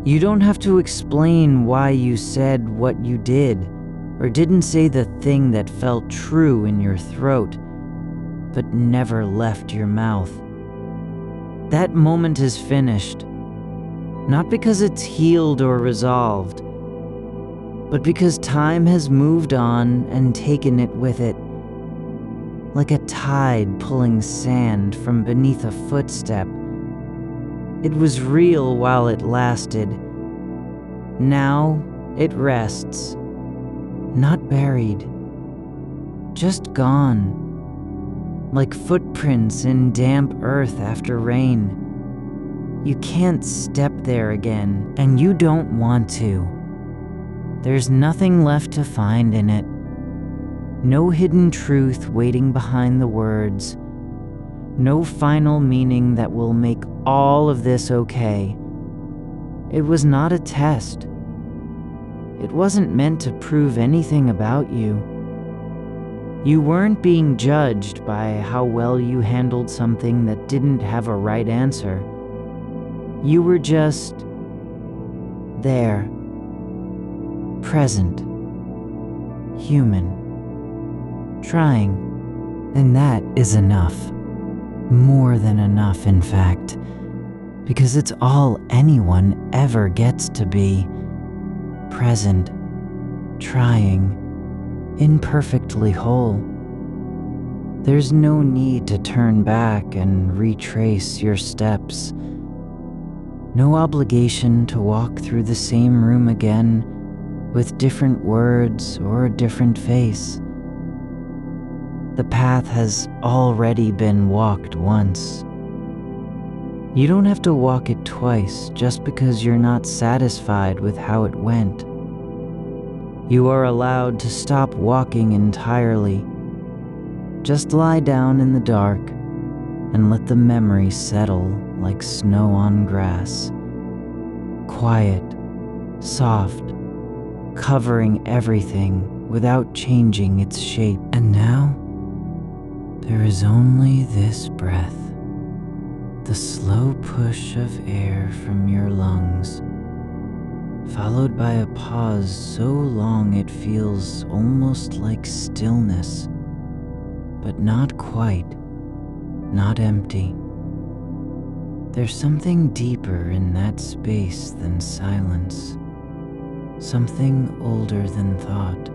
You don't have to explain why you said what you did, or didn't say the thing that felt true in your throat, but never left your mouth. That moment is finished, not because it's healed or resolved, but because time has moved on and taken it with it, like a tide pulling sand from beneath a footstep. It was real while it lasted. Now it rests. Not buried, just gone, like footprints in damp earth after rain. You can't step there again, and you don't want to. There's nothing left to find in it. No hidden truth waiting behind the words. No final meaning that will make all of this okay. It was not a test. It wasn't meant to prove anything about you. You weren't being judged by how well you handled something that didn't have a right answer. You were just there, present, human, trying. And that is enough. More than enough, in fact, because it's all anyone ever gets to be. Present, trying, imperfectly whole. There's no need to turn back and retrace your steps. No obligation to walk through the same room again with different words or a different face. The path has already been walked once. You don't have to walk it twice just because you're not satisfied with how it went. You are allowed to stop walking entirely. Just lie down in the dark and let the memory settle like snow on grass. Quiet, soft, covering everything without changing its shape. And now, there is only this breath. The slow push of air from your lungs, followed by a pause so long it feels almost like stillness, but not quite, not empty. There's something deeper in that space than silence, something older than thought,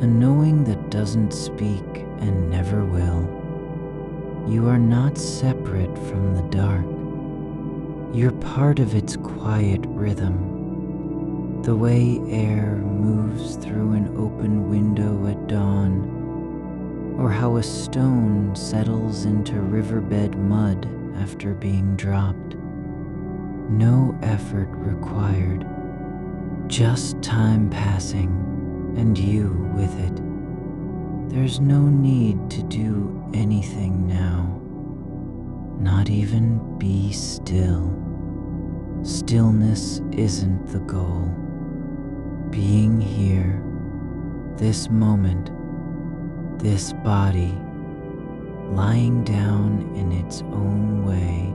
a knowing that doesn't speak and never will. You are not separate from the dark. You're part of its quiet rhythm. The way air moves through an open window at dawn, or how a stone settles into riverbed mud after being dropped. No effort required, just time passing and you with it. There's no need to do anything now, not even be still. Stillness isn't the goal. Being here, this moment, this body, lying down in its own way,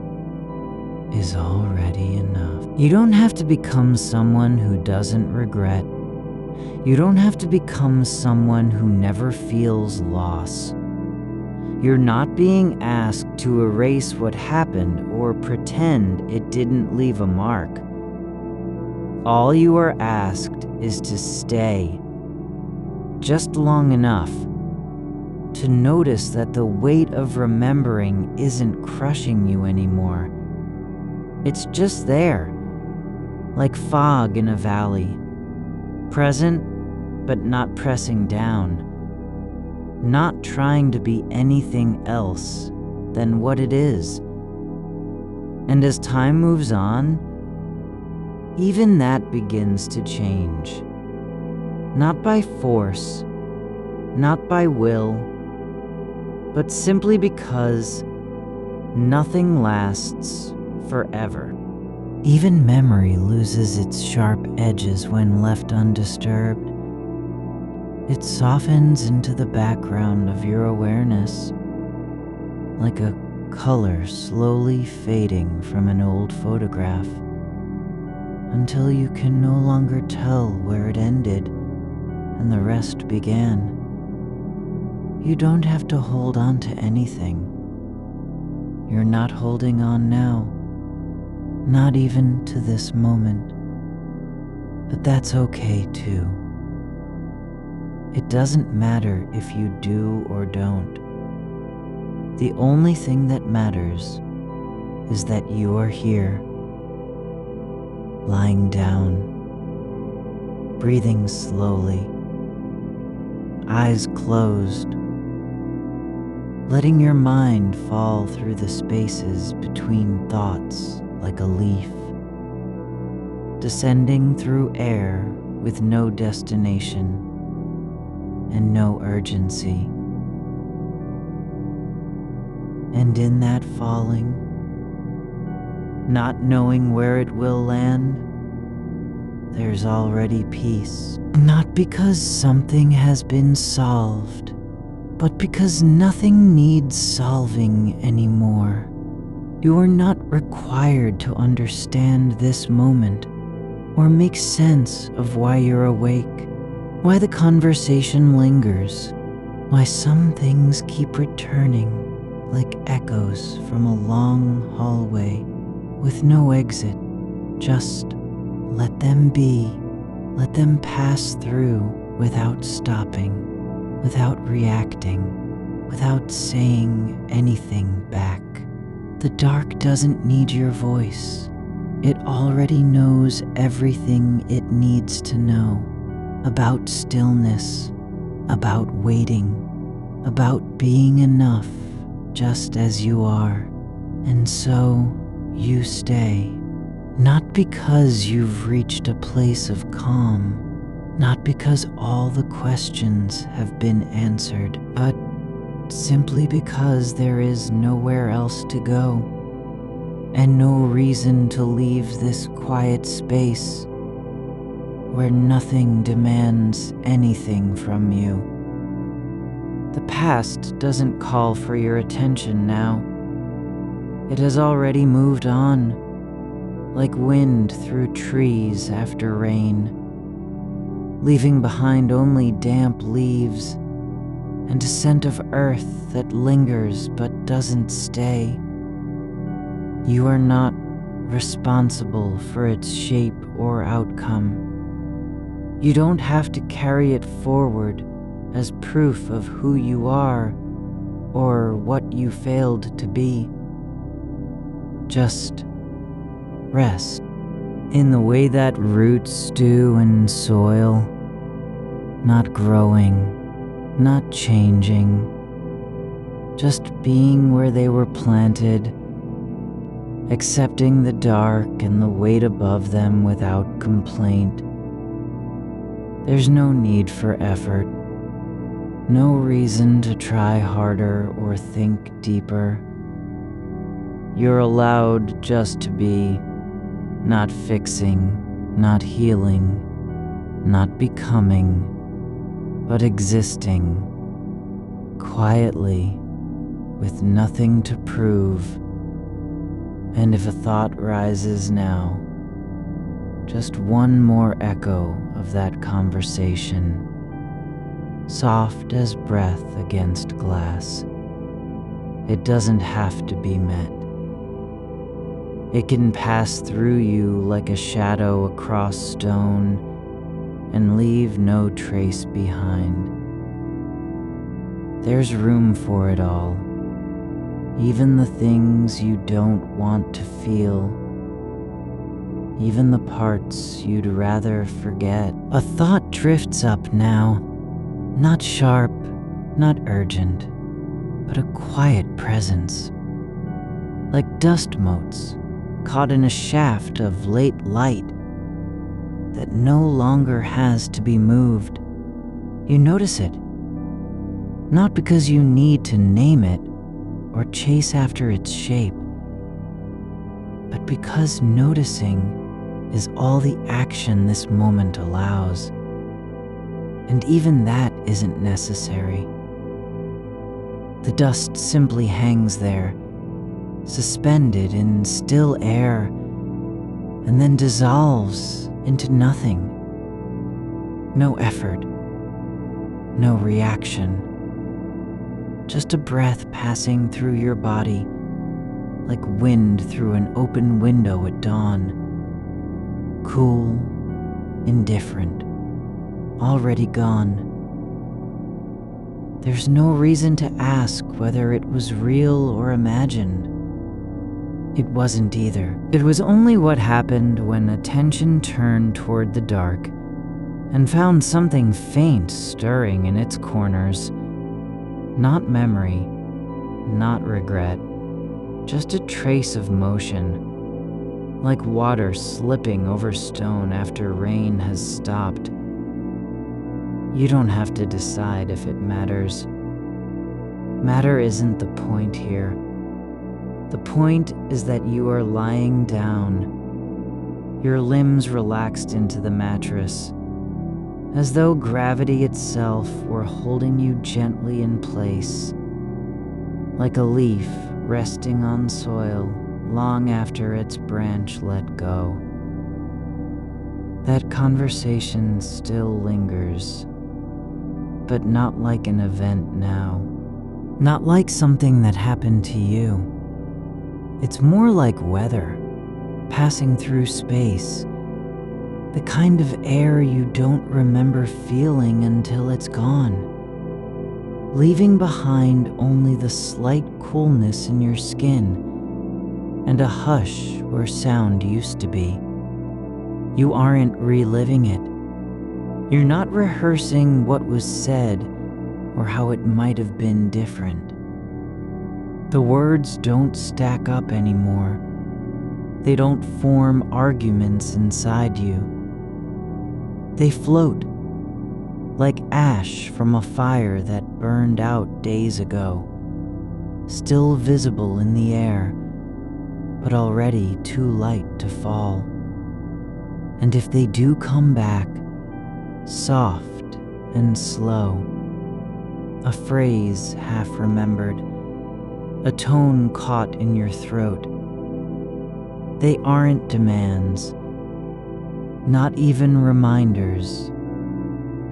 is already enough. You don't have to become someone who doesn't regret. You don't have to become someone who never feels loss. You're not being asked to erase what happened or pretend it didn't leave a mark. All you are asked is to stay, just long enough to notice that the weight of remembering isn't crushing you anymore. It's just there, like fog in a valley, present but not pressing down, not trying to be anything else than what it is. And as time moves on, even that begins to change. Not by force, not by will, but simply because nothing lasts forever. Even memory loses its sharp edges when left undisturbed. It softens into the background of your awareness, like a color slowly fading from an old photograph, until you can no longer tell where it ended and the rest began. You don't have to hold on to anything. You're not holding on now, not even to this moment. But that's okay too. It doesn't matter if you do or don't. The only thing that matters is that you are here, lying down, breathing slowly, eyes closed, letting your mind fall through the spaces between thoughts like a leaf, descending through air with no destination and no urgency. And in that falling, not knowing where it will land, there's already peace. Not because something has been solved, but because nothing needs solving anymore. You are not required to understand this moment or make sense of why you're awake, why the conversation lingers, why some things keep returning like echoes from a long hallway with no exit. Just let them be, let them pass through without stopping, without reacting, without saying anything back. The dark doesn't need your voice. It already knows everything it needs to know about stillness, about waiting, about being enough just as you are. And so you stay, not because you've reached a place of calm, not because all the questions have been answered, but simply because there is nowhere else to go, and no reason to leave this quiet space where nothing demands anything from you. The past doesn't call for your attention now. It has already moved on, like wind through trees after rain, leaving behind only damp leaves and a scent of earth that lingers but doesn't stay. You are not responsible for its shape or outcome. You don't have to carry it forward as proof of who you are or what you failed to be. Just rest in the way that roots do in soil, not growing, not changing, just being where they were planted, accepting the dark and the weight above them without complaint. There's no need for effort, no reason to try harder or think deeper. You're allowed just to be, not fixing, not healing, not becoming, but existing, quietly, with nothing to prove. And if a thought rises now, just one more echo of that conversation, soft as breath against glass. It doesn't have to be met. It can pass through you like a shadow across stone and leave no trace behind. There's room for it all, even the things you don't want to feel, even the parts you'd rather forget. A thought drifts up now, not sharp, not urgent, but a quiet presence, like dust motes caught in a shaft of late light that no longer has to be moved. You notice it, not because you need to name it or chase after its shape, but because noticing is all the action this moment allows. And even that isn't necessary. The dust simply hangs there, suspended in still air, and then dissolves into nothing. No effort, no reaction, just a breath passing through your body like wind through an open window at dawn. Cool, indifferent, already gone. There's no reason to ask whether it was real or imagined. It wasn't either. It was only what happened when attention turned toward the dark and found something faint stirring in its corners. Not memory, not regret, just a trace of motion, like water slipping over stone after rain has stopped. You don't have to decide if it matters. Matter isn't the point here. The point is that you are lying down, your limbs relaxed into the mattress, as though gravity itself were holding you gently in place, like a leaf resting on soil long after its branch let go. That conversation still lingers, but not like an event now, not like something that happened to you. It's more like weather, passing through space, the kind of air you don't remember feeling until it's gone, leaving behind only the slight coolness in your skin and a hush where sound used to be. You aren't reliving it. You're not rehearsing what was said or how it might have been different. The words don't stack up anymore. They don't form arguments inside you. They float, like ash from a fire that burned out days ago, still visible in the air, but already too light to fall. And if they do come back, soft and slow, a phrase half remembered, a tone caught in your throat. They aren't demands, not even reminders.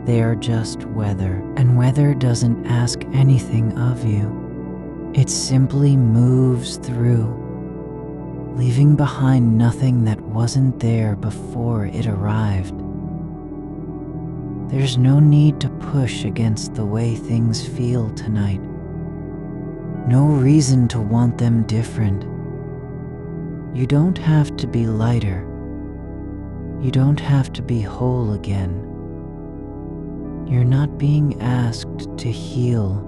They are just weather, and weather doesn't ask anything of you. It simply moves through, leaving behind nothing that wasn't there before it arrived. There's no need to push against the way things feel tonight. No reason to want them different. You don't have to be lighter. You don't have to be whole again. You're not being asked to heal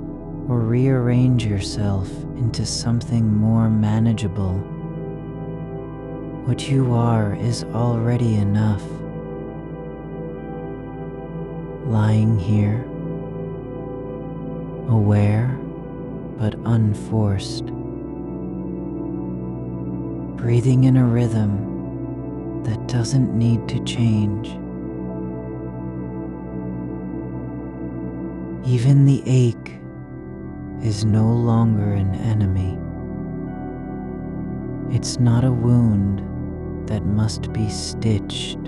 or rearrange yourself into something more manageable. What you are is already enough. Lying here, aware but unforced, breathing in a rhythm that doesn't need to change. Even the ache is no longer an enemy. It's not a wound that must be stitched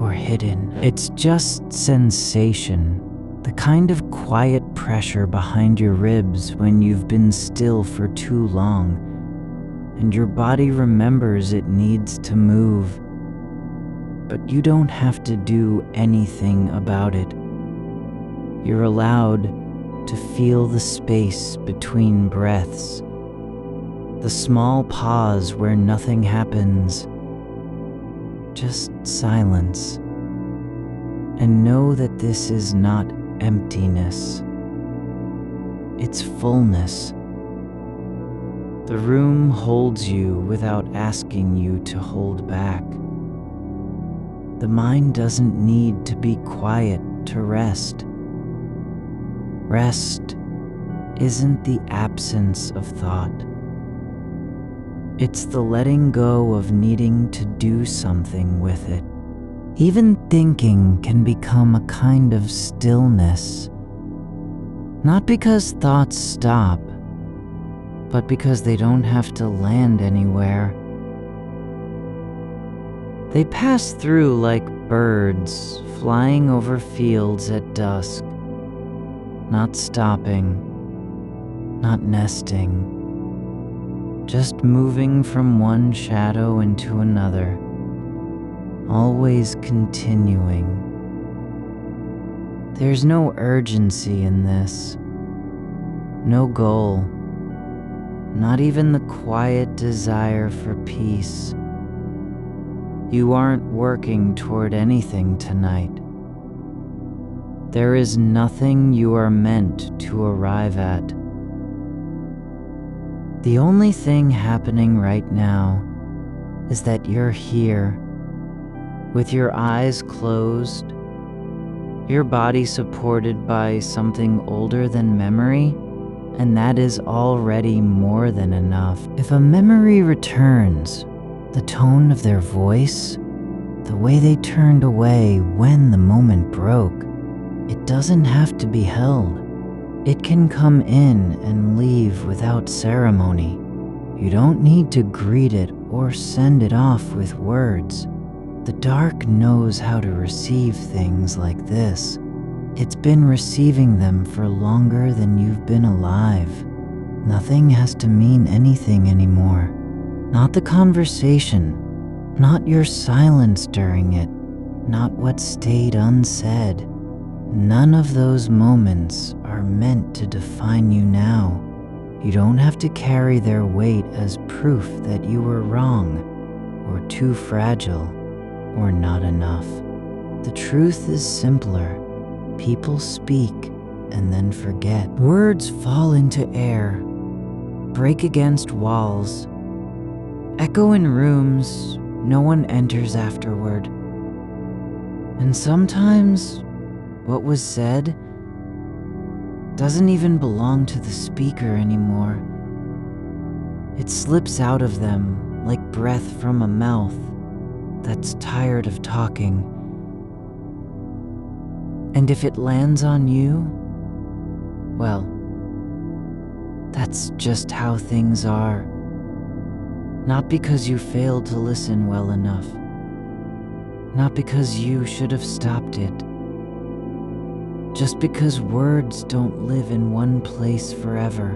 or hidden. It's just sensation, the kind of quiet pressure behind your ribs when you've been still for too long, and your body remembers it needs to move, but you don't have to do anything about it. You're allowed to feel the space between breaths, the small pause where nothing happens, just silence, and know that this is not emptiness, it's fullness. The room holds you without asking you to hold back. The mind doesn't need to be quiet to rest. Rest isn't the absence of thought. It's the letting go of needing to do something with it. Even thinking can become a kind of stillness, not because thoughts stop, but because they don't have to land anywhere. They pass through like birds flying over fields at dusk, not stopping, not nesting, just moving from one shadow into another, always continuing. There's no urgency in this, no goal, not even the quiet desire for peace. You aren't working toward anything tonight. There is nothing you are meant to arrive at. The only thing happening right now is that you're here, with your eyes closed, your body supported by something older than memory, and that is already more than enough. If a memory returns, the tone of their voice, the way they turned away when the moment broke, it doesn't have to be held. It can come in and leave without ceremony. You don't need to greet it or send it off with words. The dark knows how to receive things like this. It's been receiving them for longer than you've been alive. Nothing has to mean anything anymore. Not the conversation, not your silence during it, not what stayed unsaid. None of those moments are meant to define you now. You don't have to carry their weight as proof that you were wrong, or too fragile, or not enough. The truth is simpler. People speak and then forget. Words fall into air, break against walls, echo in rooms no one enters afterward. And sometimes what was said doesn't even belong to the speaker anymore. It slips out of them like breath from a mouth that's tired of talking. And if it lands on you, well, that's just how things are. Not because you failed to listen well enough. Not because you should have stopped it. Just because words don't live in one place forever.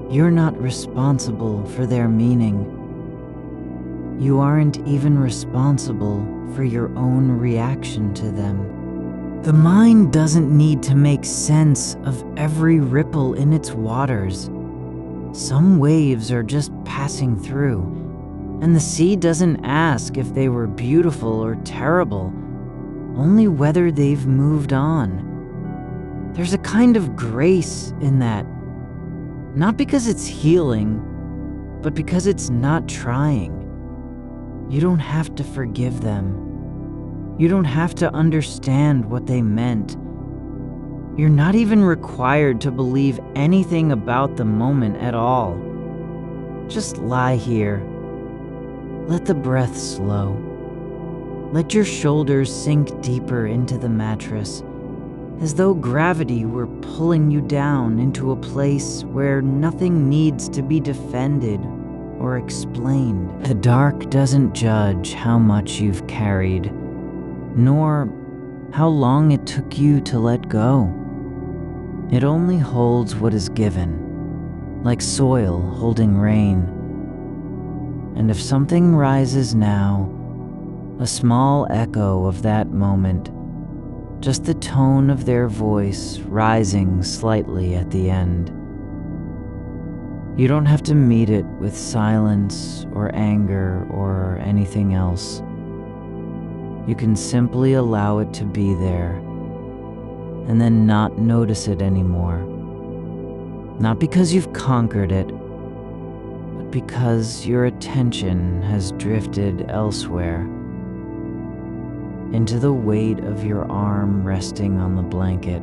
You're not responsible for their meaning. You aren't even responsible for your own reaction to them. The mind doesn't need to make sense of every ripple in its waters. Some waves are just passing through, and the sea doesn't ask if they were beautiful or terrible, only whether they've moved on. There's a kind of grace in that, not because it's healing, but because it's not trying. You don't have to forgive them. You don't have to understand what they meant. You're not even required to believe anything about the moment at all. Just lie here. Let the breath slow. Let your shoulders sink deeper into the mattress, as though gravity were pulling you down into a place where nothing needs to be defended or explained. The dark doesn't judge how much you've carried, nor how long it took you to let go. It only holds what is given, like soil holding rain. And if something rises now, a small echo of that moment, just the tone of their voice rising slightly at the end. You don't have to meet it with silence or anger or anything else. You can simply allow it to be there and then not notice it anymore. Not because you've conquered it, but because your attention has drifted elsewhere, into the weight of your arm resting on the blanket,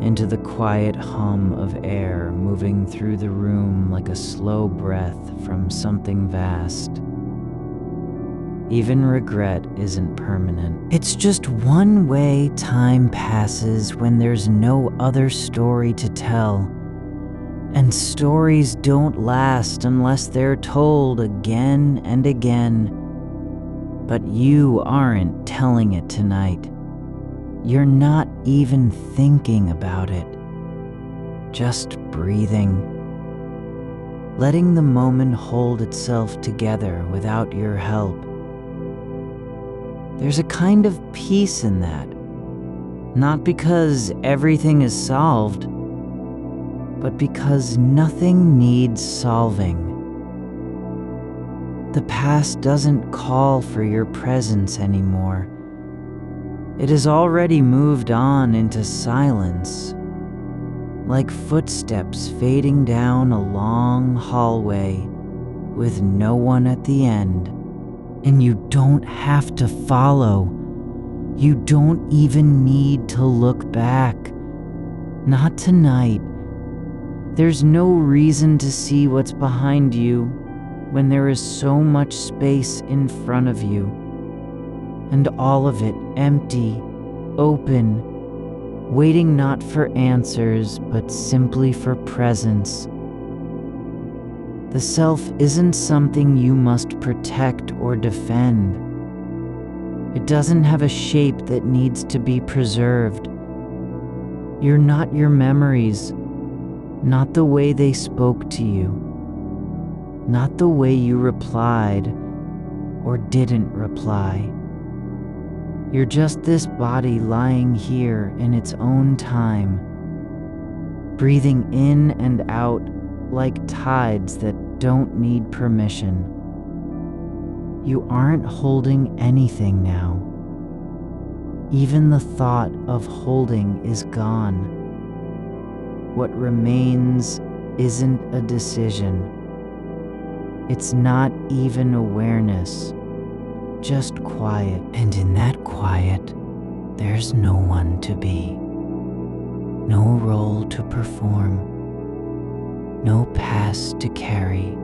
into the quiet hum of air moving through the room like a slow breath from something vast. Even regret isn't permanent. It's just one way time passes when there's no other story to tell. And stories don't last unless they're told again and again. But you aren't telling it tonight. You're not even thinking about it. Just breathing. Letting the moment hold itself together without your help. There's a kind of peace in that. Not because everything is solved, but because nothing needs solving. The past doesn't call for your presence anymore. It has already moved on into silence, like footsteps fading down a long hallway with no one at the end. And you don't have to follow. You don't even need to look back. Not tonight. There's no reason to see what's behind you when there is so much space in front of you, and all of it empty, open, waiting not for answers, but simply for presence. The self isn't something you must protect or defend. It doesn't have a shape that needs to be preserved. You're not your memories, not the way they spoke to you, not the way you replied or didn't reply. You're just this body lying here in its own time, breathing in and out like tides that don't need permission. You aren't holding anything now. Even the thought of holding is gone. What remains isn't a decision. It's not even awareness, just quiet. And in that quiet, there's no one to be, no role to perform, no past to carry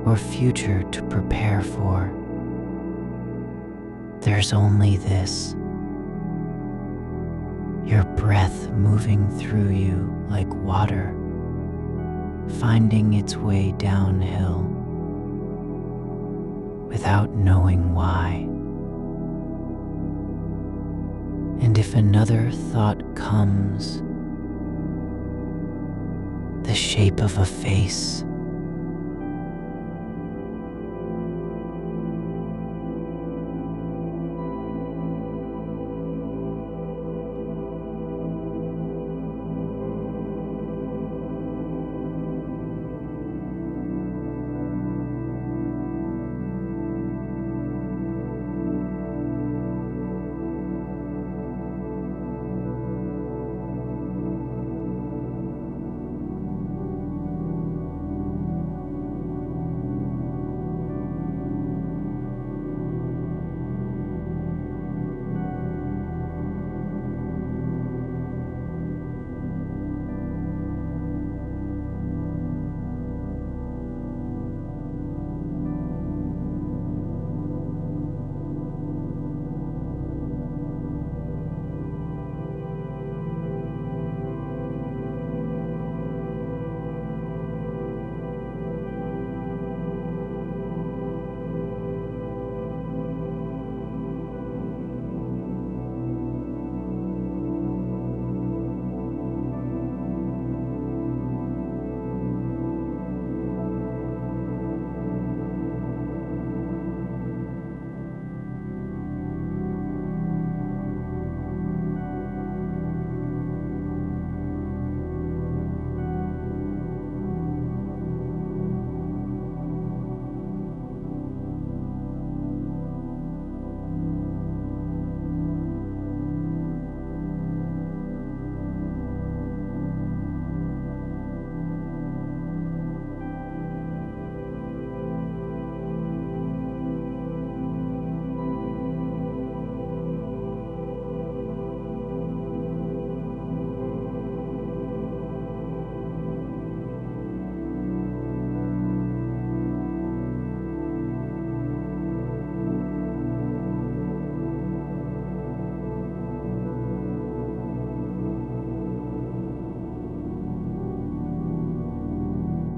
or future to prepare for. There's only this. Your breath moving through you like water, finding its way downhill without knowing why. And if another thought comes, the shape of a face,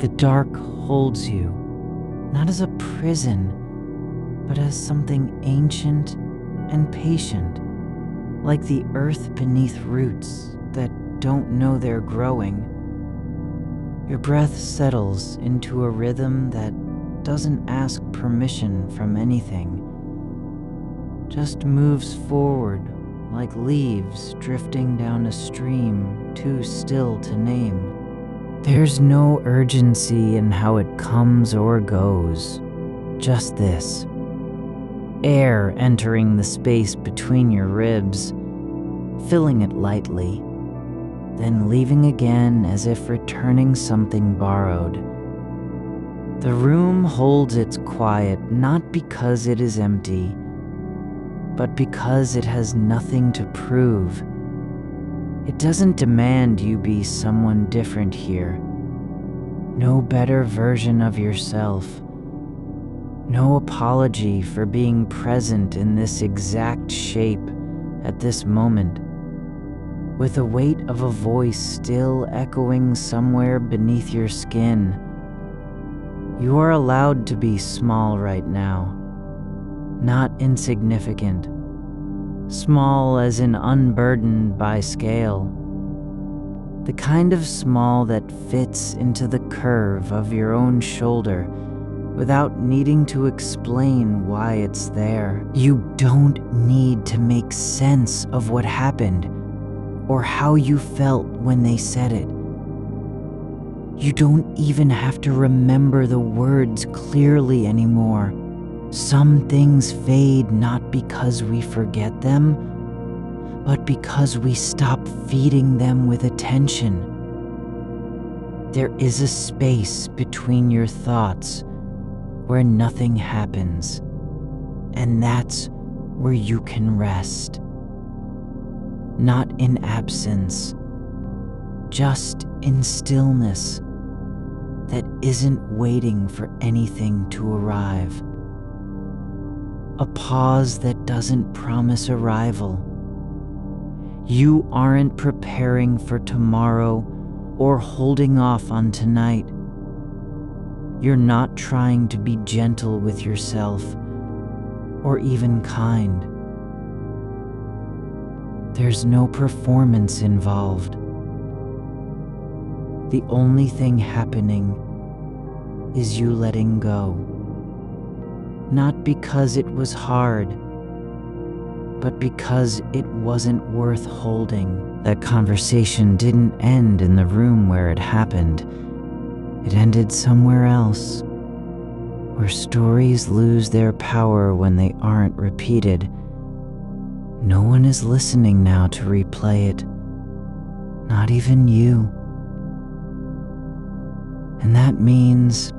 The dark holds you, not as a prison, but as something ancient and patient, like the earth beneath roots that don't know they're growing. Your breath settles into a rhythm that doesn't ask permission from anything, just moves forward like leaves drifting down a stream too still to name. There's no urgency in how it comes or goes, just this. Air entering the space between your ribs, filling it lightly, then leaving again as if returning something borrowed. The room holds its quiet not because it is empty, but because it has nothing to prove. It doesn't demand you be someone different here. No better version of yourself. No apology for being present in this exact shape at this moment, with the weight of a voice still echoing somewhere beneath your skin. You are allowed to be small right now, not insignificant. Small as in unburdened by scale. The kind of small that fits into the curve of your own shoulder without needing to explain why it's there. You don't need to make sense of what happened or how you felt when they said it. You don't even have to remember the words clearly anymore. Some things fade not because we forget them, but because we stop feeding them with attention. There is a space between your thoughts where nothing happens, and that's where you can rest. Not in absence, just in stillness that isn't waiting for anything to arrive. A pause that doesn't promise arrival. You aren't preparing for tomorrow or holding off on tonight. You're not trying to be gentle with yourself or even kind. There's no performance involved. The only thing happening is you letting go. Not because it was hard, but because it wasn't worth holding. That conversation didn't end in the room where it happened. It ended somewhere else, where stories lose their power when they aren't repeated. No one is listening now to replay it, not even you. And that means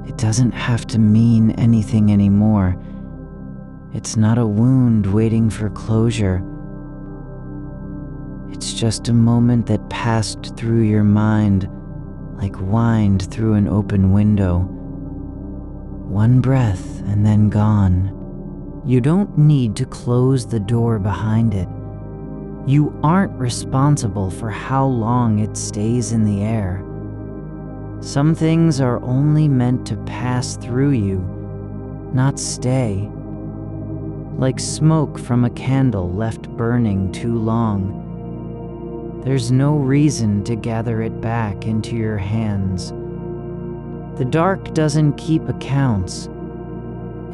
it doesn't have to mean anything anymore. It's not a wound waiting for closure. It's just a moment that passed through your mind like wind through an open window. One breath and then gone. You don't need to close the door behind it. You aren't responsible for how long it stays in the air. Some things are only meant to pass through you, not stay. Like smoke from a candle left burning too long. There's no reason to gather it back into your hands. The dark doesn't keep accounts.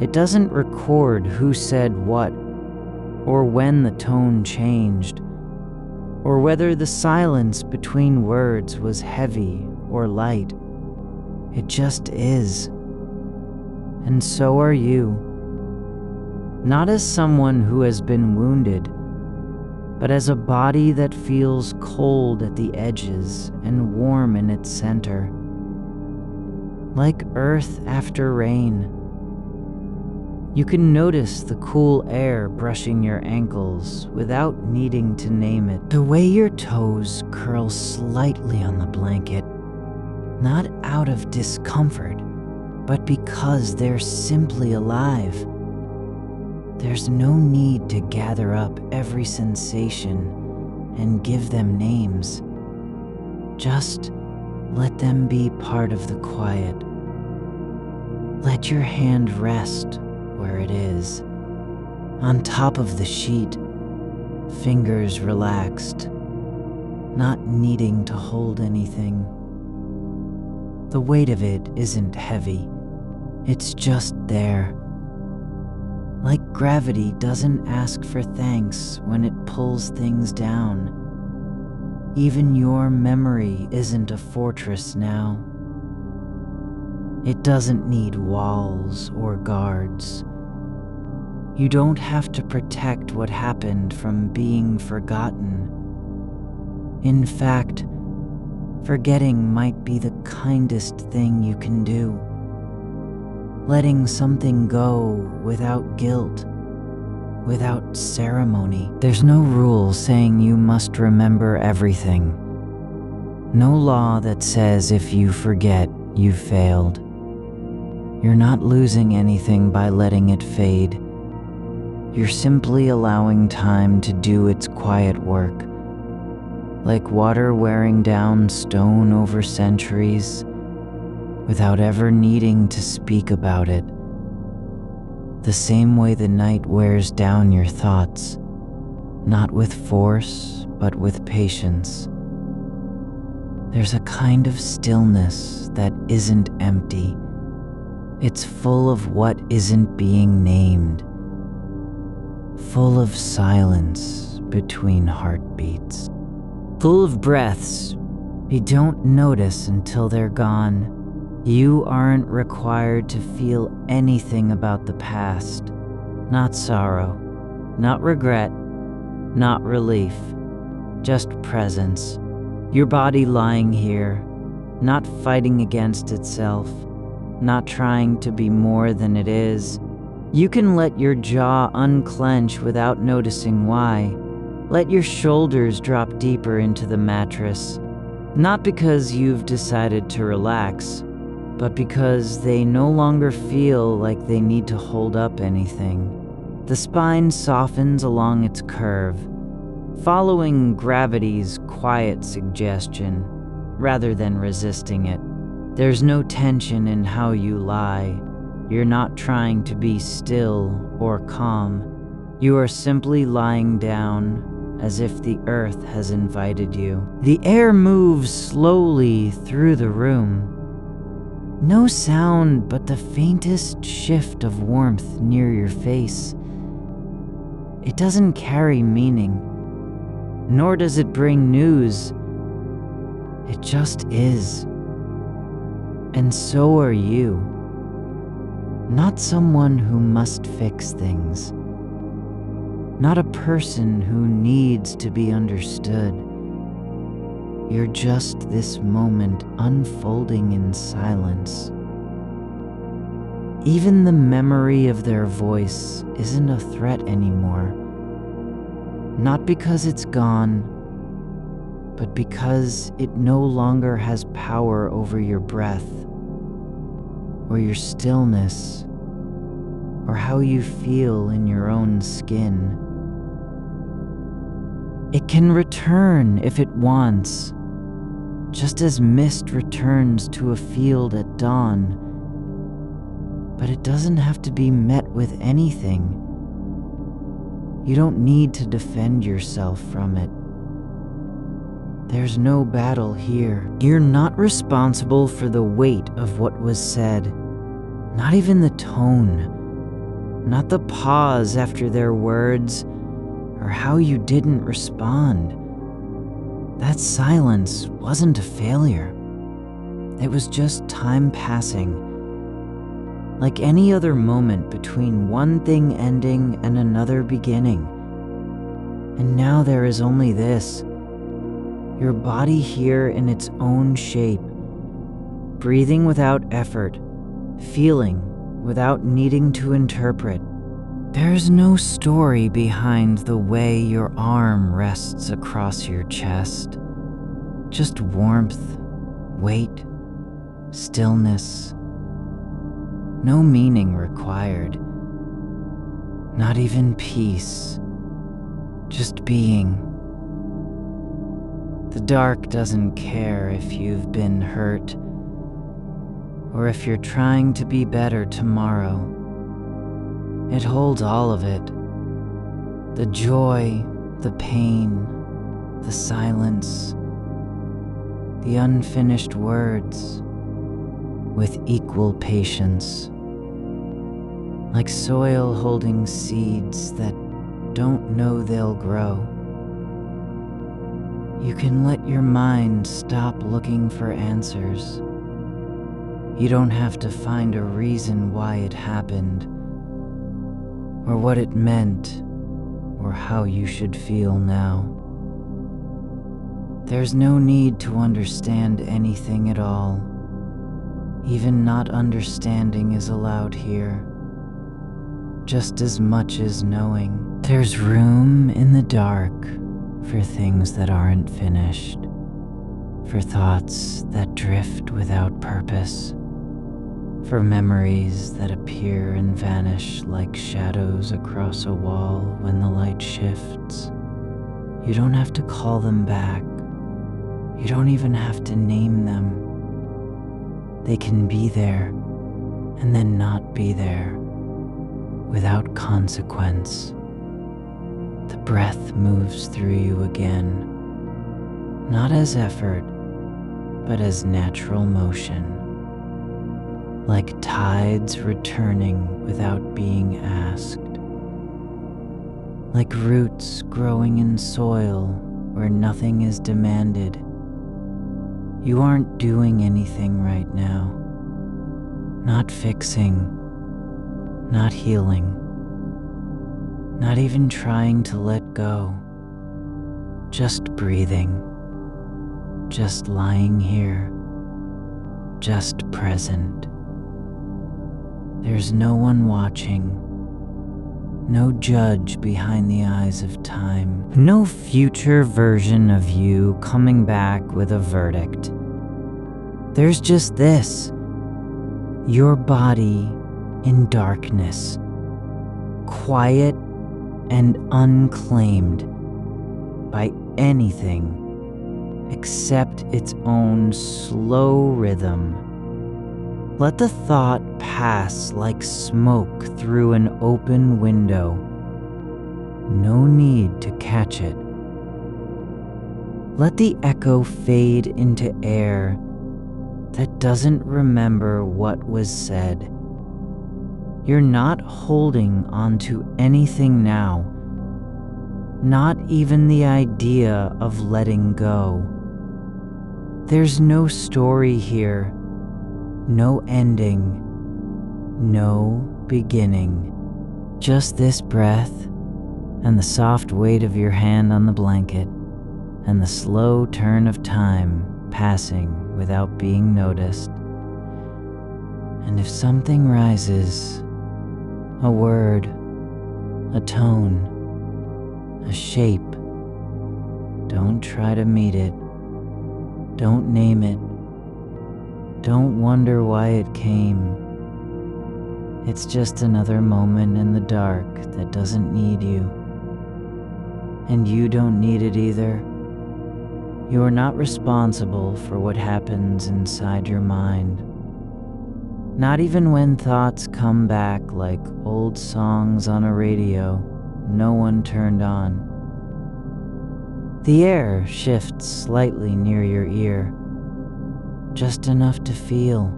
It doesn't record who said what, or when the tone changed, or whether the silence between words was heavy or light. It just is. And so are you. Not as someone who has been wounded, but as a body that feels cold at the edges and warm in its center. Like earth after rain. You can notice the cool air brushing your ankles without needing to name it. The way your toes curl slightly on the blanket, not out of discomfort, but because they're simply alive. There's no need to gather up every sensation and give them names. Just Let them be part of the quiet. Let your hand rest where it is, on top of the sheet, fingers relaxed, not needing to hold anything. The weight of it isn't heavy, it's just there. Like gravity doesn't ask for thanks when it pulls things down. Even your memory isn't a fortress now. It doesn't need walls or guards. You don't have to protect what happened from being forgotten. In fact, forgetting might be the kindest thing you can do. Letting something go without guilt, without ceremony. There's no rule saying you must remember everything. No law that says if you forget, you've failed. You're not losing anything by letting it fade. You're simply allowing time to do its quiet work. Like water wearing down stone over centuries, without ever needing to speak about it. The same way the night wears down your thoughts, not with force, but with patience. There's a kind of stillness that isn't empty. It's full of what isn't being named, full of silence between heartbeats, full of breaths you don't notice until they're gone. You aren't required to feel anything about the past. Not sorrow, not regret, not relief, just presence. Your body lying here, not fighting against itself, not trying to be more than it is. You can let your jaw unclench without noticing why. Let your shoulders drop deeper into the mattress, not because you've decided to relax, but because they no longer feel like they need to hold up anything. The spine softens along its curve, following gravity's quiet suggestion, rather than resisting it. There's no tension in how you lie. You're not trying to be still or calm. You are simply lying down as if the earth has invited you. The air moves slowly through the room. No sound but the faintest shift of warmth near your face. It doesn't carry meaning, nor does it bring news. It just is. And so are you. Not someone who must fix things. Not a person who needs to be understood. You're just this moment unfolding in silence. Even the memory of their voice isn't a threat anymore. Not because it's gone, but because it no longer has power over your breath, or your stillness, or how you feel in your own skin. It can return if it wants, just as mist returns to a field at dawn. But it doesn't have to be met with anything. You don't need to defend yourself from it. There's no battle here. You're not responsible for the weight of what was said, not even the tone, not the pause after their words, or how you didn't respond. That silence wasn't a failure. It was just time passing. Like any other moment between one thing ending and another beginning. And now there is only this. Your body here in its own shape, breathing without effort, feeling without needing to interpret. There's no story behind the way your arm rests across your chest. Just warmth, weight, stillness. No meaning required. Not even peace. Just being. The dark doesn't care if you've been hurt or if you're trying to be better tomorrow. It holds all of it. The joy, the pain, the silence, the unfinished words, with equal patience. Like soil holding seeds that don't know they'll grow. You can let your mind stop looking for answers. You don't have to find a reason why it happened, or what it meant, or how you should feel now. There's no need to understand anything at all. Even not understanding is allowed here, just as much as knowing. There's room in the dark for things that aren't finished, for thoughts that drift without purpose, for memories that appear and vanish like shadows across a wall when the light shifts. You don't have to call them back. You don't even have to name them. They can be there and then not be there without consequence. The breath moves through you again, not as effort, but as natural motion. Like tides returning without being asked. Like roots growing in soil where nothing is demanded. You aren't doing anything right now. Not fixing, not healing, not even trying to let go. Just breathing, just lying here, just present. There's no one watching, no judge behind the eyes of time, no future version of you coming back with a verdict. There's just this, your body in darkness, quiet and unclaimed by anything except its own slow rhythm. Let the thought pass like smoke through an open window. No need to catch it. Let the echo fade into air that doesn't remember what was said. You're not holding onto anything now, not even the idea of letting go. There's no story here. No ending, no beginning. Just this breath and the soft weight of your hand on the blanket and the slow turn of time passing without being noticed. And if something rises, a word, a tone, a shape, don't try to meet it. Don't name it. Don't wonder why it came. It's just another moment in the dark that doesn't need you. And you don't need it either. You are not responsible for what happens inside your mind. Not even when thoughts come back like old songs on a radio no one turned on. The air shifts slightly near your ear. Just enough to feel,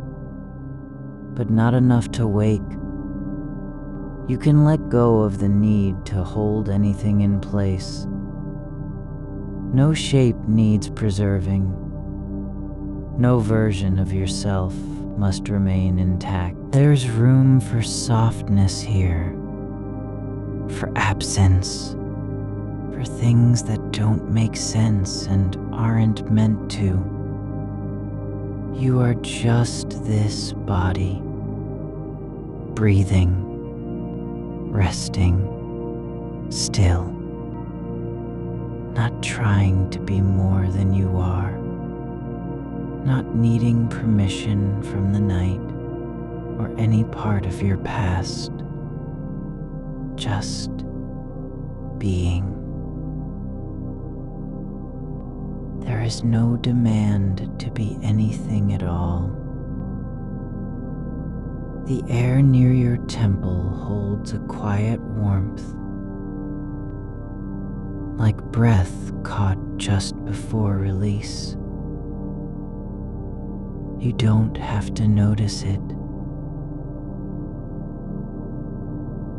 but not enough to wake. You can let go of the need to hold anything in place. No shape needs preserving. No version of yourself must remain intact. There's room for softness here, for absence, for things that don't make sense and aren't meant to. You are just this body, breathing, resting, still, not trying to be more than you are, not needing permission from the night or any part of your past, just being. There is no demand to be anything at all. The air near your temple holds a quiet warmth, like breath caught just before release. You don't have to notice it.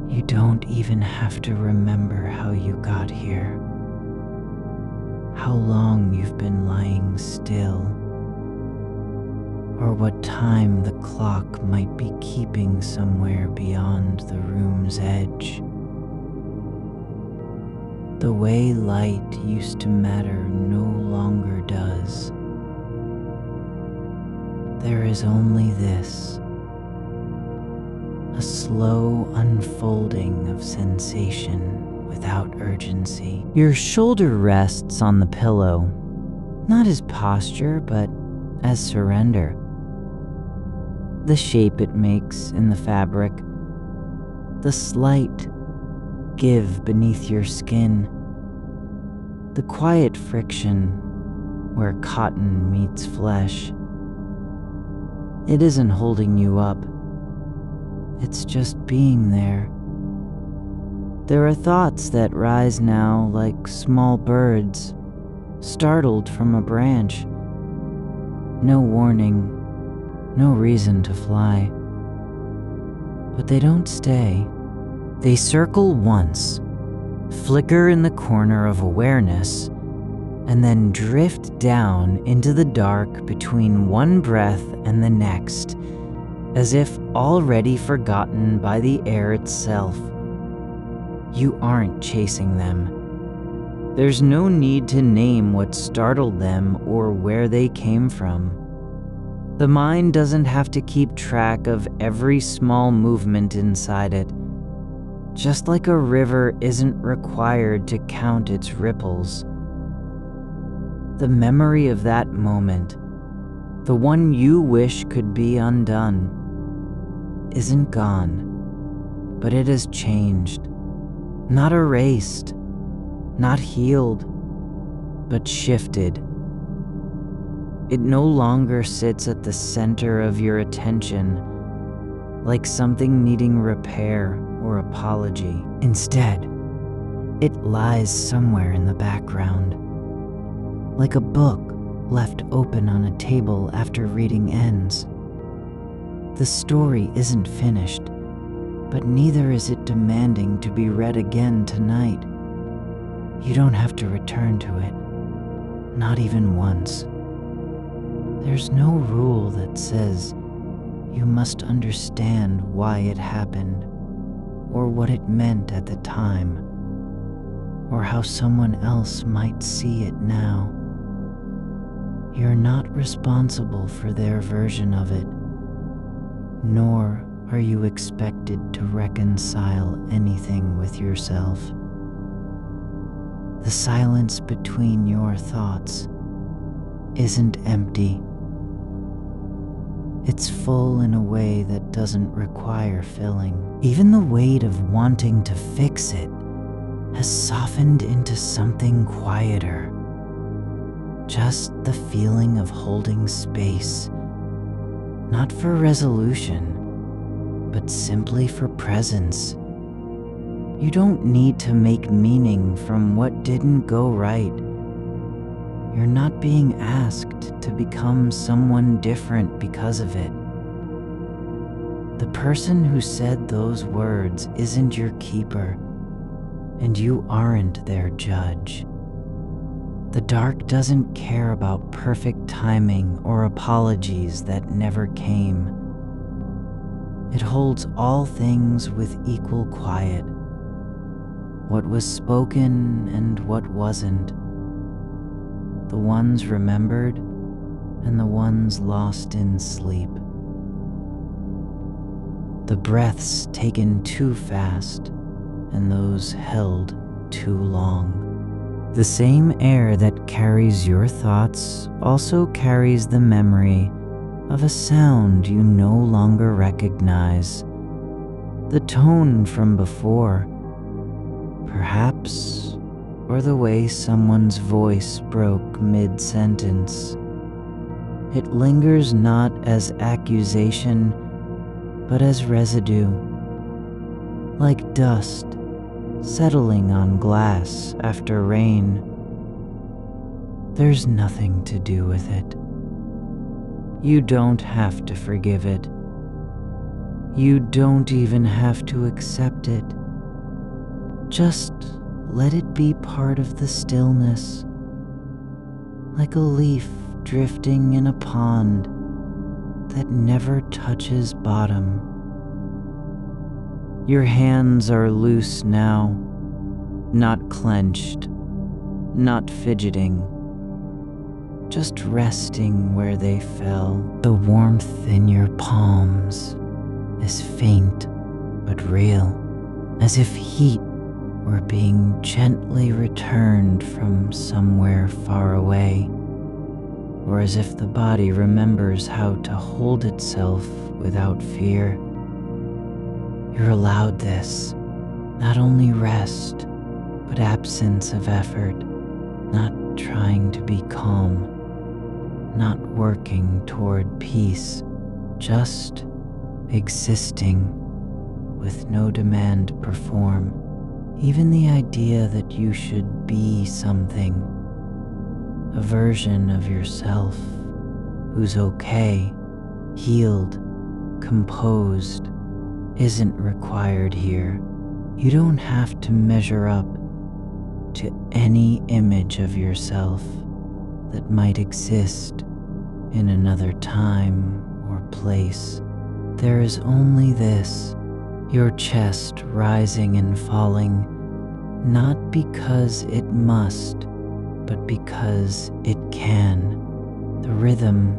You don't even have to remember how you got here, how long you've been lying still, or what time the clock might be keeping somewhere beyond the room's edge. The way light used to matter no longer does. There is only this, a slow unfolding of sensation without urgency. Your shoulder rests on the pillow, not as posture, but as surrender. The shape it makes in the fabric, the slight give beneath your skin, the quiet friction where cotton meets flesh. It isn't holding you up. It's just being there. There are thoughts that rise now like small birds, startled from a branch. No warning, no reason to fly. But they don't stay. They circle once, flicker in the corner of awareness, and then drift down into the dark between one breath and the next, as if already forgotten by the air itself. You aren't chasing them. There's no need to name what startled them or where they came from. The mind doesn't have to keep track of every small movement inside it, just like a river isn't required to count its ripples. The memory of that moment, the one you wish could be undone, isn't gone, but it has changed. Not erased, not healed, but shifted. It no longer sits at the center of your attention, like something needing repair or apology. Instead, it lies somewhere in the background, like a book left open on a table after reading ends. The story isn't finished, but neither is it demanding to be read again tonight. You don't have to return to it, not even once. There's no rule that says you must understand why it happened, or what it meant at the time, or how someone else might see it now. You're not responsible for their version of it, nor are you expected to reconcile anything with yourself. The silence between your thoughts isn't empty. It's full in a way that doesn't require filling. Even the weight of wanting to fix it has softened into something quieter. Just the feeling of holding space, not for resolution, but simply for presence. You don't need to make meaning from what didn't go right. You're not being asked to become someone different because of it. The person who said those words isn't your keeper, and you aren't their judge. The dark doesn't care about perfect timing or apologies that never came. It holds all things with equal quiet, what was spoken and what wasn't, the ones remembered and the ones lost in sleep, the breaths taken too fast and those held too long. The same air that carries your thoughts also carries the memory of a sound you no longer recognize, the tone from before, perhaps or the way someone's voice broke mid-sentence. It lingers not as accusation, but as residue, like dust settling on glass after rain. There's nothing to do with it. You don't have to forgive it. You don't even have to accept it. Just let it be part of the stillness, like a leaf drifting in a pond that never touches bottom. Your hands are loose now, not clenched, not fidgeting, just resting where they fell. The warmth in your palms is faint but real, as if heat were being gently returned from somewhere far away, or as if the body remembers how to hold itself without fear. You're allowed this, not only rest, but absence of effort, not trying to be calm, not working toward peace, just existing with no demand to perform. Even the idea that you should be something, a version of yourself who's okay, healed, composed, isn't required here. You don't have to measure up to any image of yourself that might exist in another time or place. There is only this, your chest rising and falling, not because it must, but because it can. The rhythm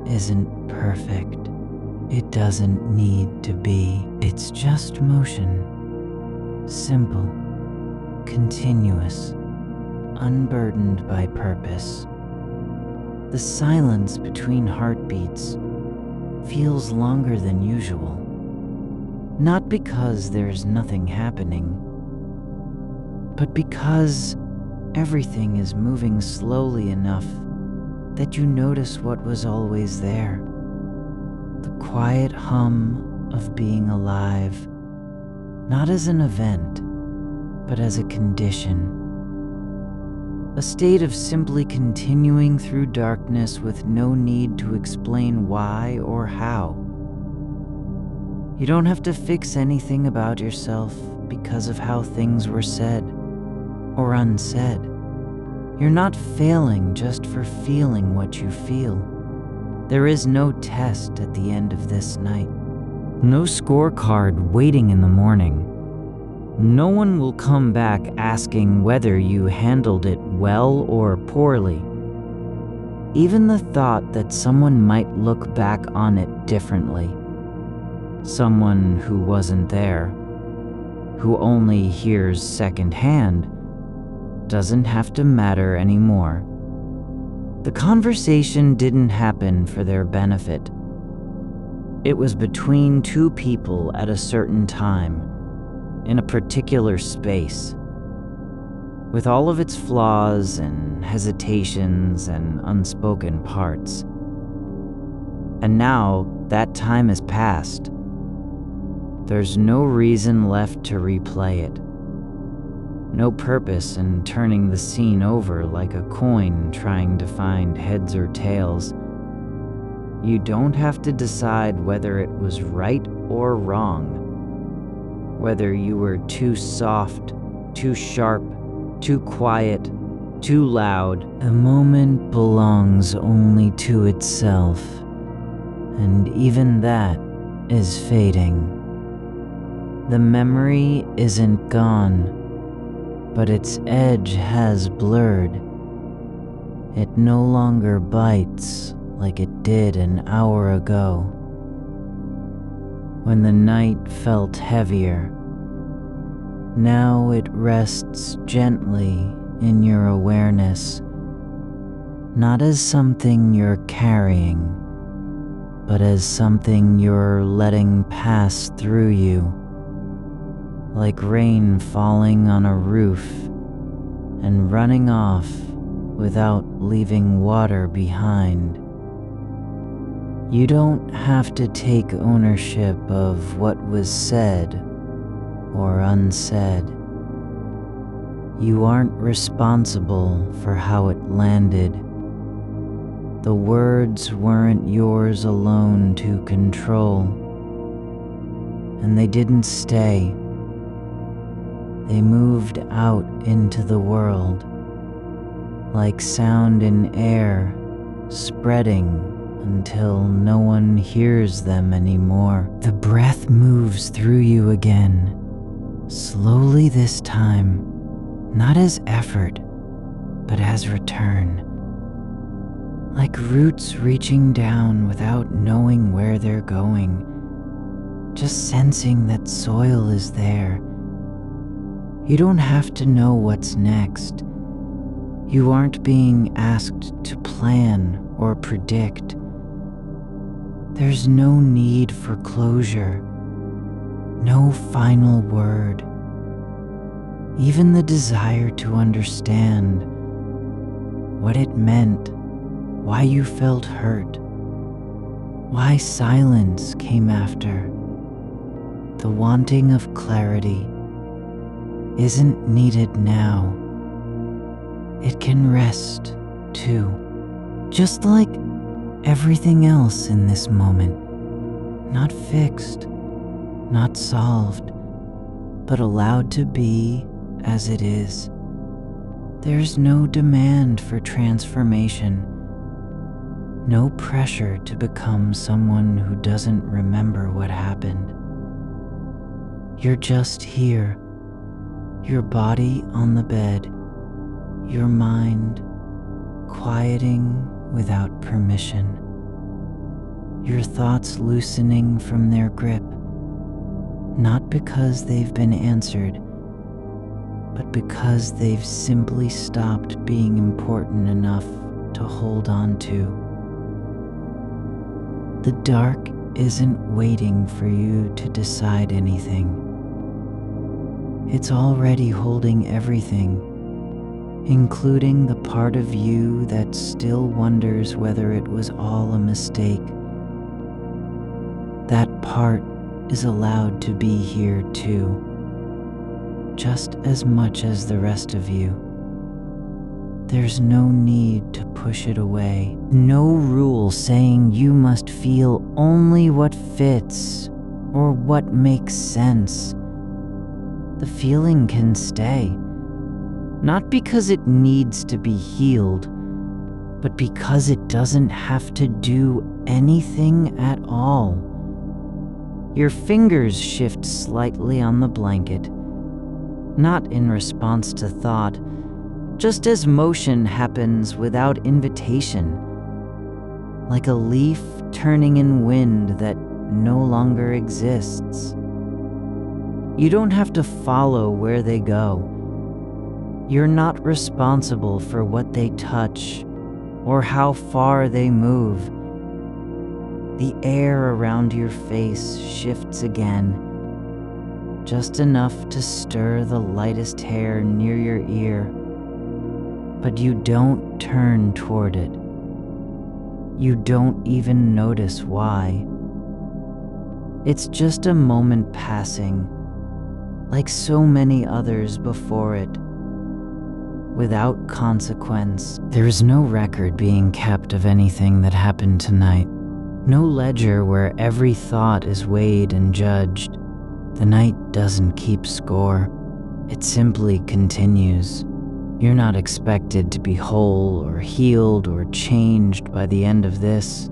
isn't perfect. It doesn't need to be. It's just motion. Simple, continuous, unburdened by purpose. The silence between heartbeats feels longer than usual. Not because there's nothing happening, but because everything is moving slowly enough that you notice what was always there. The quiet hum of being alive, not as an event, but as a condition. A state of simply continuing through darkness with no need to explain why or how. You don't have to fix anything about yourself because of how things were said or unsaid. You're not failing just for feeling what you feel. There is no test at the end of this night. No scorecard waiting in the morning. No one will come back asking whether you handled it well or poorly. Even the thought that someone might look back on it differently, someone who wasn't there, who only hears secondhand, doesn't have to matter anymore. The conversation didn't happen for their benefit. It was between two people at a certain time, in a particular space, with all of its flaws and hesitations and unspoken parts. And now that time has passed. There's no reason left to replay it. No purpose in turning the scene over like a coin trying to find heads or tails. You don't have to decide whether it was right or wrong. Whether you were too soft, too sharp, too quiet, too loud. The moment belongs only to itself, and even that is fading. The memory isn't gone, but its edge has blurred. It no longer bites like it did an hour ago. When the night felt heavier, now it rests gently in your awareness, not as something you're carrying, but as something you're letting pass through you, like rain falling on a roof. and running off without leaving water behind. You don't have to take ownership of what was said or unsaid. You aren't responsible for how it landed. The words weren't yours alone to control, and they didn't stay. They moved out into the world, like sound in air, spreading until no one hears them anymore. The breath moves through you again, slowly this time, not as effort, but as return. Like roots reaching down without knowing where they're going, just sensing that soil is there. You don't have to know what's next. You aren't being asked to plan or predict. There's no need for closure, no final word. Even the desire to understand what it meant, why you felt hurt, why silence came after. The wanting of clarity isn't needed now. It can rest too, just like everything else in this moment. Not fixed, not solved, but allowed to be as it is. There's no demand for transformation, no pressure to become someone who doesn't remember what happened. You're just here, your body on the bed, your mind quieting without permission, your thoughts loosening from their grip, not because they've been answered, but because they've simply stopped being important enough to hold on to. The dark isn't waiting for you to decide anything. It's already holding everything, including the part of you that still wonders whether it was all a mistake. That part is allowed to be here too, just as much as the rest of you. There's no need to push it away, no rule saying you must feel only what fits or what makes sense. The feeling can stay, not because it needs to be healed, but because it doesn't have to do anything at all. Your fingers shift slightly on the blanket, not in response to thought, just as motion happens without invitation, like a leaf turning in wind that no longer exists. You don't have to follow where they go. You're not responsible for what they touch or how far they move. The air around your face shifts again, just enough to stir the lightest hair near your ear, but you don't turn toward it. You don't even notice why. It's just a moment passing, like so many others before it, without consequence. There is no record being kept of anything that happened tonight. No ledger where every thought is weighed and judged. The night doesn't keep score. It simply continues. You're not expected to be whole or healed or changed by the end of this.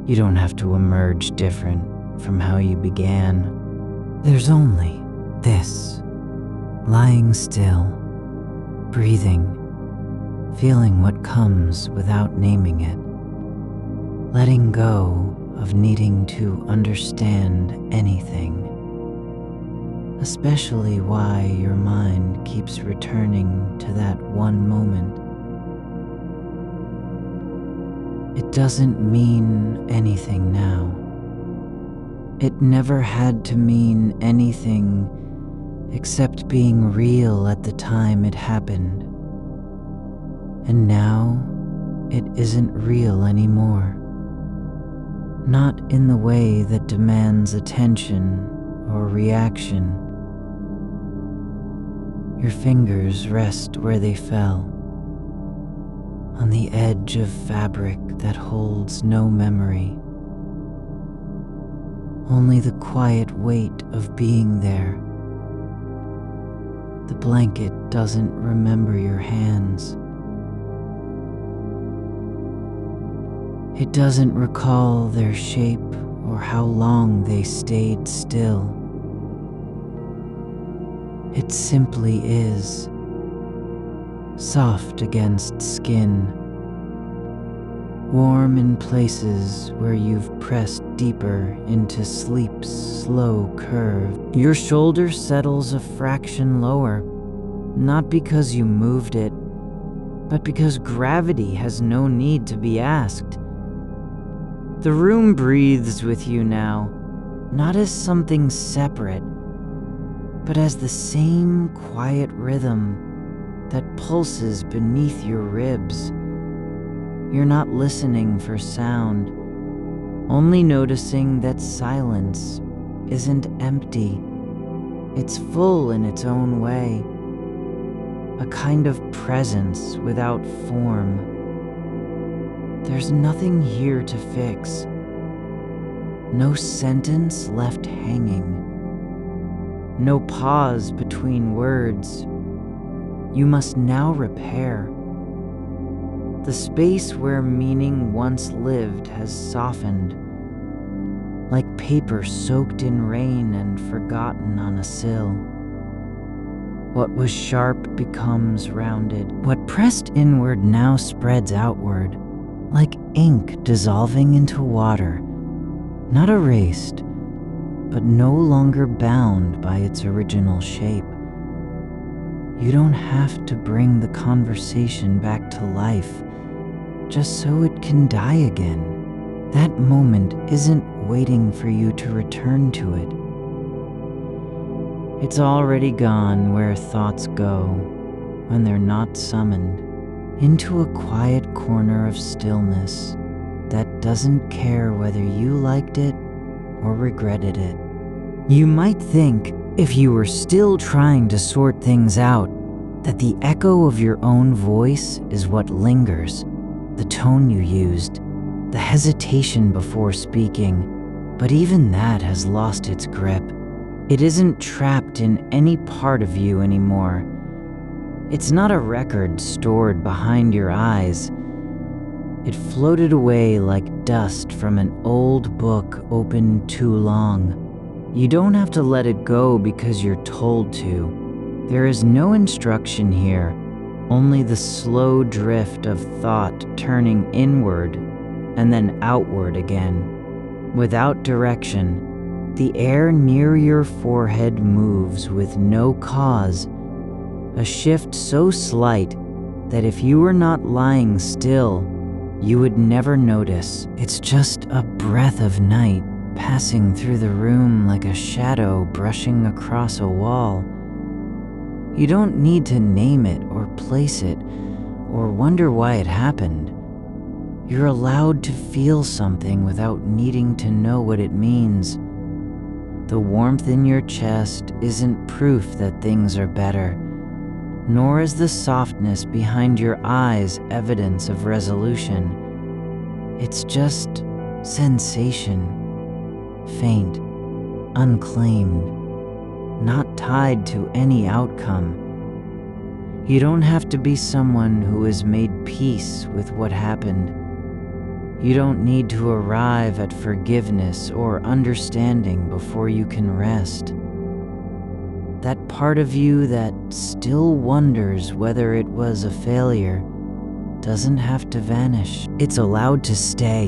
You don't have to emerge different from how you began. There's only this, lying still, breathing, feeling what comes without naming it, letting go of needing to understand anything, especially why your mind keeps returning to that one moment. It doesn't mean anything now. It never had to mean anything except being real at the time it happened. And now it isn't real anymore. Not in the way that demands attention or reaction. Your fingers rest where they fell, on the edge of fabric that holds no memory. Only the quiet weight of being there. The blanket doesn't remember your hands. It doesn't recall their shape or how long they stayed still. It simply is, soft against skin, warm in places where you've pressed deeper into sleep's slow curve. Your shoulder settles a fraction lower, not because you moved it, but because gravity has no need to be asked. The room breathes with you now, not as something separate, but as the same quiet rhythm that pulses beneath your ribs. You're not listening for sound, only noticing that silence isn't empty. It's full in its own way, a kind of presence without form. There's nothing here to fix, no sentence left hanging, no pause between words. You must now repair. The space where meaning once lived has softened, like paper soaked in rain and forgotten on a sill. What was sharp becomes rounded. What pressed inward now spreads outward, like ink dissolving into water, not erased, but no longer bound by its original shape. You don't have to bring the conversation back to life just so it can die again. That moment isn't waiting for you to return to it. It's already gone where thoughts go when they're not summoned, into a quiet corner of stillness that doesn't care whether you liked it or regretted it. You might think, if you were still trying to sort things out, that the echo of your own voice is what lingers, the tone you used, the hesitation before speaking, but even that has lost its grip. It isn't trapped in any part of you anymore. It's not a record stored behind your eyes. It floated away like dust from an old book opened too long. You don't have to let it go because you're told to. There is no instruction here, only the slow drift of thought turning inward and then outward again. Without direction, the air near your forehead moves with no cause, a shift so slight that if you were not lying still, you would never notice. It's just a breath of night passing through the room like a shadow brushing across a wall. You don't need to name it or place it or wonder why it happened. You're allowed to feel something without needing to know what it means. The warmth in your chest isn't proof that things are better, nor is the softness behind your eyes evidence of resolution. It's just sensation, faint, unclaimed, not tied to any outcome. You don't have to be someone who has made peace with what happened. You don't need to arrive at forgiveness or understanding before you can rest. That part of you that still wonders whether it was a failure doesn't have to vanish. It's allowed to stay,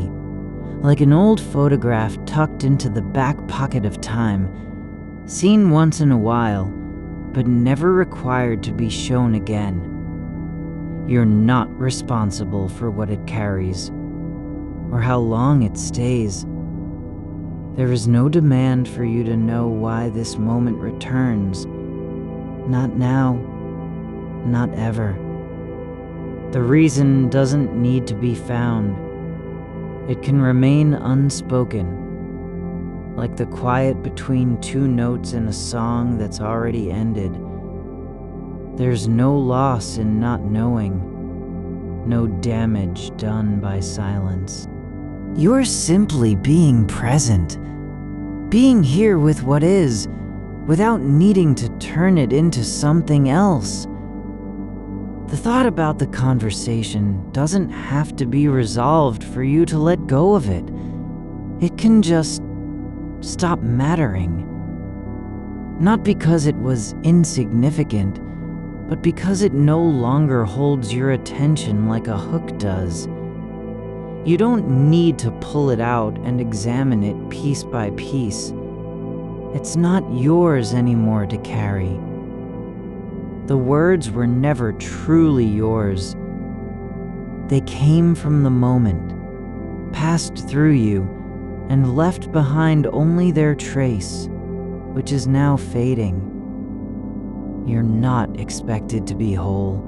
like an old photograph tucked into the back pocket of time, seen once in a while, but never required to be shown again. You're not responsible for what it carries, or how long it stays. There is no demand for you to know why this moment returns. Not now, not ever. The reason doesn't need to be found. It can remain unspoken, like the quiet between two notes in a song that's already ended. There's no loss in not knowing, no damage done by silence. You're simply being present, being here with what is, without needing to turn it into something else. The thought about the conversation doesn't have to be resolved for you to let go of it. It can just stop mattering. Not because it was insignificant, but because it no longer holds your attention like a hook does. You don't need to pull it out and examine it piece by piece. It's not yours anymore to carry. The words were never truly yours. They came from the moment, passed through you, and left behind only their trace, which is now fading. You're not expected to be whole.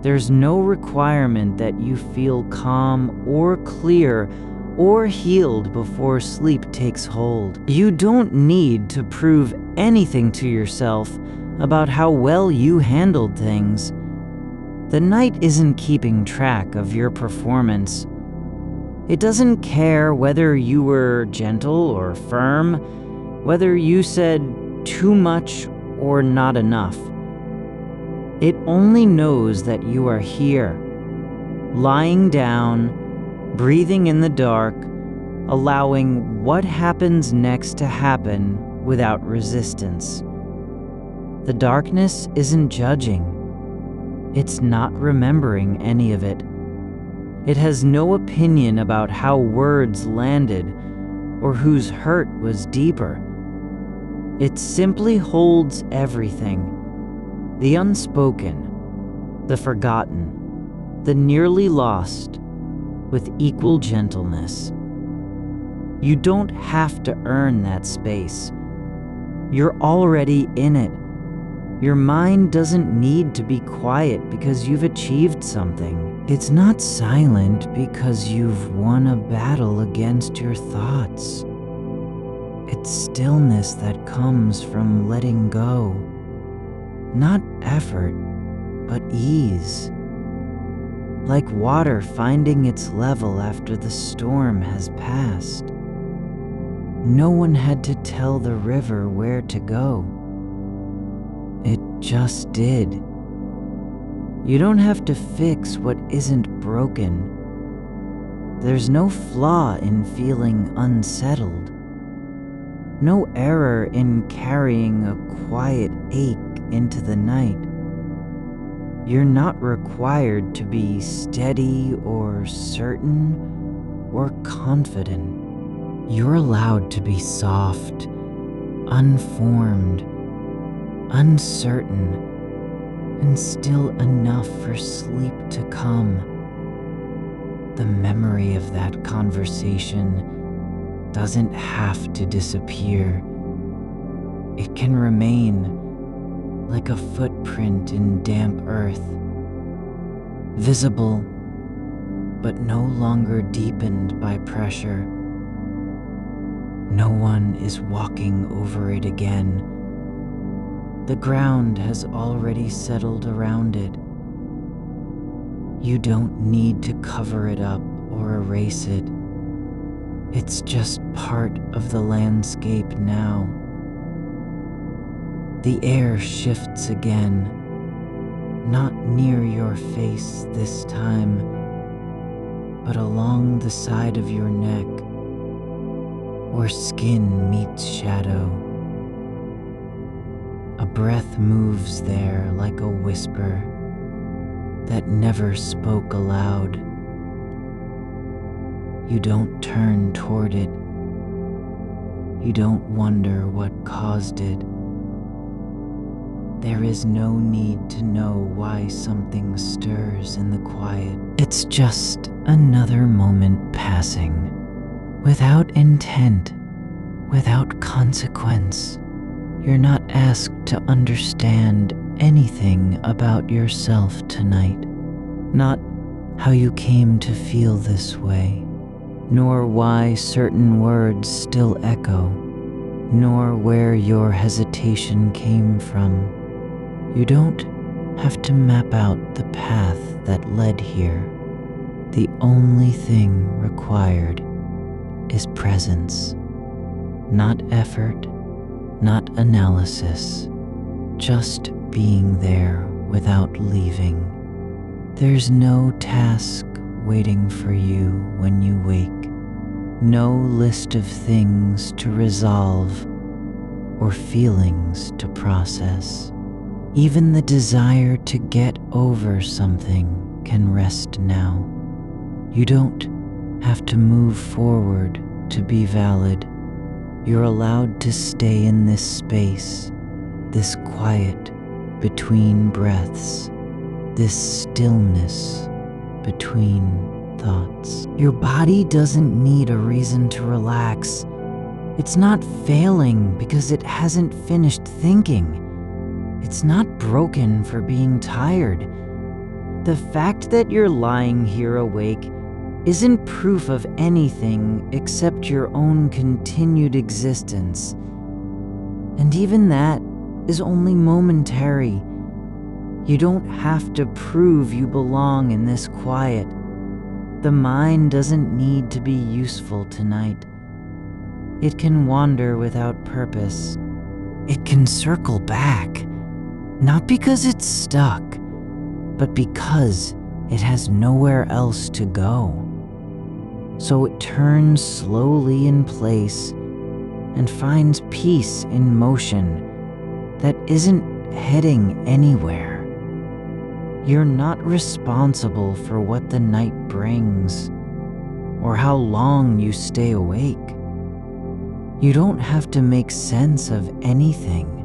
There's no requirement that you feel calm or clear or healed before sleep takes hold. You don't need to prove anything to yourself about how well you handled things. The night isn't keeping track of your performance. It doesn't care whether you were gentle or firm, whether you said too much or not enough. It only knows that you are here, lying down, breathing in the dark, allowing what happens next to happen without resistance. The darkness isn't judging. It's not remembering any of it. It has no opinion about how words landed or whose hurt was deeper. It simply holds everything. The unspoken, the forgotten, the nearly lost, with equal gentleness. You don't have to earn that space. You're already in it. Your mind doesn't need to be quiet because you've achieved something. It's not silent because you've won a battle against your thoughts. It's stillness that comes from letting go. Not effort, but ease. Like water finding its level after the storm has passed. No one had to tell the river where to go. It just did. You don't have to fix what isn't broken. There's no flaw in feeling unsettled. No error in carrying a quiet ache into the night. You're not required to be steady or certain or confident. You're allowed to be soft, unformed, uncertain, and still enough for sleep to come. The memory of that conversation doesn't have to disappear. It can remain like a footprint in damp earth, visible but no longer deepened by pressure. No one is walking over it again. The ground has already settled around it. You don't need to cover it up or erase it. It's just part of the landscape now. The air shifts again, not near your face this time, but along the side of your neck, where skin meets shadow. A breath moves there like a whisper that never spoke aloud. You don't turn toward it. You don't wonder what caused it. There is no need to know why something stirs in the quiet. It's just another moment passing, without intent, without consequence. You're not asked to understand anything about yourself tonight. Not how you came to feel this way, nor why certain words still echo, nor where your hesitation came from. You don't have to map out the path that led here. The only thing required is presence. Not effort, not analysis, just being there without leaving. There's no task waiting for you when you wake, no list of things to resolve or feelings to process. Even the desire to get over something can rest now. You don't have to move forward to be valid. You're allowed to stay in this space, this quiet between breaths, this stillness between thoughts. Your body doesn't need a reason to relax. It's not failing because it hasn't finished thinking. It's not broken for being tired. The fact that you're lying here awake isn't proof of anything except your own continued existence. And even that is only momentary. You don't have to prove you belong in this quiet. The mind doesn't need to be useful tonight. It can wander without purpose. It can circle back, not because it's stuck, but because it has nowhere else to go. So it turns slowly in place and finds peace in motion that isn't heading anywhere. You're not responsible for what the night brings or how long you stay awake. You don't have to make sense of anything.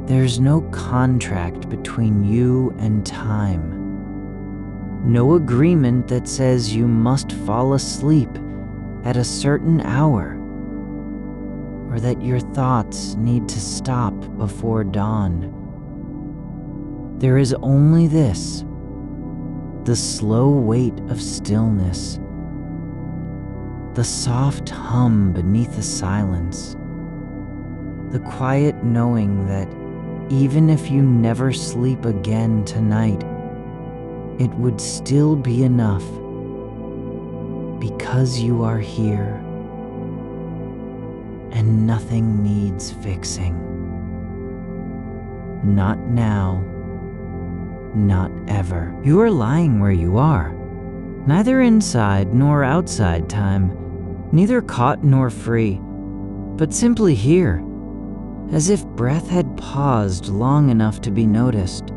There's no contract between you and time. No agreement that says you must fall asleep at a certain hour, or that your thoughts need to stop before dawn. There is only this, the slow weight of stillness, the soft hum beneath the silence, the quiet knowing that even if you never sleep again tonight, it would still be enough because you are here and nothing needs fixing. Not now, not ever. You are lying where you are, neither inside nor outside time, neither caught nor free, but simply here, as if breath had paused long enough to be noticed.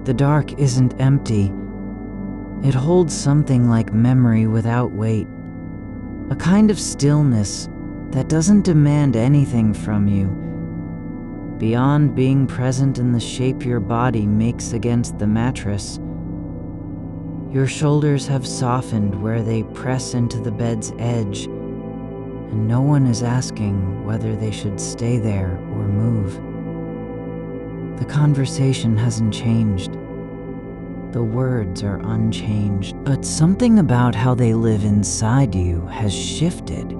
The dark isn't empty. It holds something like memory without weight, a kind of stillness that doesn't demand anything from you, beyond being present in the shape your body makes against the mattress. Your shoulders have softened where they press into the bed's edge, and no one is asking whether they should stay there or move. The conversation hasn't changed. The words are unchanged, but something about how they live inside you has shifted.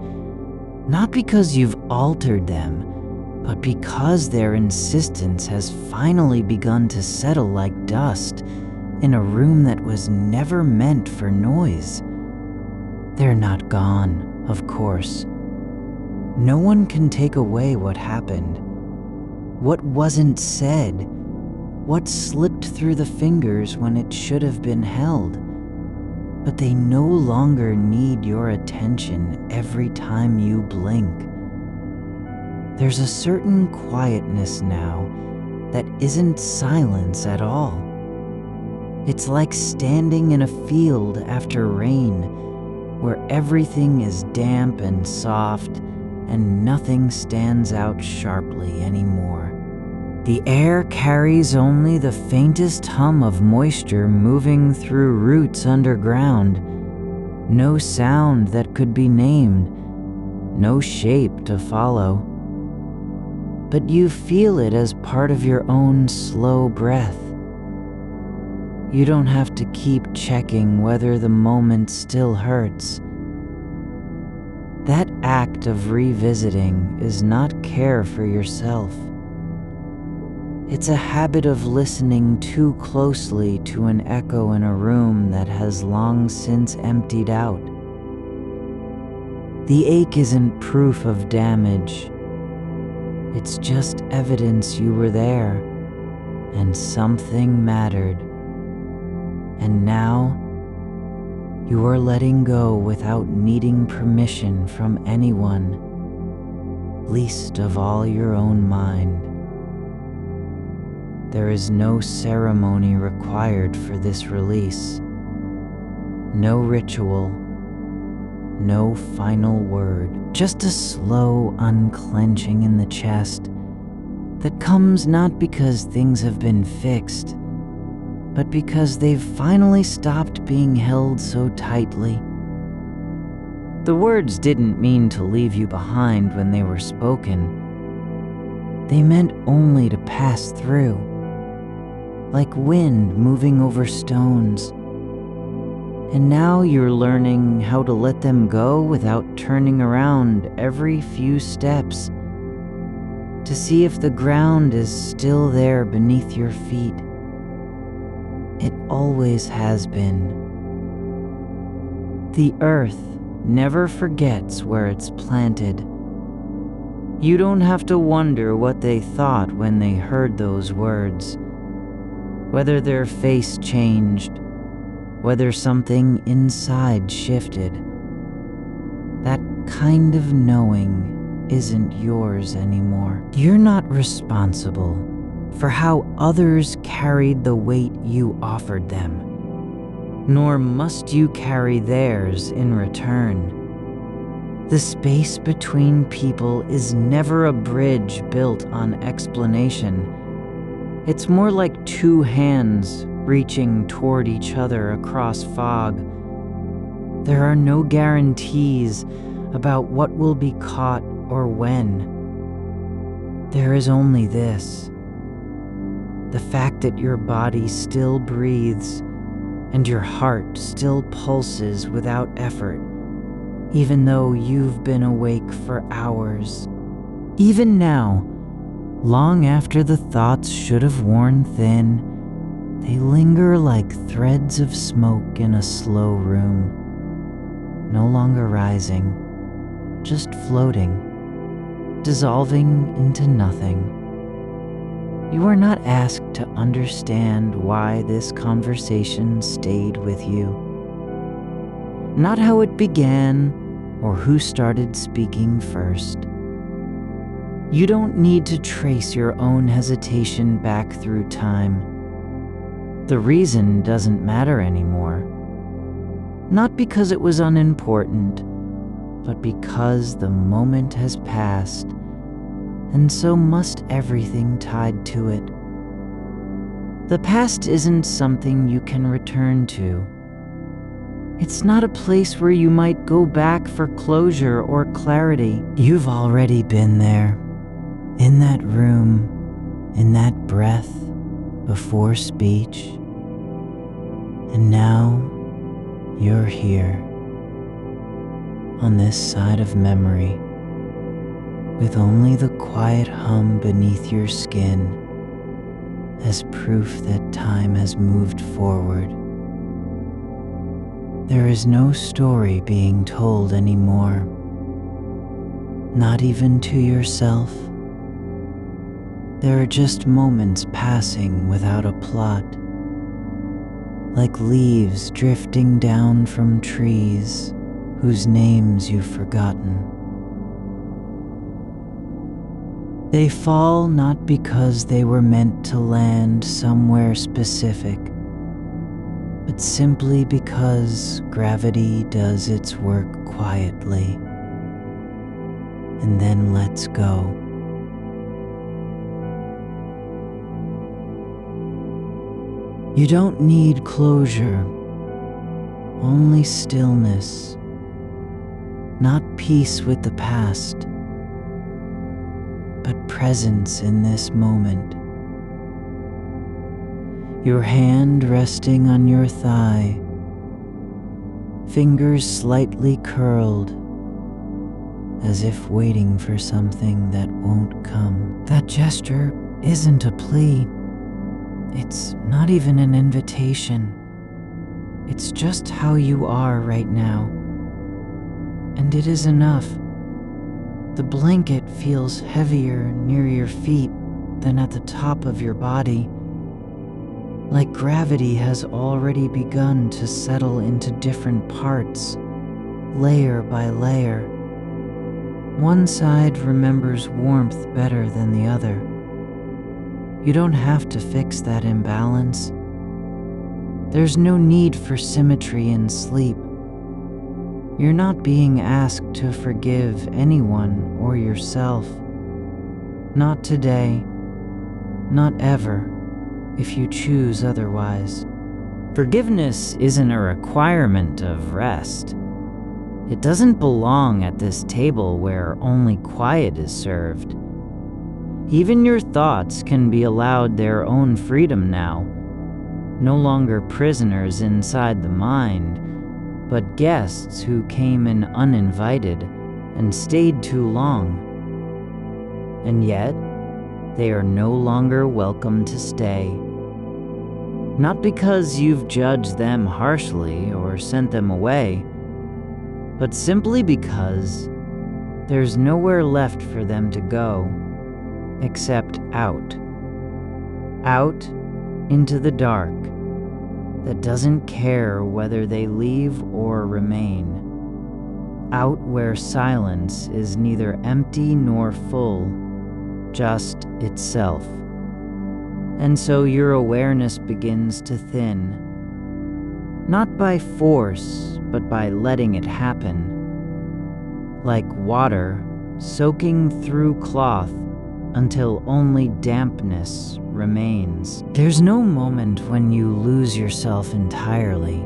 Not because you've altered them, but because their insistence has finally begun to settle like dust in a room that was never meant for noise. They're not gone, of course. No one can take away what happened, what wasn't said, what slipped through the fingers when it should have been held. But they no longer need your attention every time you blink. There's a certain quietness now that isn't silence at all. It's like standing in a field after rain, where everything is damp and soft and nothing stands out sharply anymore. The air carries only the faintest hum of moisture moving through roots underground. No sound that could be named, no shape to follow. But you feel it as part of your own slow breath. You don't have to keep checking whether the moment still hurts. That act of revisiting is not care for yourself. It's a habit of listening too closely to an echo in a room that has long since emptied out. The ache isn't proof of damage. It's just evidence you were there and something mattered. And now you are letting go without needing permission from anyone, least of all your own mind. There is no ceremony required for this release. No ritual, no final word. Just a slow unclenching in the chest that comes not because things have been fixed, but because they've finally stopped being held so tightly. The words didn't mean to leave you behind when they were spoken. They meant only to pass through, like wind moving over stones. And now you're learning how to let them go without turning around every few steps to see if the ground is still there beneath your feet. It always has been. The earth never forgets where it's planted. You don't have to wonder what they thought when they heard those words. Whether their face changed, whether something inside shifted. That kind of knowing isn't yours anymore. You're not responsible for how others carried the weight you offered them, nor must you carry theirs in return. The space between people is never a bridge built on explanation. It's more like two hands reaching toward each other across fog. There are no guarantees about what will be caught or when. There is only this: the fact that your body still breathes and your heart still pulses without effort, even though you've been awake for hours. Even now, long after the thoughts should have worn thin, they linger like threads of smoke in a slow room, no longer rising, just floating, dissolving into nothing. You are not asked to understand why this conversation stayed with you, not how it began or who started speaking first. You don't need to trace your own hesitation back through time. The reason doesn't matter anymore. Not because it was unimportant, but because the moment has passed, and so must everything tied to it. The past isn't something you can return to. It's not a place where you might go back for closure or clarity. You've already been there, in that room, in that breath, before speech. And now you're here, on this side of memory, with only the quiet hum beneath your skin as proof that time has moved forward. There is no story being told anymore, not even to yourself. There are just moments passing without a plot, like leaves drifting down from trees whose names you've forgotten. They fall not because they were meant to land somewhere specific, but simply because gravity does its work quietly and then lets go. You don't need closure, only stillness, not peace with the past, but presence in this moment. Your hand resting on your thigh, fingers slightly curled, as if waiting for something that won't come. That gesture isn't a plea. It's not even an invitation. It's just how you are right now. And it is enough. The blanket feels heavier near your feet than at the top of your body, like gravity has already begun to settle into different parts, layer by layer. One side remembers warmth better than the other. You don't have to fix that imbalance. There's no need for symmetry in sleep. You're not being asked to forgive anyone or yourself. Not today, not ever, if you choose otherwise. Forgiveness isn't a requirement of rest. It doesn't belong at this table where only quiet is served. Even your thoughts can be allowed their own freedom now, no longer prisoners inside the mind, but guests who came in uninvited and stayed too long. And yet, they are no longer welcome to stay. Not because you've judged them harshly or sent them away, but simply because there's nowhere left for them to go except out. Out into the dark that doesn't care whether they leave or remain. Out where silence is neither empty nor full, just itself. And so your awareness begins to thin, not by force, but by letting it happen. Like water soaking through cloth until only dampness remains. There's no moment when you lose yourself entirely.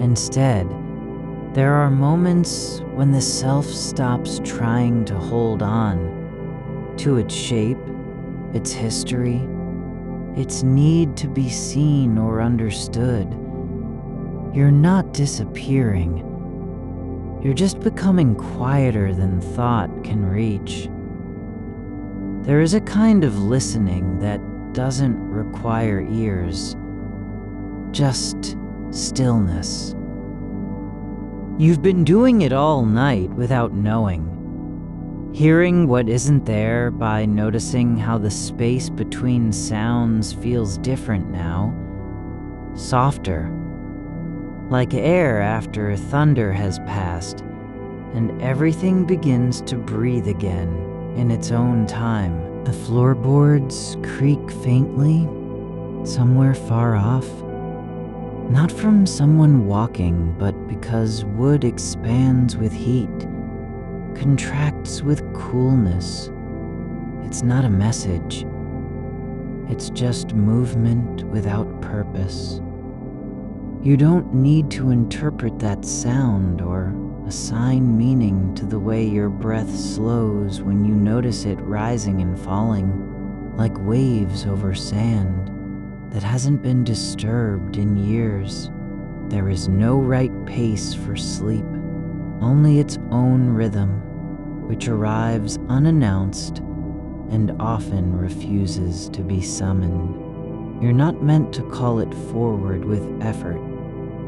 Instead, there are moments when the self stops trying to hold on to its shape, its history, its need to be seen or understood. You're not disappearing. You're just becoming quieter than thought can reach. There is a kind of listening that doesn't require ears, just stillness. You've been doing it all night without knowing, hearing what isn't there by noticing how the space between sounds feels different now, softer, like air after thunder has passed, and everything begins to breathe again in its own time. The floorboards creak faintly, somewhere far off, not from someone walking, but because wood expands with heat, contracts with coolness. It's not a message. It's just movement without purpose. You don't need to interpret that sound or assign meaning to the way your breath slows when you notice it rising and falling, like waves over sand that hasn't been disturbed in years. There is no right pace for sleep, only its own rhythm, which arrives unannounced and often refuses to be summoned. You're not meant to call it forward with effort.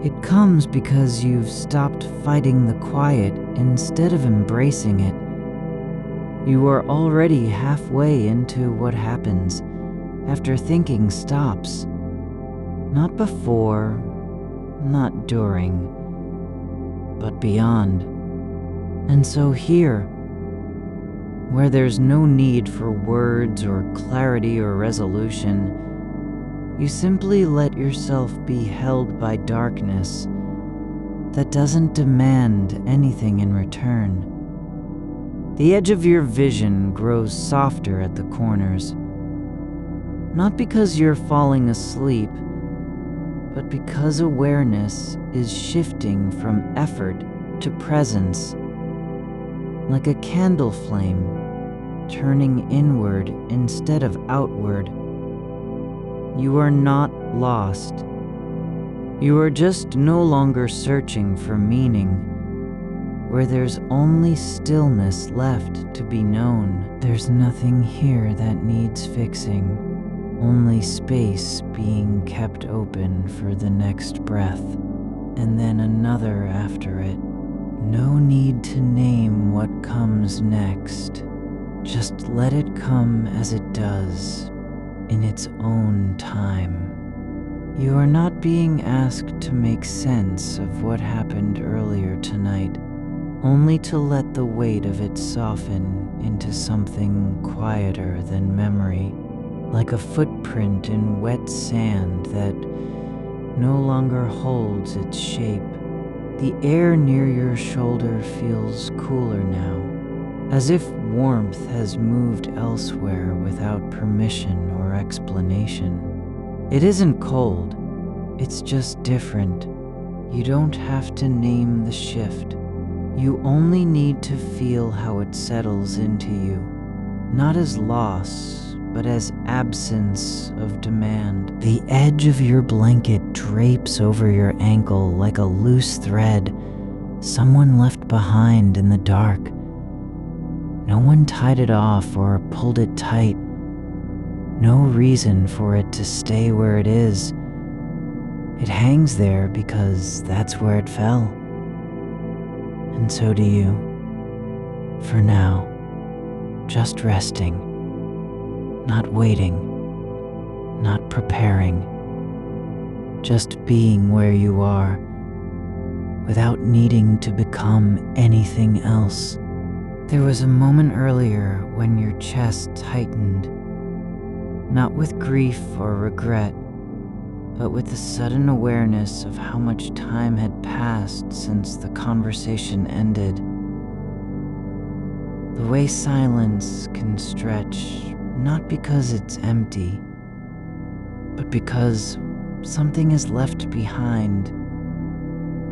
It comes because you've stopped fighting the quiet instead of embracing it. You are already halfway into what happens after thinking stops. Not before, not during, but beyond. And so here, where there's no need for words or clarity or resolution, you simply let yourself be held by darkness that doesn't demand anything in return. The edge of your vision grows softer at the corners, not because you're falling asleep, but because awareness is shifting from effort to presence, like a candle flame turning inward instead of outward. You are not lost. You are just no longer searching for meaning. Where there's only stillness left to be known. There's nothing here that needs fixing, only space being kept open for the next breath, and then another after it. No need to name what comes next. Just let it come as it does, in its own time. You are not being asked to make sense of what happened earlier tonight, only to let the weight of it soften into something quieter than memory, like a footprint in wet sand that no longer holds its shape. The air near your shoulder feels cooler now, as if warmth has moved elsewhere without permission or explanation. It isn't cold, it's just different. You don't have to name the shift. You only need to feel how it settles into you, not as loss, but as absence of demand. The edge of your blanket drapes over your ankle like a loose thread someone left behind in the dark. No one tied it off or pulled it tight. No reason for it to stay where it is. It hangs there because that's where it fell. And so do you. For now, just resting, not waiting, not preparing, just being where you are, without needing to become anything else. There was a moment earlier when your chest tightened, not with grief or regret, but with the sudden awareness of how much time had passed since the conversation ended. The way silence can stretch, not because it's empty, but because something is left behind,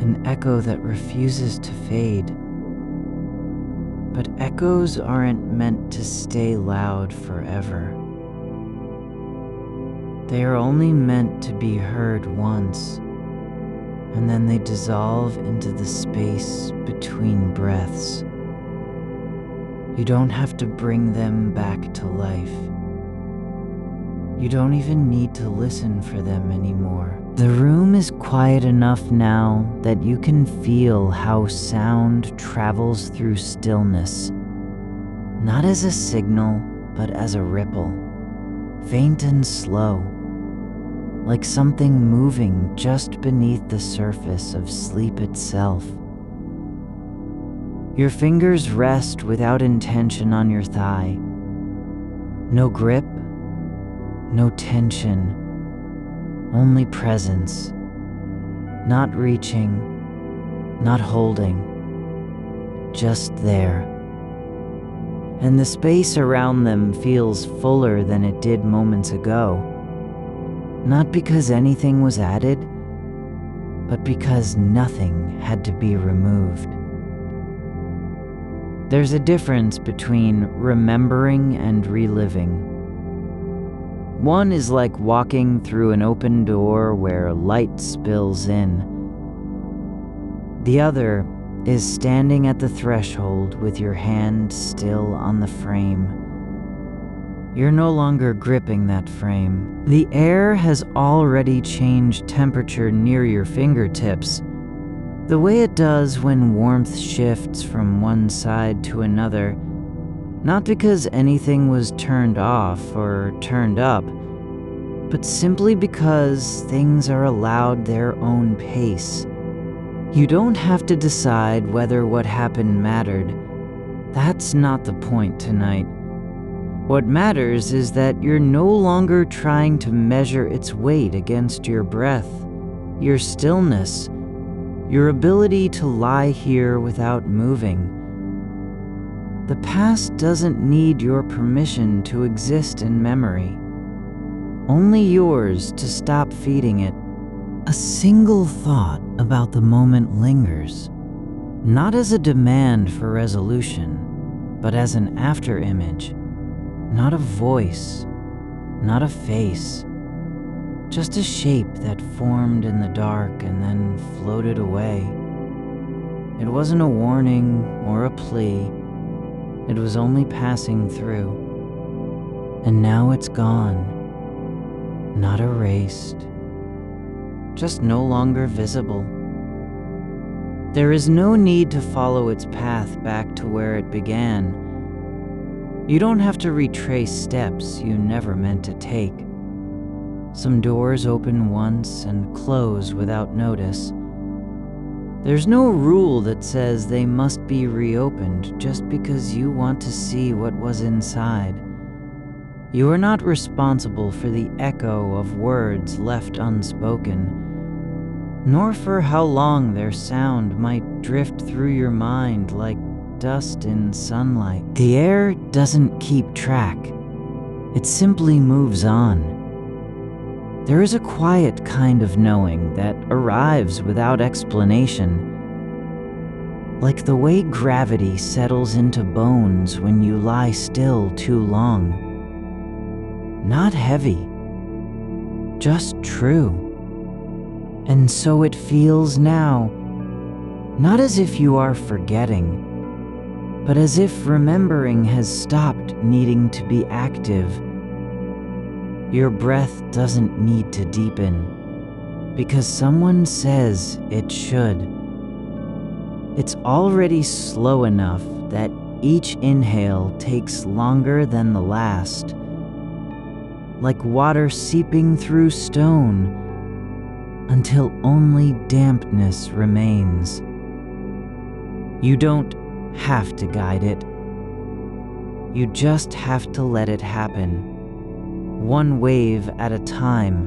an echo that refuses to fade. But echoes aren't meant to stay loud forever. They are only meant to be heard once, and then they dissolve into the space between breaths. You don't have to bring them back to life. You don't even need to listen for them anymore. The room is quiet enough now that you can feel how sound travels through stillness, not as a signal, but as a ripple, faint and slow, like something moving just beneath the surface of sleep itself. Your fingers rest without intention on your thigh. No grip, no tension, only presence. Not reaching, not holding, just there. And the space around them feels fuller than it did moments ago. Not because anything was added, but because nothing had to be removed. There's a difference between remembering and reliving. One is like walking through an open door where light spills in. The other is standing at the threshold with your hand still on the frame. You're no longer gripping that frame. The air has already changed temperature near your fingertips, the way it does when warmth shifts from one side to another, not because anything was turned off or turned up, but simply because things are allowed their own pace. You don't have to decide whether what happened mattered. That's not the point tonight. What matters is that you're no longer trying to measure its weight against your breath, your stillness, your ability to lie here without moving. The past doesn't need your permission to exist in memory, only yours to stop feeding it. A single thought about the moment lingers, not as a demand for resolution, but as an afterimage. Not a voice, not a face, just a shape that formed in the dark and then floated away. It wasn't a warning or a plea, it was only passing through. And now it's gone, not erased, just no longer visible. There is no need to follow its path back to where it began. You don't have to retrace steps you never meant to take. Some doors open once and close without notice. There's no rule that says they must be reopened just because you want to see what was inside. You are not responsible for the echo of words left unspoken, nor for how long their sound might drift through your mind like dust in sunlight. The air doesn't keep track. It simply moves on. There is a quiet kind of knowing that arrives without explanation, like the way gravity settles into bones when you lie still too long. Not heavy, just true. And so it feels now, not as if you are forgetting, but as if remembering has stopped needing to be active. Your breath doesn't need to deepen, because someone says it should. It's already slow enough that each inhale takes longer than the last, like water seeping through stone, until only dampness remains. You don't have to guide it. You just have to let it happen, one wave at a time.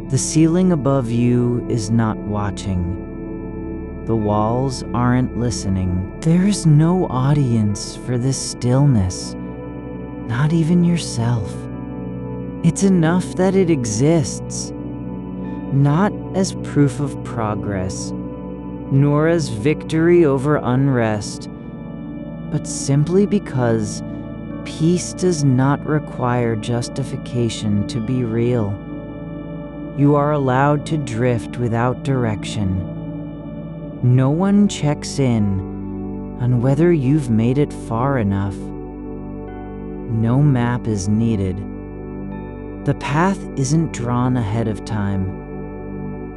The ceiling above you is not watching. The walls aren't listening. There's no audience for this stillness, not even yourself. It's enough that it exists, not as proof of progress, nor as victory over unrest, but simply because peace does not require justification to be real. You are allowed to drift without direction. No one checks in on whether you've made it far enough. No map is needed. The path isn't drawn ahead of time.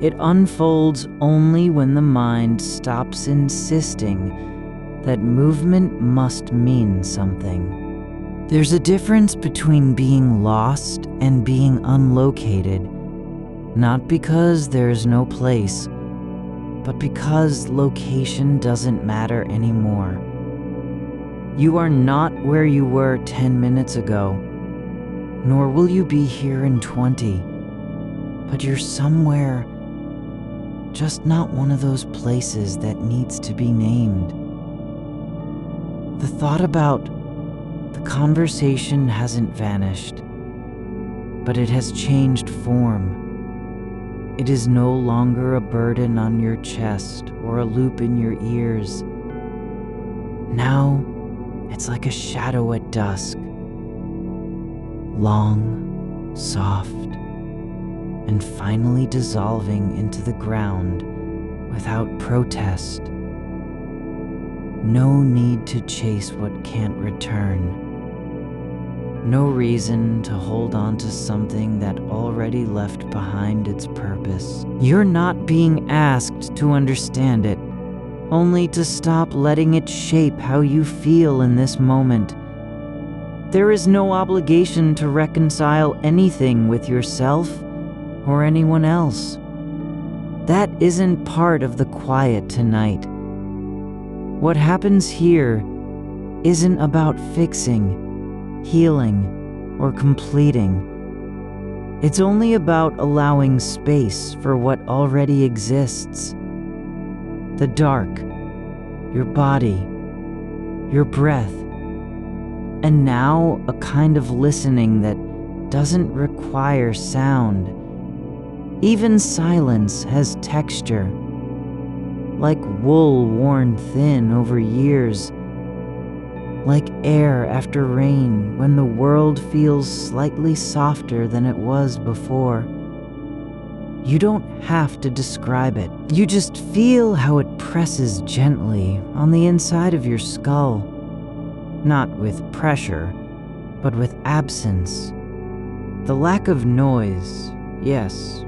It unfolds only when the mind stops insisting that movement must mean something. There's a difference between being lost and being unlocated, not because there's no place, but because location doesn't matter anymore. You are not where you were 10 minutes ago, nor will you be here in 20, but you're somewhere, just not one of those places that needs to be named. The thought about the conversation hasn't vanished, but it has changed form. It is no longer a burden on your chest or a loop in your ears. Now, it's like a shadow at dusk, long, soft, and finally dissolving into the ground without protest. No need to chase what can't return. No reason to hold on to something that already left behind its purpose. You're not being asked to understand it, only to stop letting it shape how you feel in this moment. There is no obligation to reconcile anything with yourself or anyone else. That isn't part of the quiet tonight. What happens here isn't about fixing, healing, or completing. It's only about allowing space for what already exists. The dark, your body, your breath, and now a kind of listening that doesn't require sound. Even silence has texture, like wool worn thin over years. like air after rain when the world feels slightly softer than it was before. You don't have to describe it. You just feel how it presses gently on the inside of your skull. Not with pressure, but with absence. The lack of noise, yes,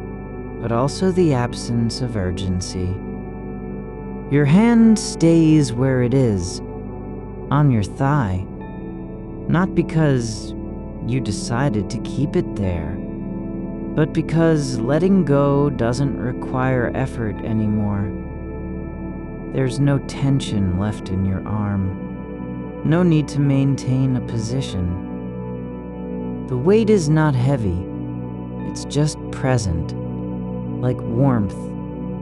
but also the absence of urgency. Your hand stays where it is, on your thigh, not because you decided to keep it there, but because letting go doesn't require effort anymore. There's no tension left in your arm, no need to maintain a position. The weight is not heavy, it's just present, like warmth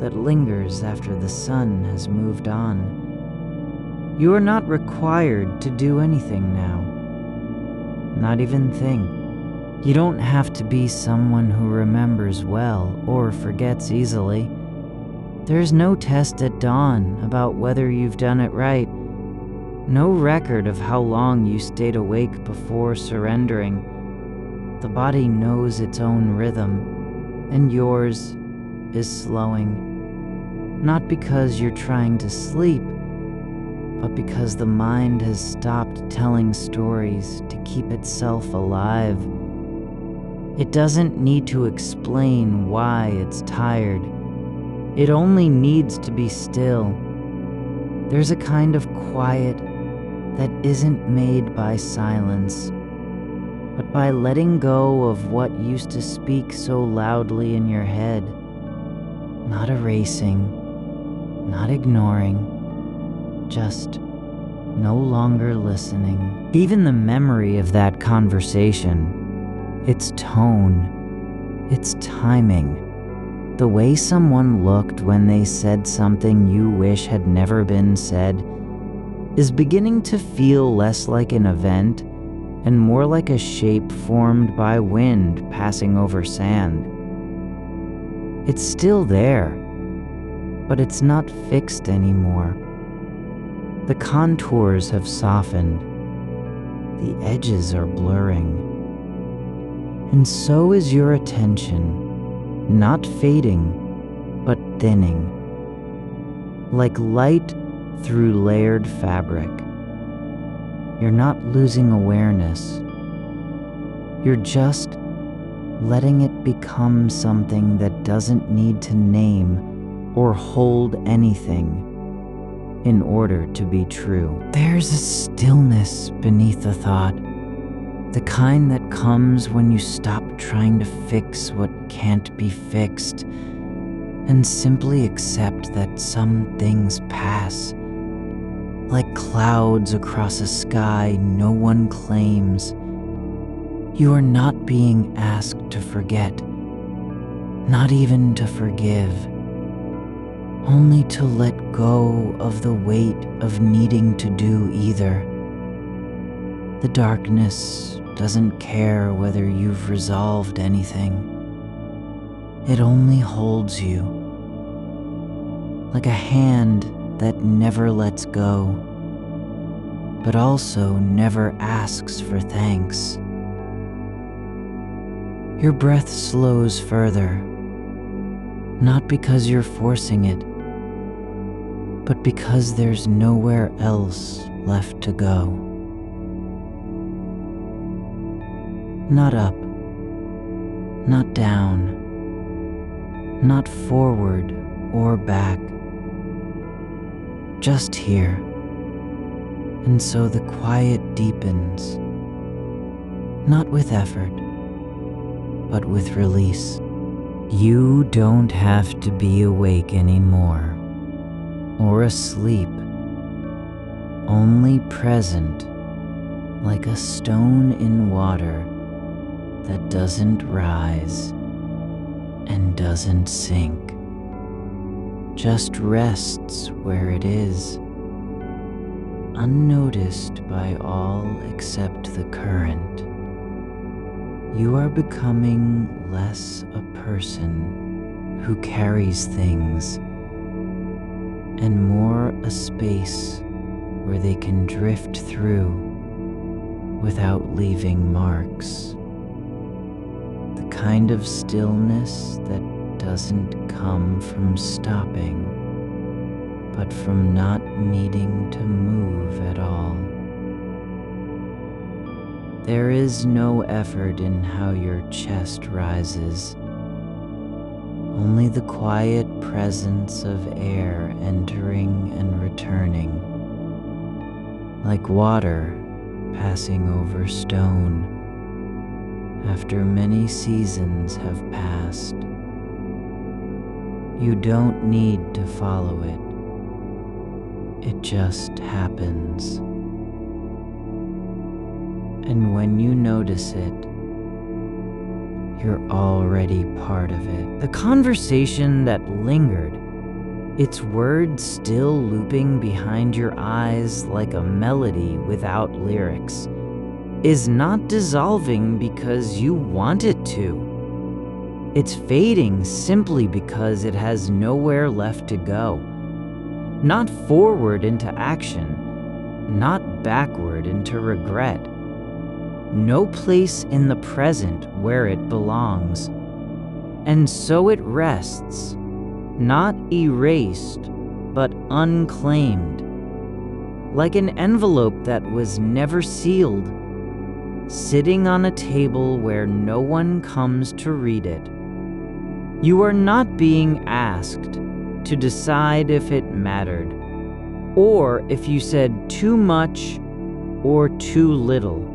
that lingers after the sun has moved on. You are not required to do anything now, not even think. You don't have to be someone who remembers well or forgets easily. There's no test at dawn about whether you've done it right, no record of how long you stayed awake before surrendering. The body knows its own rhythm, and yours is slowing, not because you're trying to sleep, but because the mind has stopped telling stories to keep itself alive. It doesn't need to explain why it's tired. It only needs to be still. There's a kind of quiet that isn't made by silence, but by letting go of what used to speak so loudly in your head. Not erasing, not ignoring, just no longer listening. Even the memory of that conversation, its tone, its timing, the way someone looked when they said something you wish had never been said, is beginning to feel less like an event and more like a shape formed by wind passing over sand. It's still there, but it's not fixed anymore. The contours have softened, the edges are blurring. And so is your attention, not fading, but thinning, like light through layered fabric. You're not losing awareness. You're just letting it become something that doesn't need to name or hold anything in order to be true. There's a stillness beneath the thought, the kind that comes when you stop trying to fix what can't be fixed and simply accept that some things pass, like clouds across a sky no one claims. You are not being asked to forget, not even to forgive, only to let go of the weight of needing to do either. The darkness doesn't care whether you've resolved anything. It only holds you, like a hand that never lets go, but also never asks for thanks. Your breath slows further, not because you're forcing it, but because there's nowhere else left to go. Not up, not down, not forward or back, just here. And so the quiet deepens, not with effort, but with release. You don't have to be awake anymore, or asleep, only present, like a stone in water that doesn't rise and doesn't sink, just rests where it is, unnoticed by all except the current. You are becoming less a person who carries things and more a space where they can drift through without leaving marks. The kind of stillness that doesn't come from stopping, but from not needing to move at all. There is no effort in how your chest rises, only the quiet presence of air entering and returning, like water passing over stone after many seasons have passed. You don't need to follow it. It just happens. And when you notice it, you're already part of it. The conversation that lingered, its words still looping behind your eyes like a melody without lyrics, is not dissolving because you want it to. It's fading simply because it has nowhere left to go. Not forward into action, not backward into regret. No place in the present where it belongs. And so it rests, not erased, but unclaimed, like an envelope that was never sealed, sitting on a table where no one comes to read it. You are not being asked to decide if it mattered, or if you said too much or too little.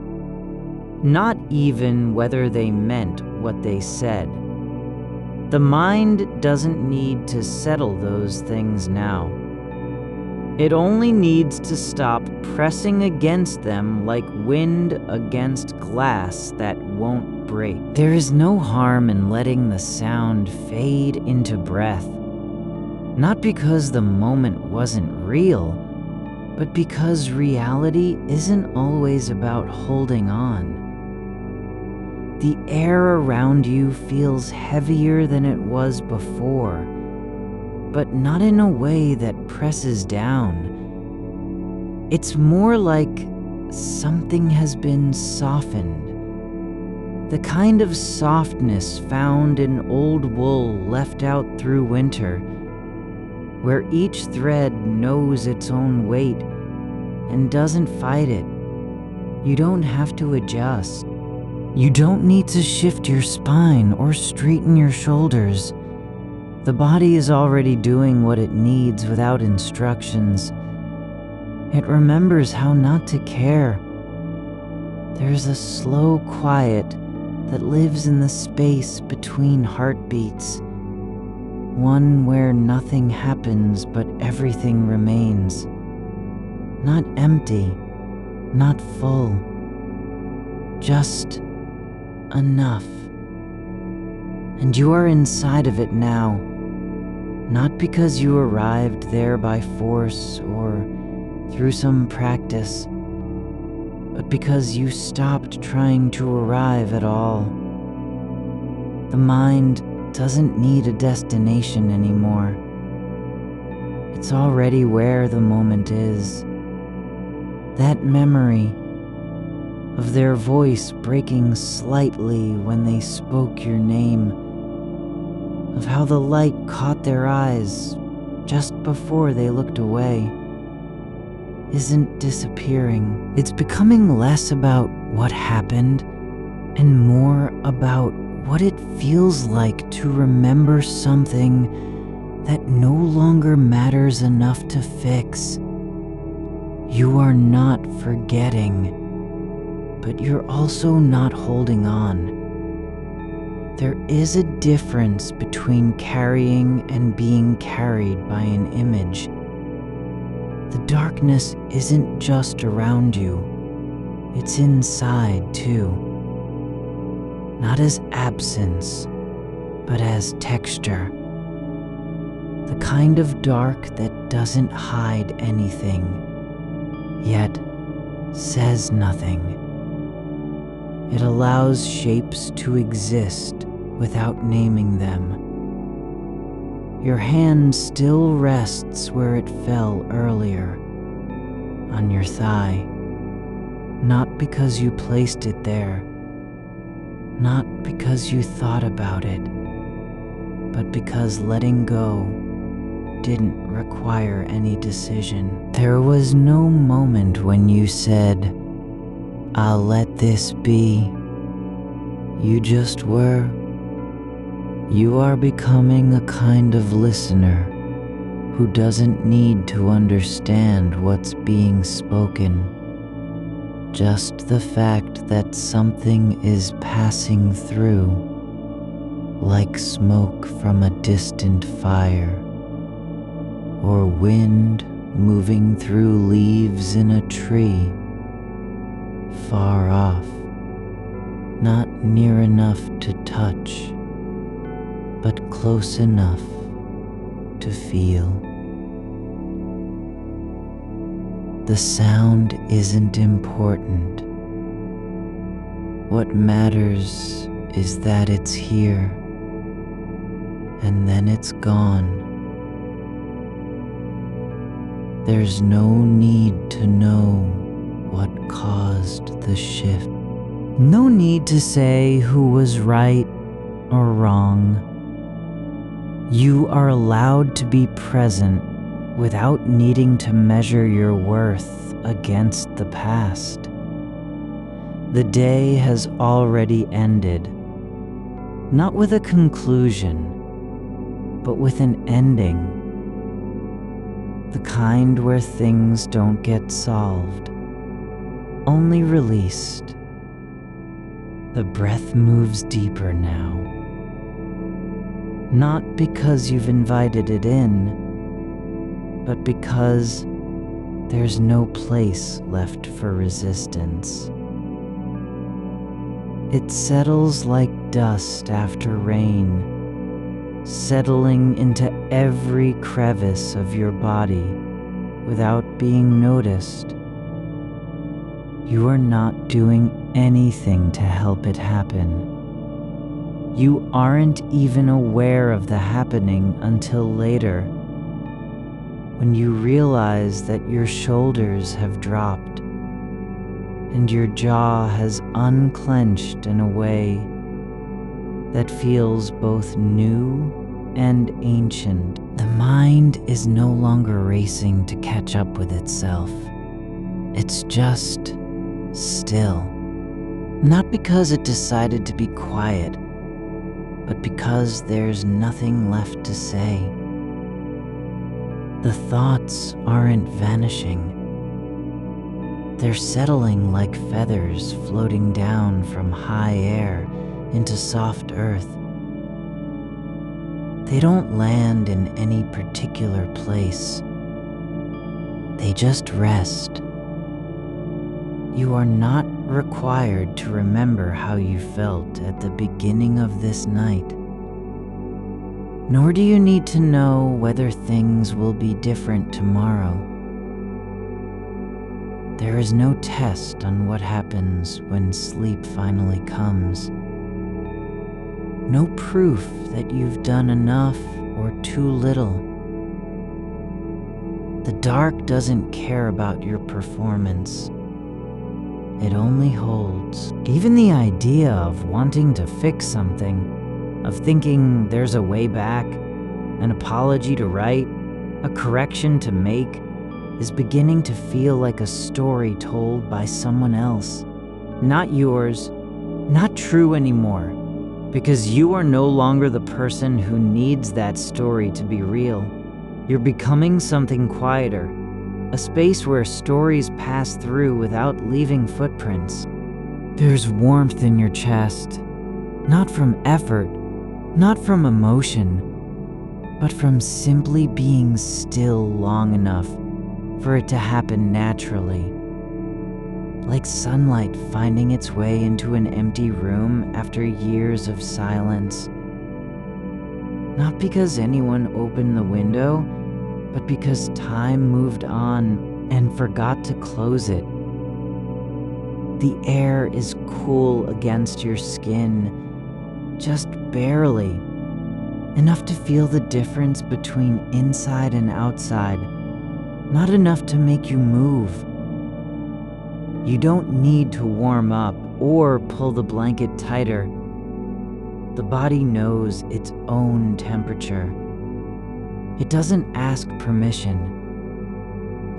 Not even whether they meant what they said. The mind doesn't need to settle those things now. It only needs to stop pressing against them like wind against glass that won't break. There is no harm in letting the sound fade into breath, not because the moment wasn't real, but because reality isn't always about holding on. The air around you feels heavier than it was before, but not in a way that presses down. It's more like something has been softened. The kind of softness found in old wool left out through winter, where each thread knows its own weight and doesn't fight it. You don't have to adjust. You don't need to shift your spine or straighten your shoulders. The body is already doing what it needs without instructions. It remembers how not to care. There's a slow quiet that lives in the space between heartbeats, one where nothing happens but everything remains. Not empty, not full, just enough. And you are inside of it now, not because you arrived there by force or through some practice, but because you stopped trying to arrive at all. The mind doesn't need a destination anymore. It's already where the moment is. That memory of their voice breaking slightly when they spoke your name, of how the light caught their eyes just before they looked away, isn't disappearing. It's becoming less about what happened and more about what it feels like to remember something that no longer matters enough to fix. You are not forgetting, but you're also not holding on. There is a difference between carrying and being carried by an image. The darkness isn't just around you, it's inside too. Not as absence, but as texture. The kind of dark that doesn't hide anything, yet says nothing. It allows shapes to exist without naming them. Your hand still rests where it fell earlier, on your thigh, not because you placed it there, not because you thought about it, but because letting go didn't require any decision. There was no moment when you said, "I'll let this be." You just were. You are becoming a kind of listener who doesn't need to understand what's being spoken. Just the fact that something is passing through, like smoke from a distant fire, or wind moving through leaves in a tree, far off, not near enough to touch, but close enough to feel. The sound isn't important. What matters is that it's here, and then it's gone. There's no need to know what caused the shift. No need to say who was right or wrong. You are allowed to be present without needing to measure your worth against the past. The day has already ended, not with a conclusion, but with an ending. The kind where things don't get solved, only released. The breath moves deeper now. Not because you've invited it in, but because there's no place left for resistance. It settles like dust after rain, settling into every crevice of your body without being noticed. You are not doing anything to help it happen. You aren't even aware of the happening until later, when you realize that your shoulders have dropped and your jaw has unclenched in a way that feels both new and ancient. The mind is no longer racing to catch up with itself. It's just still. Not because it decided to be quiet, but because there's nothing left to say. The thoughts aren't vanishing. They're settling like feathers floating down from high air into soft earth. They don't land in any particular place. They just rest. You are not required to remember how you felt at the beginning of this night. Nor do you need to know whether things will be different tomorrow. There is no test on what happens when sleep finally comes. No proof that you've done enough or too little. The dark doesn't care about your performance. It only holds. Even the idea of wanting to fix something, of thinking there's a way back, an apology to write, a correction to make, is beginning to feel like a story told by someone else. Not yours, not true anymore, because you are no longer the person who needs that story to be real. You're becoming something quieter, a space where stories pass through without leaving footprints. There's warmth in your chest, not from effort, not from emotion, but from simply being still long enough for it to happen naturally. Like sunlight finding its way into an empty room after years of silence. Not because anyone opened the window, but because time moved on and forgot to close it. The air is cool against your skin, just barely. Enough to feel the difference between inside and outside. Not enough to make you move, You don't need to warm up or pull the blanket tighter. The body knows its own temperature. It doesn't ask permission.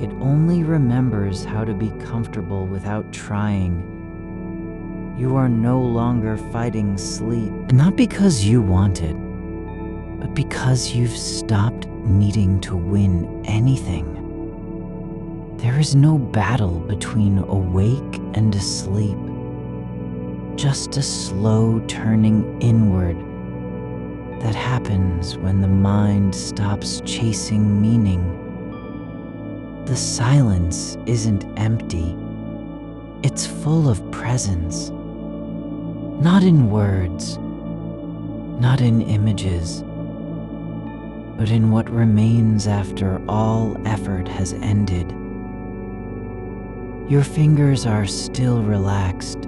It only remembers how to be comfortable without trying. You are no longer fighting sleep, not because you want it, but because you've stopped needing to win anything. There is no battle between awake and asleep, just a slow turning inward that happens when the mind stops chasing meaning. The silence isn't empty, it's full of presence, not in words, not in images, but in what remains after all effort has ended. Your fingers are still relaxed,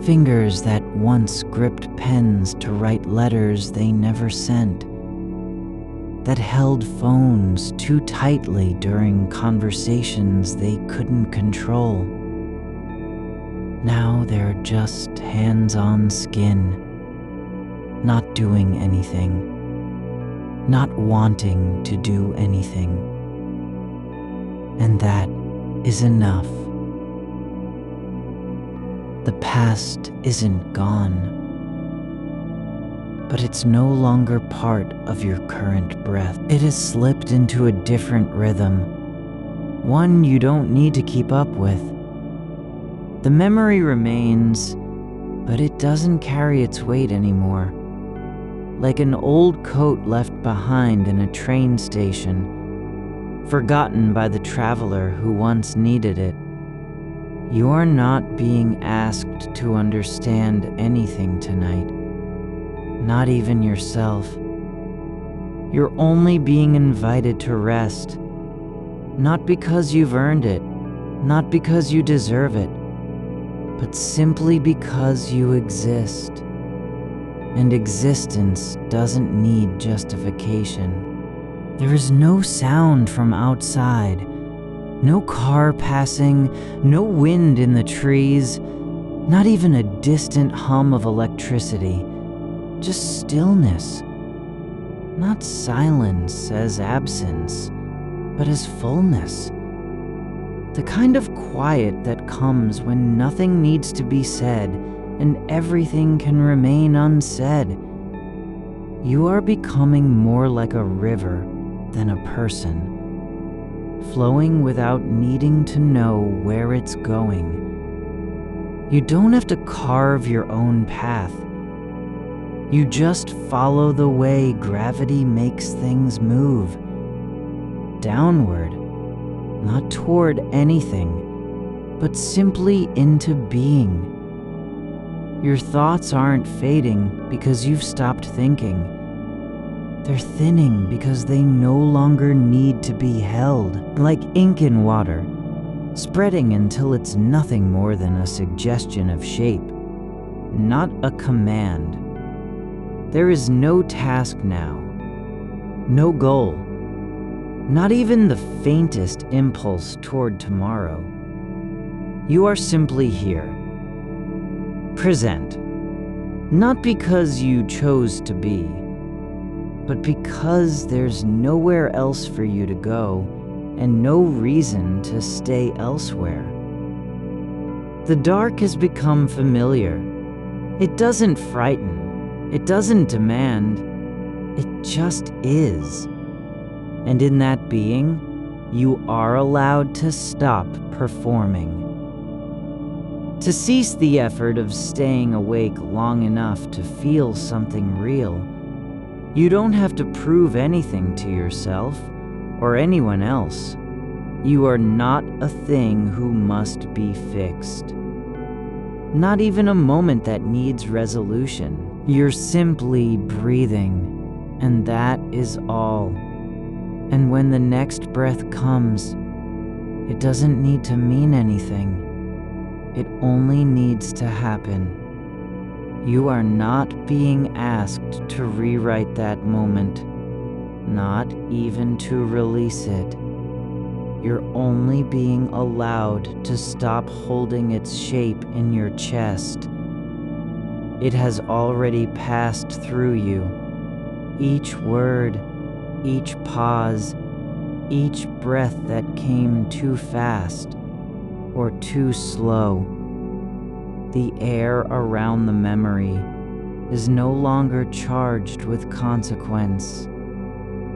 fingers that once gripped pens to write letters they never sent, that held phones too tightly during conversations they couldn't control. Now they're just hands on skin, not doing anything, not wanting to do anything. And that is enough. The past isn't gone, but it's no longer part of your current breath. It has slipped into a different rhythm, one you don't need to keep up with. The memory remains, but it doesn't carry its weight anymore. Like an old coat left behind in a train station, forgotten by the traveler who once needed it. You are not being asked to understand anything tonight. Not even yourself. You're only being invited to rest, not because you've earned it, not because you deserve it, but simply because you exist. And existence doesn't need justification. There is no sound from outside, no car passing, no wind in the trees, not even a distant hum of electricity. Just stillness, not silence as absence, but as fullness. The kind of quiet that comes when nothing needs to be said and everything can remain unsaid. You are becoming more like a river than a person, flowing without needing to know where it's going. You don't have to carve your own path. You just follow the way gravity makes things move. Downward, not toward anything, but simply into being. Your thoughts aren't fading because you've stopped thinking. They're thinning because they no longer need to be held, like ink in water, spreading until it's nothing more than a suggestion of shape, not a command. There is no task now, no goal, not even the faintest impulse toward tomorrow. You are simply here, present, not because you chose to be, but because there's nowhere else for you to go and no reason to stay elsewhere. The dark has become familiar. It doesn't frighten. It doesn't demand, it just is. And in that being, you are allowed to stop performing. To cease the effort of staying awake long enough to feel something real. You don't have to prove anything to yourself or anyone else. You are not a thing who must be fixed. Not even a moment that needs resolution. You're simply breathing, and that is all. And when the next breath comes, it doesn't need to mean anything. It only needs to happen. You are not being asked to rewrite that moment, not even to release it. you're only being allowed to stop holding its shape in your chest. It has already passed through you. Each word, each pause, each breath that came too fast or too slow. The air around the memory is no longer charged with consequence.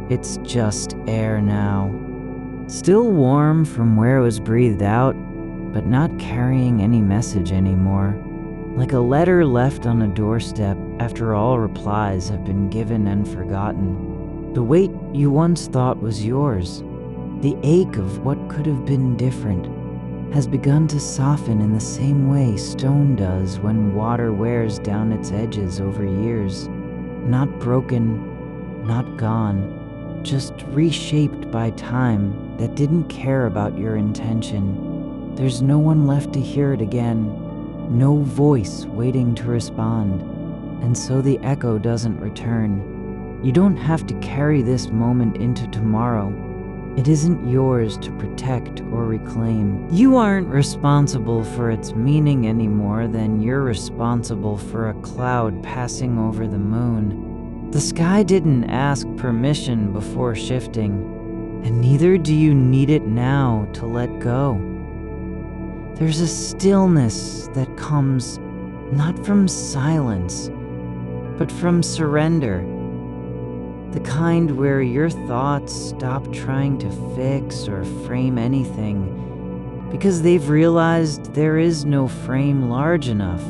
It's just air now. Still warm from where it was breathed out, but not carrying any message anymore. Like a letter left on a doorstep after all replies have been given and forgotten. The weight you once thought was yours, the ache of what could have been different, has begun to soften in the same way stone does when water wears down its edges over years. Not broken, not gone, just reshaped by time that didn't care about your intention. There's no one left to hear it again, no voice waiting to respond, and so the echo doesn't return. You don't have to carry this moment into tomorrow. It isn't yours to protect or reclaim. You aren't responsible for its meaning any more than you're responsible for a cloud passing over the moon. The sky didn't ask permission before shifting, and neither do you need it now to let go. There's a stillness that comes not from silence, but from surrender. The kind where your thoughts stop trying to fix or frame anything because they've realized there is no frame large enough.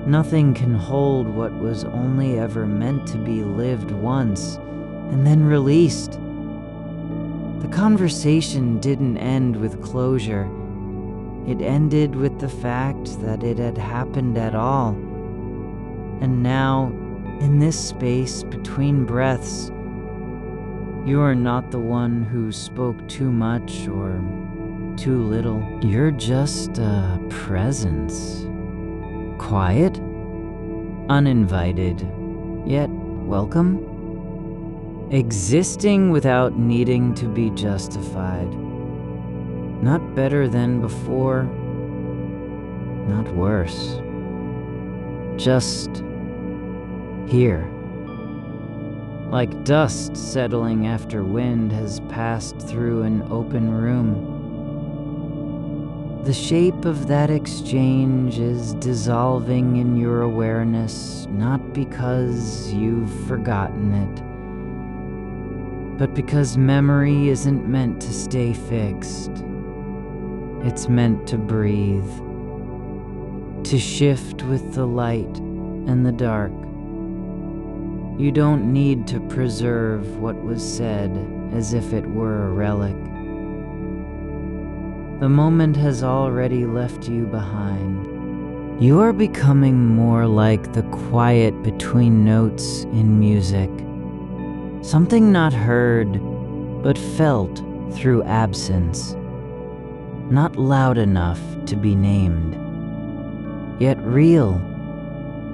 Nothing can hold what was only ever meant to be lived once and then released. The conversation didn't end with closure. It ended with the fact that it had happened at all. And now, in this space between breaths, you are not the one who spoke too much or too little. You're just a presence. Quiet, uninvited, yet welcome. Existing without needing to be justified. Not better than before, not worse. Just here. Like dust settling after wind has passed through an open room. The shape of that exchange is dissolving in your awareness, not because you've forgotten it, but because memory isn't meant to stay fixed. It's meant to breathe, to shift with the light and the dark. You don't need to preserve what was said as if it were a relic. The moment has already left you behind. You are becoming more like the quiet between notes in music. Something not heard, but felt through absence. Not loud enough to be named, yet real,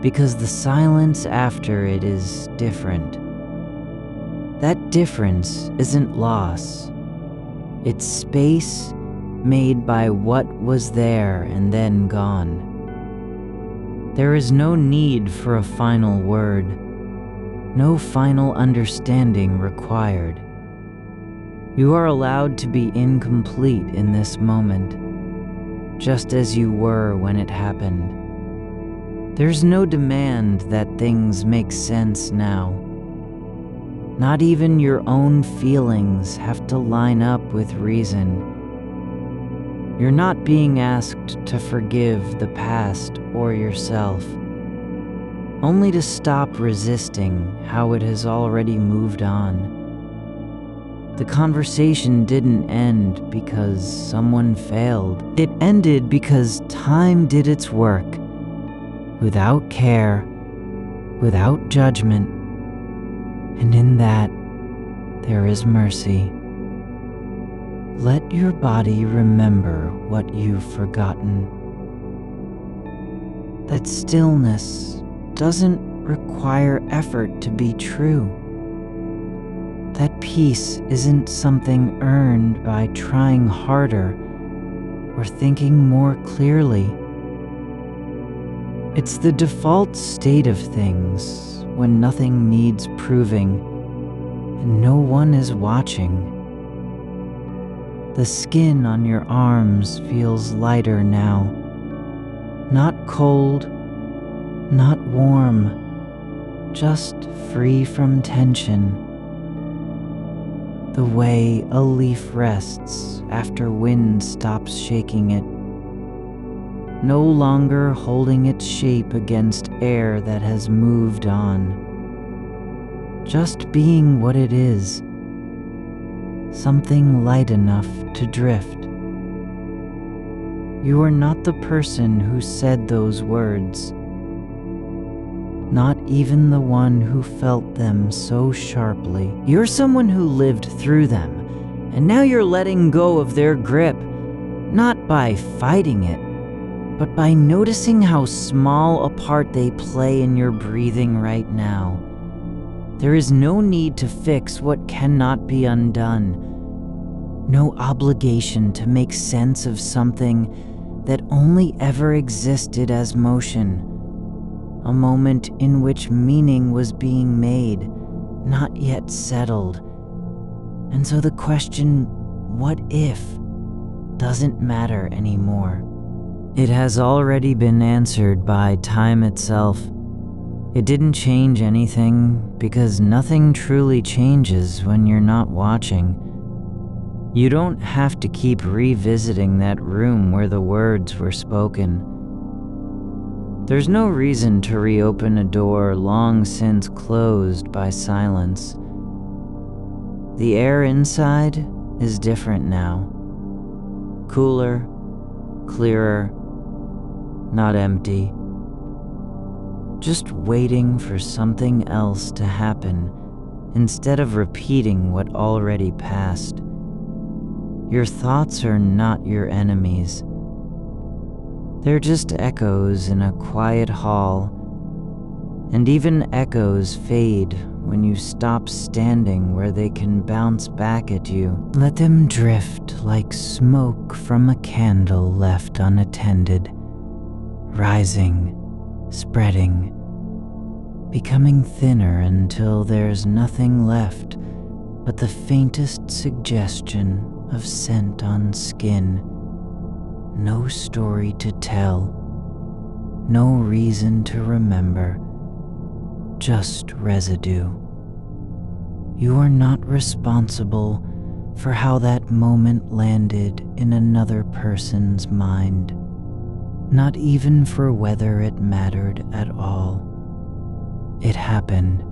because the silence after it is different. That difference isn't loss. It's space made by what was there and then gone. There is no need for a final word, no final understanding required. You are allowed to be incomplete in this moment, just as you were when it happened. There's no demand that things make sense now. Not even your own feelings have to line up with reason. You're not being asked to forgive the past or yourself, only to stop resisting how it has already moved on. The conversation didn't end because someone failed. It ended because time did its work, without care, without judgment, and in that, there is mercy. Let your body remember what you've forgotten. That stillness doesn't require effort to be true. That peace isn't something earned by trying harder or thinking more clearly. It's the default state of things when nothing needs proving and no one is watching. The skin on your arms feels lighter now. Not cold, not warm, just free from tension. The way a leaf rests after wind stops shaking it. No longer holding its shape against air that has moved on. Just being what it is. Something light enough to drift. You are not the person who said those words. Not even the one who felt them so sharply. You're someone who lived through them, and now you're letting go of their grip, not by fighting it, but by noticing how small a part they play in your breathing right now. There is no need to fix what cannot be undone. No obligation to make sense of something that only ever existed as motion. A moment in which meaning was being made, not yet settled. And so the question, what if, doesn't matter anymore. It has already been answered by time itself. It didn't change anything because nothing truly changes when you're not watching. You don't have to keep revisiting that room where the words were spoken. There's no reason to reopen a door long since closed by silence. The air inside is different now. Cooler, clearer, not empty. Just waiting for something else to happen instead of repeating what already passed. Your thoughts are not your enemies. They're just echoes in a quiet hall, and even echoes fade when you stop standing where they can bounce back at you. Let them drift like smoke from a candle left unattended, rising, spreading, becoming thinner until there's nothing left but the faintest suggestion of scent on skin. No story to tell, no reason to remember, just residue. You are not responsible for how that moment landed in another person's mind, not even for whether it mattered at all. It happened.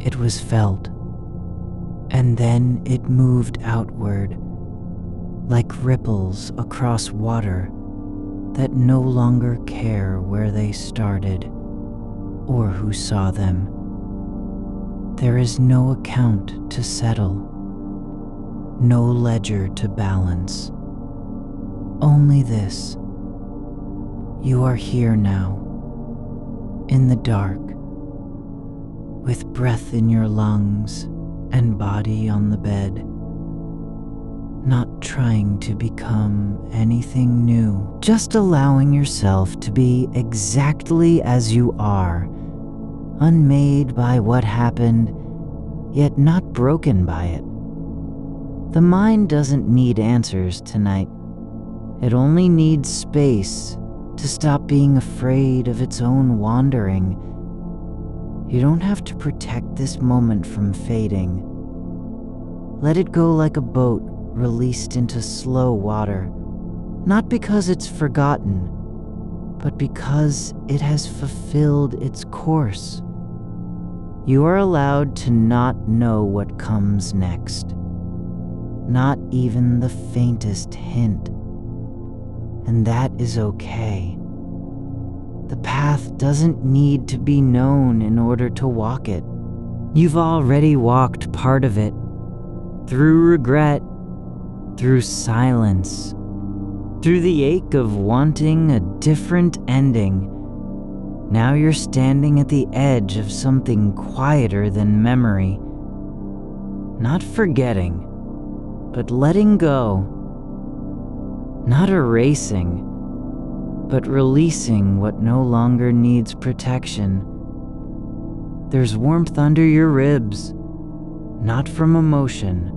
It was felt. And then it moved outward, like ripples across water that no longer care where they started or who saw them. There is no account to settle, no ledger to balance. Only this: you are here now, in the dark, with breath in your lungs and body on the bed, not trying to become anything new, just allowing yourself to be exactly as you are, unmade by what happened, yet not broken by it. The mind doesn't need answers tonight. It only needs space to stop being afraid of its own wandering. You don't have to protect this moment from fading. Let it go like a boat released into slow water, not because it's forgotten, but because it has fulfilled its course. You are allowed to not know what comes next, not even the faintest hint, and that is okay. The path doesn't need to be known in order to walk it. You've already walked part of it, through regret, through silence, through the ache of wanting a different ending. Now you're standing at the edge of something quieter than memory. Not forgetting, but letting go. Not erasing, but releasing what no longer needs protection. There's warmth under your ribs, not from emotion,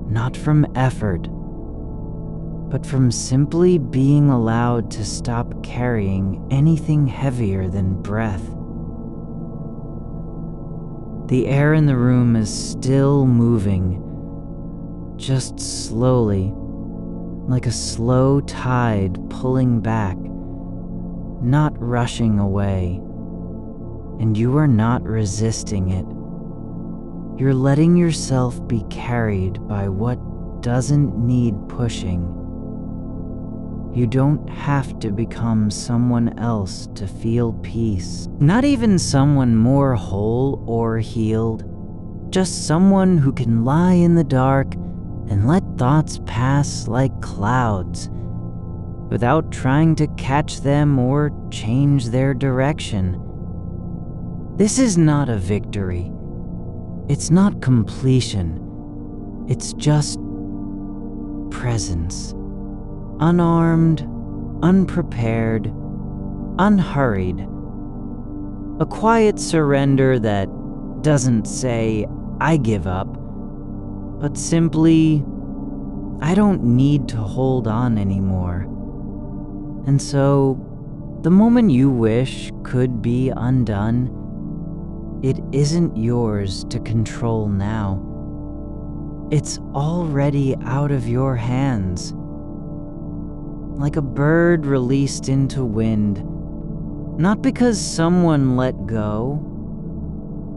not from effort, but from simply being allowed to stop carrying anything heavier than breath. The air in the room is still moving, just slowly, like a slow tide pulling back, not rushing away. And you are not resisting it. You're letting yourself be carried by what doesn't need pushing. You don't have to become someone else to feel peace. Not even someone more whole or healed. Just someone who can lie in the dark and let thoughts pass like clouds without trying to catch them or change their direction. This is not a victory. It's not completion. It's just presence. Unarmed, unprepared, unhurried. A quiet surrender that doesn't say, "I give up," but simply, "I don't need to hold on anymore." And so, the moment you wish could be undone, it isn't yours to control now. It's already out of your hands. Like a bird released into wind, not because someone let go,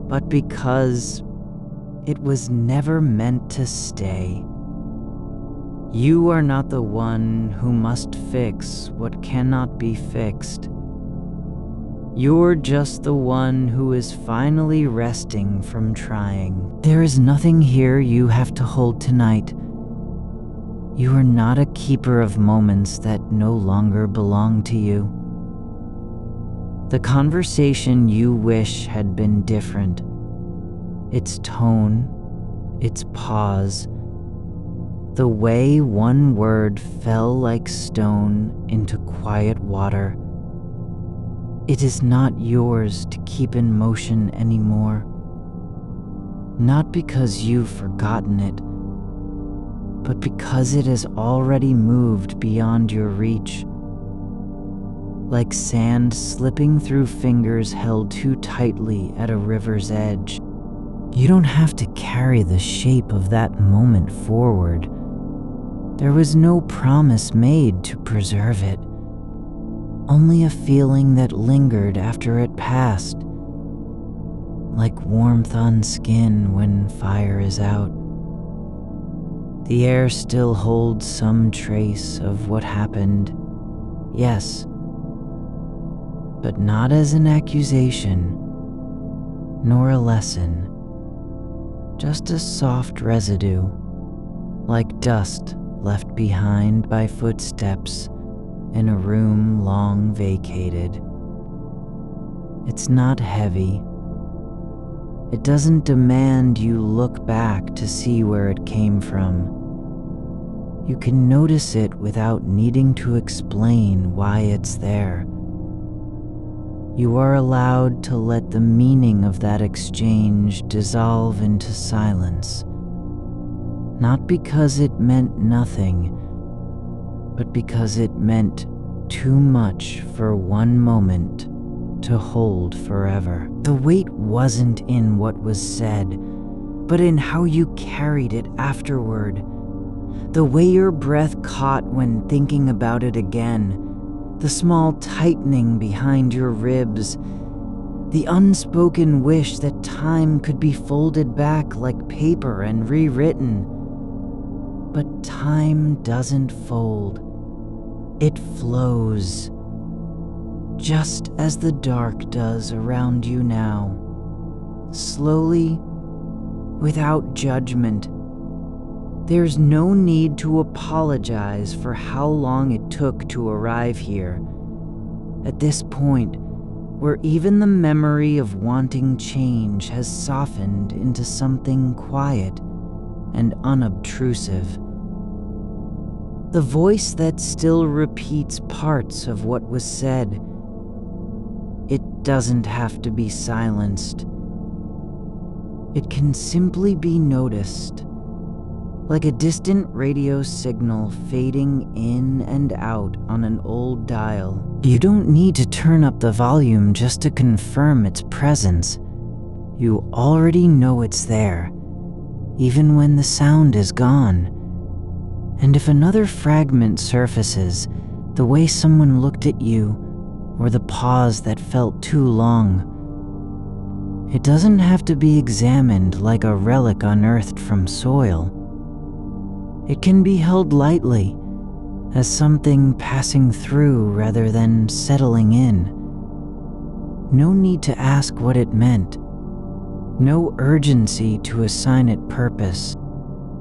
but because it was never meant to stay. You are not the one who must fix what cannot be fixed. You're just the one who is finally resting from trying. There is nothing here you have to hold tonight. You are not a keeper of moments that no longer belong to you. The conversation you wish had been different. Its tone, its pause, the way one word fell like stone into quiet water. It is not yours to keep in motion anymore. Not because you've forgotten it, but because it has already moved beyond your reach. Like sand slipping through fingers held too tightly at a river's edge. You don't have to carry the shape of that moment forward. There was no promise made to preserve it. Only a feeling that lingered after it passed, like warmth on skin when fire is out. The air still holds some trace of what happened, yes, but not as an accusation, nor a lesson, just a soft residue, like dust left behind by footsteps in a room long vacated. It's not heavy. It doesn't demand you look back to see where it came from. You can notice it without needing to explain why it's there. You are allowed to let the meaning of that exchange dissolve into silence. Not because it meant nothing, but because it meant too much for one moment to hold forever. The weight wasn't in what was said, but in how you carried it afterward. The way your breath caught when thinking about it again, the small tightening behind your ribs, the unspoken wish that time could be folded back like paper and rewritten. But time doesn't fold. It flows, just as the dark does around you now, slowly, without judgment. There's no need to apologize for how long it took to arrive here. At this point, where even the memory of wanting change has softened into something quiet and unobtrusive. The voice that still repeats parts of what was said. It doesn't have to be silenced. It can simply be noticed, like a distant radio signal fading in and out on an old dial. You don't need to turn up the volume just to confirm its presence. You already know it's there, even when the sound is gone. And if another fragment surfaces, the way someone looked at you, or the pause that felt too long, it doesn't have to be examined like a relic unearthed from soil. It can be held lightly, as something passing through rather than settling in. No need to ask what it meant. No urgency to assign it purpose.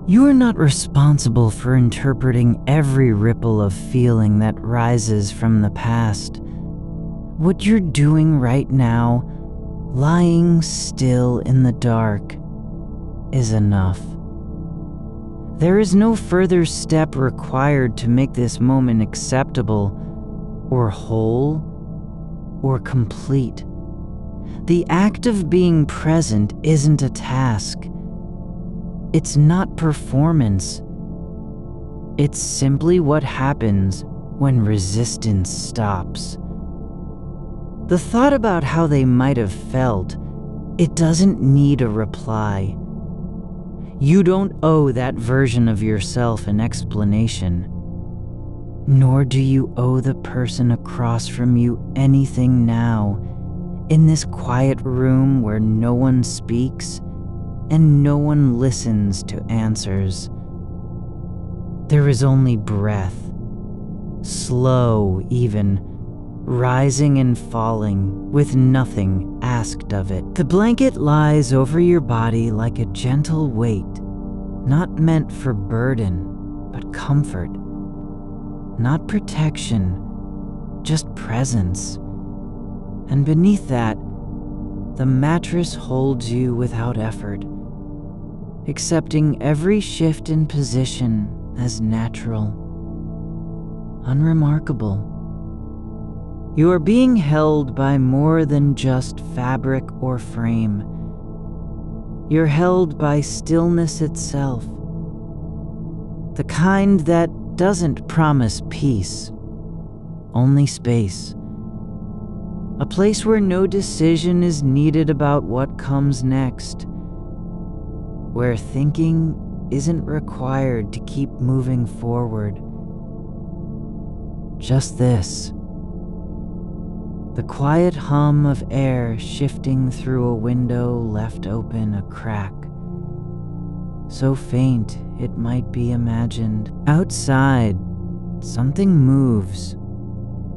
You are not responsible for interpreting every ripple of feeling that rises from the past. What you're doing right now, lying still in the dark, is enough. There is no further step required to make this moment acceptable, or whole, or complete. The act of being present isn't a task. It's not performance. It's simply what happens when resistance stops. The thought about how they might have felt, it doesn't need a reply. You don't owe that version of yourself an explanation. Nor do you owe the person across from you anything now, in this quiet room where no one speaks and no one listens to answers. There is only breath, slow even, rising and falling with nothing asked of it. The blanket lies over your body like a gentle weight, not meant for burden, but comfort. Not protection, just presence. And beneath that, the mattress holds you without effort, accepting every shift in position as natural, unremarkable. You are being held by more than just fabric or frame. You're held by stillness itself, the kind that doesn't promise peace, only space. A place where no decision is needed about what comes next, where thinking isn't required to keep moving forward. Just this. The quiet hum of air shifting through a window left open a crack, so faint it might be imagined. Outside, something moves.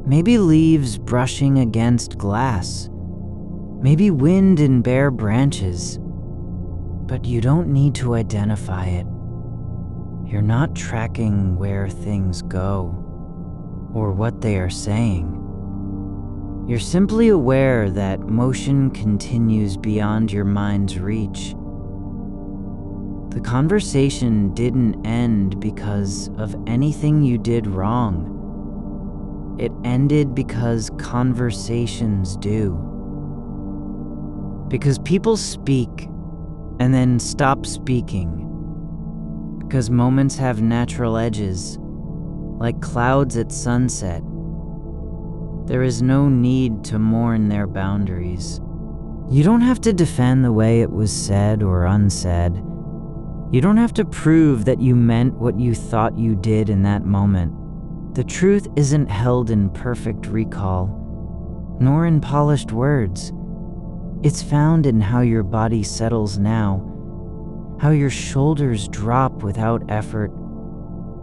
Maybe leaves brushing against glass. Maybe wind in bare branches. But you don't need to identify it. You're not tracking where things go, or what they are saying. You're simply aware that motion continues beyond your mind's reach. The conversation didn't end because of anything you did wrong. It ended because conversations do. Because people speak and then stop speaking. Because moments have natural edges, like clouds at sunset. There is no need to mourn their boundaries. You don't have to defend the way it was said or unsaid. You don't have to prove that you meant what you thought you did in that moment. The truth isn't held in perfect recall, nor in polished words. It's found in how your body settles now, how your shoulders drop without effort,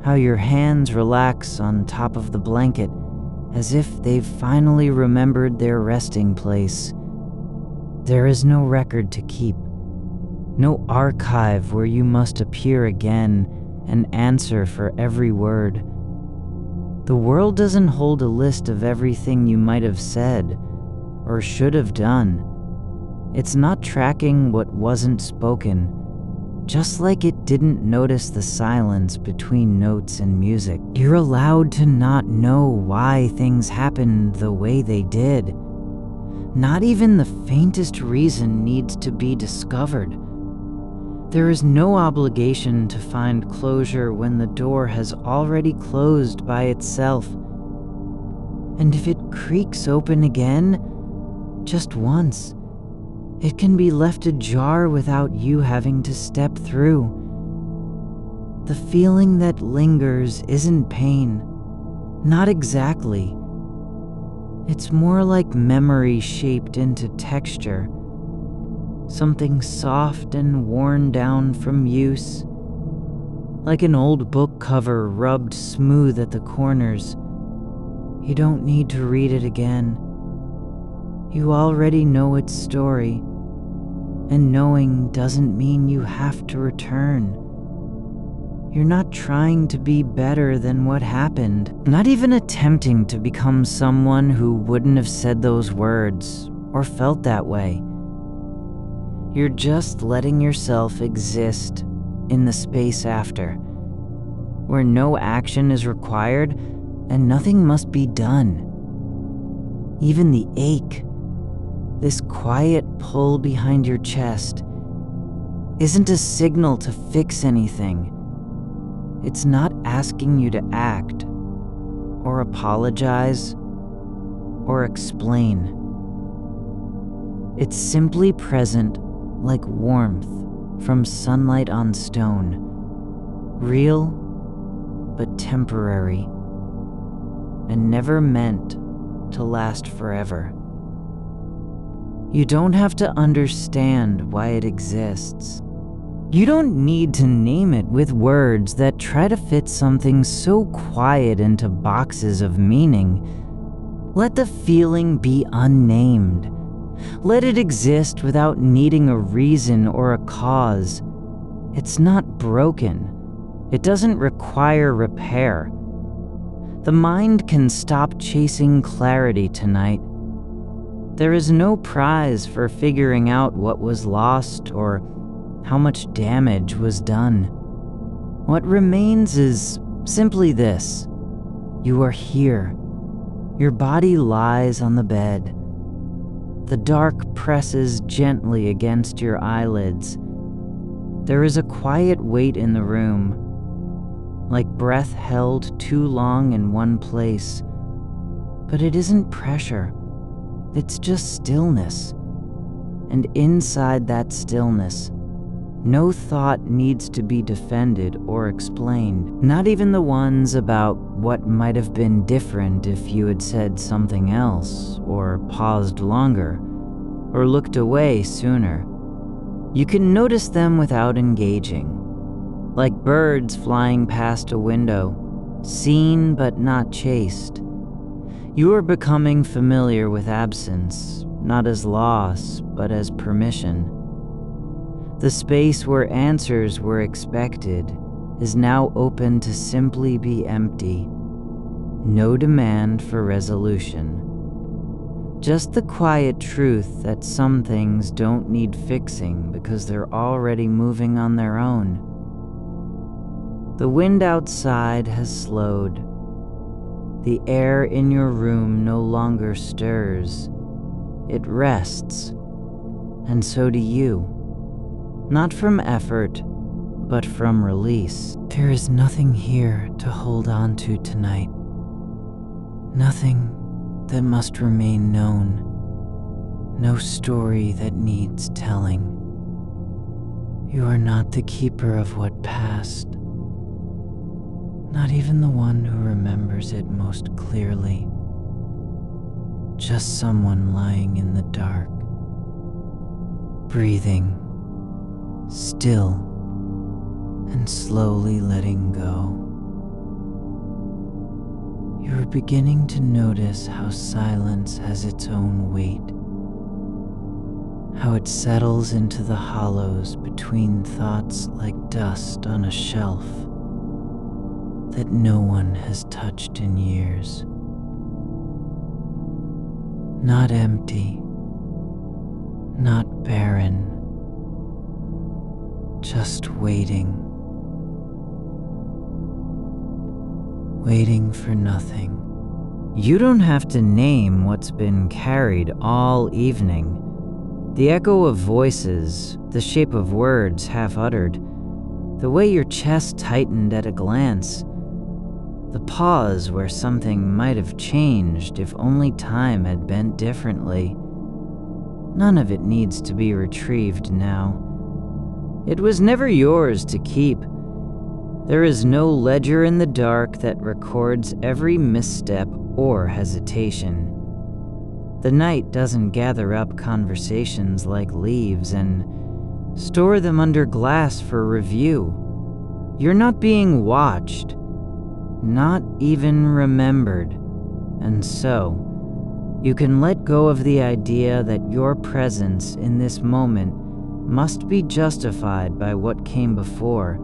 how your hands relax on top of the blanket as if they've finally remembered their resting place. There is no record to keep, no archive where you must appear again and answer for every word. The world doesn't hold a list of everything you might have said, or should have done. It's not tracking what wasn't spoken, just like it didn't notice the silence between notes and music. You're allowed to not know why things happened the way they did. Not even the faintest reason needs to be discovered. There is no obligation to find closure when the door has already closed by itself. And if it creaks open again, just once, it can be left ajar without you having to step through. The feeling that lingers isn't pain. Not exactly. It's more like memory shaped into texture. Something soft and worn down from use. Like an old book cover rubbed smooth at the corners. You don't need to read it again. You already know its story, and knowing doesn't mean you have to return. You're not trying to be better than what happened, not even attempting to become someone who wouldn't have said those words or felt that way. You're just letting yourself exist in the space after, where no action is required and nothing must be done. Even the ache, this quiet pull behind your chest, isn't a signal to fix anything. It's not asking you to act, or apologize, or explain. It's simply present like warmth from sunlight on stone, real but temporary, and never meant to last forever. You don't have to understand why it exists. You don't need to name it with words that try to fit something so quiet into boxes of meaning. Let the feeling be unnamed. Let it exist without needing a reason or a cause. It's not broken. It doesn't require repair. The mind can stop chasing clarity tonight. There is no prize for figuring out what was lost or how much damage was done. What remains is simply this. You are here. Your body lies on the bed. The dark presses gently against your eyelids. There is a quiet weight in the room, like breath held too long in one place. But it isn't pressure. It's just stillness. And inside that stillness, no thought needs to be defended or explained, not even the ones about what might have been different if you had said something else, or paused longer, or looked away sooner. You can notice them without engaging, like birds flying past a window, seen but not chased. You are becoming familiar with absence, not as loss, but as permission. The space where answers were expected is now open to simply be empty. No demand for resolution. Just the quiet truth that some things don't need fixing because they're already moving on their own. The wind outside has slowed. The air in your room no longer stirs. It rests, and so do you. Not from effort, but from release. There is nothing here to hold on to tonight. Nothing that must remain known. No story that needs telling. You are not the keeper of what passed. Not even the one who remembers it most clearly. Just someone lying in the dark, breathing, still, and slowly letting go. You are beginning to notice how silence has its own weight, how it settles into the hollows between thoughts like dust on a shelf that no one has touched in years. Not empty, not barren, just waiting. Waiting for nothing. You don't have to name what's been carried all evening. The echo of voices, the shape of words half uttered, the way your chest tightened at a glance, the pause where something might have changed if only time had bent differently. None of it needs to be retrieved now. It was never yours to keep. There is no ledger in the dark that records every misstep or hesitation. The night doesn't gather up conversations like leaves and store them under glass for review. You're not being watched, not even remembered, and so you can let go of the idea that your presence in this moment must be justified by what came before.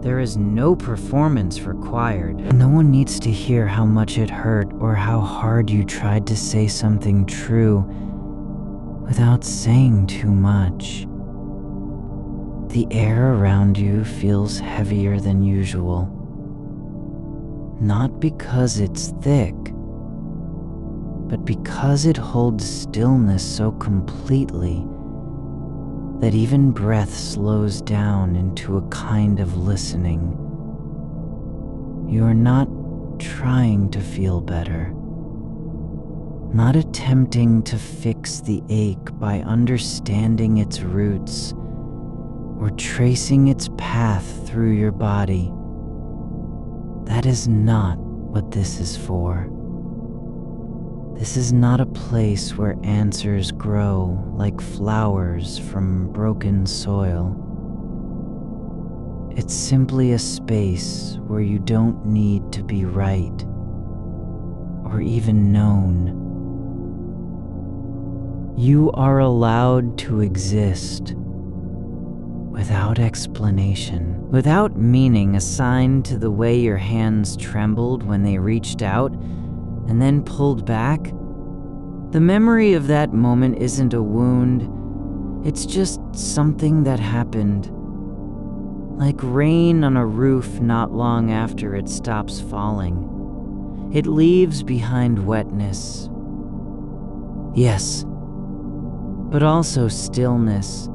There is no performance required. No one needs to hear how much it hurt or how hard you tried to say something true without saying too much. The air around you feels heavier than usual. Not because it's thick, but because it holds stillness so completely that even breath slows down into a kind of listening. You're not trying to feel better, not attempting to fix the ache by understanding its roots or tracing its path through your body. That is not what this is for. This is not a place where answers grow like flowers from broken soil. It's simply a space where you don't need to be right or even known. You are allowed to exist without explanation, without meaning assigned to the way your hands trembled when they reached out and then pulled back. The memory of that moment isn't a wound, it's just something that happened. Like rain on a roof not long after it stops falling. It leaves behind wetness. Yes, but also stillness.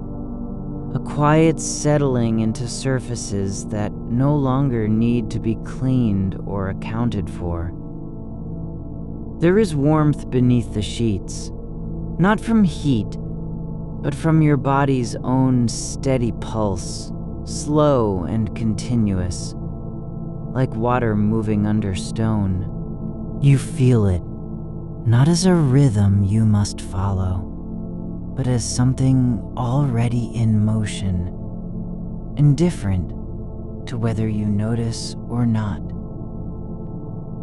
A quiet settling into surfaces that no longer need to be cleaned or accounted for. There is warmth beneath the sheets, not from heat, but from your body's own steady pulse, slow and continuous, like water moving under stone. You feel it, not as a rhythm you must follow, but as something already in motion, indifferent to whether you notice or not.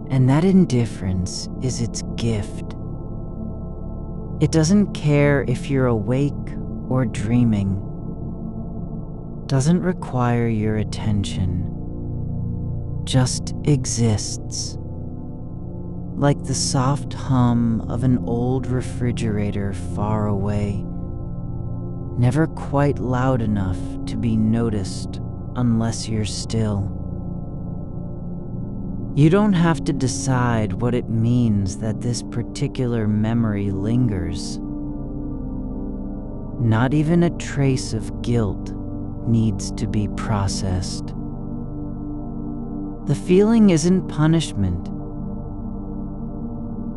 And that indifference is its gift. It doesn't care if you're awake or dreaming. Doesn't require your attention. Just exists. Like the soft hum of an old refrigerator far away. Never quite loud enough to be noticed unless you're still. You don't have to decide what it means that this particular memory lingers. Not even a trace of guilt needs to be processed. The feeling isn't punishment.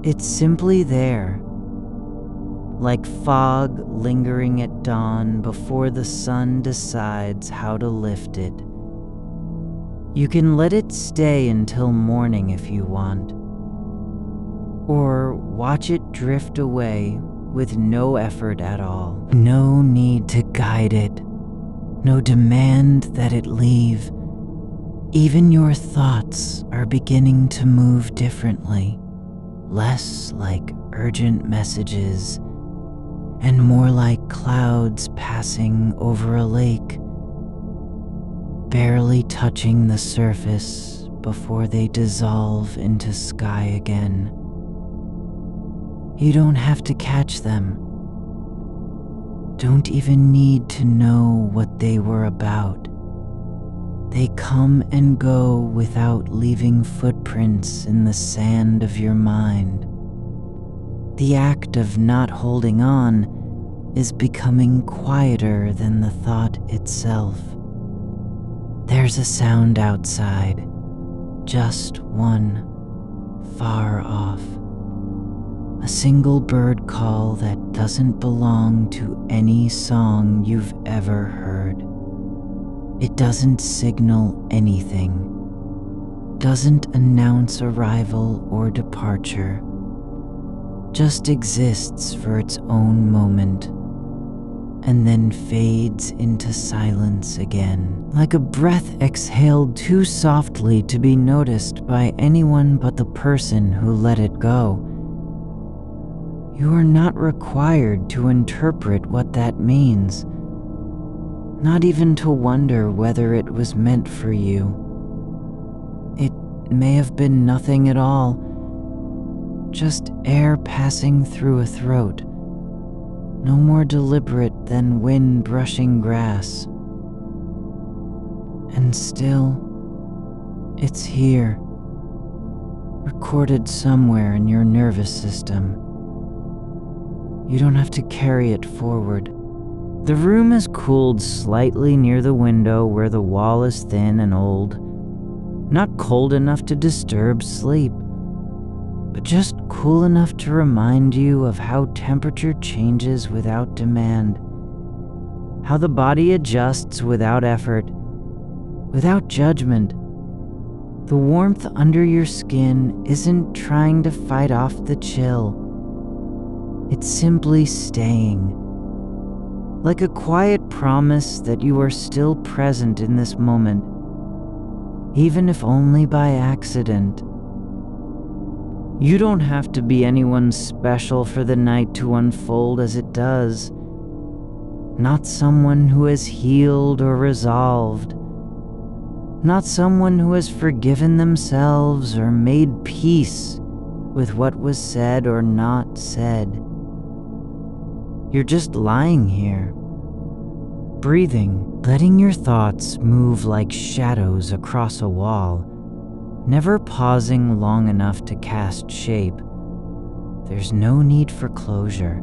It's simply there, like fog lingering at dawn before the sun decides how to lift it. You can let it stay until morning if you want, or watch it drift away with no effort at all. No need to guide it, no demand that it leave. Even your thoughts are beginning to move differently, less like urgent messages and more like clouds passing over a lake, barely touching the surface before they dissolve into sky again. You don't have to catch them. Don't even need to know what they were about. They come and go without leaving footprints in the sand of your mind. The act of not holding on is becoming quieter than the thought itself. There's a sound outside, just one, far off. A single bird call that doesn't belong to any song you've ever heard. It doesn't signal anything, doesn't announce arrival or departure, just exists for its own moment, and then fades into silence again, like a breath exhaled too softly to be noticed by anyone but the person who let it go. You are not required to interpret what that means, not even to wonder whether it was meant for you. It may have been nothing at all, just air passing through a throat, no more deliberate than wind brushing grass. And still, it's here, recorded somewhere in your nervous system. You don't have to carry it forward. The room is cooled slightly near the window where the wall is thin and old, not cold enough to disturb sleep, but just cool enough to remind you of how temperature changes without demand, how the body adjusts without effort, without judgment. The warmth under your skin isn't trying to fight off the chill. It's simply staying, like a quiet promise that you are still present in this moment, even if only by accident. You don't have to be anyone special for the night to unfold as it does. Not someone who has healed or resolved. Not someone who has forgiven themselves or made peace with what was said or not said. You're just lying here, breathing, letting your thoughts move like shadows across a wall, never pausing long enough to cast shape. There's no need for closure.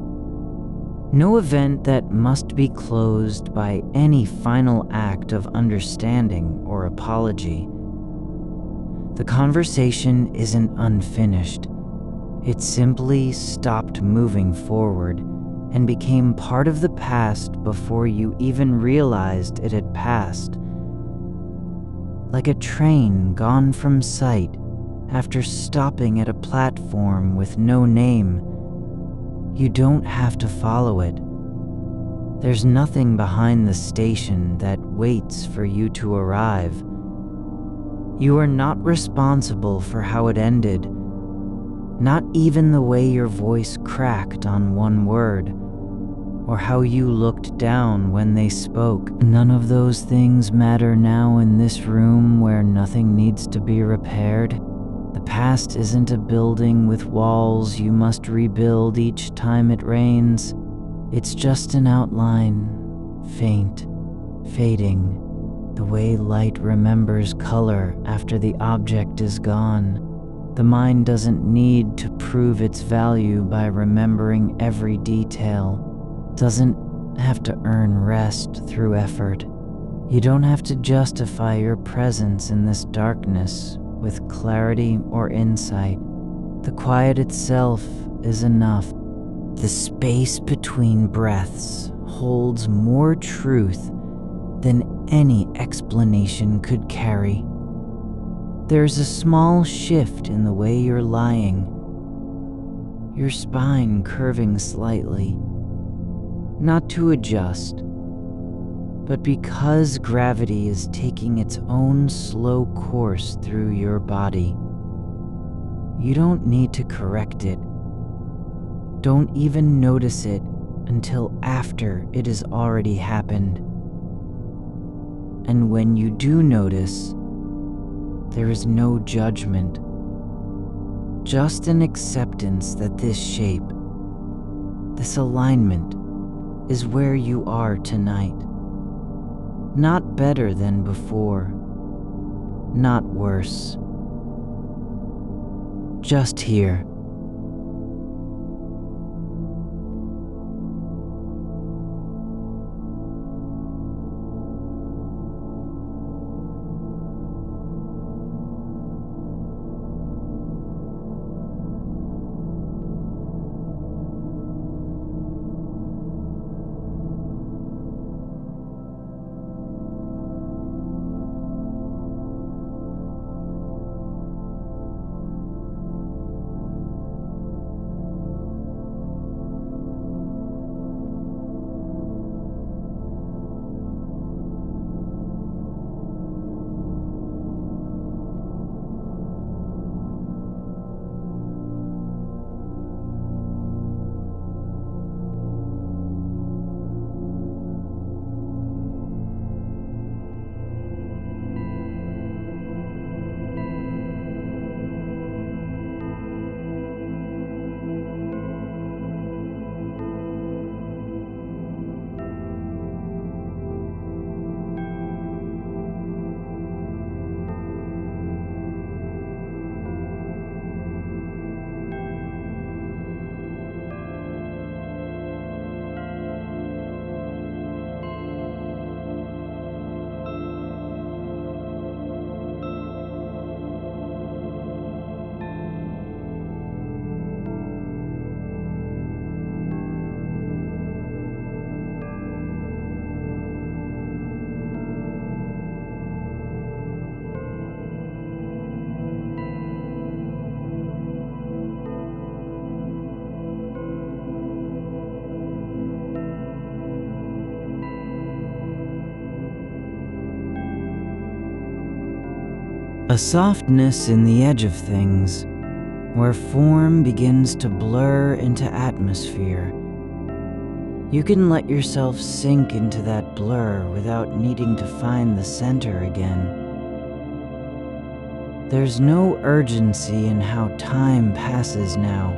No event that must be closed by any final act of understanding or apology. The conversation isn't unfinished. It simply stopped moving forward and became part of the past before you even realized it had passed. Like a train gone from sight after stopping at a platform with no name. You don't have to follow it. There's nothing behind the station that waits for you to arrive. You are not responsible for how it ended, not even the way your voice cracked on one word, or how you looked down when they spoke. None of those things matter now in this room where nothing needs to be repaired. The past isn't a building with walls you must rebuild each time it rains. It's just an outline, faint, fading, the way light remembers color after the object is gone. The mind doesn't need to prove its value by remembering every detail. Doesn't have to earn rest through effort. You don't have to justify your presence in this darkness with clarity or insight. The quiet itself is enough. The space between breaths holds more truth than any explanation could carry. There's a small shift in the way you're lying, your spine curving slightly. Not to adjust, but because gravity is taking its own slow course through your body. You don't need to correct it. Don't even notice it until after it has already happened. And when you do notice, there is no judgment, just an acceptance that this shape This alignment is where you are tonight. Not better than before, not worse. Just here. A softness in the edge of things, where form begins to blur into atmosphere. You can let yourself sink into that blur without needing to find the center again. There's no urgency in how time passes now,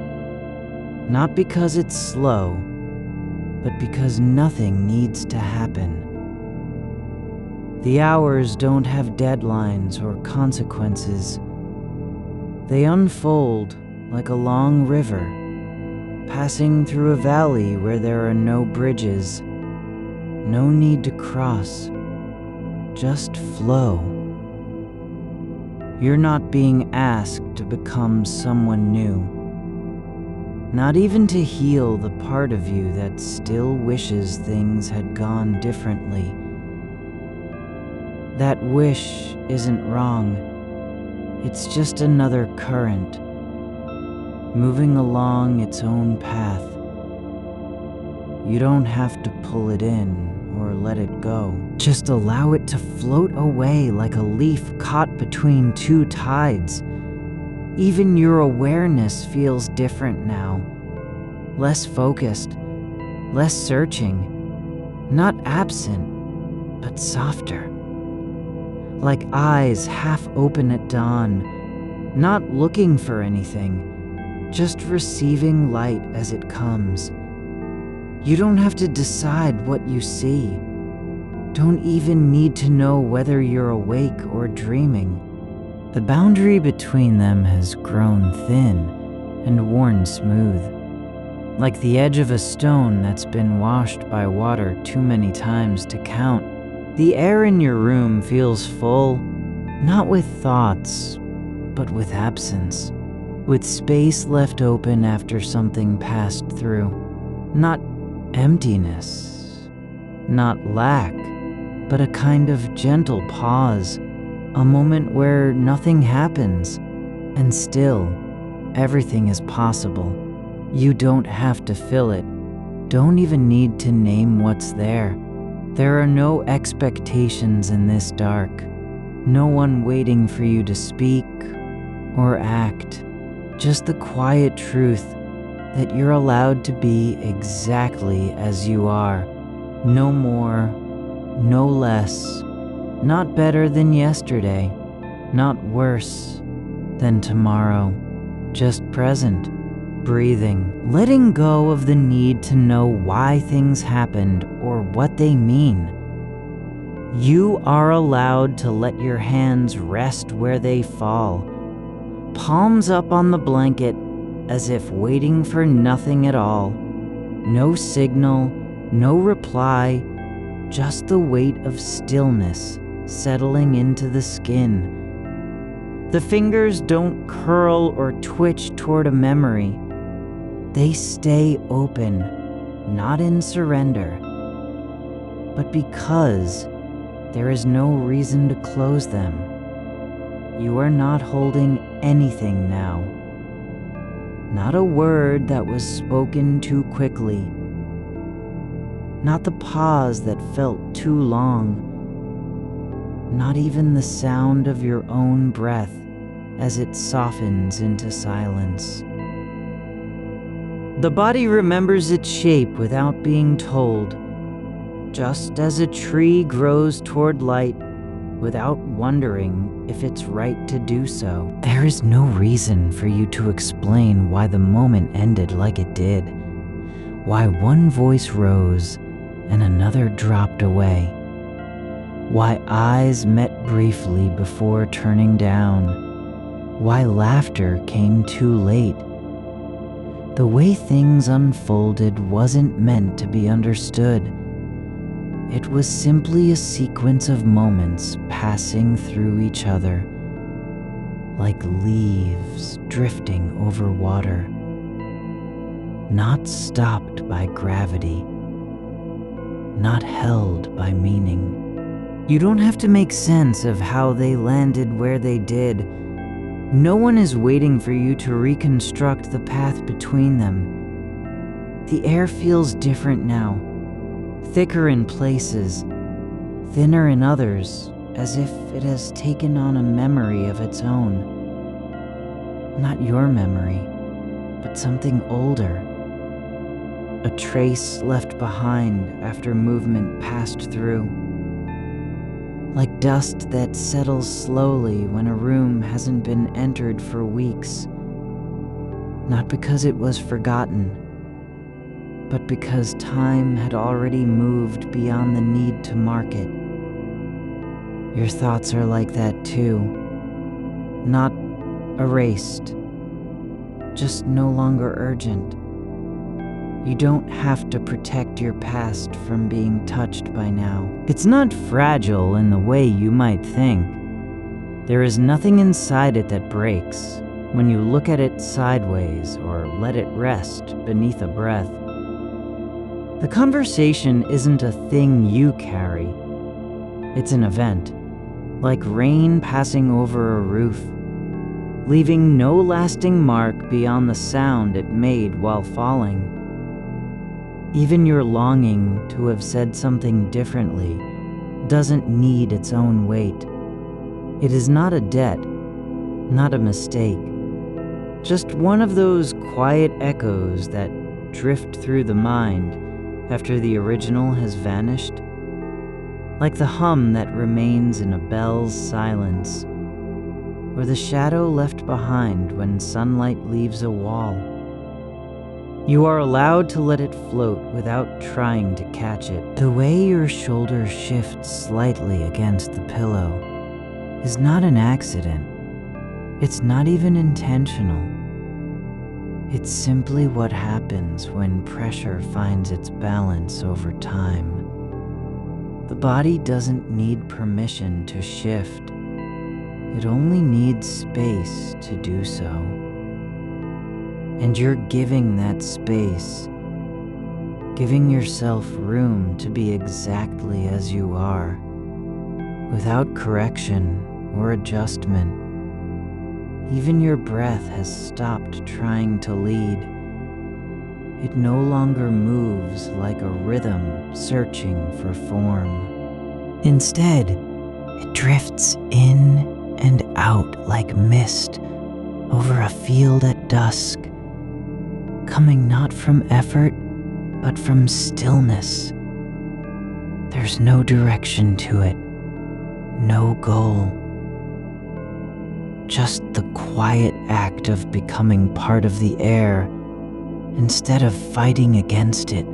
not because it's slow, but because nothing needs to happen. The hours don't have deadlines or consequences. They unfold like a long river, passing through a valley where there are no bridges, no need to cross, just flow. You're not being asked to become someone new, not even to heal the part of you that still wishes things had gone differently. That wish isn't wrong. It's just another current, moving along its own path. You don't have to pull it in or let it go. Just allow it to float away like a leaf caught between two tides. Even your awareness feels different now. Less focused, less searching, not absent, but softer. Like eyes half open at dawn, not looking for anything, just receiving light as it comes. You don't have to decide what you see. Don't even need to know whether you're awake or dreaming. The boundary between them has grown thin and worn smooth, like the edge of a stone that's been washed by water too many times to count. The air in your room feels full, not with thoughts, but with absence, with space left open after something passed through. Not emptiness, not lack, but a kind of gentle pause, a moment where nothing happens, and still, everything is possible. You don't have to fill it, don't even need to name what's there. There are no expectations in this dark, no one waiting for you to speak or act, just the quiet truth that you're allowed to be exactly as you are. No more, no less, not better than yesterday, not worse than tomorrow, just present, breathing, letting go of the need to know why things happened or what they mean. You are allowed to let your hands rest where they fall, palms up on the blanket as if waiting for nothing at all. No signal, no reply, just the weight of stillness settling into the skin. The fingers don't curl or twitch toward a memory. They stay open, not in surrender, but because there is no reason to close them. You are not holding anything now. Not a word that was spoken too quickly. Not the pause that felt too long. Not even the sound of your own breath as it softens into silence. The body remembers its shape without being told, just as a tree grows toward light without wondering if it's right to do so. There is no reason for you to explain why the moment ended like it did, why one voice rose and another dropped away, why eyes met briefly before turning down, why laughter came too late. The way things unfolded wasn't meant to be understood. It was simply a sequence of moments passing through each other, like leaves drifting over water, not stopped by gravity, not held by meaning. You don't have to make sense of how they landed where they did. No one is waiting for you to reconstruct the path between them. The air feels different now, thicker in places, thinner in others, as if it has taken on a memory of its own. Not your memory, but something older. A trace left behind after movement passed through. Like dust that settles slowly when a room hasn't been entered for weeks. Not because it was forgotten, but because time had already moved beyond the need to mark it. Your thoughts are like that too. Not erased, just no longer urgent. You don't have to protect your past from being touched by now. It's not fragile in the way you might think. There is nothing inside it that breaks when you look at it sideways or let it rest beneath a breath. The conversation isn't a thing you carry. It's an event, like rain passing over a roof, leaving no lasting mark beyond the sound it made while falling. Even your longing to have said something differently doesn't need its own weight. It is not a debt, not a mistake, just one of those quiet echoes that drift through the mind after the original has vanished, like the hum that remains in a bell's silence, or the shadow left behind when sunlight leaves a wall. You are allowed to let it float without trying to catch it. The way your shoulder shifts slightly against the pillow is not an accident. It's not even intentional. It's simply what happens when pressure finds its balance over time. The body doesn't need permission to shift. It only needs space to do so. And you're giving that space, giving yourself room to be exactly as you are, without correction or adjustment. Even your breath has stopped trying to lead. It no longer moves like a rhythm searching for form. Instead, it drifts in and out like mist over a field at dusk, coming not from effort, but from stillness. There's no direction to it, no goal. Just the quiet act of becoming part of the air instead of fighting against it.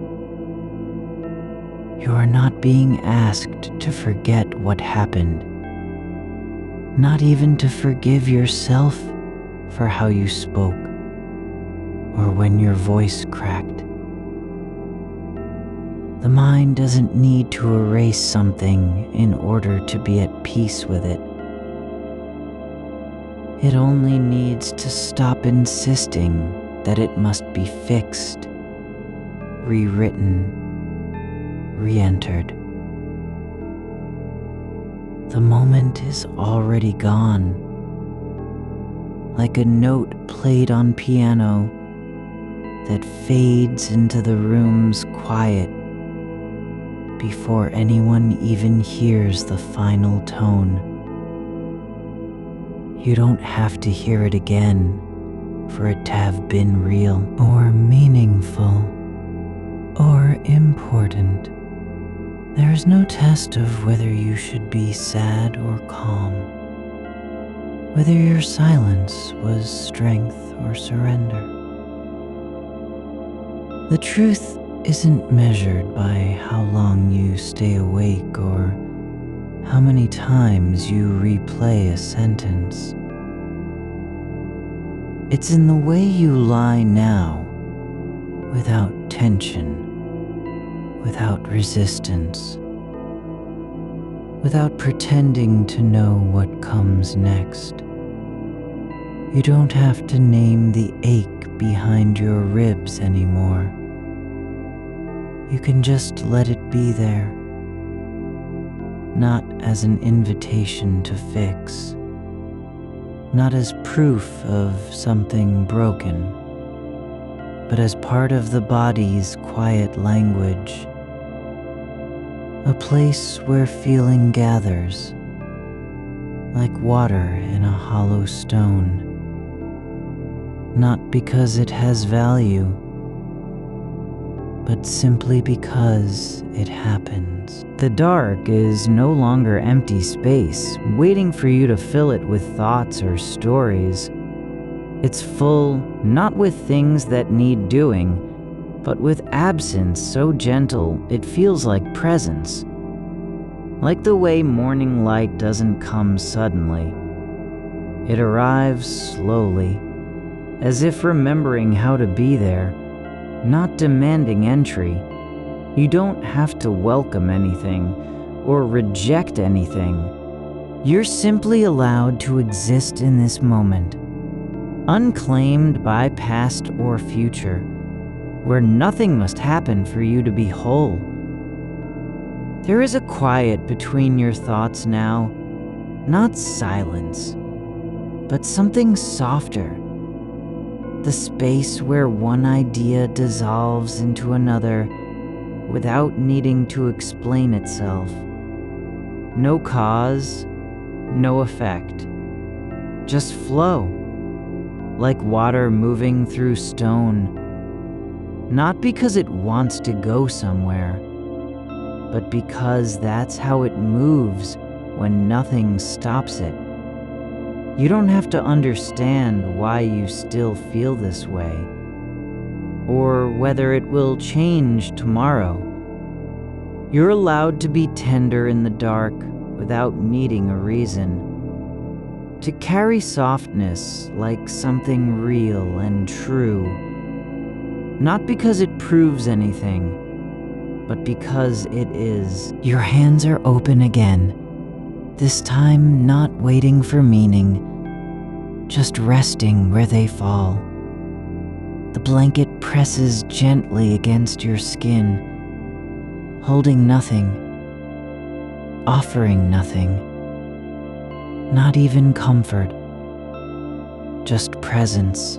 You are not being asked to forget what happened, not even to forgive yourself for how you spoke or when your voice cracked. The mind doesn't need to erase something in order to be at peace with it. It only needs to stop insisting that it must be fixed, rewritten, re-entered. The moment is already gone, like a note played on piano that fades into the room's quiet before anyone even hears the final tone. You don't have to hear it again for it to have been real or meaningful or important. There is no test of whether you should be sad or calm, whether your silence was strength or surrender. The truth isn't measured by how long you stay awake or how many times you replay a sentence. It's in the way you lie now, without tension, without resistance, without pretending to know what comes next. You don't have to name the ache behind your ribs anymore. You can just let it be there, not as an invitation to fix, not as proof of something broken, but as part of the body's quiet language, a place where feeling gathers, like water in a hollow stone, not because it has value, but simply because it happens. The dark is no longer empty space, waiting for you to fill it with thoughts or stories. It's full, not with things that need doing, but with absence so gentle it feels like presence. Like the way morning light doesn't come suddenly. It arrives slowly, as if remembering how to be there, not demanding entry. You don't have to welcome anything or reject anything. You're simply allowed to exist in this moment, unclaimed by past or future, where nothing must happen for you to be whole. There is a quiet between your thoughts now, not silence, but something softer. The space where one idea dissolves into another without needing to explain itself. No cause, no effect. Just flow, like water moving through stone. Not because it wants to go somewhere, but because that's how it moves when nothing stops it. You don't have to understand why you still feel this way, or whether it will change tomorrow. You're allowed to be tender in the dark without needing a reason, to carry softness like something real and true, not because it proves anything, but because it is. Your hands are open again, this time not waiting for meaning, just resting where they fall. The blanket presses gently against your skin, holding nothing, offering nothing, not even comfort, just presence.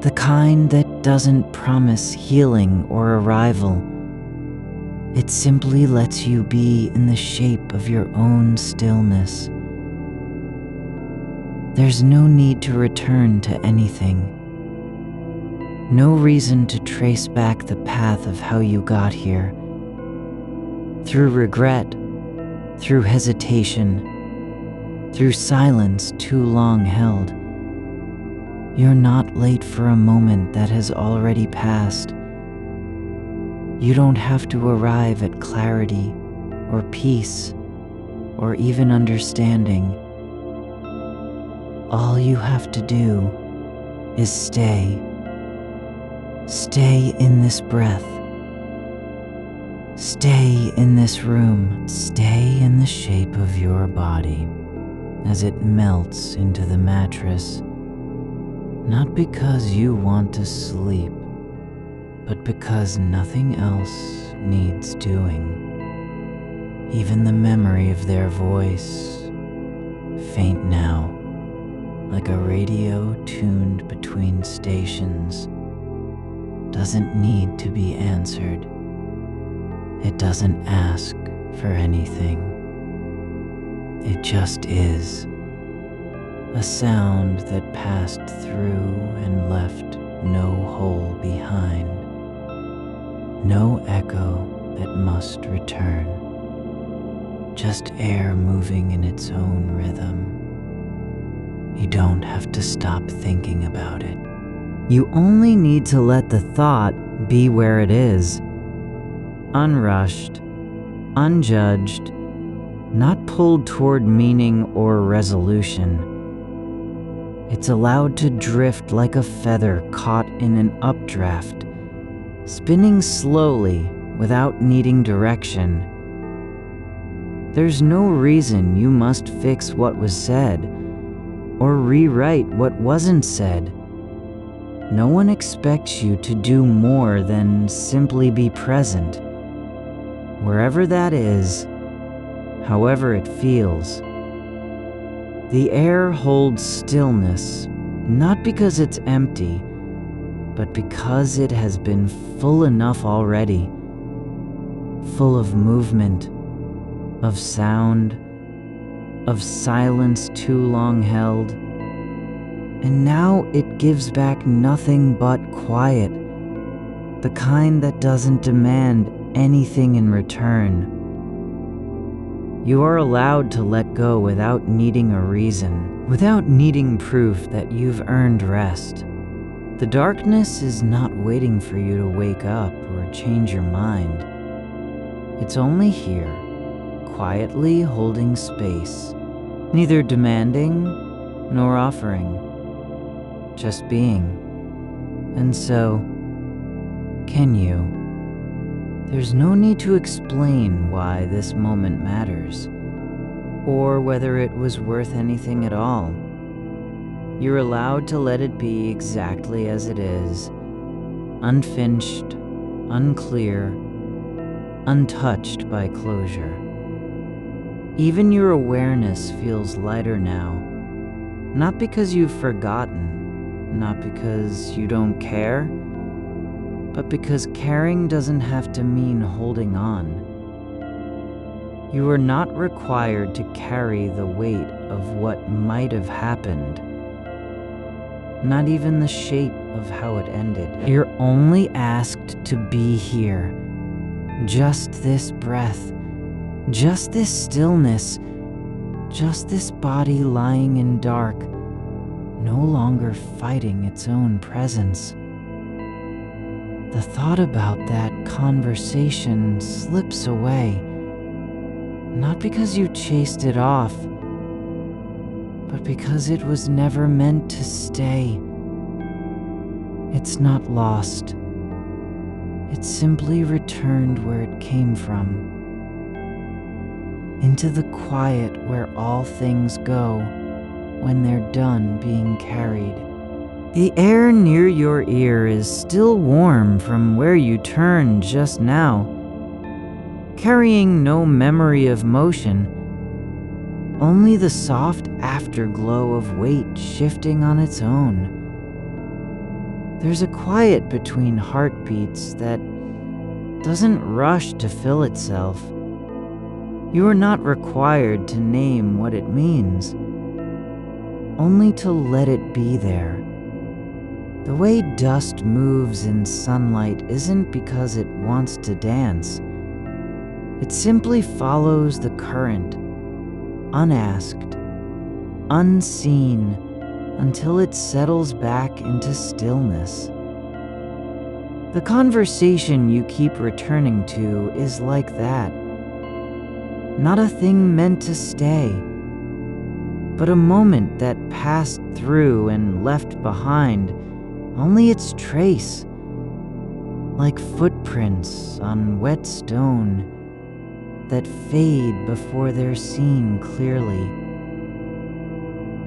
The kind that doesn't promise healing or arrival. It simply lets you be in the shape of your own stillness. There's no need to return to anything. No reason to trace back the path of how you got here. Through regret, through hesitation, through silence too long held. You're not late for a moment that has already passed. You don't have to arrive at clarity or peace or even understanding. All you have to do is stay. Stay in this breath. Stay in this room. Stay in the shape of your body as it melts into the mattress. Not because you want to sleep, but because nothing else needs doing. Even the memory of their voice, faint now, like a radio tuned between stations, doesn't need to be answered. It doesn't ask for anything. It just is. A sound that passed through and left no hole behind. No echo that must return. Just air moving in its own rhythm. You don't have to stop thinking about it. You only need to let the thought be where it is. Unrushed, unjudged, not pulled toward meaning or resolution. It's allowed to drift like a feather caught in an updraft, spinning slowly without needing direction. There's no reason you must fix what was said or rewrite what wasn't said. No one expects you to do more than simply be present, wherever that is, however it feels. The air holds stillness, not because it's empty, but because it has been full enough already. Full of movement, of sound, of silence too long held. And now it gives back nothing but quiet, the kind that doesn't demand anything in return. You are allowed to let go without needing a reason, without needing proof that you've earned rest. The darkness is not waiting for you to wake up or change your mind. It's only here, quietly holding space, neither demanding nor offering, just being. And so, can you? There's no need to explain why this moment matters, or whether it was worth anything at all. You're allowed to let it be exactly as it is, unfinished, unclear, untouched by closure. Even your awareness feels lighter now, not because you've forgotten, not because you don't care, but because caring doesn't have to mean holding on. You are not required to carry the weight of what might have happened, not even the shape of how it ended. You're only asked to be here, just this breath, just this stillness, just this body lying in dark, no longer fighting its own presence. The thought about that conversation slips away, not because you chased it off, but because it was never meant to stay. It's not lost. It simply returned where it came from, into the quiet where all things go when they're done being carried. The air near your ear is still warm from where you turned just now, carrying no memory of motion, only the soft afterglow of weight shifting on its own. There's a quiet between heartbeats that doesn't rush to fill itself. You are not required to name what it means, only to let it be there. The way dust moves in sunlight isn't because it wants to dance. It simply follows the current, unasked, unseen, until it settles back into stillness. The conversation you keep returning to is like that. Not a thing meant to stay, but a moment that passed through and left behind only its trace, like footprints on wet stone that fade before they're seen clearly.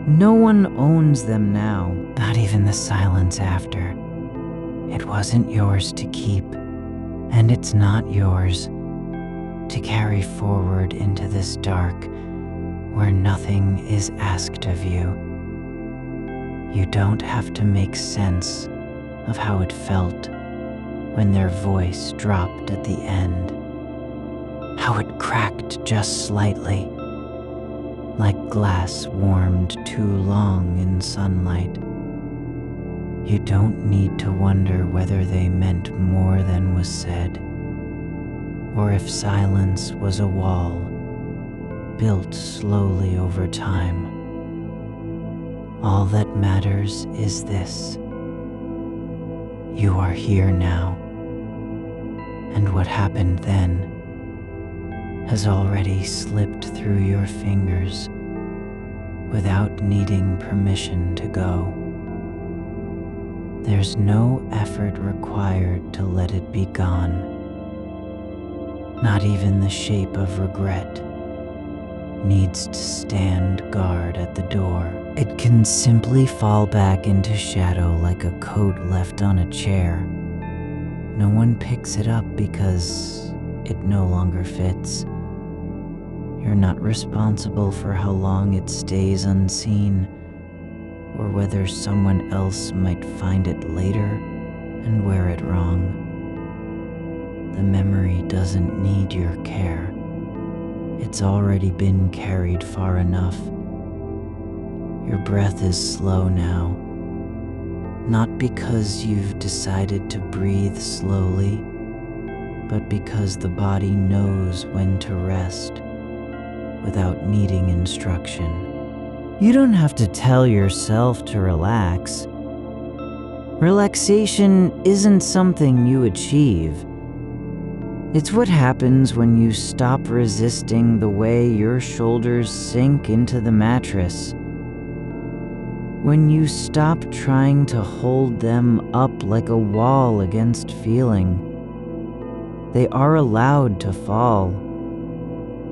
No one owns them now, not even the silence after. It wasn't yours to keep, and it's not yours to carry forward into this dark where nothing is asked of you. You don't have to make sense of how it felt when their voice dropped at the end, how it cracked just slightly, like glass warmed too long in sunlight. You don't need to wonder whether they meant more than was said, or if silence was a wall built slowly over time. All that matters is this: you are here now, and what happened then has already slipped through your fingers without needing permission to go. There's no effort required to let it be gone. Not even the shape of regret needs to stand guard at the door. It can simply fall back into shadow like a coat left on a chair. No one picks it up because it no longer fits. You're not responsible for how long it stays unseen, or whether someone else might find it later and wear it wrong. The memory doesn't need your care. It's already been carried far enough. Your breath is slow now, not because you've decided to breathe slowly, but because the body knows when to rest without needing instruction. You don't have to tell yourself to relax. Relaxation isn't something you achieve. It's what happens when you stop resisting the way your shoulders sink into the mattress. When you stop trying to hold them up like a wall against feeling. They are allowed to fall.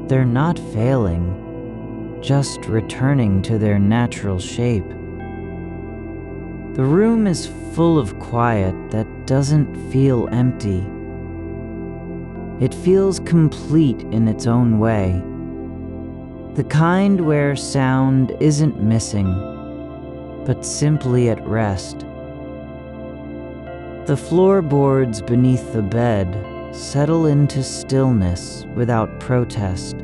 They're not failing, just returning to their natural shape. The room is full of quiet that doesn't feel empty. It feels complete in its own way. The kind where sound isn't missing, but simply at rest. The floorboards beneath the bed settle into stillness without protest.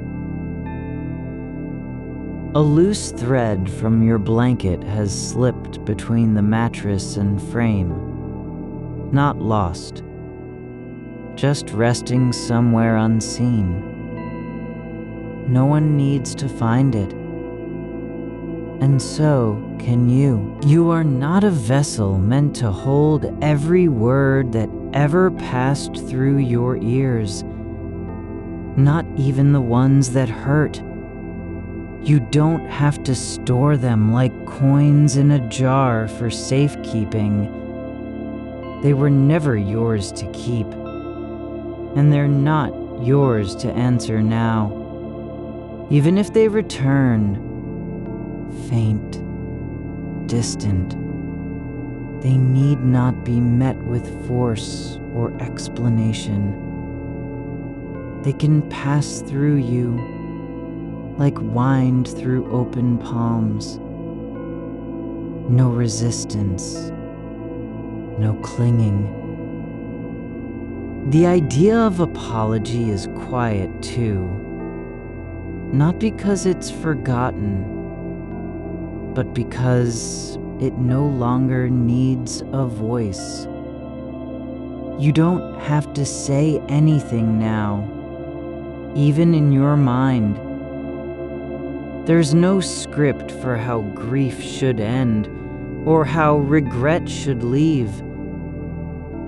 A loose thread from your blanket has slipped between the mattress and frame. Not lost, just resting somewhere unseen. No one needs to find it. And so can you. You are not a vessel meant to hold every word that ever passed through your ears, not even the ones that hurt. You don't have to store them like coins in a jar for safekeeping. They were never yours to keep, and they're not yours to answer now. Even if they return, faint, distant, they need not be met with force or explanation. They can pass through you like wind through open palms. No resistance, no clinging. The idea of apology is quiet too, not because it's forgotten, but because it no longer needs a voice. You don't have to say anything now, even in your mind. There's no script for how grief should end, or how regret should leave.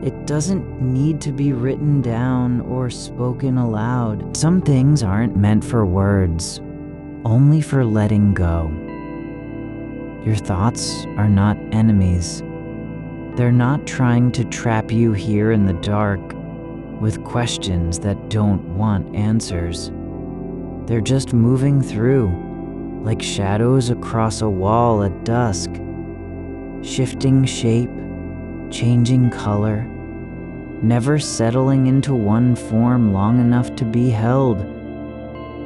It doesn't need to be written down or spoken aloud. Some things aren't meant for words, only for letting go. Your thoughts are not enemies. They're not trying to trap you here in the dark with questions that don't want answers. They're just moving through, like shadows across a wall at dusk, shifting shape, changing color, never settling into one form long enough to be held.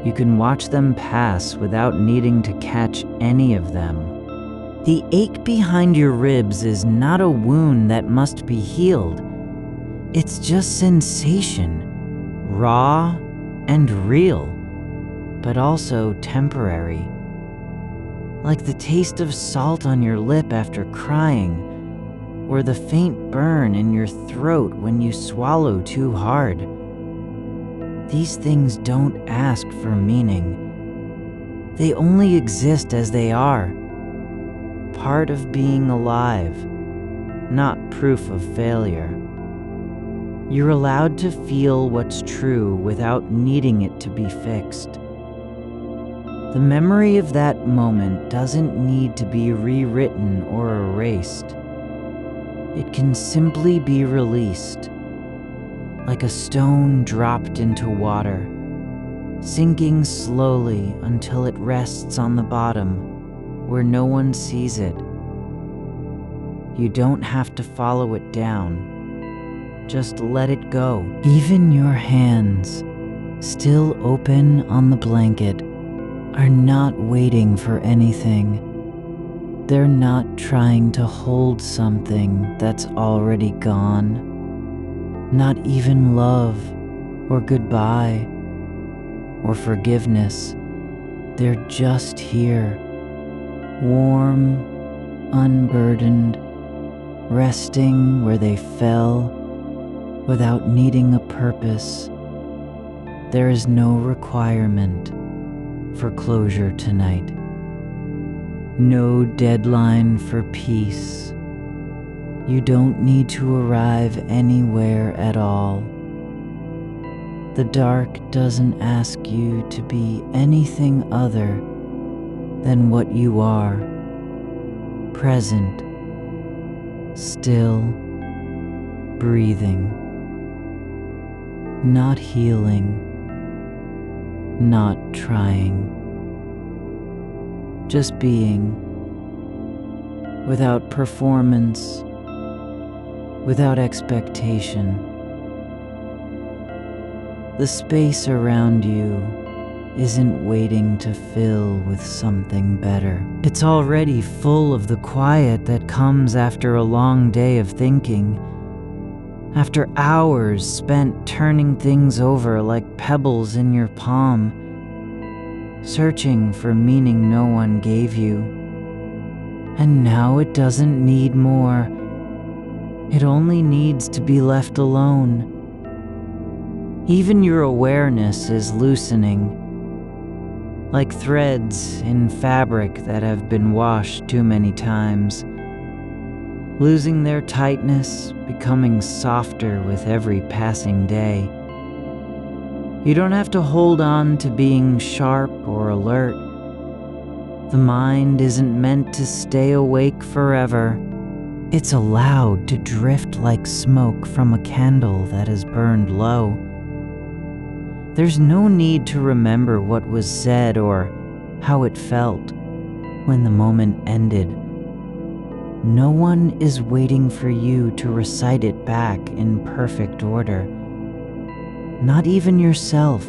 You can watch them pass without needing to catch any of them. The ache behind your ribs is not a wound that must be healed. It's just sensation, raw and real, but also temporary. Like the taste of salt on your lip after crying, or the faint burn in your throat when you swallow too hard. These things don't ask for meaning. They only exist as they are. Part of being alive, not proof of failure. You're allowed to feel what's true without needing it to be fixed. The memory of that moment doesn't need to be rewritten or erased. It can simply be released, like a stone dropped into water, sinking slowly until it rests on the bottom, where no one sees it. You don't have to follow it down. Just let it go. Even your hands, still open on the blanket, are not waiting for anything. They're not trying to hold something that's already gone. Not even love, or goodbye, or forgiveness. They're just here. Warm, unburdened, resting where they fell without needing a purpose. There is no requirement for closure tonight. No deadline for peace. You don't need to arrive anywhere at all. The dark doesn't ask you to be anything other than what you are, present, still, breathing, not healing, not trying, just being, without performance, without expectation. The space around you isn't waiting to fill with something better. It's already full of the quiet that comes after a long day of thinking, after hours spent turning things over like pebbles in your palm, searching for meaning no one gave you. And now it doesn't need more. It only needs to be left alone. Even your awareness is loosening, like threads in fabric that have been washed too many times, losing their tightness, becoming softer with every passing day. You don't have to hold on to being sharp or alert. The mind isn't meant to stay awake forever. It's allowed to drift like smoke from a candle that has burned low. There's no need to remember what was said or how it felt when the moment ended. No one is waiting for you to recite it back in perfect order. Not even yourself.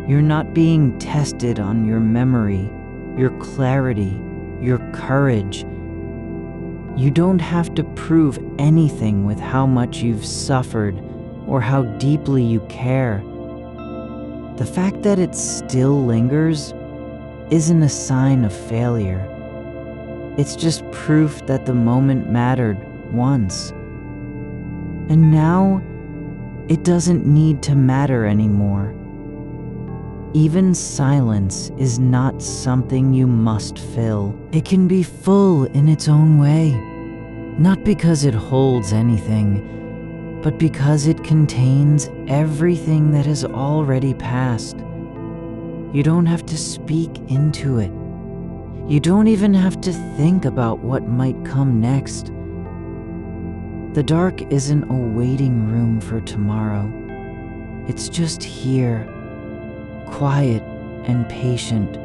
You're not being tested on your memory, your clarity, your courage. You don't have to prove anything with how much you've suffered or how deeply you care. The fact that it still lingers isn't a sign of failure. It's just proof that the moment mattered once. And now, it doesn't need to matter anymore. Even silence is not something you must fill. It can be full in its own way, not because it holds anything, but because it contains everything that has already passed. You don't have to speak into it. You don't even have to think about what might come next. The dark isn't a waiting room for tomorrow. It's just here, quiet and patient,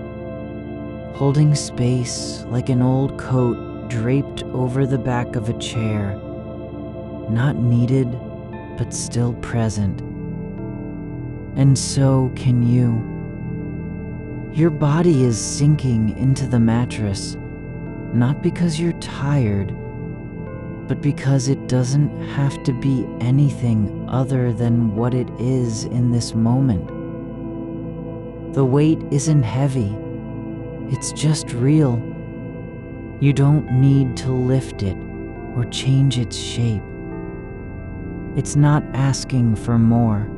holding space like an old coat draped over the back of a chair, not needed, but still present. And so can you. Your body is sinking into the mattress, not because you're tired, but because it doesn't have to be anything other than what it is in this moment. The weight isn't heavy, it's just real. You don't need to lift it or change its shape. It's not asking for more,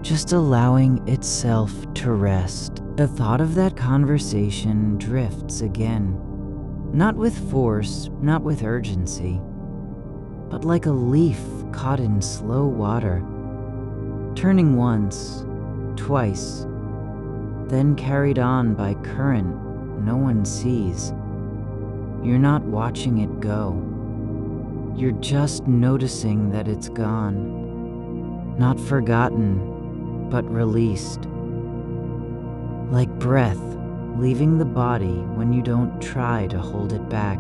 just allowing itself to rest. The thought of that conversation drifts again, not with force, not with urgency, but like a leaf caught in slow water, turning once, twice, then carried on by current no one sees. You're not watching it go. You're just noticing that it's gone, not forgotten, but released. Like breath leaving the body when you don't try to hold it back.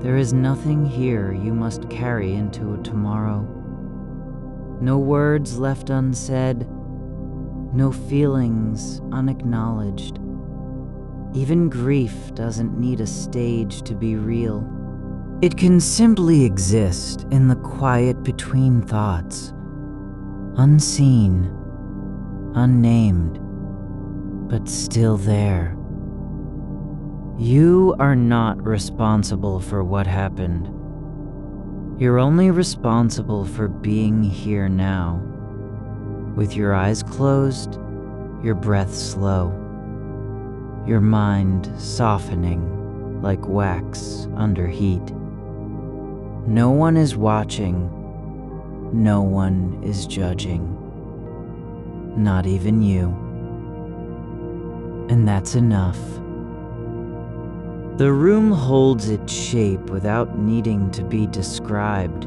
There is nothing here you must carry into a tomorrow. No words left unsaid, no feelings unacknowledged. Even grief doesn't need a stage to be real. It can simply exist in the quiet between thoughts, unseen, unnamed, but still there. You are not responsible for what happened. You're only responsible for being here now, with your eyes closed, your breath slow, your mind softening like wax under heat. No one is watching, no one is judging, not even you. And that's enough. The room holds its shape without needing to be described.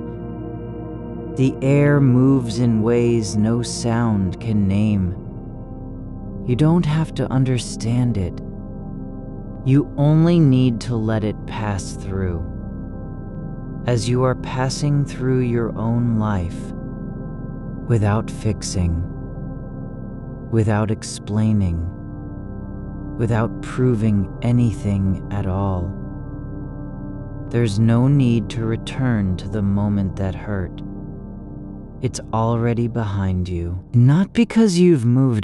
The air moves in ways no sound can name. You don't have to understand it. You only need to let it pass through. As you are passing through your own life, without fixing, without explaining, without proving anything at all. There's no need to return to the moment that hurt. It's already behind you, not because you've moved